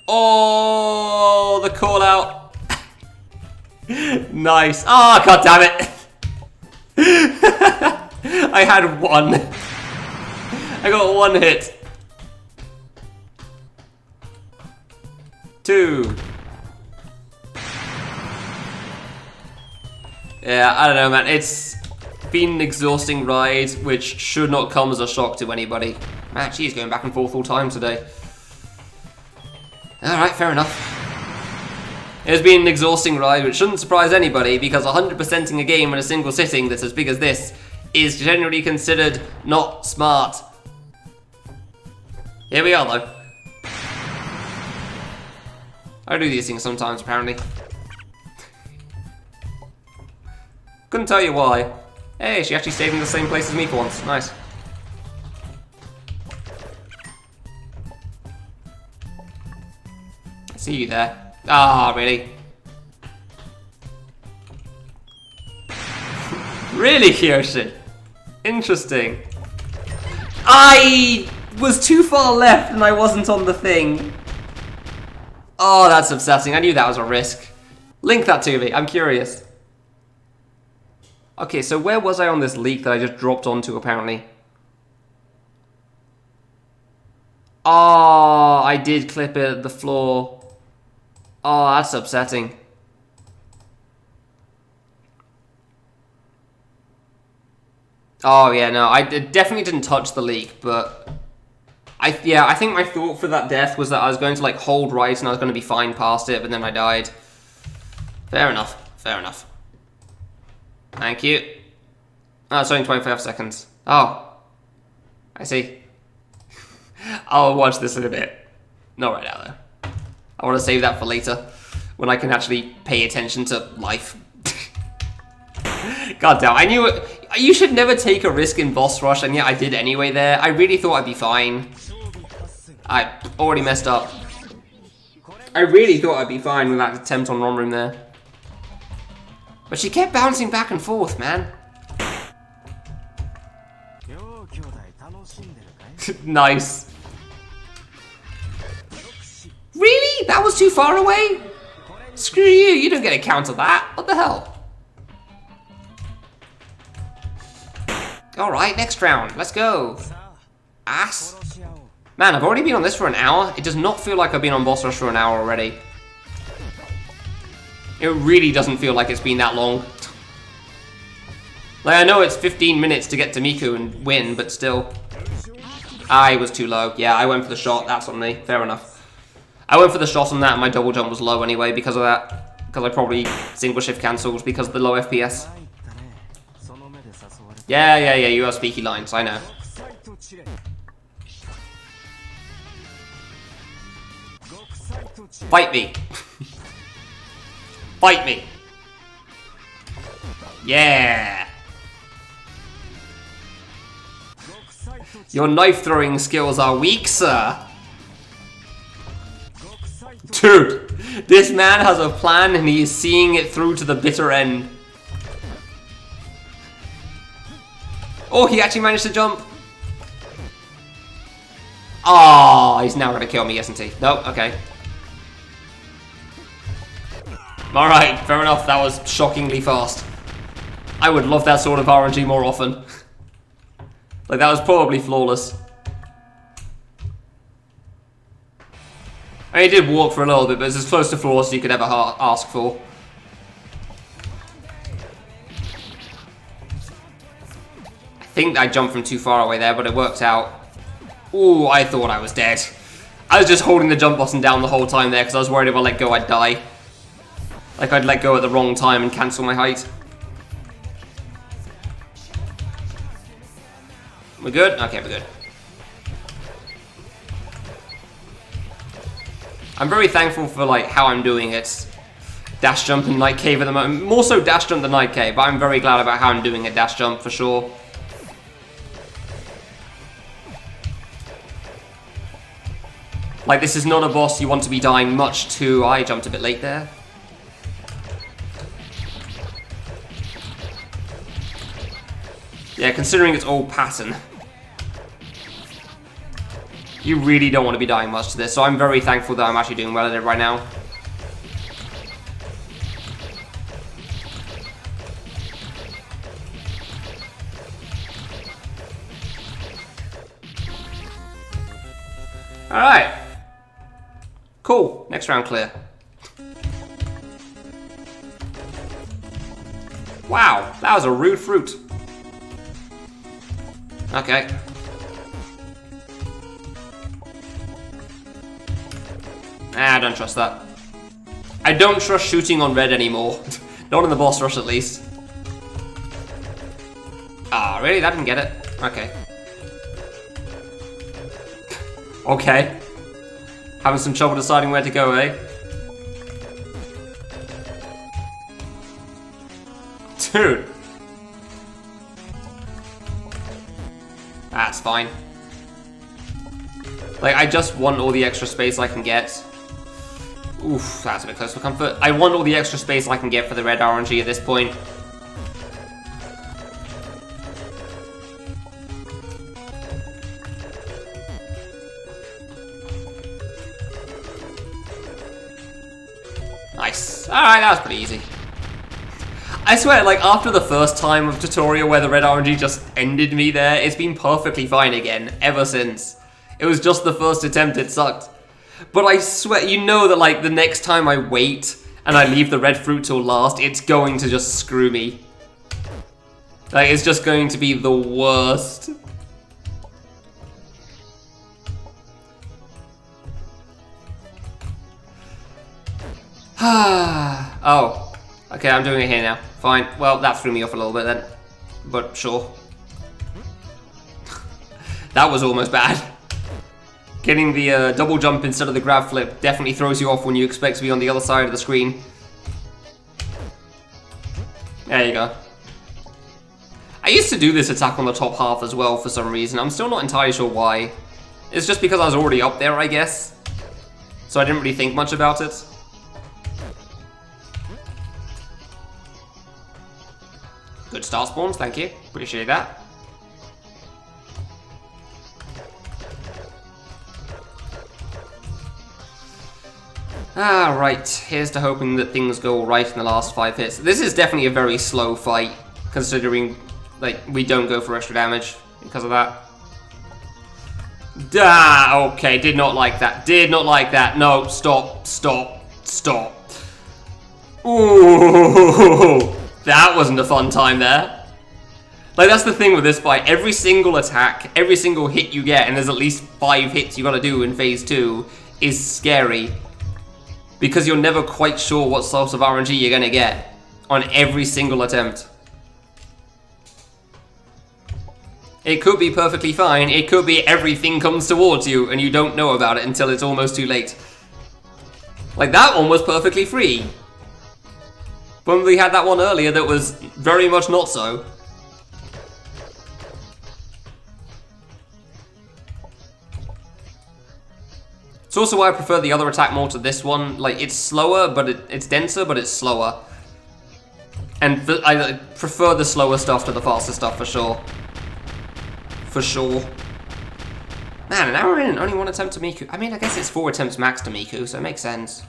Oh, the call out. Nice. Oh, god damn it. I had one. I got one hit. 2. Yeah, I don't know, man. It's been an exhausting ride, which should not come as a shock to anybody. Man, she's going back and forth all time today. Alright, fair enough. It's been an exhausting ride, which shouldn't surprise anybody, because 100%ing a game in a single sitting that's as big as this is generally considered not smart. Here we are, though. I do these things sometimes, apparently. Couldn't tell you why. Hey, she actually stayed in the same place as me for once. Nice. I see you there. Ah, really? Really, Kyoshi? Interesting. I was too far left and I wasn't on the thing. Oh, that's upsetting. I knew that was a risk. Link that to me. I'm curious. Okay, so where was I on this leak that I just dropped onto, apparently? Oh, I did clip it at the floor. Oh, that's upsetting. Oh, yeah, no, I definitely didn't touch the leak, but... I think my thought for that death was that I was going to, like, hold right and I was going to be fine past it, but then I died. Fair enough, fair enough. Thank you. Oh, it's only 25 seconds. Oh. I see. I'll watch this in a bit. Not right now, though. I want to save that for later, when I can actually pay attention to life. God damn, I knew it. You should never take a risk in boss rush, and yet I did anyway there. I really thought I'd be fine. I already messed up. I really thought I'd be fine with that attempt on Ron Room there. But she kept bouncing back and forth, man. Nice. Really? That was too far away? Screw you, you don't get a count of that. What the hell? Alright, next round. Let's go. Ass. Man, I've already been on this for an hour. It does not feel like I've been on boss rush for an hour already. It really doesn't feel like it's been that long. Like, I know it's 15 minutes to get to Miku and win, but still. I was too low. Yeah, I went for the shot. That's on me. Fair enough. I went for the shot on that, and my double jump was low anyway because of that. Because I probably single shift cancelled because of the low FPS. Yeah, you have speaky lines, I know. Fight me. Fight me. Yeah. Your knife throwing skills are weak, sir. Dude, this man has a plan and he is seeing it through to the bitter end. Oh, he actually managed to jump. Oh, he's now going to kill me, isn't he? Nope, okay. Alright, fair enough. That was shockingly fast. I would love that sort of RNG more often. Like, that was probably flawless. I mean, he did walk for a little bit, but it's as close to flawless as you could ever ask for. I think I jumped from too far away there, but it worked out. Ooh, I thought I was dead. I was just holding the jump button down the whole time there because I was worried if I let go I'd die. Like I'd let go at the wrong time and cancel my height. We're good? Okay, we're good. I'm very thankful for like how I'm doing it. Dash jump and night cave at the moment. More so dash jump than night cave, but I'm very glad about how I'm doing it dash jump for sure. Like, this is not a boss you want to be dying much to. I jumped a bit late there. Yeah, considering it's all pattern. You really don't want to be dying much to this, so I'm very thankful that I'm actually doing well at it right now. Alright. Cool. Next round clear. Wow, that was a rude fruit. Okay. I don't trust that. I don't trust shooting on red anymore. Not in the boss rush, at least. Ah, really? That didn't get it? Okay. Okay. Having some trouble deciding where to go, eh? Dude. That's fine. Like, I just want all the extra space I can get. Oof, that's a bit close for comfort. I want all the extra space I can get for the red RNG at this point. Nice. Alright, that was pretty easy. I swear, like, after the first time of tutorial where the red RNG just ended me there, it's been perfectly fine again, ever since. It was just the first attempt it sucked. But I swear, you know that, like, the next time I wait and I leave the red fruit till last, it's going to just screw me. Like, it's just going to be the worst. Oh. Okay, I'm doing it here now. Fine. Well, that threw me off a little bit then. But sure. That was almost bad. Getting the double jump instead of the grab flip definitely throws you off when you expect to be on the other side of the screen. There you go. I used to do this attack on the top half as well for some reason. I'm still not entirely sure why. It's just because I was already up there, I guess. So I didn't really think much about it. Good star spawns, thank you. Appreciate that. Right, here's to hoping that things go right in the last 5 hits. This is definitely a very slow fight, considering, like, we don't go for extra damage because of that. Okay, did not like that. Did not like that. No, stop, stop, stop. Ooh, that wasn't a fun time there. Like, that's the thing with this fight. Every single attack, every single hit you get, and there's at least 5 hits you gotta do in phase 2, is scary. Because you're never quite sure what sort of RNG you're gonna get on every single attempt. It could be perfectly fine, it could be everything comes towards you and you don't know about it until it's almost too late. Like, that one was perfectly free. When we had that one earlier that was very much not so. It's also why I prefer the other attack more to this one. Like, it's slower, but it's denser, but it's slower. And I prefer the slower stuff to the faster stuff, for sure. For sure. Man, an hour in, only 1 attempt to Miku. I mean, I guess it's 4 attempts max to Miku, so it makes sense.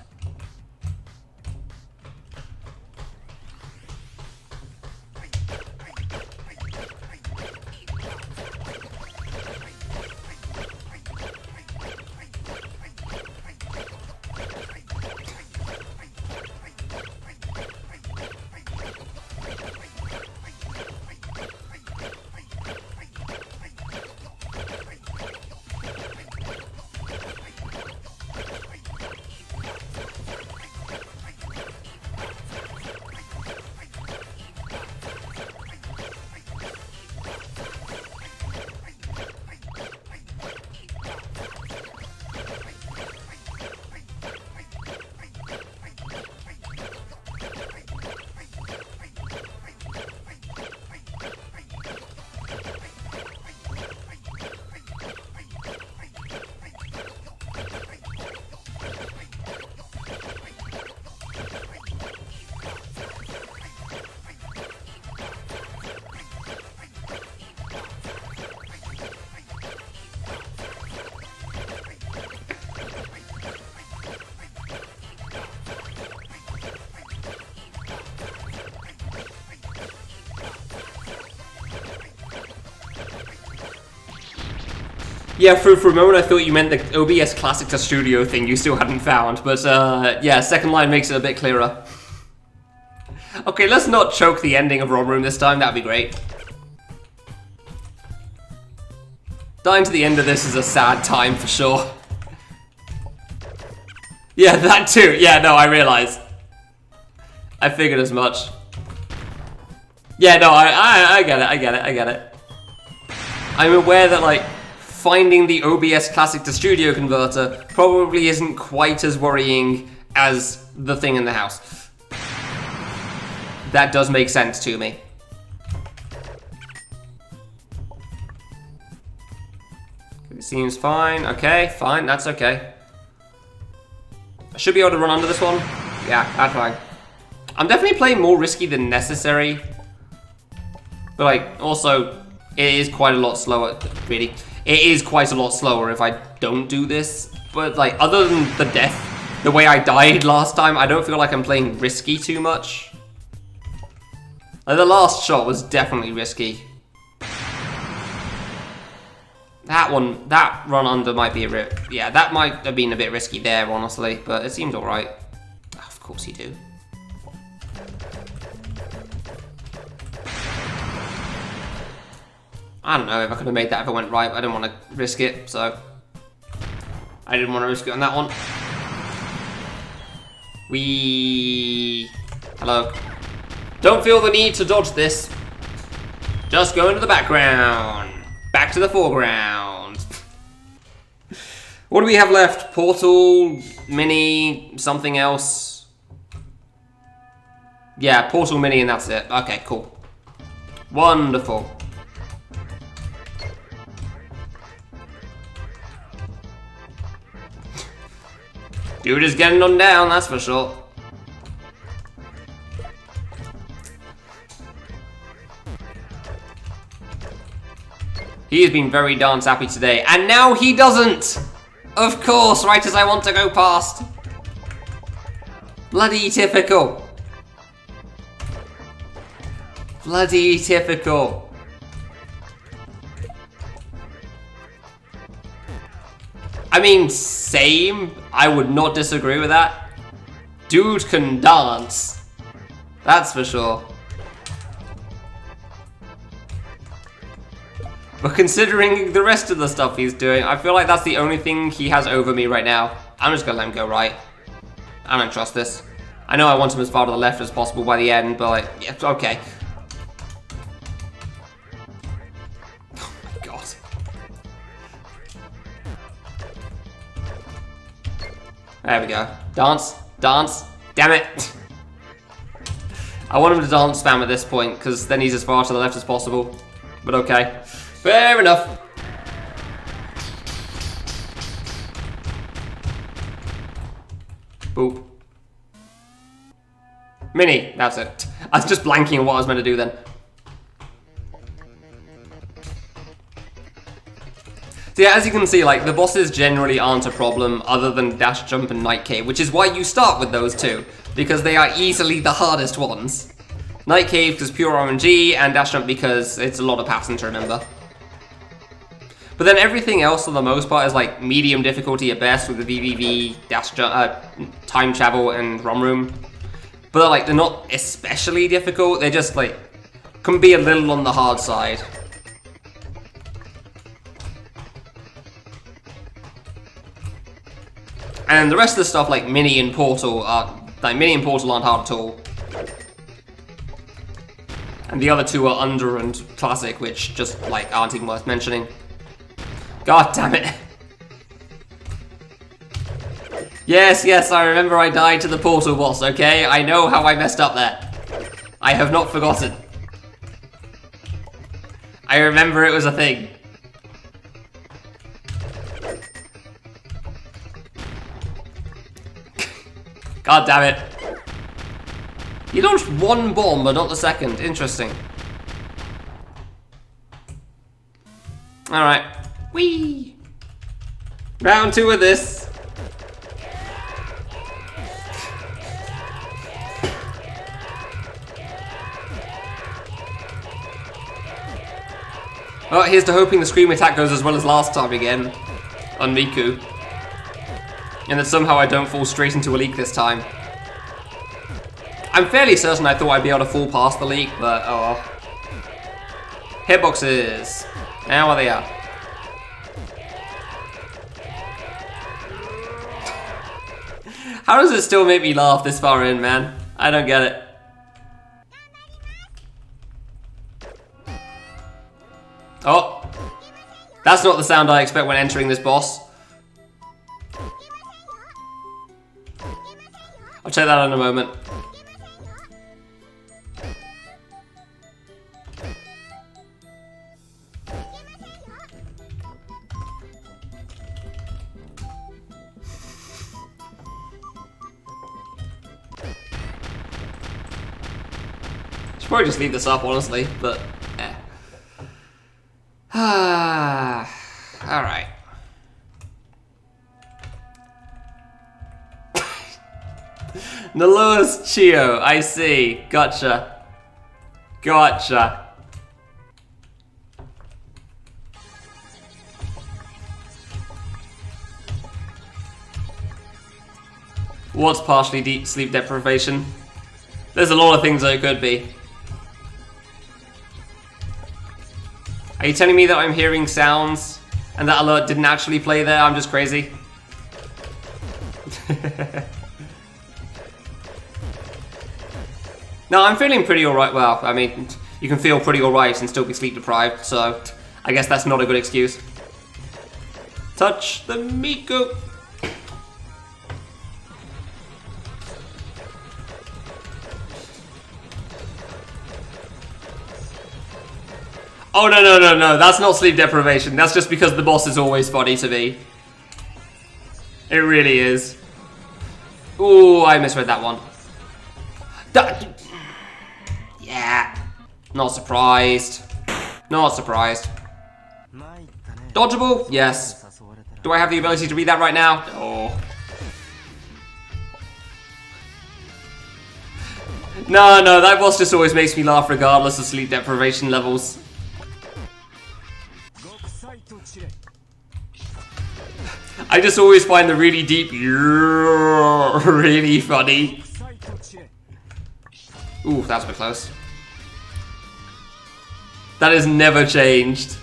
Yeah, for a moment I thought you meant the OBS Classic to Studio thing you still hadn't found, but yeah, second line makes it a bit clearer. Okay, let's not choke the ending of ROM Room this time, that'd be great. Dying to the end of this is a sad time for sure. Yeah, that too. Yeah, no, I realize. I figured as much. Yeah, no, I get it. I'm aware that, like, finding the OBS Classic to Studio converter probably isn't quite as worrying as the thing in the house. That does make sense to me. It seems fine. Okay, fine, that's okay. I should be able to run under this one. Yeah, that's fine. I'm definitely playing more risky than necessary. But, like, also, it is quite a lot slower, really. It is quite a lot slower if I don't do this. But, like, other than the death, the way I died last time, I don't feel like I'm playing risky too much. Like, the last shot was definitely risky. That one, that run under might be a bit, yeah, that might have been a bit risky there, honestly, but it seems alright. Oh, of course you do. I don't know if I could have made that if it went right, but I didn't want to risk it, so I didn't want to risk it on that one. Hello. Don't feel the need to dodge this. Just go into the background. Back to the foreground. What do we have left? Portal, Mini, something else? Yeah, Portal, Mini, and that's it. Okay, cool. Wonderful. Dude is getting on down, that's for sure. He has been very dance happy today, and now he doesn't! Of course, right as I want to go past. Bloody typical. Bloody typical. I mean, same. I would not disagree with that. Dude can dance. That's for sure. But considering the rest of the stuff he's doing, I feel like that's the only thing he has over me right now. I'm just gonna let him go right. I don't trust this. I know I want him as far to the left as possible by the end, but like, yeah, okay. Oh my god. There we go. Dance, dance, damn it. I want him to dance spam at this point, because then he's as far to the left as possible. But okay. Fair enough. Boop. Mini, that's it. I was just blanking on what I was meant to do then. So yeah, as you can see, like, the bosses generally aren't a problem other than Dash Jump and Night Cave, which is why you start with those two, because they are easily the hardest ones. Night Cave because pure RNG, and Dash Jump because it's a lot of patterns to remember. But then everything else, for the most part, is like medium difficulty at best with the VVV, Dash Jump, Time Travel, and ROM Room. But like, they're not especially difficult, they're just like, can be a little on the hard side. And the rest of the stuff, like Mini and Portal, aren't hard at all. And the other two are Under and Classic, which just like aren't even worth mentioning. God damn it. Yes, yes, I remember I died to the Portal boss, okay? I know how I messed up there. I have not forgotten. I remember it was a thing. God damn it. You launched one bomb, but not the second. Interesting. Alright. Whee! Round 2 of this. Oh, here's to hoping the scream attack goes as well as last time again on Miku. And that somehow I don't fall straight into a leak this time. I'm fairly certain I thought I'd be able to fall past the leak, but oh well. Hitboxes. Now where they are. How does it still make me laugh this far in, man? I don't get it. Oh. That's not the sound I expect when entering this boss. I'll check that out in a moment. Should probably just leave this up, honestly, but eh. Alright. The lowest Chio, I see. Gotcha. Gotcha. What's partially deep sleep deprivation? There's a lot of things that it could be. Are you telling me that I'm hearing sounds and that alert didn't actually play there? I'm just crazy. No, I'm feeling pretty alright. Well, I mean, you can feel pretty alright and still be sleep deprived, so I guess that's not a good excuse. Touch the Miku. Oh, no, that's not sleep deprivation. That's just because the boss is always funny to me. It really is. Ooh, I misread that one. Yeah. Not surprised. Not surprised. Dodgeable? Yes. Do I have the ability to read that right now? Oh. No, that boss just always makes me laugh regardless of sleep deprivation levels. I just always find the really deep really funny. Ooh, that's a bit close. That has never changed.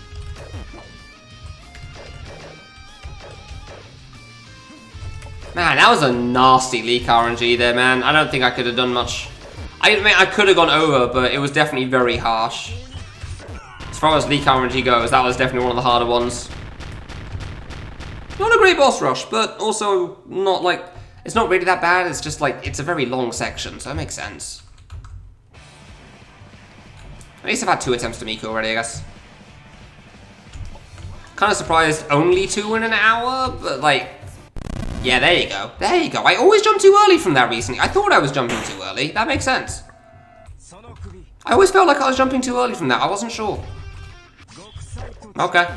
Man, that was a nasty leak RNG there, man. I don't think I could have done much. I mean, I could have gone over, but it was definitely very harsh. As far as leak RNG goes, that was definitely one of the harder ones. Not a great boss rush, but also not like... It's not really that bad, it's just like, it's a very long section, so it makes sense. At least I've had 2 attempts to Miku already, I guess. Kind of surprised only 2 in an hour, but like... Yeah, there you go. There you go. I always jump too early from that recently. I thought I was jumping too early. That makes sense. I always felt like I was jumping too early from that. I wasn't sure. Okay.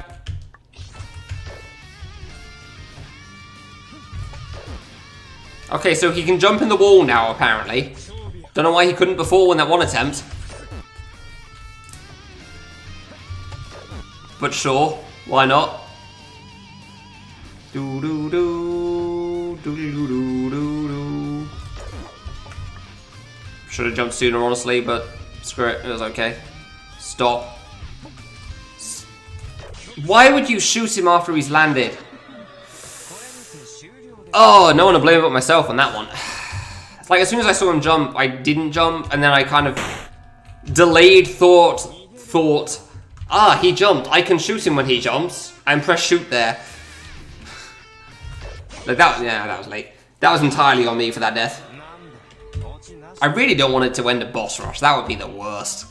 Okay, so he can jump in the wall now, apparently. Don't know why he couldn't before in that one attempt. But sure, why not? Do do do do do do do do. Should have jumped sooner, honestly, but screw it, it was okay. Stop. Why would you shoot him after he's landed? Oh, no one to blame but myself on that one. It's like as soon as I saw him jump, I didn't jump, and then I kind of delayed thought, ah, he jumped. I can shoot him when he jumps, and press shoot there. Like that, yeah, that was late. That was entirely on me for that death. I really don't want it to end a boss rush. That would be the worst.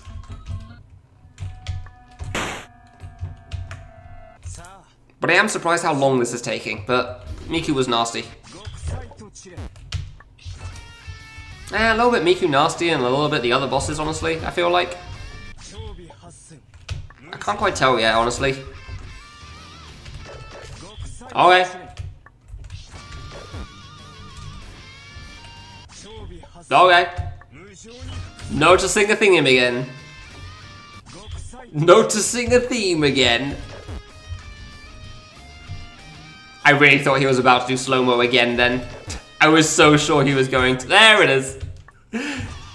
But I am surprised how long this is taking, but Miku was nasty. A little bit Miku nasty and a little bit the other bosses, honestly, I feel like. I can't quite tell yet, honestly. Okay. Okay. No to sing a thing him again. Noticing a theme again. I really thought he was about to do slow-mo again then. I was so sure he was going to... There it is.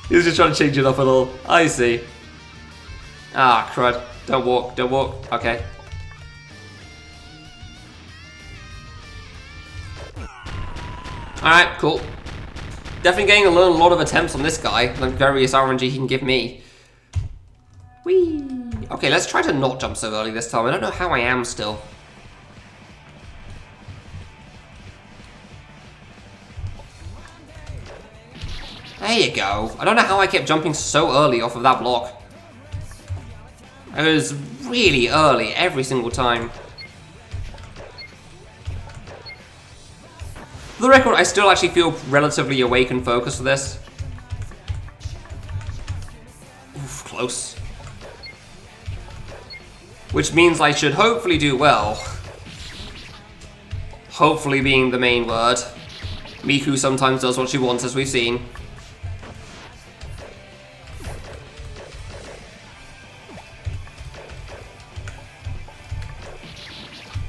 He was just trying to change it up a little. I see. Ah, crud. Don't walk, don't walk. Okay. Alright, cool. Definitely getting to learn a lot of attempts on this guy. Like various RNG he can give me. Whee! Okay, let's try to not jump so early this time. I don't know how I am still. There you go. I don't know how I kept jumping so early off of that block. I was really early every single time. For the record, I still actually feel relatively awake and focused for this. Oof, close. Which means I should hopefully do well. Hopefully being the main word. Miku sometimes does what she wants, as we've seen.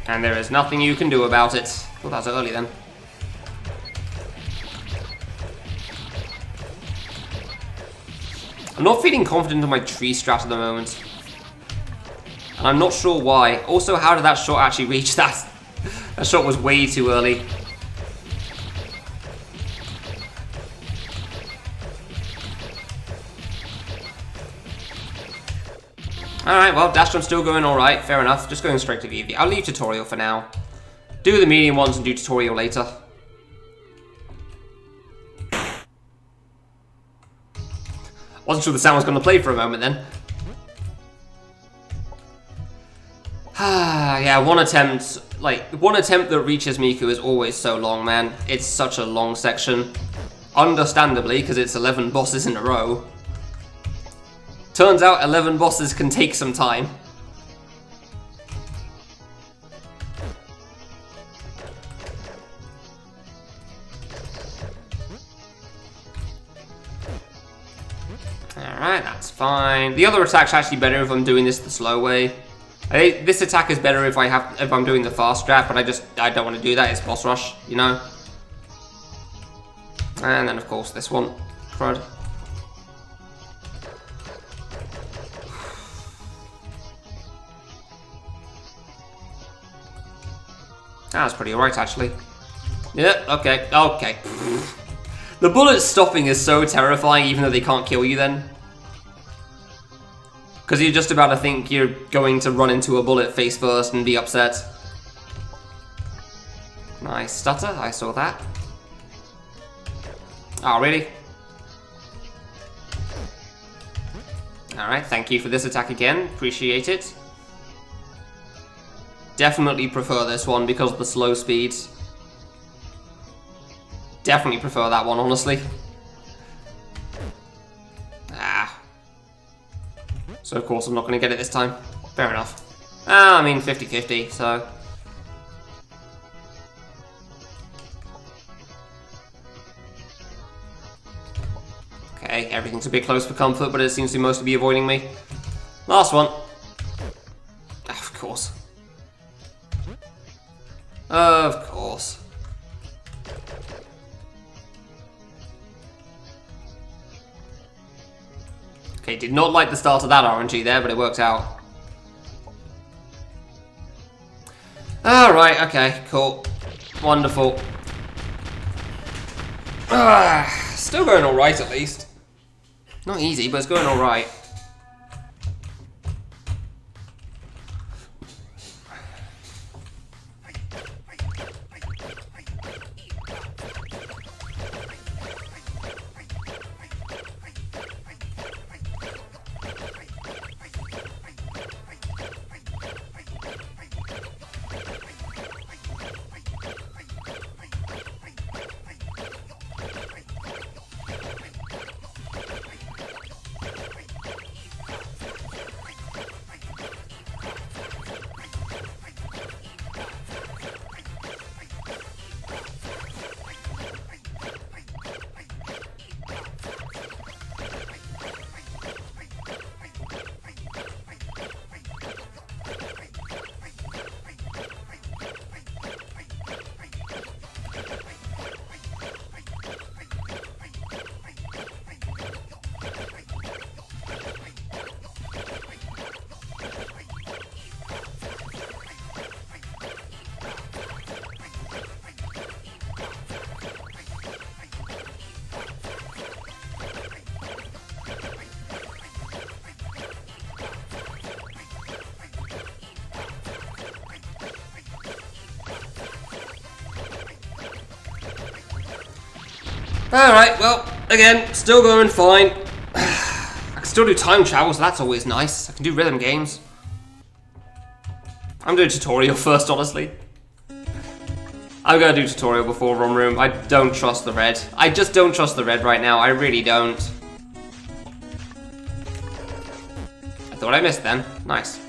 And there is nothing you can do about it. Well, that was early then. I'm not feeling confident in my tree strat at the moment. And I'm not sure why. Also, how did that shot actually reach that? That shot was way too early. Alright, well, dash jump's still going alright. Fair enough. Just going straight to VV. I'll leave tutorial for now. Do the medium ones and do tutorial later. Wasn't sure the sound was going to play for a moment then. Yeah, one attempt that reaches Miku is always so long, man. It's such a long section. Understandably, because it's 11 bosses in a row. Turns out 11 bosses can take some time. Alright, that's fine. The other attack's actually better if I'm doing this the slow way. I think this attack is better if I'm doing the fast strat, but I don't want to do that. It's boss rush, you know. And then of course this one, crud. That's pretty alright actually. Yeah, okay, okay. The bullet stopping is so terrifying even though they can't kill you then. Because you're just about to think you're going to run into a bullet face first and be upset. Nice stutter, I saw that. Oh, really? Alright, thank you for this attack again. Appreciate it. Definitely prefer this one because of the slow speed. Definitely prefer that one, honestly. Ah. So of course I'm not going to get it this time. Fair enough. I mean 50-50, so... Okay, everything's a bit close for comfort, but it seems to mostly be avoiding me. Last one. Of course. Of course. Okay, did not like the start of that RNG there, but it worked out. Alright, okay, cool. Wonderful. Still going alright at least. Not easy, but it's going alright. Alright, well, again, still going fine. I can still do time travel, so that's always nice. I can do rhythm games. I'm doing tutorial first, honestly. I'm gonna do tutorial before run room. I don't trust the red. I just don't trust the red right now. I really don't. I thought I missed then. Nice.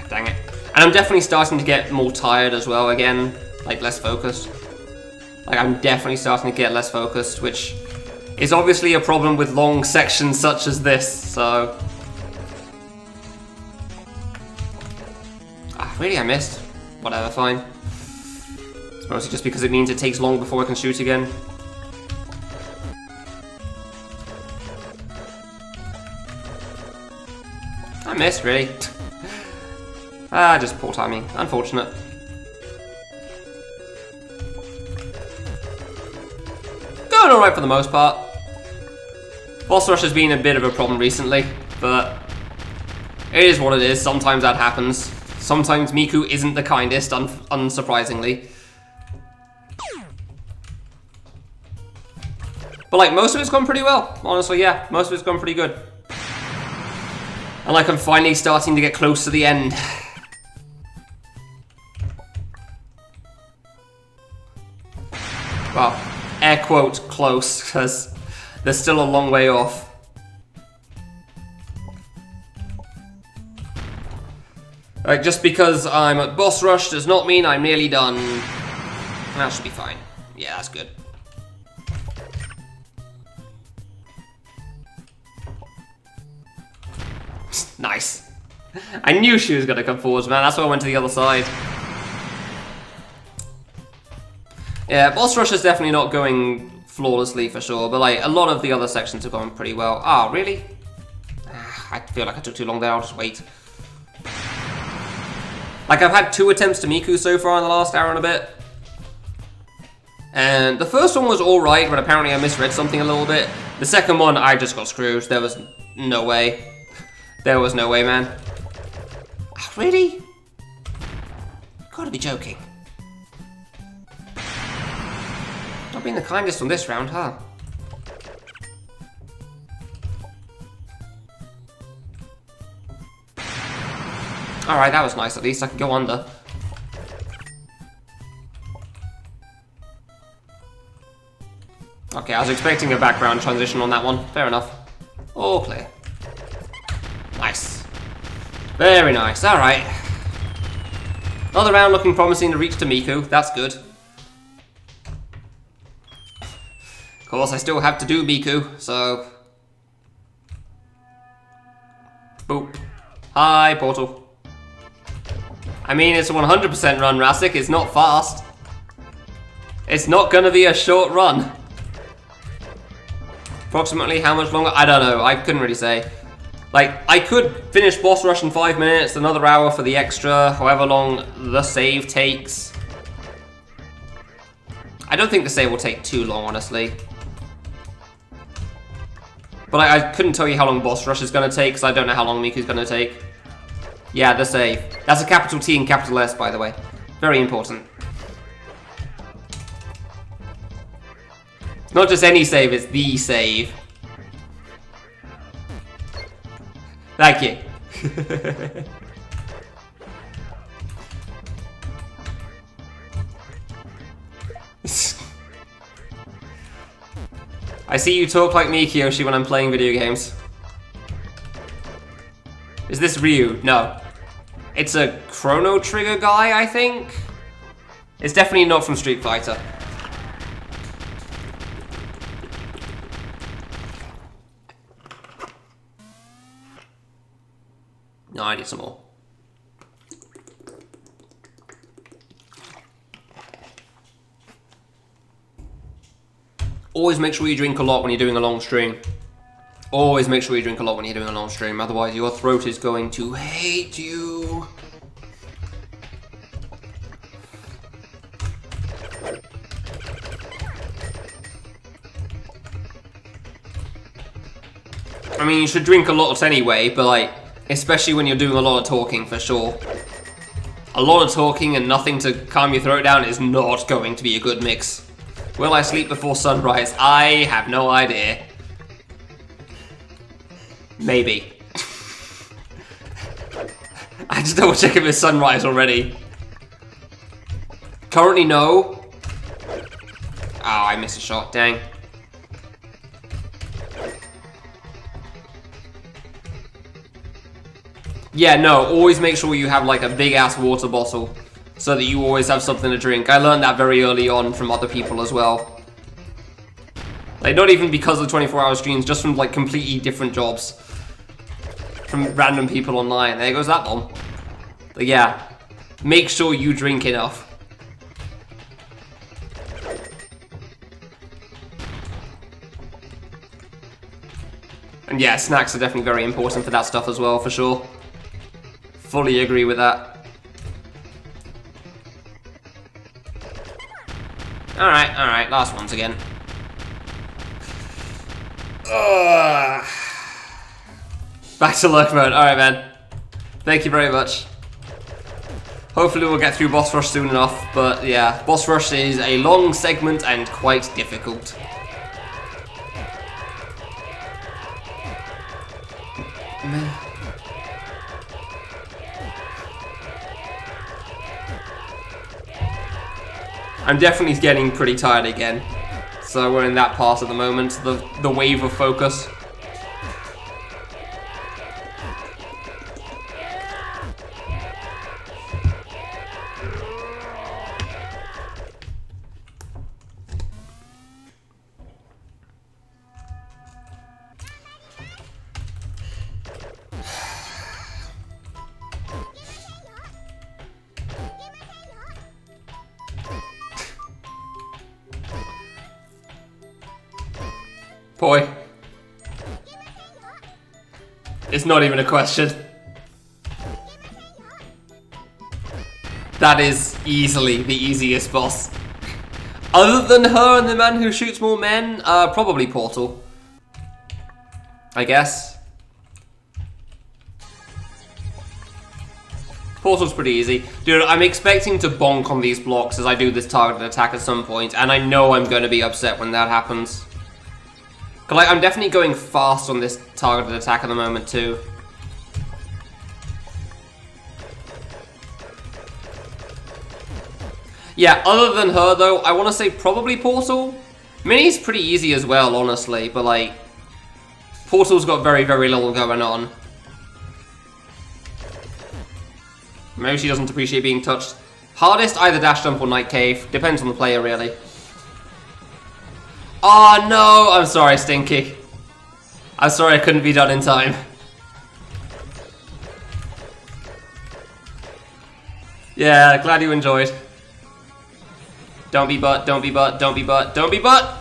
Dang it. And I'm definitely starting to get more tired as well again. Like, less focused. Like, I'm definitely starting to get less focused, which is obviously a problem with long sections such as this, so... Really, I missed. Whatever, fine. It's mostly just because it means it takes long before I can shoot again. I missed, really. Just poor timing. Unfortunate. Going alright for the most part. Boss rush has been a bit of a problem recently, but it is what it is. Sometimes that happens. Sometimes Miku isn't the kindest, unsurprisingly. But like, most of it's gone pretty well. Honestly, yeah, most of it's gone pretty good. And like, I'm finally starting to get close to the end. Well, air quote close, because there's still a long way off. Like, just because I'm at boss rush does not mean I'm nearly done. That should be fine. Yeah, that's good. Nice. I knew she was gonna come forwards, man. That's why I went to the other side. Yeah, boss rush is definitely not going flawlessly for sure, but like, a lot of the other sections have gone pretty well. Ah, really? I feel like I took too long there. I'll just wait. Like, I've had 2 attempts to Miku so far in the last hour and a bit. And the first one was alright, but apparently I misread something a little bit. The second one, I just got screwed. There was no way. There was no way, man. Oh, really? You gotta be joking. Not being the kindest on this round, huh? Alright, that was nice. At least I could go under. Okay, I was expecting a background transition on that one. Fair enough. All clear. Nice. Very nice. Alright. Another round looking promising to reach to Miku. That's good. Of course, I still have to do Miku, so... Boop. Hi, portal. I mean, it's a 100% run, Rasik. It's not fast. It's not gonna be a short run. Approximately how much longer? I don't know. I couldn't really say. Like, I could finish boss rush in 5 minutes, another hour for the extra, however long the save takes. I don't think the save will take too long, honestly. But I couldn't tell you how long boss rush is gonna take, because I don't know how long Miku's gonna take. Yeah, the save. That's a capital T and capital S, by the way. Very important. It's not just any save, it's the save. Thank you. I see you talk like me, Kiyoshi, when I'm playing video games. Is this Ryu? No. It's a Chrono Trigger guy, I think? It's definitely not from Street Fighter. No, I need some more. Always make sure you drink a lot when you're doing a long stream. Always make sure you drink a lot when you're doing a long stream, otherwise your throat is going to hate you. I mean, you should drink a lot anyway, but like, Especially when you're doing a lot of talking, for sure. A lot of talking and nothing to calm your throat down is not going to be a good mix. Will I sleep before sunrise? I have no idea. Maybe. I just double check if it's sunrise already. Currently, no. Oh, I missed a shot, dang. Yeah, no, always make sure you have like a big ass water bottle so that you always have something to drink. I learned that very early on from other people as well. Like, not even because of 24-hour streams, just from like completely different jobs. From random people online. There goes that one. But yeah, make sure you drink enough. And yeah, snacks are definitely very important for that stuff as well, for sure. Fully agree with that. Alright, last ones again. Back to luck mode. Alright, man. Thank you very much. Hopefully we'll get through boss rush soon enough, but yeah, boss rush is a long segment and quite difficult. I'm definitely getting pretty tired again. So we're in that part at the moment, the wave of focus. Boy. It's not even a question. That is easily the easiest boss. Other than her and the man who shoots more men, probably Portal. I guess. Portal's pretty easy. Dude, I'm expecting to bonk on these blocks as I do this targeted attack at some point, and I know I'm going to be upset when that happens. Like, I'm definitely going fast on this targeted attack at the moment, too. Yeah, other than her, though, I want to say probably Portal. Mini's pretty easy as well, honestly, but, like, Portal's got very, very little going on. Maybe she doesn't appreciate being touched. Hardest, either Dash Jump or Night Cave. Depends on the player, really. Oh no! I'm sorry, Stinky. I'm sorry I couldn't be done in time. Yeah, glad you enjoyed. Don't be butt, don't be butt, don't be butt, don't be butt!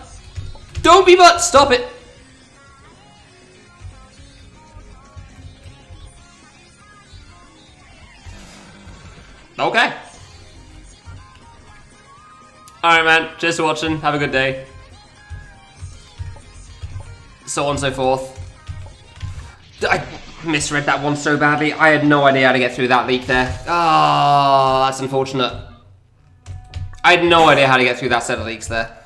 Don't be butt! Stop it! Okay. Alright, man. Cheers for watching. Have a good day. So on and so forth. I misread that one so badly. I had no idea how to get through that leak there. Ah, that's unfortunate. I had no idea how to get through that set of leaks there.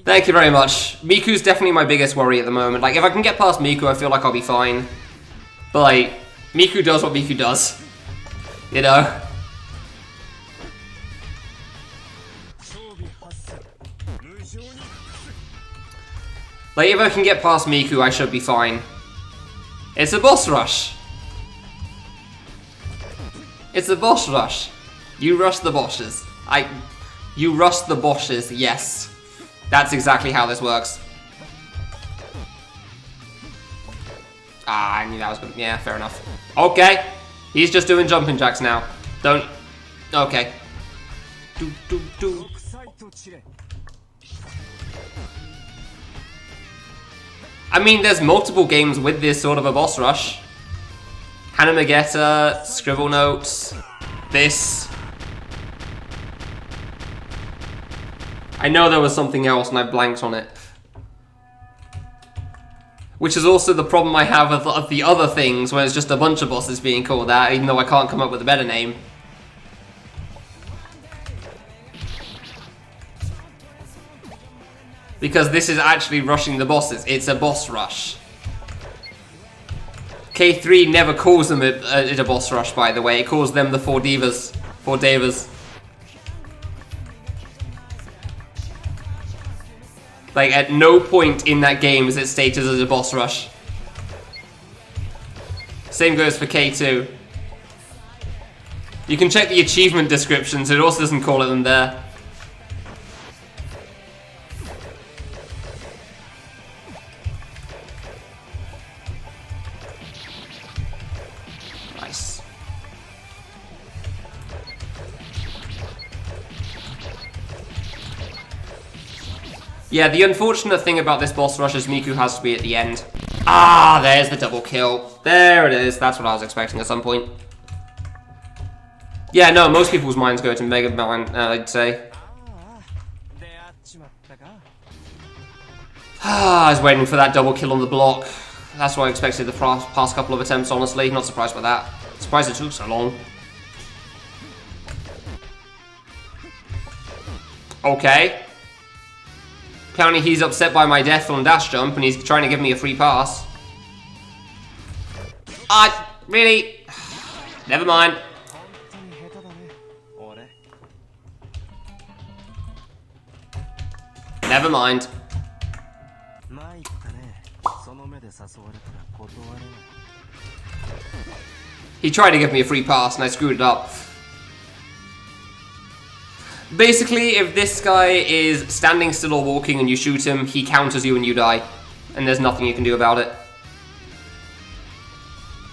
Thank you very much. Miku's definitely my biggest worry at the moment. Like, if I can get past Miku, I feel like I'll be fine. But, like, Miku does what Miku does. You know? Like, if I can get past Miku, I should be fine. It's a boss rush. It's a boss rush. You rush the bosses. You rush the bosses, yes. That's exactly how this works. Ah, I knew that was good. Yeah, fair enough. Okay. He's just doing jumping jacks now. Don't... Okay. Do. I mean, there's multiple games with this sort of a boss rush. Hanamageta, Scribble Notes, this. I know there was something else and I blanked on it. Which is also the problem I have of the other things, when it's just a bunch of bosses being called out, even though I can't come up with a better name. Because this is actually rushing the bosses. It's a boss rush. K3 never calls them it a boss rush, by the way. It calls them the Four Devas. Like, at no point in that game is it stated as a boss rush. Same goes for K2. You can check the achievement descriptions, it also doesn't call it them there. Nice. Yeah, the unfortunate thing about this boss rush is Miku has to be at the end. Ah, there's the double kill. There it is. That's what I was expecting at some point. Yeah, no, most people's minds go to Mega Man, I'd say. I was waiting for that double kill on the block. That's what I expected the past couple of attempts, honestly. Not surprised by that. Surprised it took so long. Okay. Apparently he's upset by my death on dash jump and he's trying to give me a free pass. Really? Never mind. Never mind. He tried to give me a free pass and I screwed it up. Basically, if this guy is standing still or walking and you shoot him, he counters you and you die. And there's nothing you can do about it.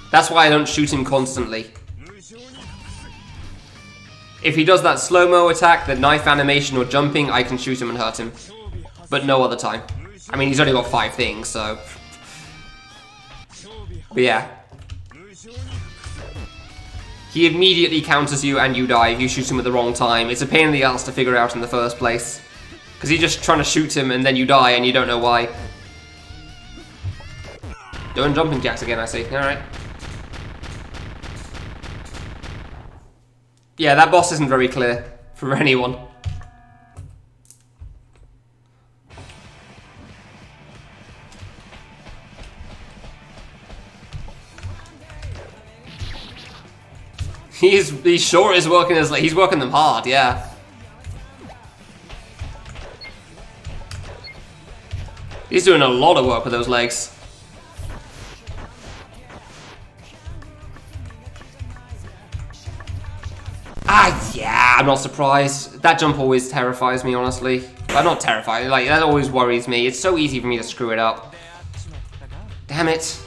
That's why I don't shoot him constantly. If he does that slow-mo attack, the knife animation or jumping, I can shoot him and hurt him. But no other time. I mean, he's only got 5 things, so... But yeah. He immediately counters you and you die if you shoot him at the wrong time. It's a pain in the ass to figure out in the first place. Because you're just trying to shoot him and then you die and you don't know why. Doing jumping jacks again, I see. Alright. Yeah, that boss isn't very clear for anyone. He sure is working he's working them hard, yeah. He's doing a lot of work with those legs. Yeah, I'm not surprised. That jump always terrifies me, honestly. But not terrified, like, that always worries me. It's so easy for me to screw it up. Damn it.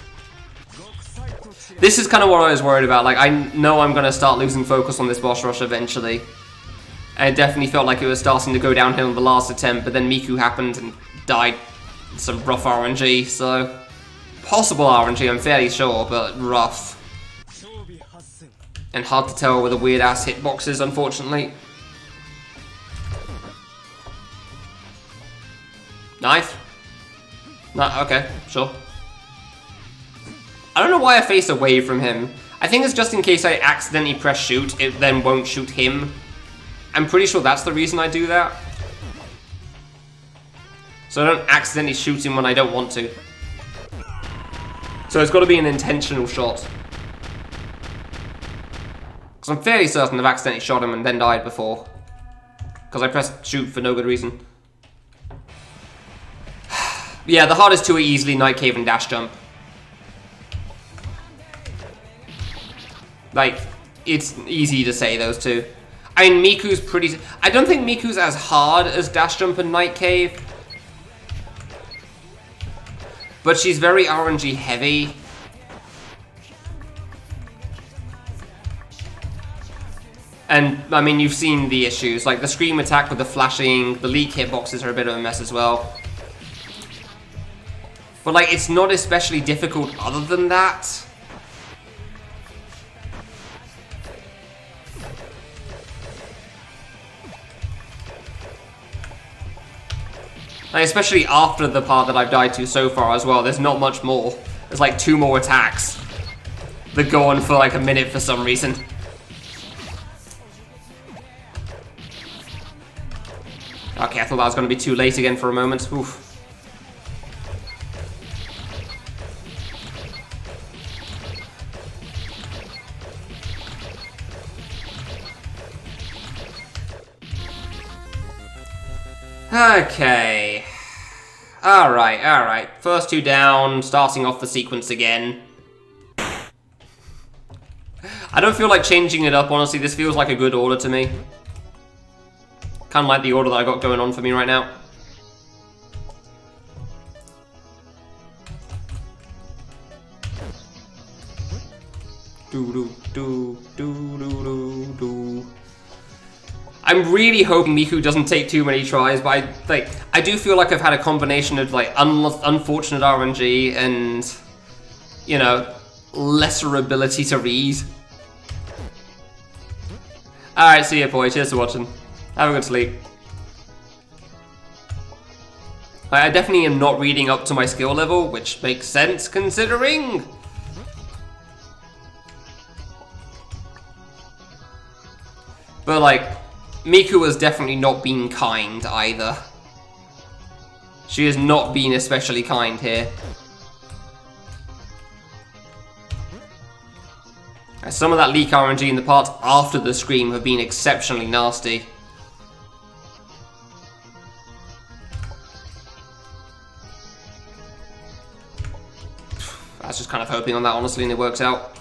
This is kind of what I was worried about. Like, I know I'm going to start losing focus on this boss rush eventually. And it definitely felt like it was starting to go downhill in the last attempt, but then Miku happened and died. Some rough RNG, so... Possible RNG, I'm fairly sure, but rough. And hard to tell with the weird-ass hitboxes, unfortunately. Knife? No, okay, sure. I don't know why I face away from him. I think it's just in case I accidentally press shoot, it then won't shoot him. I'm pretty sure that's the reason I do that. So I don't accidentally shoot him when I don't want to. So it's got to be an intentional shot. Because I'm fairly certain I've accidentally shot him and then died before. Because I pressed shoot for no good reason. Yeah, the hardest two are easily Night Cave and Dash Jump. Like, it's easy to say those two. I mean, Miku's pretty... I don't think Miku's as hard as Dash Jump and Night Cave. But she's very RNG heavy. And, I mean, you've seen the issues. Like, the Scream attack with the flashing, the leak hitboxes are a bit of a mess as well. But, like, it's not especially difficult other than that. Like, especially after the part that I've died to so far as well, there's not much more. There's like 2 more attacks that go on for like a minute for some reason. Okay, I thought that was going to be too late again for a moment. Oof. Okay. Alright. First 2 down, starting off the sequence again. I don't feel like changing it up, honestly. This feels like a good order to me. Kind of like the order that I got going on for me right now. I'm really hoping Miku doesn't take too many tries, but I do feel like I've had a combination of like unfortunate RNG and, you know, lesser ability to read. Alright, see ya, boy. Cheers for watching. Have a good sleep. I definitely am not reading up to my skill level, which makes sense considering. But like, Miku has definitely not been kind either. She has not been especially kind here. Some of that leak RNG in the parts after the scream have been exceptionally nasty. I was just kind of hoping on that, honestly, and it works out.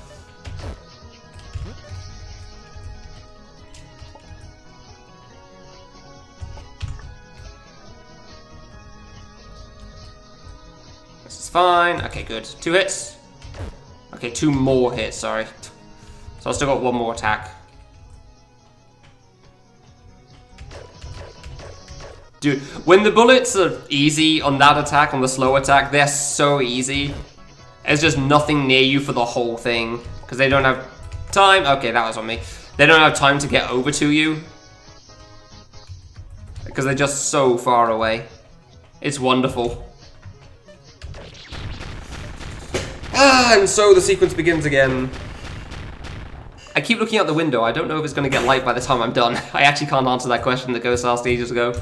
This is fine. Okay, good. 2 hits. Okay, 2 more hits, sorry. So I've still got 1 more attack. Dude, when the bullets are easy on that attack, on the slow attack, they're so easy. There's just nothing near you for the whole thing. Because they don't have time. Okay, that was on me. They don't have time to get over to you. Because they're just so far away. It's wonderful. And so the sequence begins again. I keep looking out the window. I don't know if it's going to get light by the time I'm done. I actually can't answer that question that Ghost asked ages ago.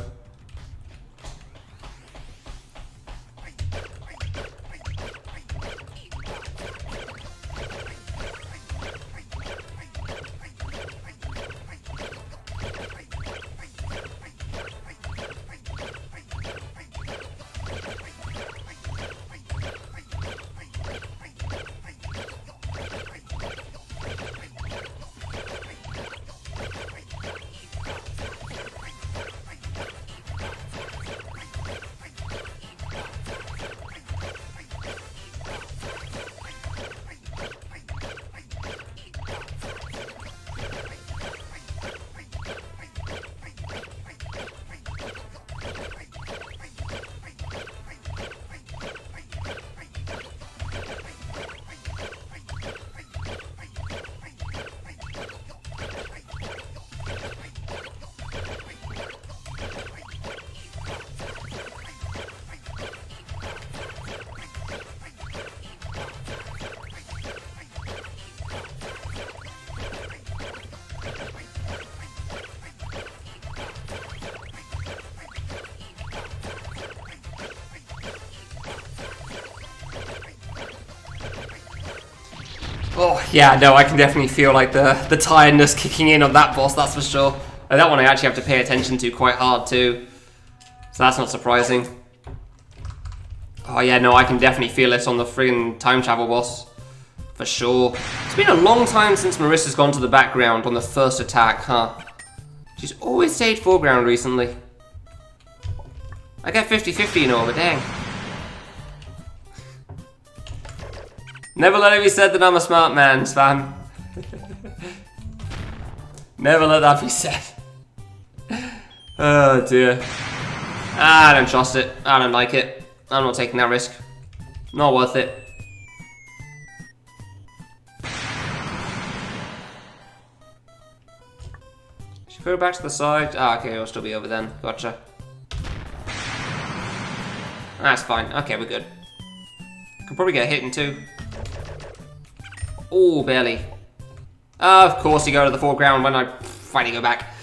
Oh, yeah, no, I can definitely feel like the tiredness kicking in on that boss, that's for sure. And that one I actually have to pay attention to quite hard too. So that's not surprising. Oh yeah, no, I can definitely feel this on the friggin' time travel boss. For sure. It's been a long time since Marissa's gone to the background on the first attack, huh? She's always stayed foreground recently. I get 50-50, you know, but dang. Never let it be said that I'm a smart man, Svan. Never let that be said. Oh dear. I don't trust it. I don't like it. I'm not taking that risk. Not worth it. Should go back to the side. Ah, okay, it'll still be over then. Gotcha. That's fine. Okay, we're good. Could probably get hit in 2. Oh, barely. Of course you go to the foreground when I finally go back.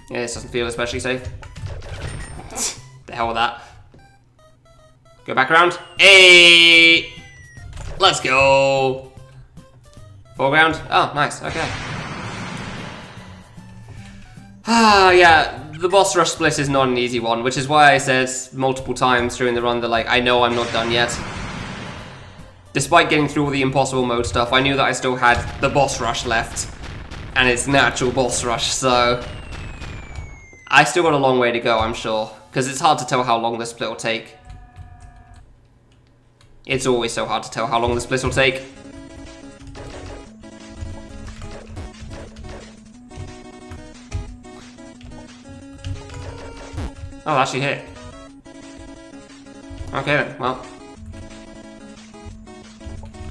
Yeah, this doesn't feel especially safe. The hell with that. Go back around. Hey! Let's go! Foreground. Oh, nice. Okay. Ah, yeah. The boss rush split is not an easy one, which is why I said multiple times during the run that, like, I know I'm not done yet. Despite getting through all the impossible mode stuff, I knew that I still had the boss rush left. And it's natural boss rush, so... I still got a long way to go, I'm sure. Because it's hard to tell how long the split will take. It's always so hard to tell how long the split will take. Oh, actually hit. Okay then, well.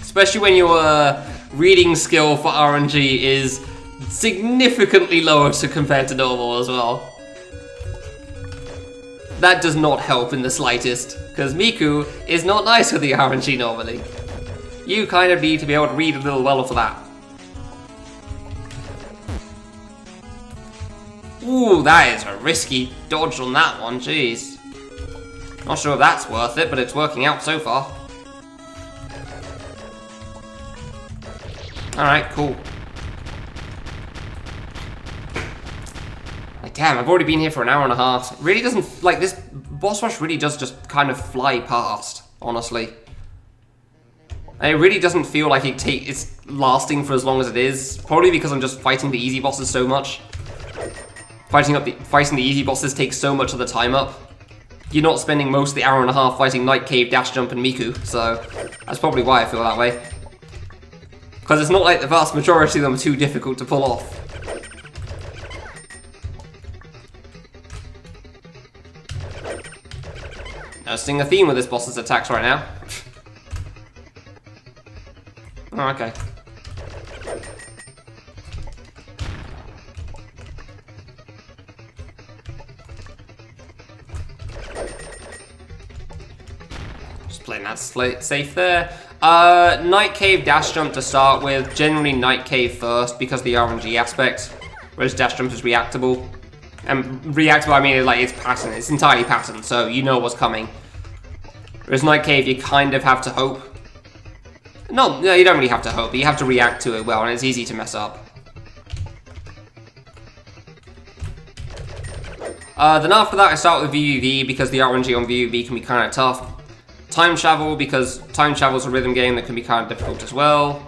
Especially when your reading skill for RNG is significantly lower compared to normal as well. That does not help in the slightest, because Miku is not nice with the RNG normally. You kind of need to be able to read a little well for that. Ooh, that is a risky dodge on that one, jeez. Not sure if that's worth it, but it's working out so far. Alright, cool. Like, damn, I've already been here for an hour and a half. It really doesn't, like, this boss rush really does just kind of fly past, honestly. And it really doesn't feel like it's lasting for as long as it is. Probably because I'm just fighting the easy bosses so much. Fighting the easy bosses takes so much of the time up. You're not spending most of the hour and a half fighting Night Cave, Dash Jump, and Miku, so that's probably why I feel that way. Because it's not like the vast majority of them are too difficult to pull off. Noticing a theme with this boss's attacks right now. Oh, okay. Just playing that safe there. Night Cave Dash Jump to start with. Generally Night Cave first because of the RNG aspect, whereas Dash Jump is reactable. And reactable, I mean, like, it's pattern. It's entirely pattern, so you know what's coming. Whereas Night Cave, you kind of have to hope. No, you don't really have to hope, but you have to react to it well, and it's easy to mess up. Then after that, I start with VVV because the RNG on VVV can be kind of tough. Time Travel, because Time Travel's a rhythm game that can be kind of difficult as well.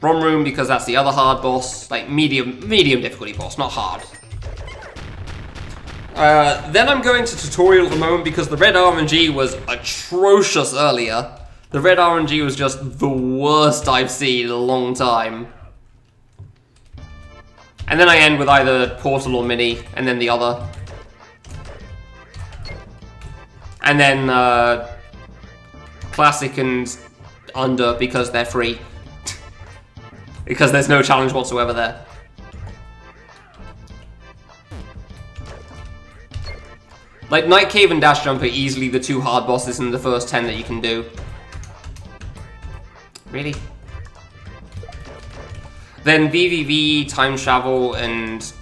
ROM Room, because that's the other hard boss, like medium difficulty boss, not hard. Then I'm going to tutorial at the moment because the red RNG was atrocious earlier. The red RNG was just the worst I've seen in a long time. And then I end with either Portal or Mini, and then the other. And then Classic and Under because they're free. Because there's no challenge whatsoever there. Like, Night Cave and Dash Jump are easily the two hard bosses in the first 10 that you can do. Really? Then VVV, Time Travel, and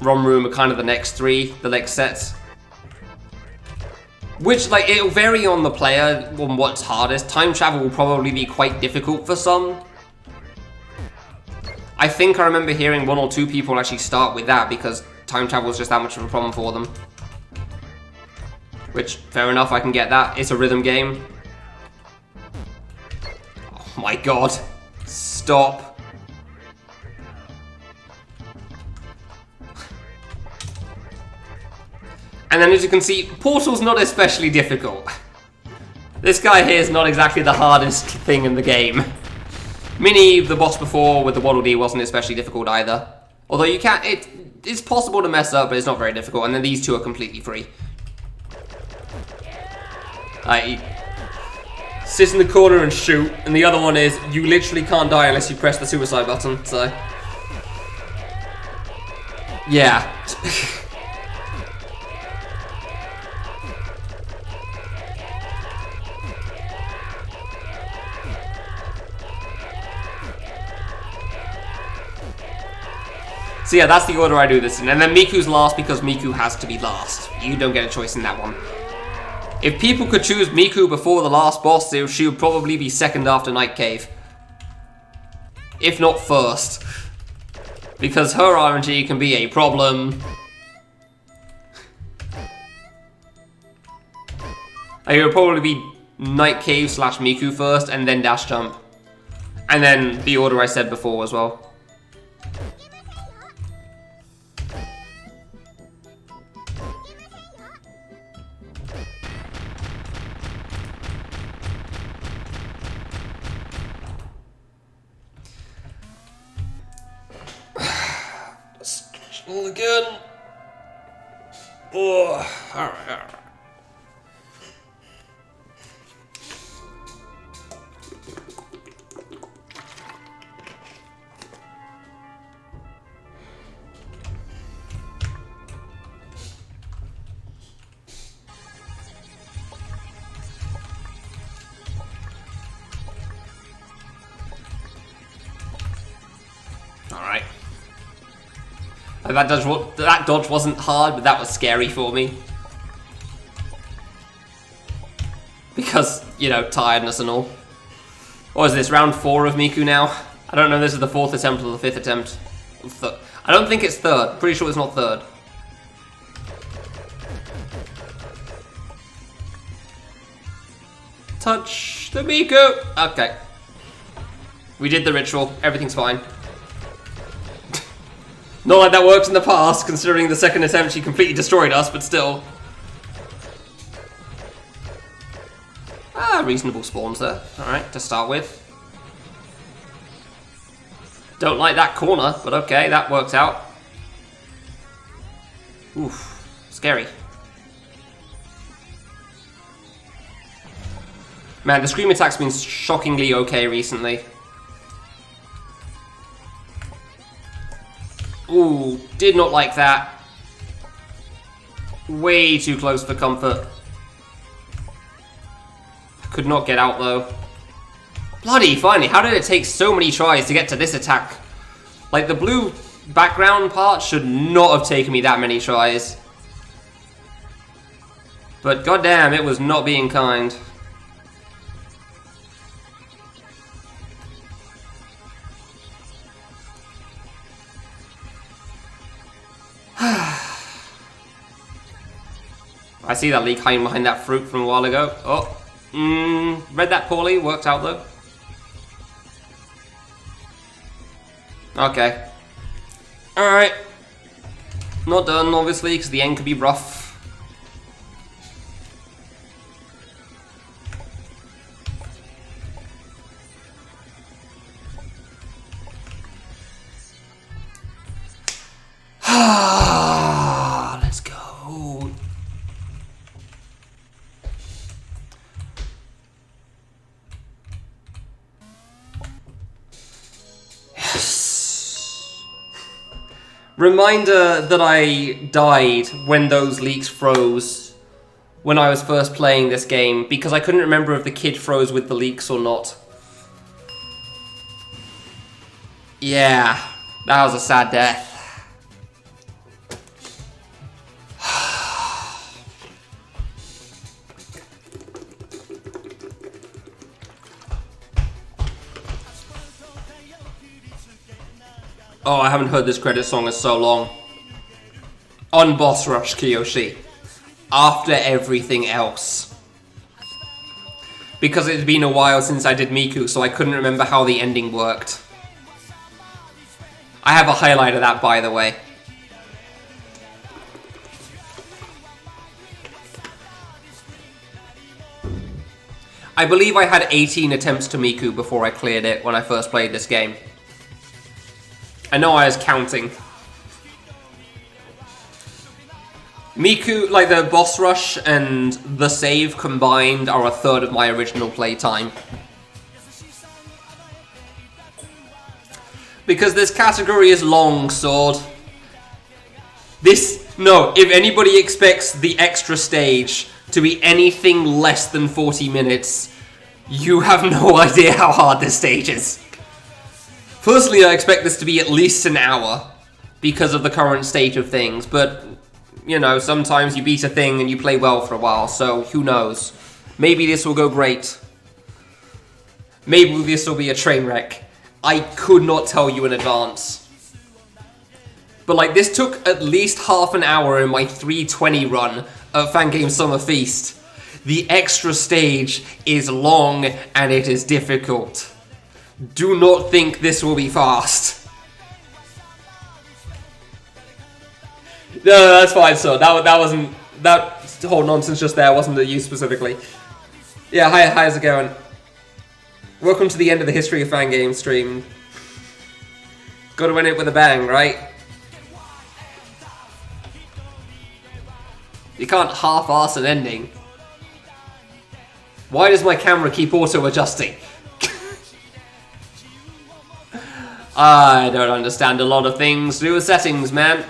ROM Room are kind of the next 3, the next sets. Which, like, it'll vary on the player on what's hardest. Time Travel will probably be quite difficult for some. I think I remember hearing 1 or 2 people actually start with that because Time Travel is just that much of a problem for them. Which, fair enough, I can get that. It's a rhythm game. Oh my god. Stop. And then as you can see, Portal's not especially difficult. This guy here is not exactly the hardest thing in the game. Mini, the boss before with the Waddle Dee, wasn't especially difficult either. Although you can, it's possible to mess up, but it's not very difficult. And then these two are completely free. Sit in the corner and shoot, and the other one is you literally can't die unless you press the suicide button, so. Yeah. So yeah, that's the order I do this in. And then Miku's last because Miku has to be last. You don't get a choice in that one. If people could choose Miku before the last boss, she would probably be second after Night Cave. If not first. Because her RNG can be a problem. It would probably be Night Cave / Miku first, and then Dash Jump. And then the order I said before as well. Again. Oh, alright. Alright. That dodge wasn't hard, but that was scary for me. Because, you know, tiredness and all. What is this, round 4 of Miku now? I don't know if this is the 4th attempt or the 5th attempt. I don't think it's 3rd. Pretty sure it's not 3rd. Touch the Miku! Okay. We did the ritual. Everything's fine. Not like that worked in the past, considering the 2nd attempt she completely destroyed us, but still. Ah, reasonable spawns there. Alright, to start with. Don't like that corner, but okay, that works out. Oof, scary. Man, the Scream attack's been shockingly okay recently. Ooh, did not like that. Way too close for comfort. Could not get out though. Bloody, finally, how did it take so many tries to get to this attack? Like, the blue background part should not have taken me that many tries. But goddamn, it was not being kind. I see that leak hiding behind that fruit from a while ago. Oh, read that poorly, worked out though. Okay. Alright. Not done, obviously, because the end could be rough. Let's go. Yes. Reminder that I died when those leaks froze when I was first playing this game, because I couldn't remember if the kid froze with the leaks or not. Yeah, that was a sad death. Oh, I haven't heard this credit song in so long. On Boss Rush, Kiyoshi. After everything else. Because it had been a while since I did Miku, so I couldn't remember how the ending worked. I have a highlight of that, by the way. I believe I had 18 attempts to Miku before I cleared it when I first played this game. I know I was counting. Miku, like the boss rush and the save combined, are a third of my original playtime. Because this category is long sword. No, if anybody expects the extra stage to be anything less than 40 minutes, you have no idea how hard this stage is. Personally, I expect this to be at least an hour because of the current state of things, but, you know, sometimes you beat a thing and you play well for a while, so who knows. Maybe this will go great. Maybe this will be a train wreck. I could not tell you in advance. But, like, this took at least half an hour in my 3:20 run of Fangames Summer Feast. The extra stage is long and it is difficult. Do not think this will be fast. No, that's fine, so that wasn't... That whole nonsense just there wasn't at you specifically. Yeah, hi, how's it going? Welcome to the end of the History of Fangames stream. Gotta win it with a bang, right? You can't half-ass an ending. Why does my camera keep auto-adjusting? I don't understand a lot of things to do with settings, man.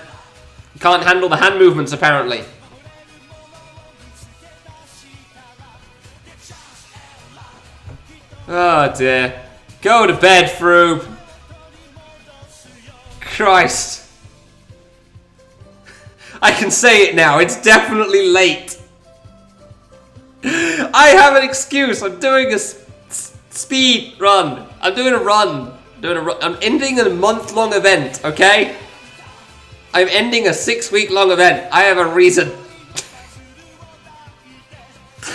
You can't handle the hand movements, apparently. Oh dear. Go to bed, Froob. Christ. I can say it now, it's definitely late. I have an excuse, I'm doing a speed run. I'm doing a run. I'm ending a month-long event, okay? I'm ending a 6-week-long event. I have a reason.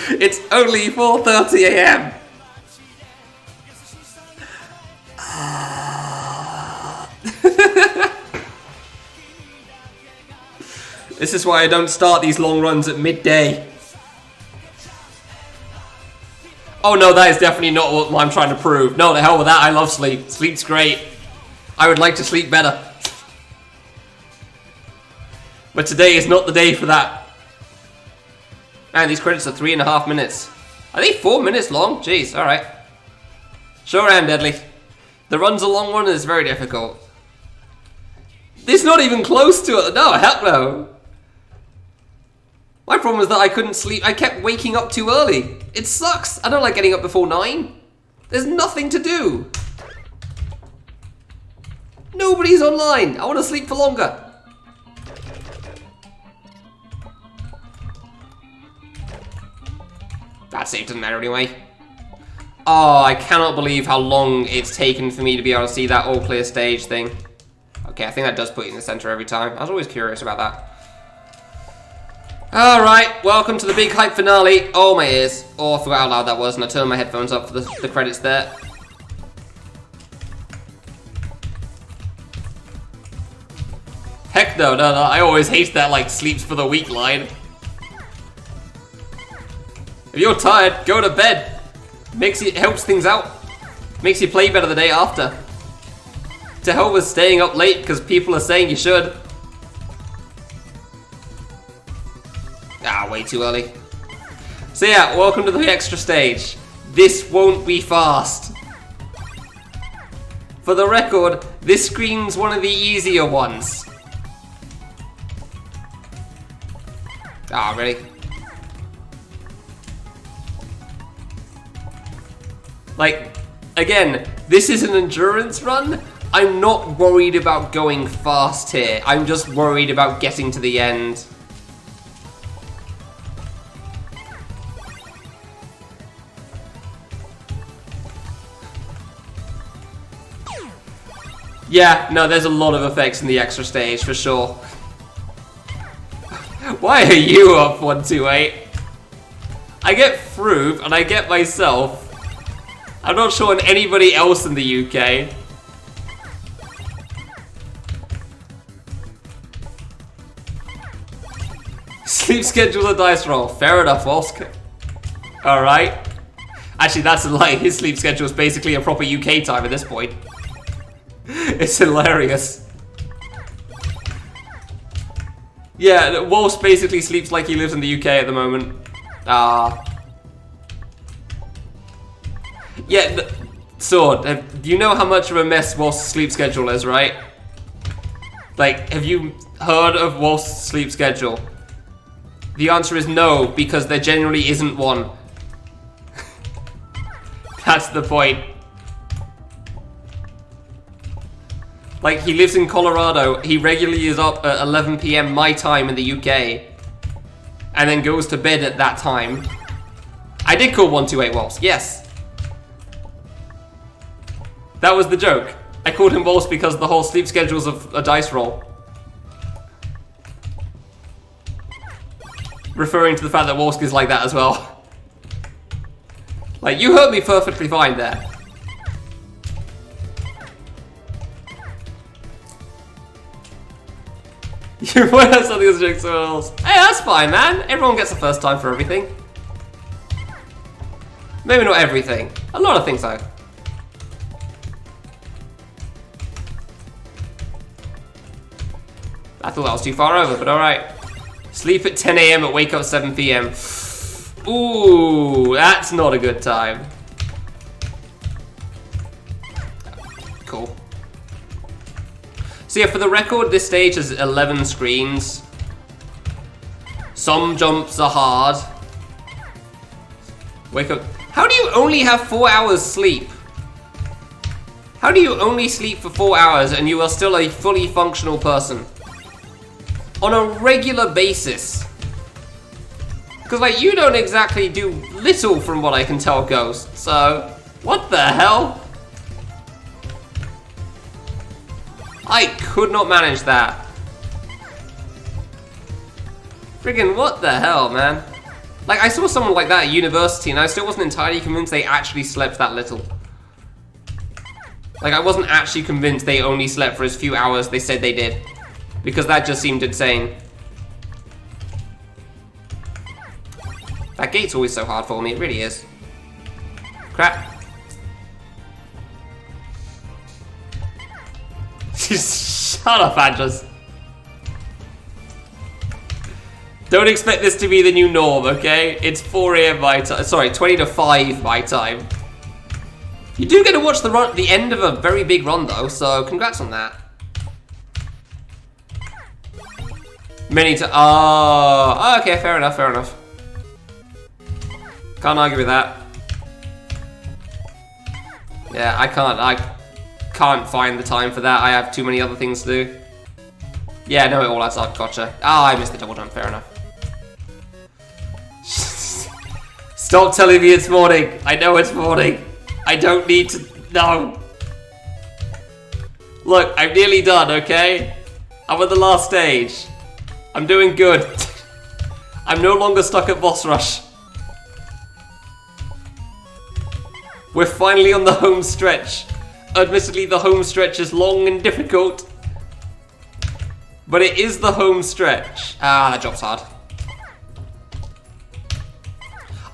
It's only 4:30 AM. This is why I don't start these long runs at midday. Oh no, that is definitely not what I'm trying to prove. No, the hell with that, I love sleep. Sleep's great. I would like to sleep better. But today is not the day for that. Man, these credits are 3.5 minutes. Are they 4 minutes long? Jeez, alright. Sure am, Deadly. The run's a long one and it's very difficult. It's not even close to it. No, heck no. My problem was that I couldn't sleep. I kept waking up too early. It sucks. I don't like getting up before 9. There's nothing to do. Nobody's online. I want to sleep for longer. That save doesn't matter anyway. Oh, I cannot believe how long it's taken for me to be able to see that all clear stage thing. Okay, I think that does put you in the center every time. I was always curious about that. Alright, welcome to the big hype finale. Oh, my ears. Oh, I forgot how loud that was, and I turned my headphones up for the credits there. Heck no, no, I always hate that, like, sleeps for the weak line. If you're tired, go to bed. Helps things out. Makes you play better the day after. To hell with staying up late because people are saying you should. Ah, way too early. So yeah, welcome to the extra stage. This won't be fast. For the record, this screen's one of the easier ones. Ah, really? Like, again, this is an endurance run. I'm not worried about going fast here. I'm just worried about getting to the end. Yeah, no, there's a lot of effects in the extra stage, for sure. Why are you up 128? I get Froob, and I get myself. I'm not sure on anybody else in the UK. Sleep schedule a dice roll. Fair enough, Oscar. Alright. Actually, that's a lie. His sleep schedule is basically a proper UK time at this point. It's hilarious. Yeah, Wolf basically sleeps like he lives in the UK at the moment. Yeah, Sword, do you know how much of a mess Wolf's sleep schedule is, right? Like, have you heard of Wolf's sleep schedule? The answer is no, because there generally isn't one. That's the point. Like, he lives in Colorado. He regularly is up at 11 PM my time in the UK. And then goes to bed at that time. I did call 128 Wolves, yes. That was the joke. I called him Wolves because the whole sleep schedule's a dice roll. Referring to the fact that Wolfsk is like that as well. Like, you heard me perfectly fine there. You point out something as a joke to someone else. Hey, that's fine, man. Everyone gets a first time for everything. Maybe not everything. A lot of things, though. I thought that was too far over, but alright. Sleep at 10 AM and wake up 7 PM. Ooh, that's not a good time. Cool. So yeah, for the record, this stage has 11 screens. Some jumps are hard. Wake up. How do you only have 4 hours sleep? How do you only sleep for 4 hours and you are still a fully functional person? On a regular basis. Because, like, you don't exactly do little from what I can tell, Ghost. So, what the hell? I could not manage that. Friggin' what the hell, man? Like, I saw someone like that at university and I still wasn't entirely convinced they actually slept that little. Like, I wasn't actually convinced they only slept for as few hours they said they did. Because that just seemed insane. That gate's always so hard for me, it really is. Crap. Shut up, Andres. Don't expect this to be the new norm, okay? It's 4 AM my time. Sorry, 20 to 5 my time. You do get to watch the end of a very big run, though, so congrats on that. Oh, okay, fair enough, fair enough. Can't argue with that. Yeah, I can't find the time for that. I have too many other things to do. Yeah, no, it all adds up, gotcha. I missed the double jump, fair enough. Stop telling me it's morning. I know it's morning. I don't need to, no. Look, I'm nearly done, okay? I'm at the last stage. I'm doing good. I'm no longer stuck at boss rush. We're finally on the home stretch. Admittedly, the home stretch is long and difficult. But it is the home stretch. That job's hard.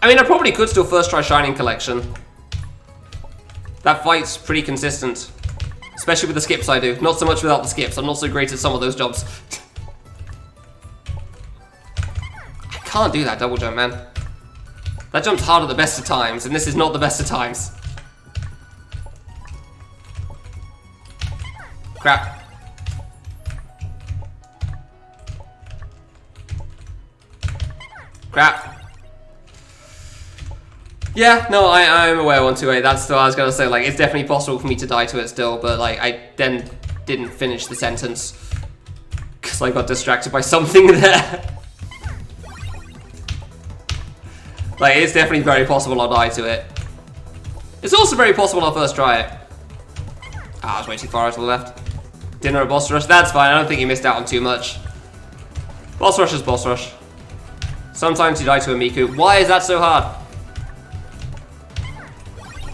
I mean, I probably could still first try Shining Collection. That fight's pretty consistent. Especially with the skips I do. Not so much without the skips. I'm not so great at some of those jobs. I can't do that double jump, man. That jump's hard at the best of times, and this is not the best of times. Crap. Crap. Yeah, no, I'm aware 128. That's still, I was gonna say, like, it's definitely possible for me to die to it still, but, like, I then didn't finish the sentence because I got distracted by something there. Like, it's definitely very possible I'll die to it. It's also very possible I'll first try it. I was way too far to the left. Dinner at boss rush, that's fine. I don't think you missed out on too much. Boss rush is boss rush. Sometimes you die to a Miku. Why is that so hard?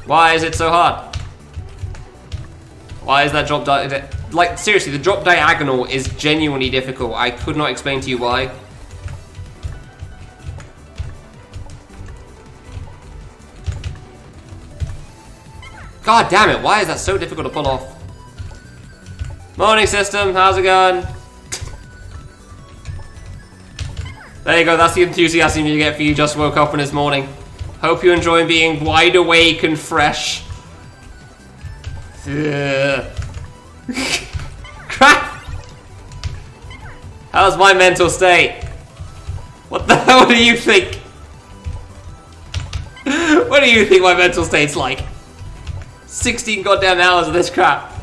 Why is it so hard? Why is that drop like, seriously, the drop diagonal is genuinely difficult. I could not explain to you why. God damn it, why is that so difficult to pull off? Morning, system, how's it going? There you go, that's the enthusiasm you get for you just woke up in this morning. Hope you enjoy being wide awake and fresh. Crap! How's my mental state? What the hell do you think? What do you think my mental state's like? 16 goddamn hours of this crap.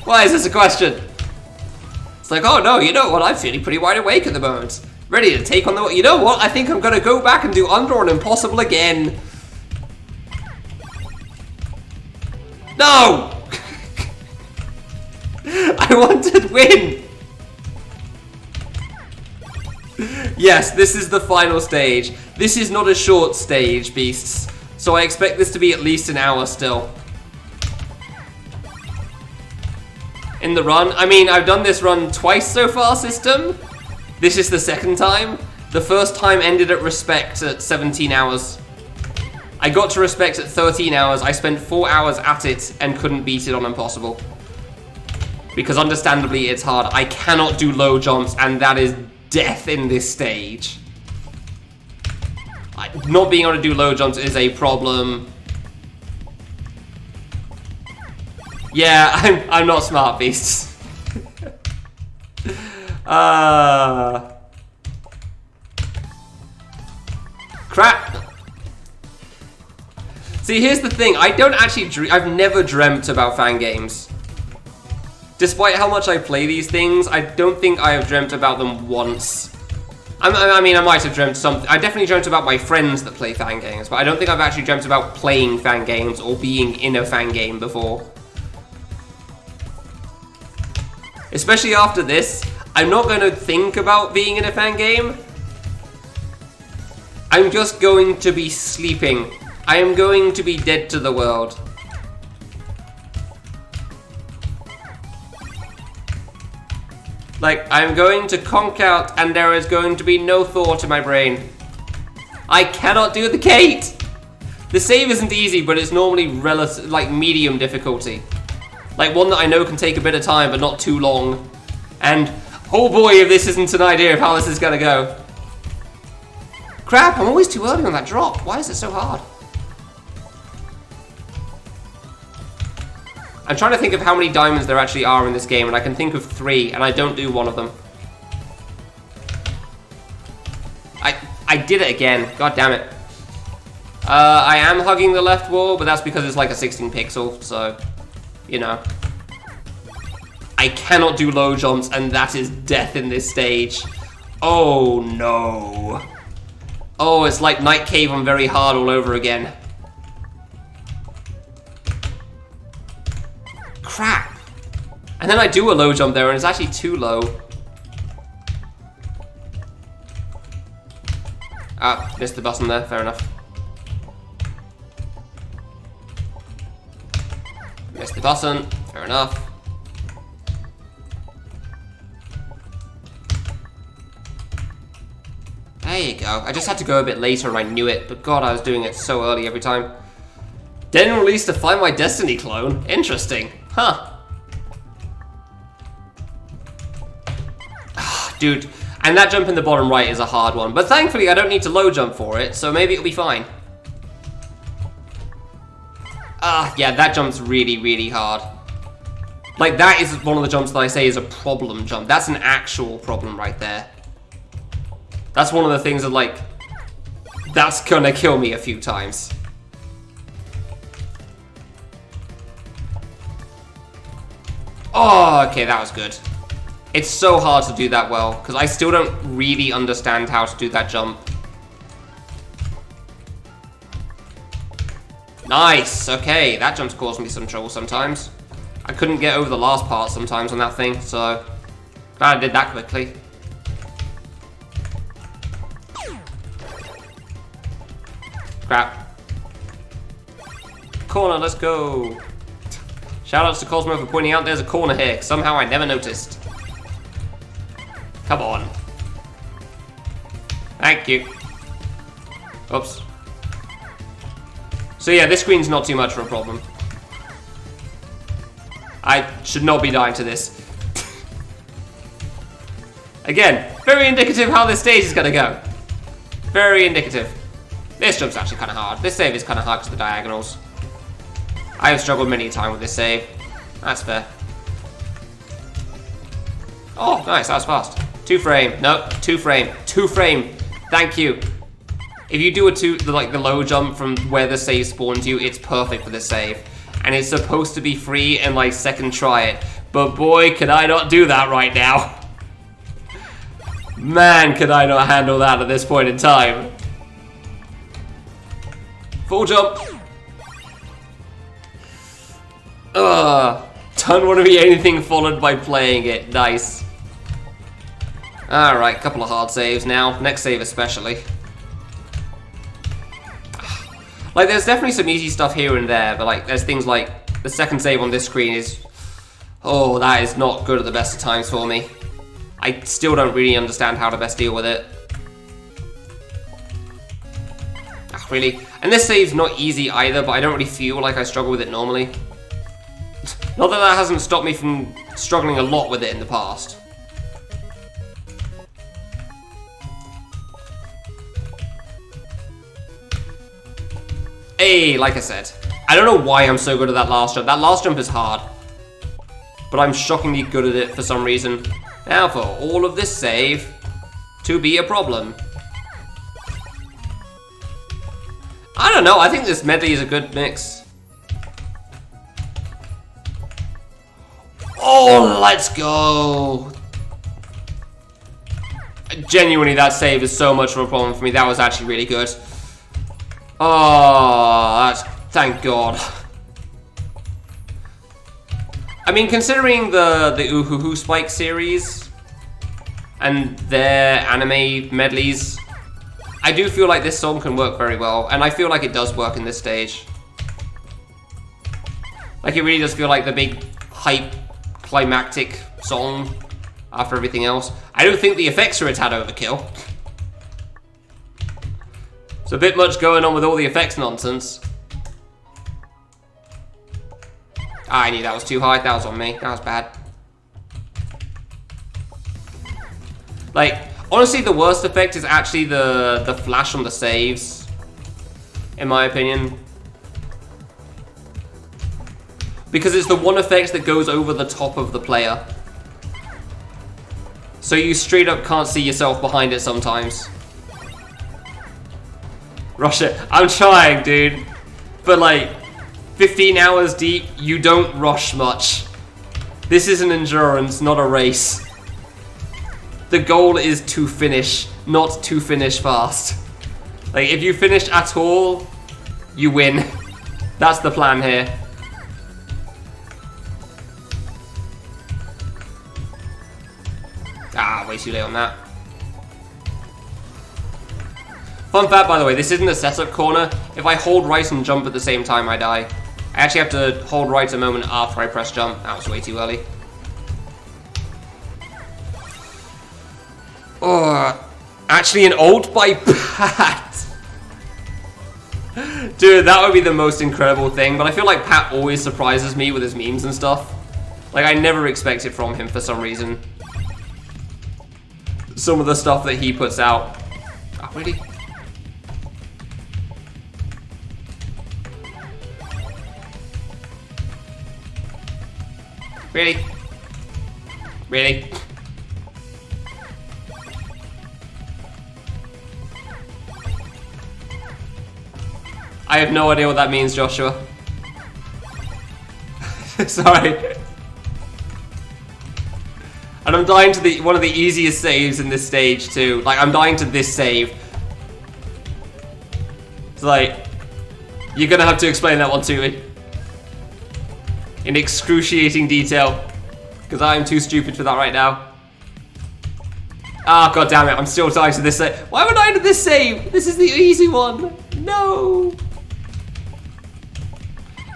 Why is this a question? It's like, oh no, you know what? I'm feeling pretty wide awake at the moment. Ready to take on the... You know what? I think I'm gonna go back and do Undrawn Impossible again. No! I wanted win! Yes, this is the final stage. This is not a short stage, beasts. So I expect this to be at least an hour still. In the run. I mean, I've done this run twice so far, system. This is the second time. The first time ended at Respect at 17 hours. I got to Respect at 13 hours. I spent 4 hours at it and couldn't beat it on Impossible. Because understandably, it's hard. I cannot do low jumps, and that is death in this stage. Not being able to do low jumps is a problem. Yeah, I'm not smart, beasts. Crap. See, here's the thing. I don't actually I've never dreamt about Fangames. Despite how much I play these things, I don't think I have dreamt about them once. I mean, I might have dreamt something. I definitely dreamt about my friends that play Fangames, but I don't think I've actually dreamt about playing Fangames or being in a Fangame before. Especially after this, I'm not going to think about being in a Fangame. I'm just going to be sleeping. I am going to be dead to the world. Like, I'm going to conk out and there is going to be no thought in my brain. I cannot do the Kate! The save isn't easy, but it's normally like medium difficulty. Like one that I know can take a bit of time, but not too long. And, oh boy, if this isn't an idea of how this is gonna go. Crap, I'm always too early on that drop. Why is it so hard? I'm trying to think of how many diamonds there actually are in this game, and I can think of 3, and I don't do one of them. I did it again. God damn it. I am hugging the left wall, but that's because it's like a 16 pixel, so, you know. I cannot do low jumps, and that is death in this stage. Oh, no. Oh, it's like Night Cave on very hard all over again. Crap. And then I do a low jump there, and it's actually too low. Ah, missed the button there, fair enough. Missed the button, fair enough. There you go. I just had to go a bit later and I knew it, but god, I was doing it so early every time. Den released a Find My Destiny clone. Interesting. Huh. Dude, and that jump in the bottom right is a hard one, but thankfully I don't need to low jump for it, so maybe it'll be fine. Yeah, that jump's really, really hard. Like, that is one of the jumps that I say is a problem jump. That's an actual problem right there. That's one of the things that, like, that's gonna kill me a few times. Oh, okay, that was good. It's so hard to do that well, because I still don't really understand how to do that jump. Nice, okay, that jump's caused me some trouble sometimes. I couldn't get over the last part sometimes on that thing, so glad I did that quickly. Crap. Corner, let's go. Shoutouts to Cosmo for pointing out there's a corner here. Somehow I never noticed. Come on. Thank you. Oops. So yeah, this screen's not too much of a problem. I should not be dying to this. Again, very indicative how this stage is gonna go. Very indicative. This jump's actually kind of hard. This save is kind of hard because of the diagonals. I have struggled many a time with this save. That's fair. Oh, nice, that was fast. 2 frame. No, 2 frame. 2 frame. Thank you. If you do the low jump from where the save spawns you, it's perfect for this save. And it's supposed to be free and like second try it. But boy, can I not do that right now. Man, can I not handle that at this point in time. Full jump. Don't want to be anything followed by playing it. Nice. Alright, couple of hard saves now. Next save especially. Like, there's definitely some easy stuff here and there, but like, there's things like the second save on this screen is... Oh, that is not good at the best of times for me. I still don't really understand how to best deal with it. Really? And this save's not easy either, but I don't really feel like I struggle with it normally. Not that that hasn't stopped me from struggling a lot with it in the past. Hey, like I said, I don't know why I'm so good at that last jump. That last jump is hard. But I'm shockingly good at it for some reason. Now for all of this save to be a problem. I don't know, I think this medley is a good mix. Oh, let's go! Genuinely, that save is so much of a problem for me. That was actually really good. Oh, thank God. I mean, considering the Oohoo Spike series and their anime medleys, I do feel like this song can work very well, and I feel like it does work in this stage. Like, it really does feel like the big, hype, climactic song after everything else. I don't think the effects are a tad overkill. It's a bit much going on with all the effects nonsense. I knew that was too high. That was on me. That was bad. Like, honestly, the worst effect is actually the flash on the saves, in my opinion. Because it's the one effect that goes over the top of the player. So you straight up can't see yourself behind it sometimes. Rush it. I'm trying, dude. But like, 15 hours deep, you don't rush much. This is an endurance, not a race. The goal is to finish, not to finish fast. Like, if you finish at all, you win. That's the plan here. Ah, way too late on that. Fun fact, by the way, this isn't a setup corner. If I hold right and jump at the same time, I die. I actually have to hold right a moment after I press jump. That was way too early. Oh, actually an ult by Pat. Dude, that would be the most incredible thing, but I feel like Pat always surprises me with his memes and stuff. Like, I never expect it from him for some reason. Some of the stuff that he puts out. Oh, really? Really? Really? I have no idea what that means, Joshua. Sorry. And I'm dying to one of the easiest saves in this stage too. Like, I'm dying to this save. It's like, you're gonna have to explain that one to me. In excruciating detail. Because I'm too stupid for that right now. Ah, god damn it, I'm still dying to this save. Why am I dying to this save? This is the easy one. No.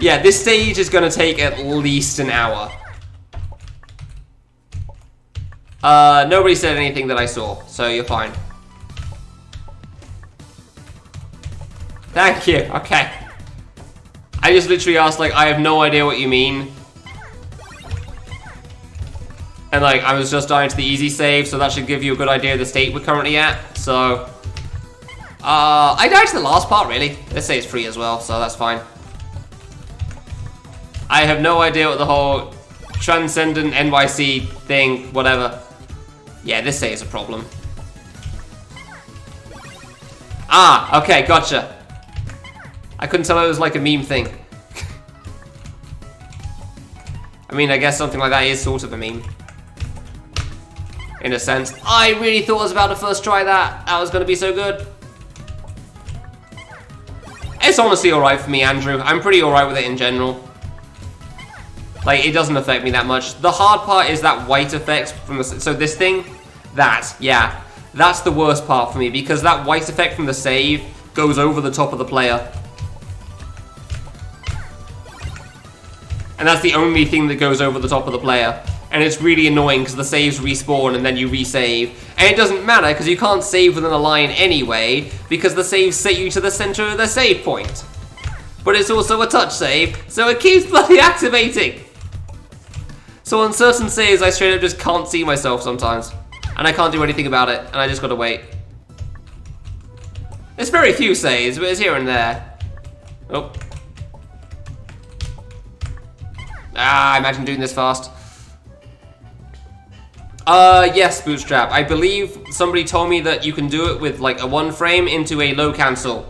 Yeah, this stage is gonna take at least an hour. Nobody said anything that I saw, so you're fine. Thank you, okay. I just literally asked, like, I have no idea what you mean. And, like, I was just dying to the easy save, so that should give you a good idea of the state we're currently at, so... I died to the last part, really. This save's free as well, so that's fine. I have no idea what the whole Transcendent NYC thing, whatever. Yeah, this say is a problem. Ah, okay, gotcha. I couldn't tell it was like a meme thing. I mean, I guess something like that is sort of a meme. In a sense. I really thought I was about to first try that. That was going to be so good. It's honestly alright for me, Andrew. I'm pretty alright with it in general. Like, it doesn't affect me that much. The hard part is that white effect from the... So this thing, yeah. That's the worst part for me, because that white effect from the save goes over the top of the player. And that's the only thing that goes over the top of the player. And it's really annoying because the saves respawn and then you resave. And it doesn't matter because you can't save within a line anyway, because the saves set you to the center of the save point. But it's also a touch save, so it keeps bloody activating. So on certain saves, I straight up just can't see myself sometimes. And I can't do anything about it, and I just gotta wait. There's very few saves, but it's here and there. Oh. Ah, imagine doing this fast. Yes, Bootstrap. I believe somebody told me that you can do it with like a 1 frame into a low cancel.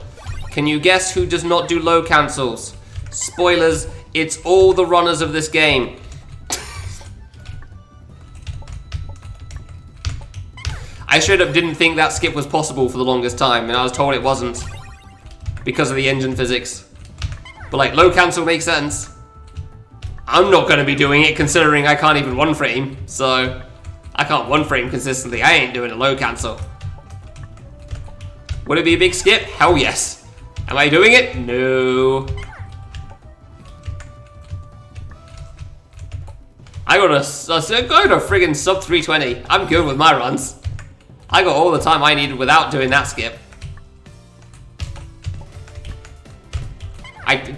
Can you guess who does not do low cancels? Spoilers, it's all the runners of this game. I straight up didn't think that skip was possible for the longest time, and I was told it wasn't. Because of the engine physics. But like, low cancel makes sense. I'm not going to be doing it considering I can't even 1 frame, so I can't 1 frame consistently. I ain't doing a low cancel. Would it be a big skip? Hell yes. Am I doing it? No. I got a friggin' sub 320. I'm good with my runs. I got all the time I needed without doing that skip.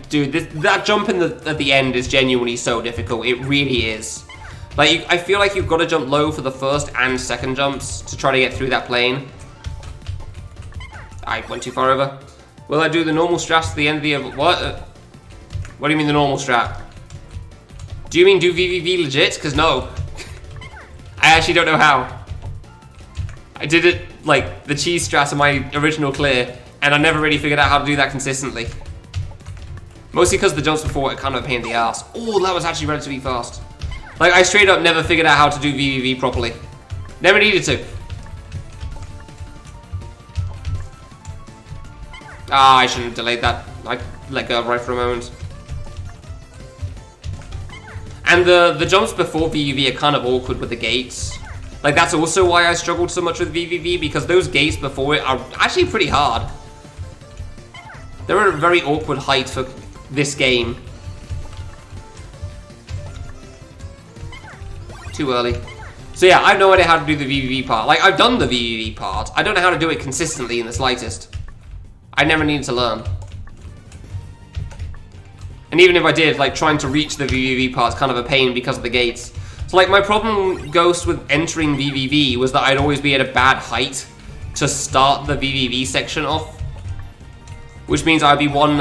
Dude, that jump at the end is genuinely so difficult. It really is. Like, I feel like you've got to jump low for the first and second jumps to try to get through that plane. I went too far over. Will I do the normal strat at the end of the... What? What do you mean the normal strat? Do you mean do VVV legit? Because no. I actually don't know how. I did it, like, the cheese strat in my original clear, and I never really figured out how to do that consistently. Mostly because the jumps before it kind of a pain in the ass. Oh, that was actually relatively fast. Like, I straight up never figured out how to do VVV properly. Never needed to. Ah, I shouldn't have delayed that. I let go right for a moment. And the jumps before VVV are kind of awkward with the gates. Like, that's also why I struggled so much with VVV, because those gates before it are actually pretty hard. They're at a very awkward height for this game. Too early. So yeah, I have no idea how to do the VVV part. Like, I've done the VVV part. I don't know how to do it consistently in the slightest. I never needed to learn. And even if I did, like, trying to reach the VVV part is kind of a pain because of the gates. So, like, my problem, Ghost, with entering VVV was that I'd always be at a bad height to start the VVV section off. Which means I'd be one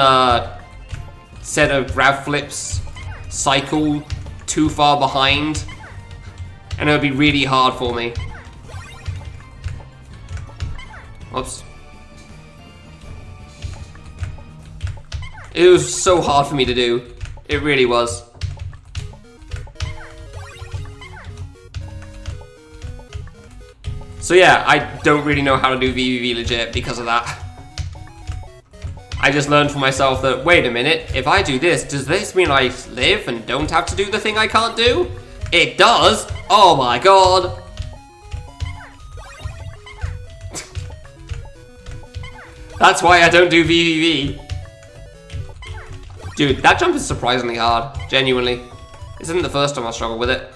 set of grab flips cycle too far behind. And it would be really hard for me. Oops. It was so hard for me to do. It really was. So yeah, I don't really know how to do VVV legit because of that. I just learned for myself that, wait a minute, if I do this, does this mean I live and don't have to do the thing I can't do? It does! Oh my god! That's why I don't do VVV. Dude, that jump is surprisingly hard. Genuinely. This isn't the first time I struggled with it.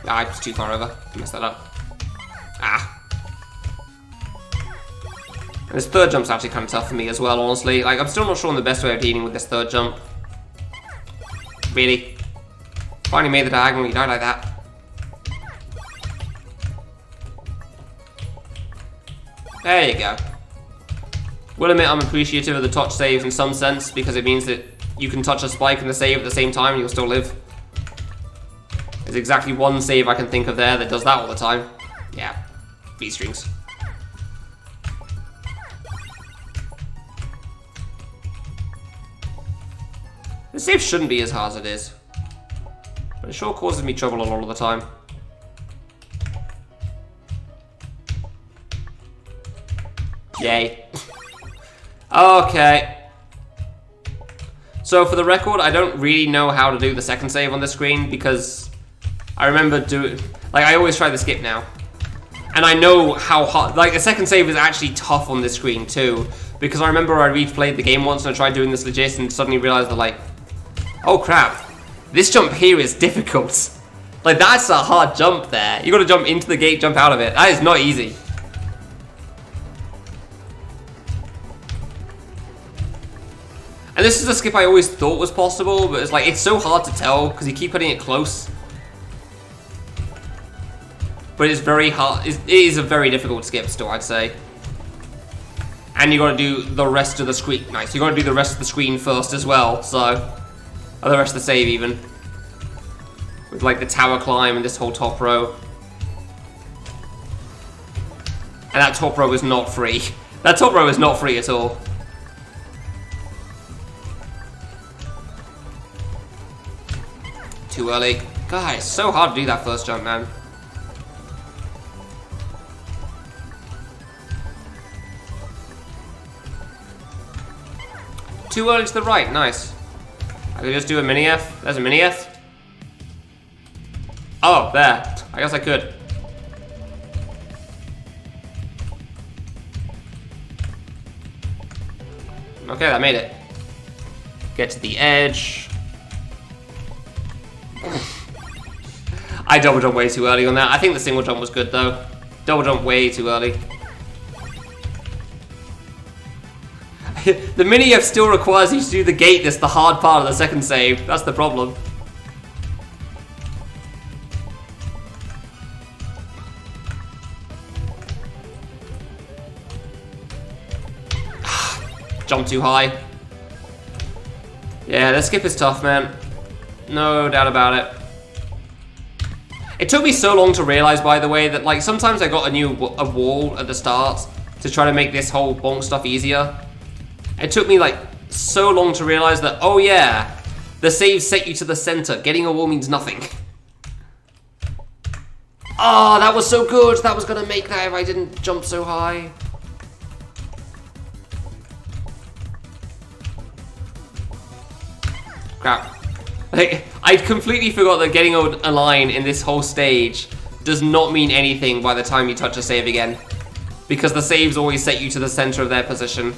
Ah, it's too far over. I messed that up. Ah. And this third jump's actually kind of tough for me as well, honestly. Like, I'm still not sure on the best way of dealing with this third jump. Really. Finally made the diagonal, you die like that. There you go. Will admit I'm appreciative of the touch saves in some sense, because it means that you can touch a spike and the save at the same time and you'll still live. There's exactly one save I can think of there that does that all the time. Yeah, V-strings. The save shouldn't be as hard as it is. But it sure causes me trouble a lot of the time. Yay. Okay. So for the record, I don't really know how to do the second save on the screen because I remember like I always try to skip now. And I know how hard, like the second save is actually tough on this screen too, because I remember I replayed the game once and I tried doing this legit and suddenly realized that like, oh crap, this jump here is difficult. Like that's a hard jump there. You gotta jump into the gate, jump out of it. That is not easy. And this is a skip I always thought was possible, but it's like, it's so hard to tell because you keep putting it close. But it's very hard, it is a very difficult skip still, I'd say. And you gotta do the rest of the screen, nice, you gotta do the rest of the screen first as well, so. Or the rest of the save even. With like the tower climb and this whole top row. And that top row is not free. That top row is not free at all. Too early. God, it's so hard to do that first jump, man. Too early to the right, nice. I could just do a mini F. There's a mini F. Oh, there. I guess I could. Okay, that made it. Get to the edge. I double jump way too early on that. I think the single jump was good though. Double jump way too early. The mini F still requires you to do the gate that's the hard part of the second save. That's the problem. Jump too high. Yeah, the skip is tough, man. No doubt about it. It took me so long to realize, by the way, that like sometimes I got a wall at the start to try to make this whole bonk stuff easier. It took me like so long to realize that, oh yeah, the save set you to the center. Getting a wall means nothing. Oh, that was so good. That was gonna make that if I didn't jump so high. Crap. Like, I completely forgot that getting a line in this whole stage does not mean anything by the time you touch a save again. Because the saves always set you to the center of their position.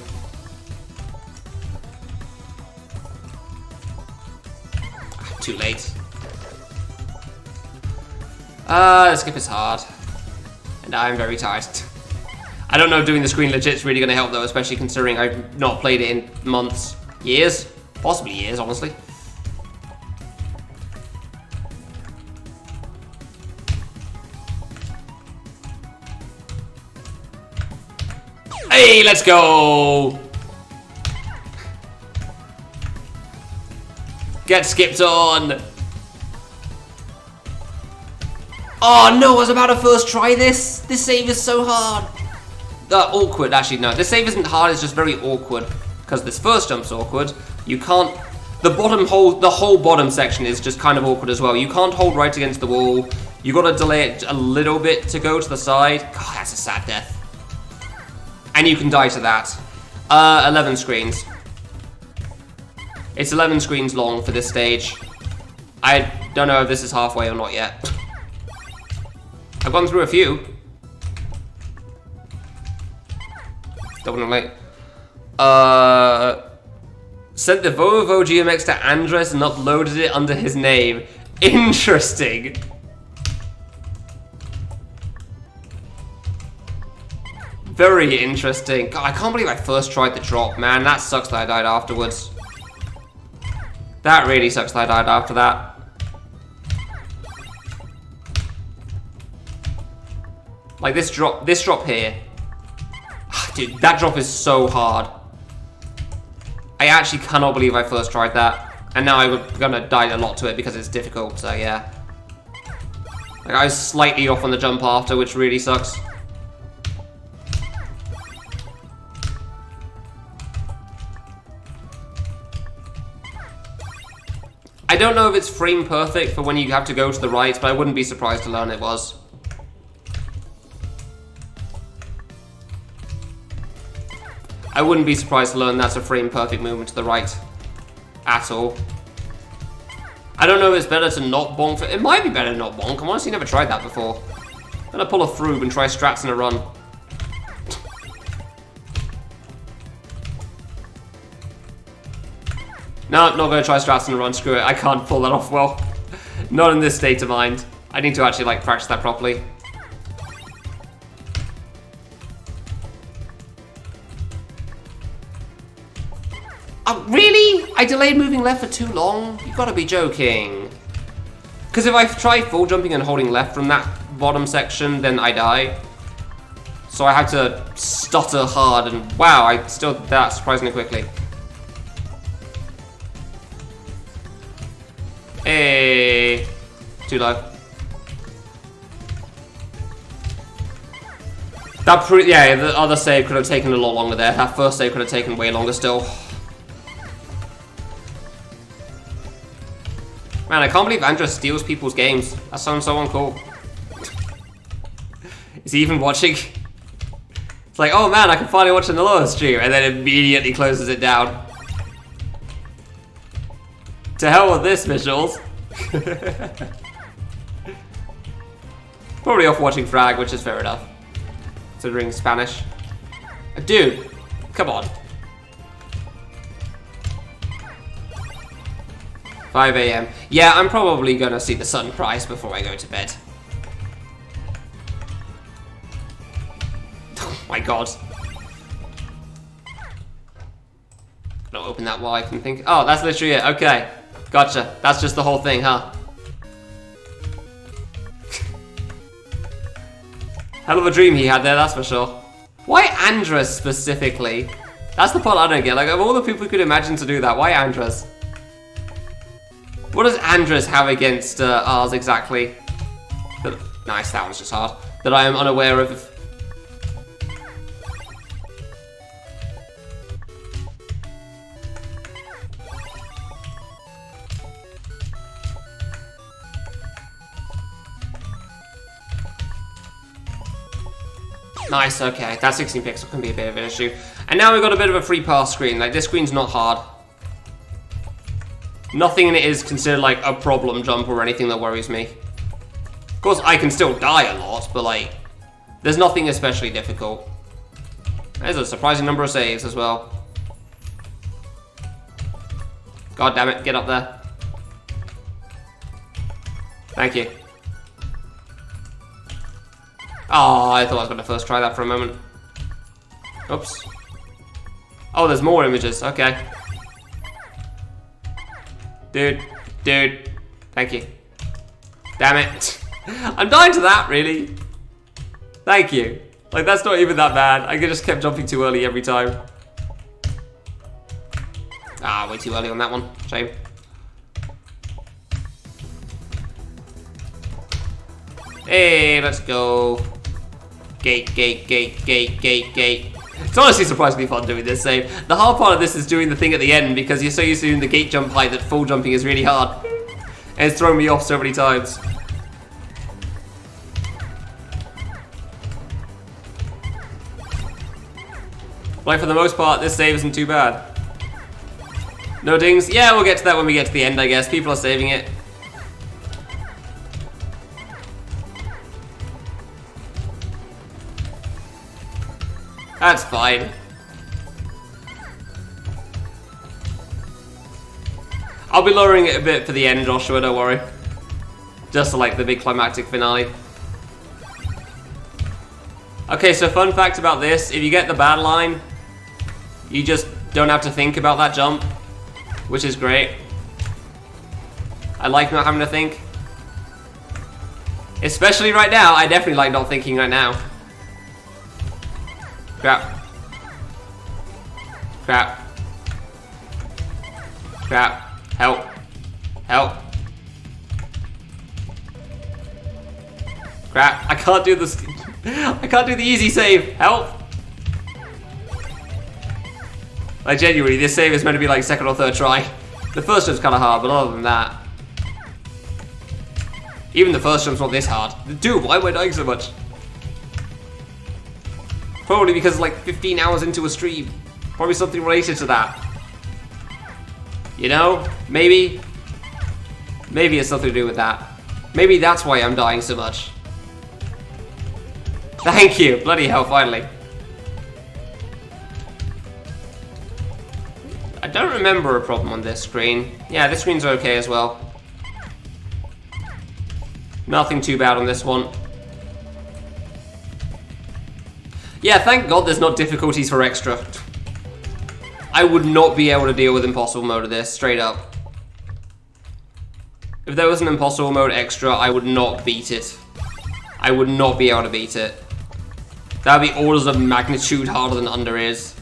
Too late. The skip is hard. And I'm very tired. I don't know if doing the screen legit is really going to help though, especially considering I've not played it in months. Years? Possibly years, honestly. Hey, let's go! Get skipped on! Oh no, I was about to first try this! This save is so hard! Awkward, actually no. This save isn't hard, it's just very awkward. Because this first jump's awkward. You can't... The whole bottom section is just kind of awkward as well. You can't hold right against the wall. You gotta delay it a little bit to go to the side. God, that's a sad death. And you can die to that. 11 screens. It's 11 screens long for this stage. I don't know if this is halfway or not yet. I've gone through a few. Definitely. Sent the Vovo GMX to Andres and uploaded it under his name. Interesting. Very interesting. God, I can't believe I first tried the drop, man. That sucks that I died afterwards. That really sucks that I died after that. Like this drop here. Dude, that drop is so hard. I actually cannot believe I first tried that. And now I'm gonna die a lot to it because it's difficult, so yeah. Like, I was slightly off on the jump after, which really sucks. I don't know if it's frame perfect for when you have to go to the right, but I wouldn't be surprised to learn it was. I wouldn't be surprised to learn that's a frame perfect movement to the right. At all. I don't know if it's better to not bonk. It might be better to not bonk. I've honestly never tried that before. I'm gonna pull a Froob and try strats in a run. No, not gonna try strats in a run. Screw it. I can't pull that off well. Not in this state of mind. I need to actually like practice that properly. Really? I delayed moving left for too long? You've got to be joking. Because if I try full jumping and holding left from that bottom section, then I die. So I had to stutter hard, and wow, I still did that surprisingly quickly. Hey, too low. Yeah, the other save could have taken a lot longer there. That first save could have taken way longer still. Man, I can't believe Andres steals people's games. That sounds so uncool. Is he even watching? It's like, oh man, I can finally watch an lower stream, and then immediately closes it down. To hell with this, visuals. Probably off watching Frag, which is fair enough. Considering Spanish. Dude, come on. 5 AM. Yeah, I'm probably gonna see the sunrise before I go to bed. Oh my god. Gonna open that while I can think. Oh, that's literally it. Okay. Gotcha. That's just the whole thing, huh? Hell of a dream he had there, that's for sure. Why Andres specifically? That's the part I don't get. Like, of all the people who could imagine to do that, why Andres? What does Andres have against ours exactly? Nice, that one's just hard. That I am unaware of. Nice, okay. That 16 pixel can be a bit of an issue. And now we've got a bit of a free pass screen. Like, this screen's not hard. Nothing in it is considered like a problem jump or anything that worries me. Of course, I can still die a lot, but like, there's nothing especially difficult. There's a surprising number of saves as well. God damn it, get up there. Thank you. Oh, I thought I was going to first try that for a moment. Oops. Oh, there's more images, okay. Dude, thank you. Damn it. I'm dying to that, really. Thank you. Like, that's not even that bad. I just kept jumping too early every time. Ah, way too early on that one. Shame. Hey, let's go. Gate. It's honestly surprisingly fun doing this save. The hard part of this is doing the thing at the end because you're so used to doing the gate jump height that full jumping is really hard. And it's thrown me off so many times. Like, for the most part, this save isn't too bad. No dings? Yeah, we'll get to that when we get to the end, I guess. People are saving it. That's fine. I'll be lowering it a bit for the end, Joshua, don't worry. Just to like the big climactic finale. Okay, so fun fact about this, if you get the bad line, you just don't have to think about that jump, which is great. I like not having to think. Especially right now, I definitely like not thinking right now. Crap. Help. Crap, I can't do this. I can't do the easy save. Help. Like, genuinely, this save is meant to be like second or third try. The first jump's kind of hard, but other than that, even the first jump's not this hard. Dude, why am I dying so much? Probably because like 15 hours into a stream. Probably something related to that. You know? Maybe. Maybe it's something to do with that. Maybe that's why I'm dying so much. Thank you. Bloody hell, finally. I don't remember a problem on this screen. Yeah, this screen's okay as well. Nothing too bad on this one. Yeah, thank God there's not difficulties for extra. I would not be able to deal with impossible mode of this, straight up. If there was an impossible mode extra, I would not beat it. I would not be able to beat it. That would be orders of magnitude harder than Under is.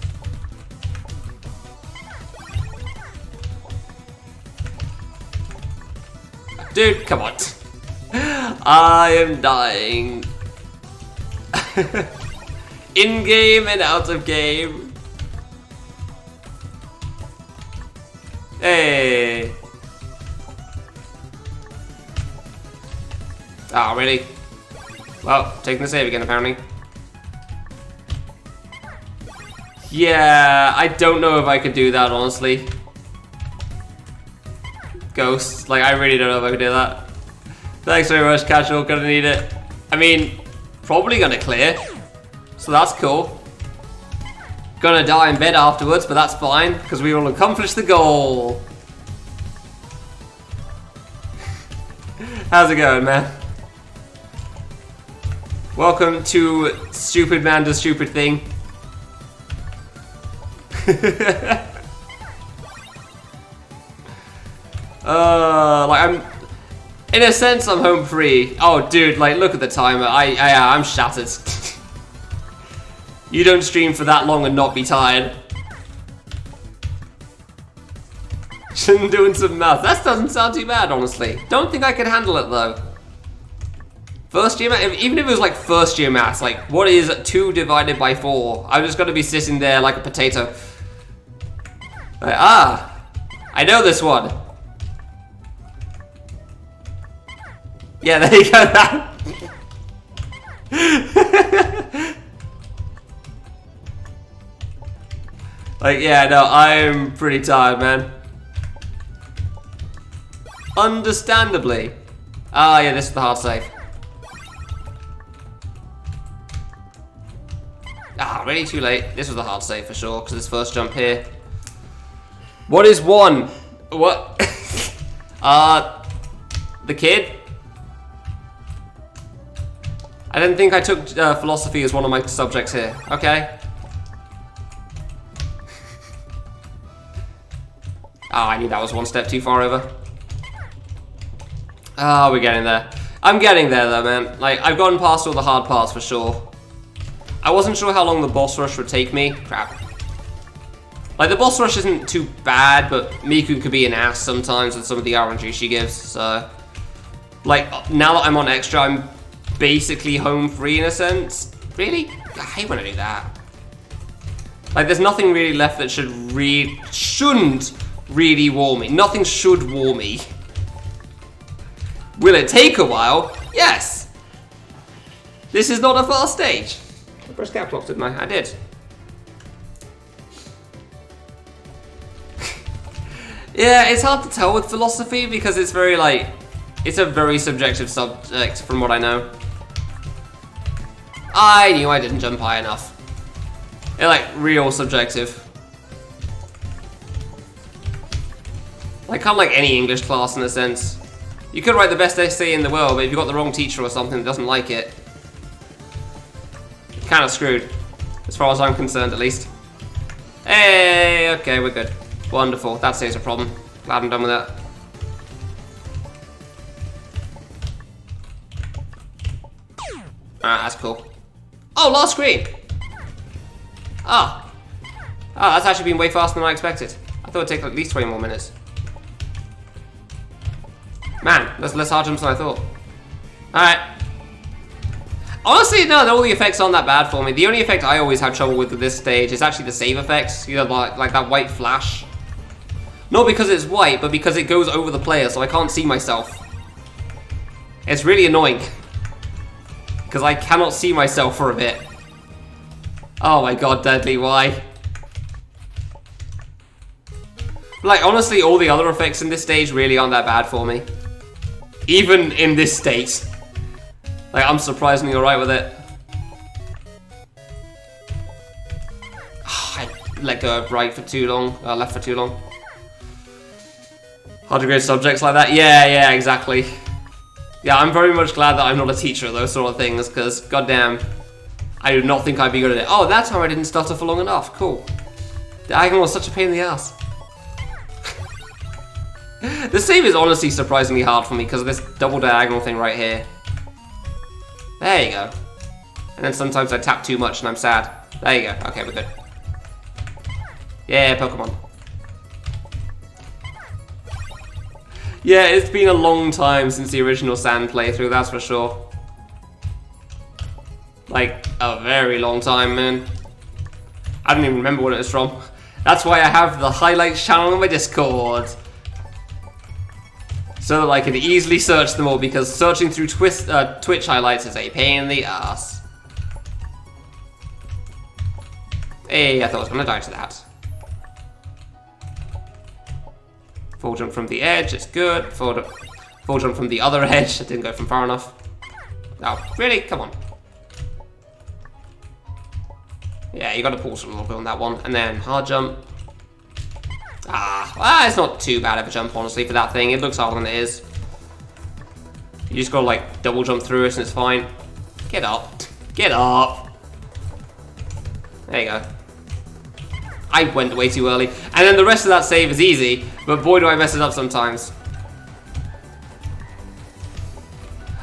Dude, come on. I am dying. In-game and out of game. Hey. Oh, really? Well, taking the save again, apparently. Yeah, I don't know if I could do that, honestly. Ghost, like, I really don't know if I could do that. Thanks very much, Casual, gonna need it. I mean, probably gonna clear. So that's cool. Gonna die in bed afterwards, but that's fine, because we will accomplish the goal. How's it going, man? Welcome to Stupid Man Does Stupid Thing. Like, I'm... In a sense, I'm home free. Oh, dude, like, look at the timer. I'm shattered. You don't stream for that long and not be tired. Doing some math. That doesn't sound too bad, honestly. Don't think I could handle it, though. First year maths, even if it was like first year maths, like, what is 2 divided by 4? I'm just gonna be sitting there like a potato. Like, I know this one. Yeah, there you go. Like, yeah, no, I'm pretty tired, man. Understandably. Ah, yeah, this is the hard save. Ah, really too late. This was the hard save for sure, because this first jump here. What is 1? What? The kid? I didn't think I took philosophy as one of my subjects here. Okay. Oh, I knew that was one step too far over. Ah, we're getting there. I'm getting there though, man. Like, I've gotten past all the hard parts for sure. I wasn't sure how long the boss rush would take me. Crap. Like, the boss rush isn't too bad, but Miku could be an ass sometimes with some of the RNG she gives, so... Like, now that I'm on extra, I'm basically home free in a sense. Really? I hate when I do that. Like, there's nothing really left that shouldn't really war me. Nothing should war me. Will it take a while? Yes! This is not a fast stage. I pressed cap lock, didn't I? I did. Yeah, it's hard to tell with philosophy because it's very, like... It's a very subjective subject from what I know. I knew I didn't jump high enough. It's, like, real subjective. Like, kind of like any English class in a sense. You could write the best essay in the world, but if you've got the wrong teacher or something that doesn't like it, you're kind of screwed. As far as I'm concerned, at least. Hey, okay, we're good. Wonderful, that saves a problem. Glad I'm done with that. Alright, that's cool. Oh, last screen! Ah. Ah, that's actually been way faster than I expected. I thought it'd take at least 20 more minutes. Man, that's less hard jumps than I thought. Alright. Honestly, no, all the effects aren't that bad for me. The only effect I always have trouble with this stage is actually the save effects. You know, like that white flash. Not because it's white, but because it goes over the player, so I can't see myself. It's really annoying. Because I cannot see myself for a bit. Oh my god, Deadly, why? Like, honestly, all the other effects in this stage really aren't that bad for me. Even in this state. Like, I'm surprisingly alright with it. I let go of right for too long, left for too long. Hard to grade subjects like that? Yeah, exactly. Yeah, I'm very much glad that I'm not a teacher of those sort of things, because, goddamn, I do not think I'd be good at it. Oh, that time I didn't stutter for long enough. Cool. Diagonal was such a pain in the ass. The save is honestly surprisingly hard for me because of this double diagonal thing right here. There you go. And then sometimes I tap too much and I'm sad. There you go. Okay, we're good. Yeah, Pokemon. Yeah, it's been a long time since the original Sand playthrough, that's for sure. Like, a very long time, man. I don't even remember what it was from. That's why I have the highlights channel on my Discord. So that I can easily search them all, because searching through Twitch highlights is a pain in the ass. Hey, I thought I was gonna die to that. Full jump from the edge, it's good. Full jump from the other edge, I didn't go from far enough. Oh, really? Come on. Yeah, you gotta pause a little bit on that one. And then hard jump. It's not too bad of a jump, honestly, for that thing. It looks harder than it is. You just gotta, like, double jump through it and it's fine. Get up. Get up. There you go. I went way too early. And then the rest of that save is easy, but boy do I mess it up sometimes.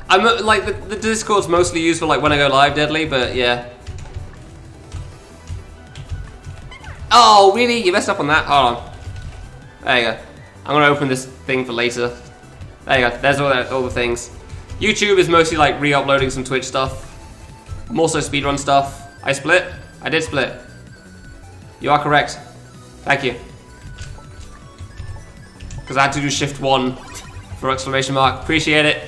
I'm, like, the Discord's mostly used for, like, when I go live, Deadly, but yeah. Oh, really? You messed up on that? Hold on. There you go. I'm gonna open this thing for later. There you go. There's all the things. YouTube is mostly like re-uploading some Twitch stuff. More so speedrun stuff. I split? I did split. You are correct. Thank you. Because I had to do shift 1 for exclamation mark. Appreciate it.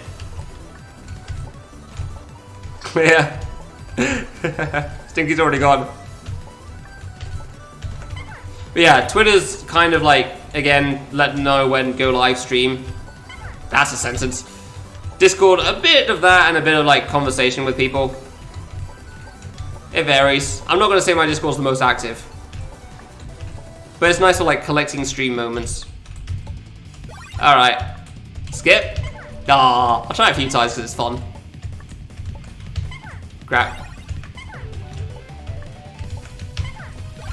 Clear. Stinky's already gone. But yeah, Twitter's kind of like, again, let them know when go live stream. That's a sentence. Discord, a bit of that and a bit of like conversation with people. It varies. I'm not going to say my Discord's the most active. But it's nice for like collecting stream moments. Alright. Skip. I'll try a few times because it's fun. Crap.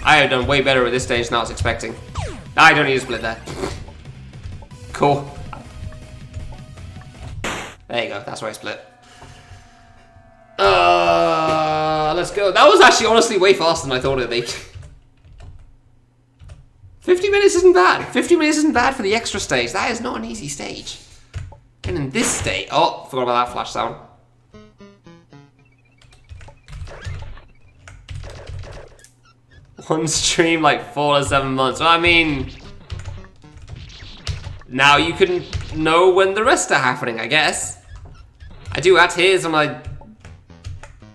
I have done way better at this stage than I was expecting. I don't need to split there. Cool. There you go, that's where I split. Let's go. That was actually honestly way faster than I thought it'd be. 50 minutes isn't bad. 50 minutes isn't bad for the extra stage. That is not an easy stage. And in this stage... Oh, forgot about that flash sound. One stream like 4 to 7 months. Well, I mean... Now you can know when the rest are happening, I guess. I do at his when I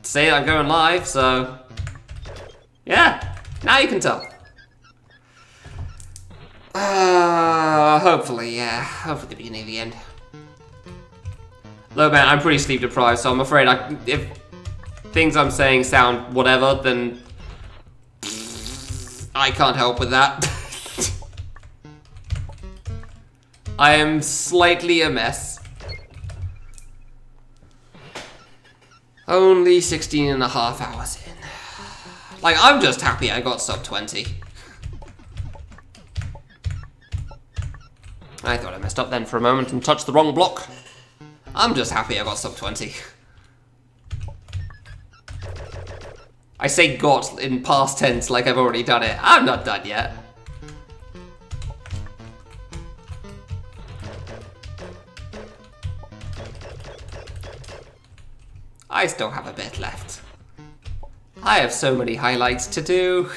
say I'm going live, so... Yeah, now you can tell. Hopefully, yeah. Hopefully the beginning of the end. Look, man, I'm pretty sleep deprived, so I'm afraid if things I'm saying sound whatever, then I can't help with that. I am slightly a mess. Only 16 and a half hours in. Like, I'm just happy I got sub 20. I thought I messed up then for a moment and touched the wrong block. I'm just happy I got sub 20. I say got in past tense like I've already done it. I'm not done yet. I still have a bit left. I have so many highlights to do.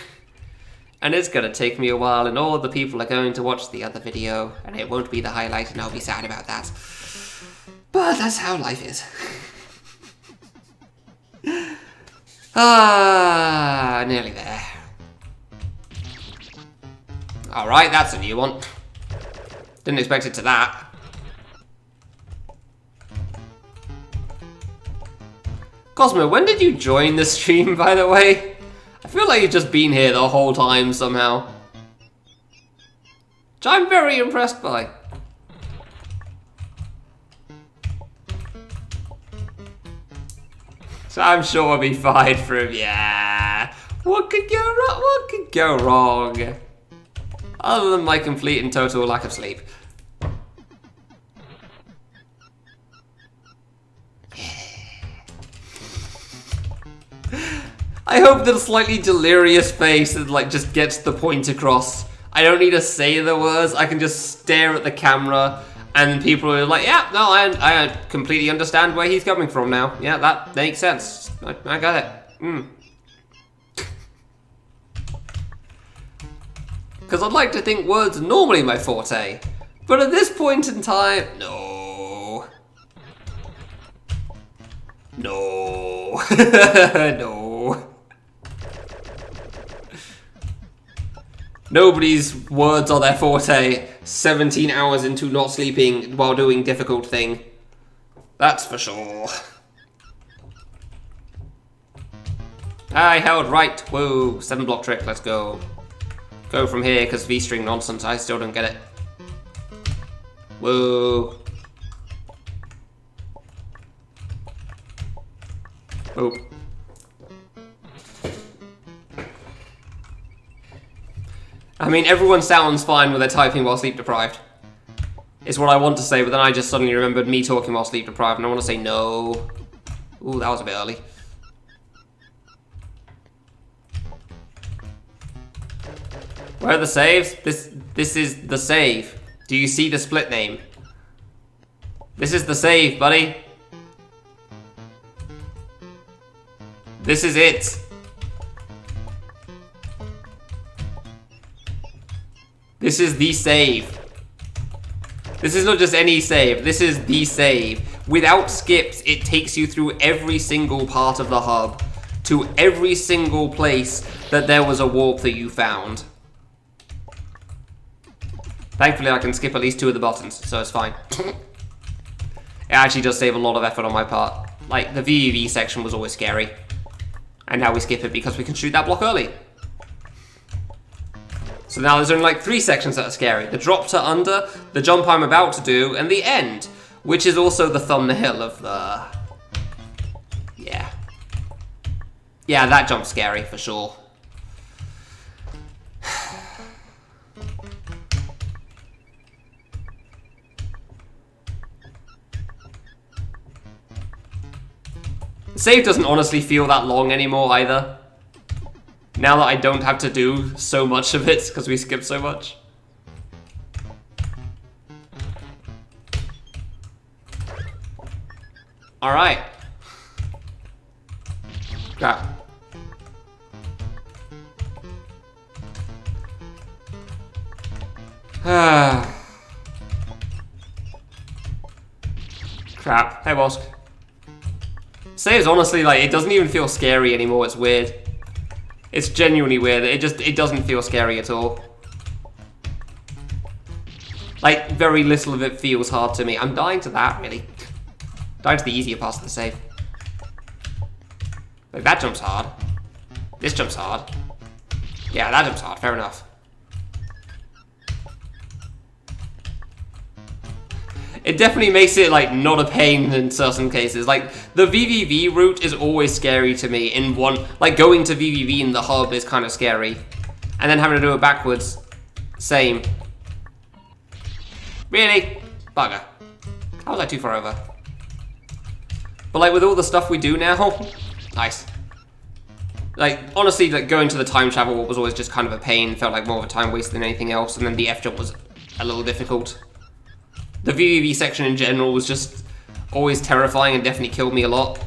And it's gonna take me a while, and all the people are going to watch the other video, and it won't be the highlight, and I'll be sad about that. But that's how life is. Nearly there. Alright, that's a new one. Didn't expect it to that. Cosmo, when did you join the stream, by the way? I feel like you've just been here the whole time somehow. Which I'm very impressed by. So I'm sure we'll be fine for him. Yeah. What could go wrong? What could go wrong? Other than my complete and total lack of sleep. I hope that a slightly delirious face that like just gets the point across. I don't need to say the words. I can just stare at the camera, and people are like, "Yeah, no, I completely understand where he's coming from now. Yeah, that makes sense. I got it." Because I'd like to think words are normally my forte, but at this point in time, no, no. Nobody's words are their forte 17 hours into not sleeping while doing difficult thing. That's for sure. I held right. Whoa, 7 block trick, let's go. Go from here, because V-string nonsense, I still don't get it. Whoa. Oh. I mean, everyone sounds fine when they're typing while sleep deprived. Is what I want to say, but then I just suddenly remembered me talking while sleep deprived, and I want to say no. Ooh, that was a bit early. Where are the saves? This is the save. Do you see the split name? This is the save, buddy. This is it. This is the save. This is not just any save, this is the save. Without skips, it takes you through every single part of the hub, to every single place that there was a warp that you found. Thankfully, I can skip at least 2 of the buttons, so it's fine. It actually does save a lot of effort on my part. Like, the VEV section was always scary. And now we skip it because we can shoot that block early. So now there's only like 3 sections that are scary. The drop to under, the jump I'm about to do, and the end. Which is also the thumbnail of the... Yeah. Yeah, that jump's scary, for sure. The save doesn't honestly feel that long anymore either. Now that I don't have to do so much of it, because we skip so much. Alright. Crap. Crap. Hey, Wosk. Saves honestly, like, it doesn't even feel scary anymore, it's weird. It's genuinely weird. It doesn't feel scary at all. Like, very little of it feels hard to me. I'm dying to that, really. Dying to the easier parts of the save. Like, that jump's hard. This jump's hard. Yeah, that jump's hard. Fair enough. It definitely makes it, like, not a pain in certain cases. Like, the VVV route is always scary to me in one... Like, going to VVV in the hub is kind of scary. And then having to do it backwards. Same. Really? Bugger. How was I too far over? But, like, with all the stuff we do now... Nice. Like, honestly, like, going to the time travel was always just kind of a pain. Felt like more of a time waste than anything else. And then the F jump was a little difficult. The VVV section in general was just always terrifying and definitely killed me a lot.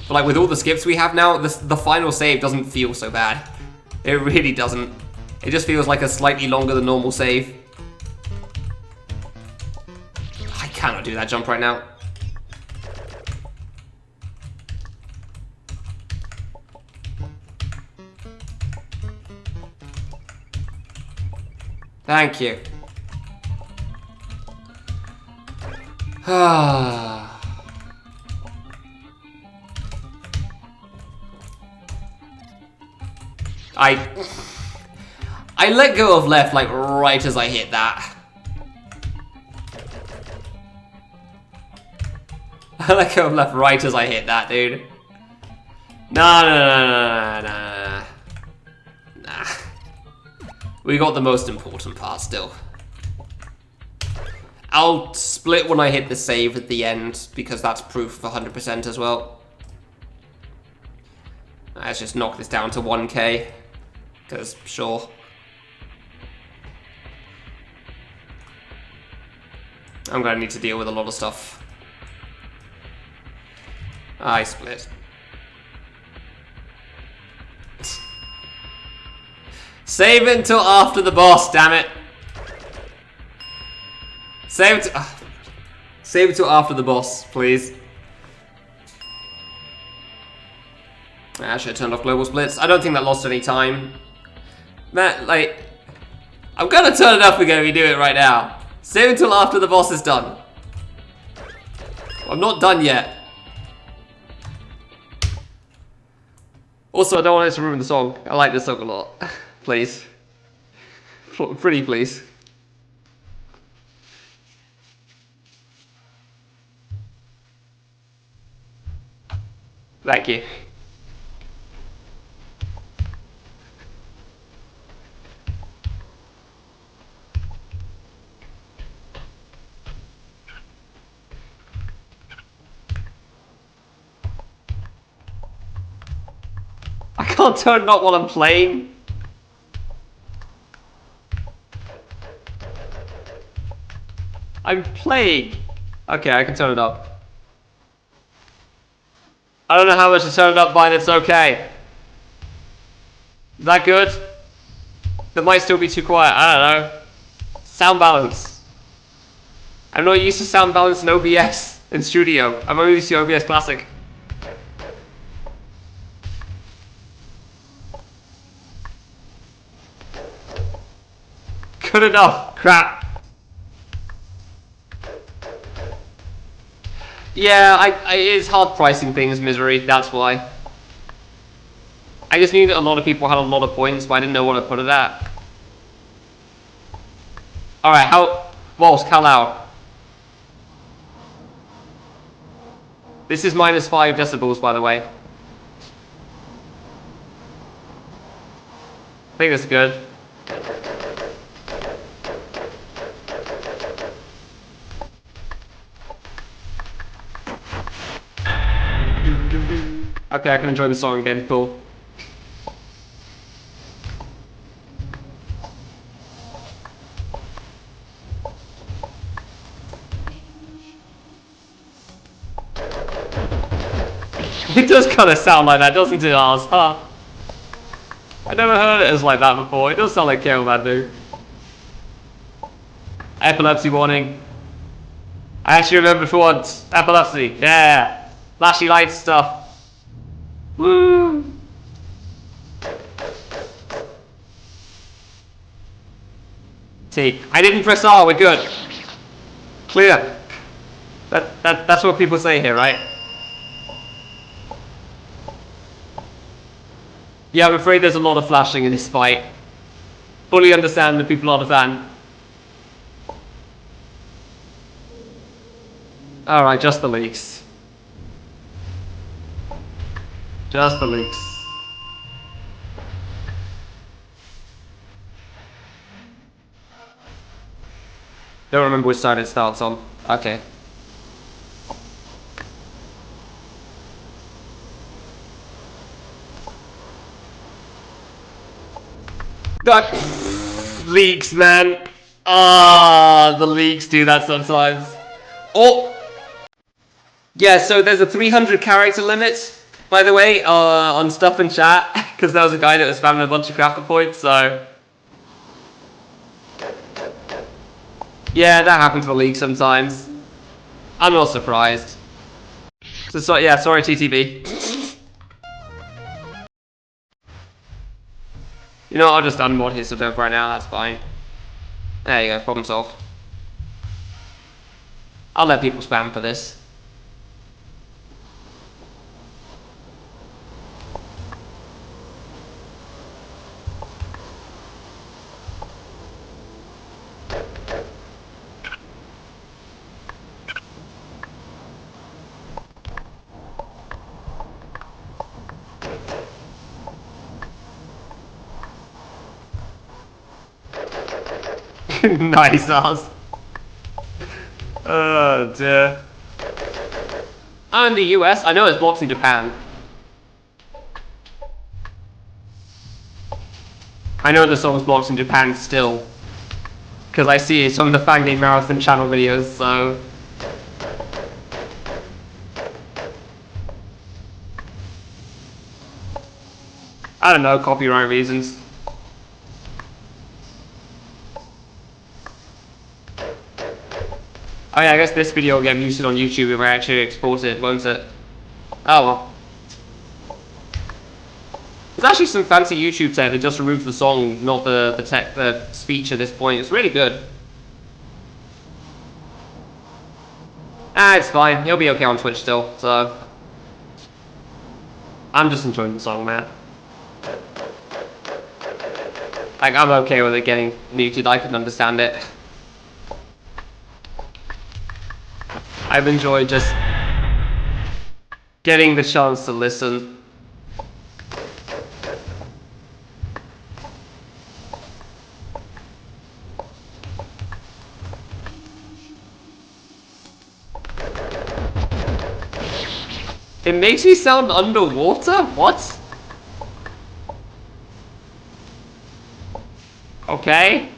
But like with all the skips we have now, the final save doesn't feel so bad. It really doesn't. It just feels like a slightly longer than normal save. I cannot do that jump right now. Thank you. I let go of left like right as I hit that. I let go of left right as I hit that, dude. Nah. We got the most important part still. I'll split when I hit the save at the end, because that's proof of 100% as well. Let's just knock this down to 1k, because sure. I'm gonna need to deal with a lot of stuff. I split. Save it until after the boss, damn it. Save it till after the boss, please. I should have turned off global splits. I don't think that lost any time. Man, like, I'm gonna turn it up again if we do it right now. Save it until after the boss is done. I'm not done yet. Also, I don't want it to ruin the song. I like this song a lot. Please. Pretty please. Thank you. I can't turn it up while I'm playing. I'm playing. Okay, I can turn it up. I don't know how much to turn it up by, and it's okay. Is that good? That might still be too quiet, I don't know. Sound balance. I'm not used to sound balance in OBS in Studio. I'm only used to OBS Classic. Good enough. Crap. Yeah, it is hard pricing things, Misery, that's why. I just knew that a lot of people had a lot of points, but I didn't know what to put it at. Alright, Waltz, Kalau. This is -5 decibels, by the way. I think that's good. Okay, I can enjoy the song again, cool. It does kind of sound like that, doesn't it, Ars? Huh? I never heard it as like that before. It does sound like Kailman, dude. Epilepsy warning. I actually remember for once. Epilepsy, yeah. Flashy lights stuff. Woo! See, I didn't press R, we're good. Clear. That's what people say here, right? Yeah, I'm afraid there's a lot of flashing in this fight. Fully understand that people aren't a fan. Alright, just the leaks. Just the leaks. Don't remember which side it starts on. Okay. That leaks, man. Ah, the leaks do that sometimes. Oh! Yeah, so there's a 300 character limit. By the way, on stuff in chat, because there was a guy that was spamming a bunch of crafter points, so... Yeah, that happens for League sometimes. I'm not surprised. So yeah, sorry TTB. You know, I'll just unmod his stuff right now, that's fine. There you go, problem solved. I'll let people spam for this. Nice ass. Oh dear. I'm in the US. I know it's blocked in Japan. I know the song's blocked in Japan still. Because I see it on the Fangame Marathon channel videos, so... I don't know, copyright reasons. Oh yeah, I guess this video will get muted on YouTube if I actually export it, won't it? Oh well. There's actually some fancy YouTube tech that just removes the song, not the speech at this point. It's really good. Ah, it's fine. He'll be okay on Twitch still, so... I'm just enjoying the song, man. Like, I'm okay with it getting muted, I can understand it. I've enjoyed just getting the chance to listen. It makes me sound underwater? What? Okay.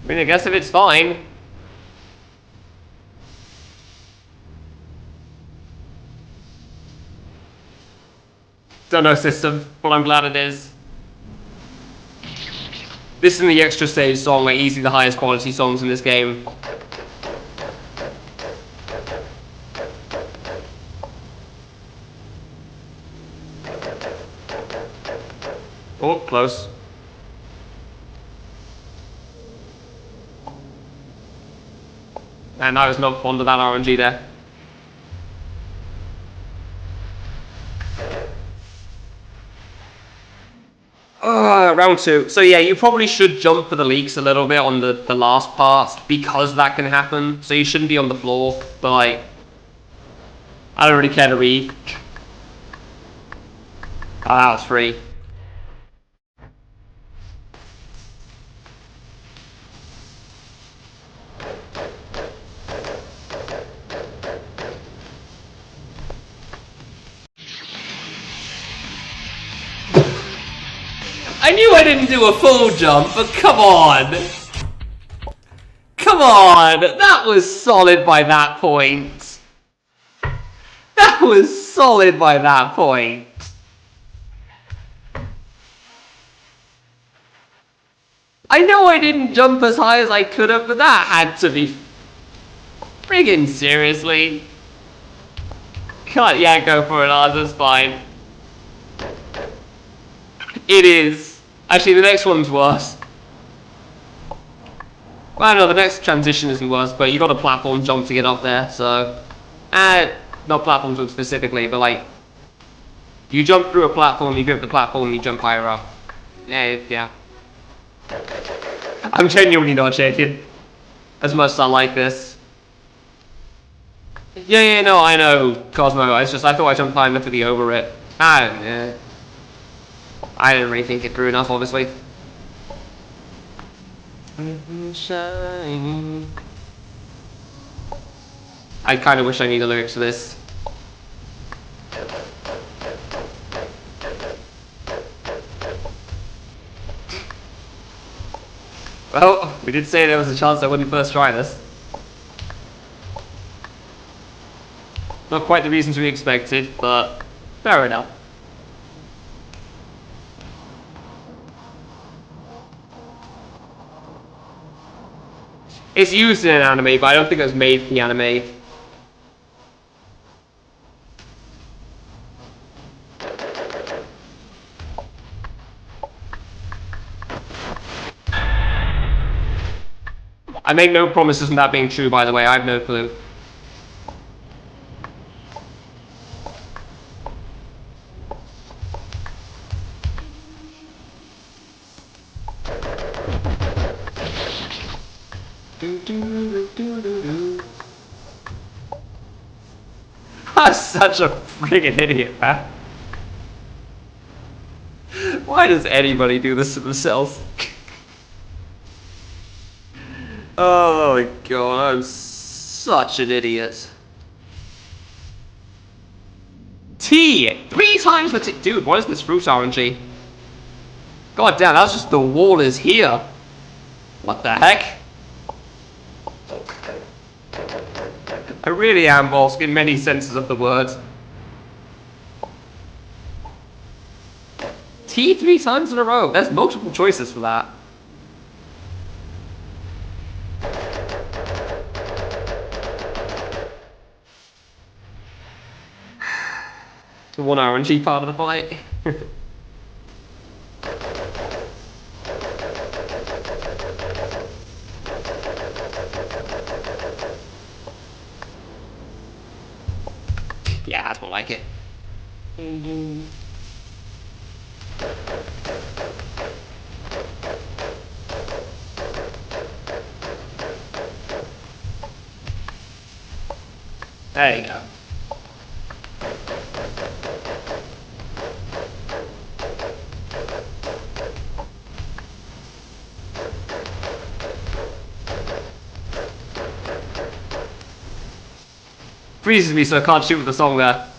I mean, I guess if it's fine. Don't know, system, but I'm glad it is. This and the extra stage song are easily the highest quality songs in this game. Oh, close. And I was not fond of that RNG there. Round 2. So yeah, you probably should jump for the leaks a little bit on the last part, because that can happen. So you shouldn't be on the floor, but like... I don't really care to read. Oh, that was free. I knew I didn't do a full jump, but come on! Come on! That was solid by that point. That was solid by that point. I know I didn't jump as high as I could have, but that had to be friggin' seriously. Can't, yeah, go for it, that's fine. It is. Actually, the next one's worse. Well, no, the next transition isn't worse, but you got a platform jump to get up there, so... not platform jump specifically, but like... You jump through a platform, you grip the platform, you jump higher up. Yeah. I'm genuinely not shaking. As much as I like this. Yeah, no, I know, Cosmo. It's just, I thought I jumped high enough to be over it. Yeah. I didn't really think it through enough, obviously. I kind of wish I knew the lyrics to this. Well, we did say there was a chance I wouldn't first try this. Not quite the reasons we expected, but fair enough. It's used in an anime, but I don't think it was made for the anime. I make no promises on that being true, by the way. I have no clue. I'm such a friggin' idiot, man. Why does anybody do this to themselves? Oh my god, I'm such an idiot. T! 3 times the T! Dude, what is this fruit RNG? God damn, that's just the wall is here. What the heck? I really am Volsk in many senses of the word. T 3 times in a row. There's multiple choices for that. The 1 RNG part of the fight. Yeah, that's more like it. There you go. Freezes me so I can't shoot with the song there.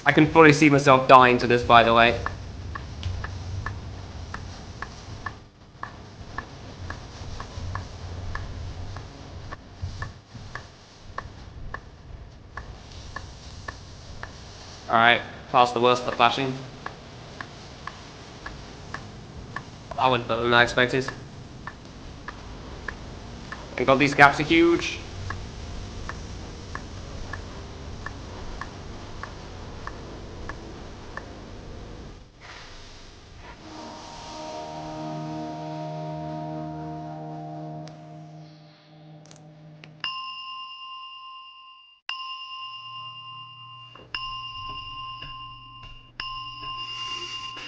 I can fully see myself dying to this, by the way. Alright, past the worst of the flashing. I went better than I expected. And God, these gaps are huge.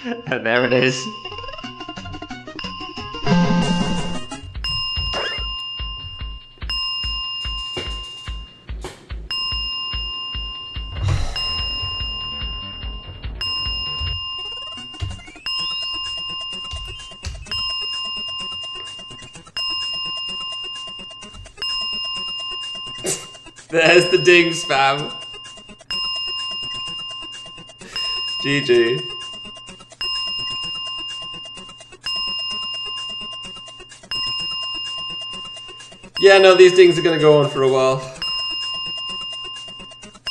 And there it is. There's the dings, fam. GG. Yeah, no, these dings are gonna go on for a while.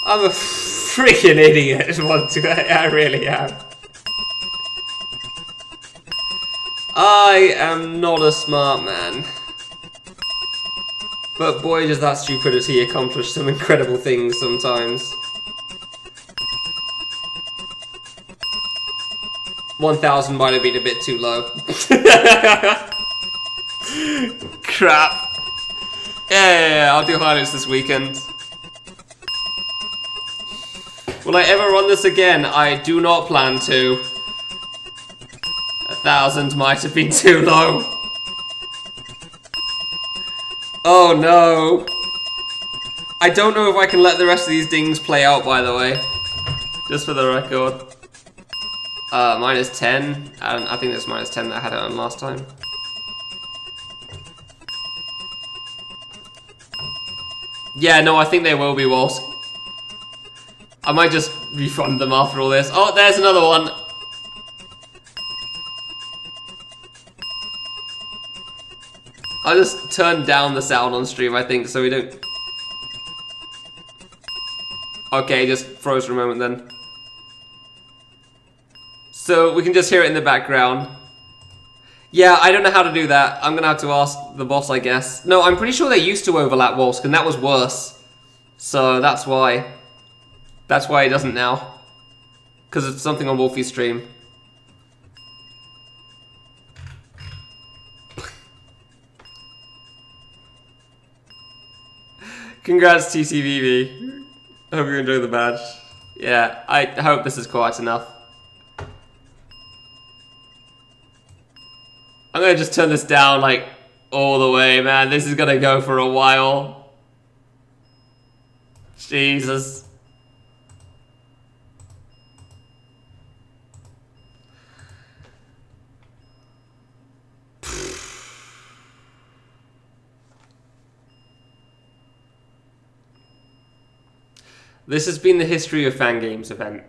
I'm a freaking idiot. I really am. I am not a smart man. But boy, does that stupidity accomplish some incredible things sometimes. 1,000 might have been a bit too low. Crap. Yeah, I'll do highlights this weekend. Will I ever run this again? I do not plan to. 1,000 might have been too low. Oh no. I don't know if I can let the rest of these dings play out, by the way. Just for the record. Minus 10. I think that's minus 10 that I had it on last time. Yeah, no, I think they will be Walls. I might just refund them after all this. Oh, there's another one. I'll just turn down the sound on stream, I think, so we don't... Okay, just froze for a moment then. So we can just hear it in the background. Yeah, I don't know how to do that. I'm gonna have to ask the boss, I guess. No, I'm pretty sure they used to overlap Wolfsk, and that was worse. So that's why. That's why it doesn't now. Because it's something on Wolfie's stream. Congrats, TCVV. I hope you enjoy the badge. Yeah, I hope this is quiet enough. I'm gonna just turn this down, like, all the way, man. This is gonna go for a while. Jesus. This has been the history of Fangames event.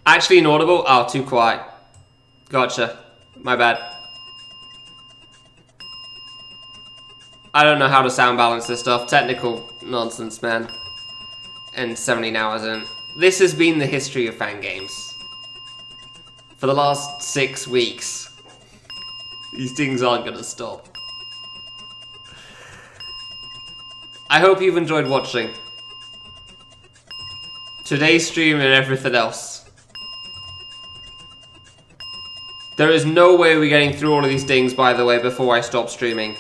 Actually inaudible? Oh, too quiet. Gotcha. My bad. I don't know how to sound balance this stuff. Technical nonsense, man. And 17 hours in. This has been the history of Fangames. For the last 6 weeks. These things aren't gonna stop. I hope you've enjoyed watching today's stream and everything else. There is no way we're getting through all of these things, by the way, before I stop streaming.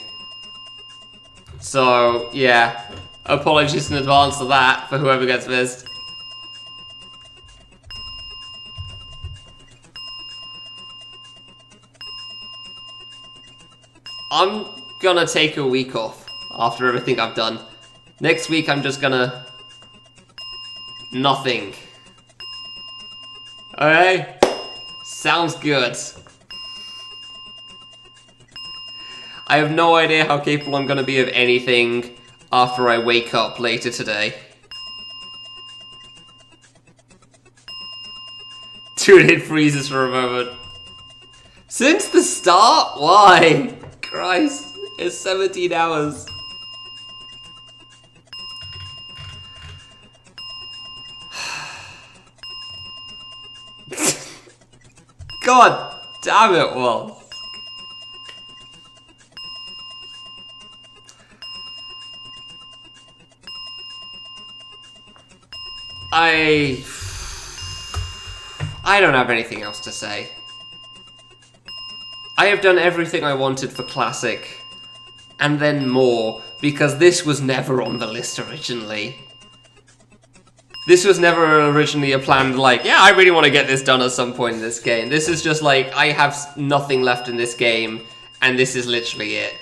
So, yeah. Apologies in advance for that, for whoever gets missed. I'm gonna take a week off after everything I've done. Next week, I'm just gonna... nothing. Okay? Sounds good. I have no idea how capable I'm gonna be of anything after I wake up later today. Dude, it freezes for a moment. Since the start? Why? Christ, it's 17 hours. God damn it, Wolf. I don't have anything else to say. I have done everything I wanted for Classic, and then more, because this was never on the list originally. This was never originally a planned, like, yeah, I really want to get this done at some point in this game. This is just like, I have nothing left in this game, and this is literally it.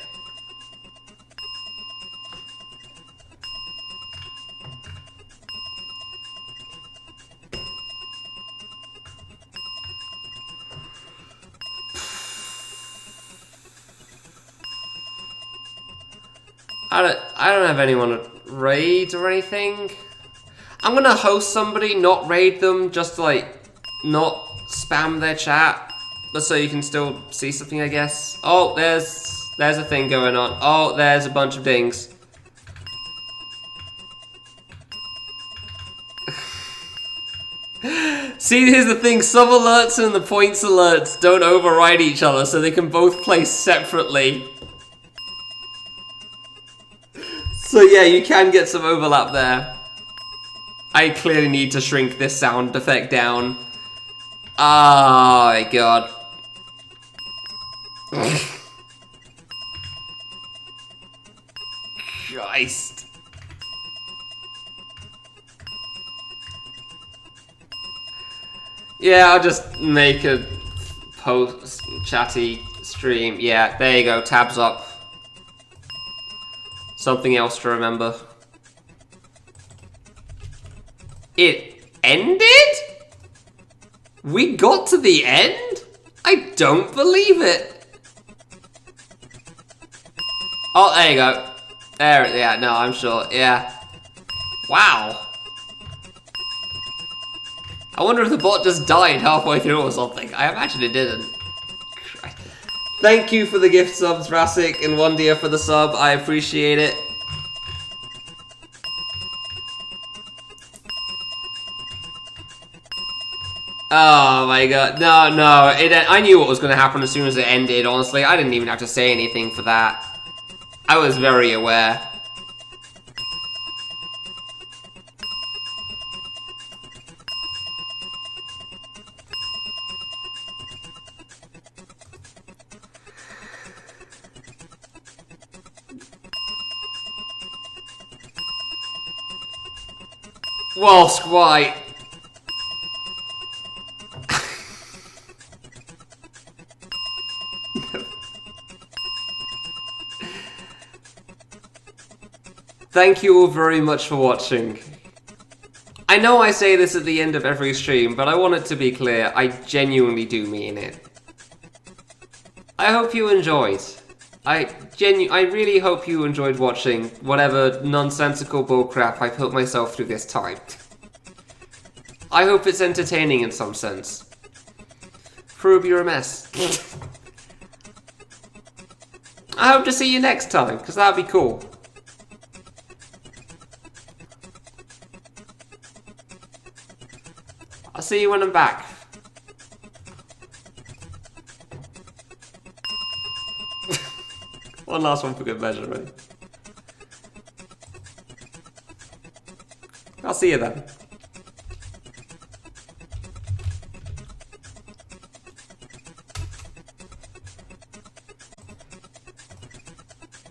I don't have anyone to raid or anything. I'm gonna host somebody, not raid them, just to, like, not spam their chat, but so you can still see something, I guess. Oh, there's a thing going on. Oh, there's a bunch of dings. See, here's the thing, some alerts and the points alerts don't override each other, so they can both play separately. So yeah, you can get some overlap there. I clearly need to shrink this sound effect down. Oh my god. Christ. Yeah, I'll just make a post chatty stream. Yeah, there you go, tabs up. Something else to remember. It ended? We got to the end? I don't believe it. Oh, there you go. There, yeah, no, I'm sure, yeah. Wow. I wonder if the bot just died halfway through or something. I imagine it didn't. Christ. Thank you for the gift subs, Rassic, and One Deer for the sub. I appreciate it. Oh my god. No, no. I knew what was going to happen as soon as it ended, honestly. I didn't even have to say anything for that. I was very aware. Well, Squite. Thank you all very much for watching. I know I say this at the end of every stream, but I want it to be clear, I genuinely do mean it. I hope you enjoyed. I really hope you enjoyed watching whatever nonsensical bullcrap I put myself through this time. I hope it's entertaining in some sense. Froob, you're a mess. I hope to see you next time, because that'd be cool. I'll see you when I'm back. One last one for good measure, right? I'll see you then.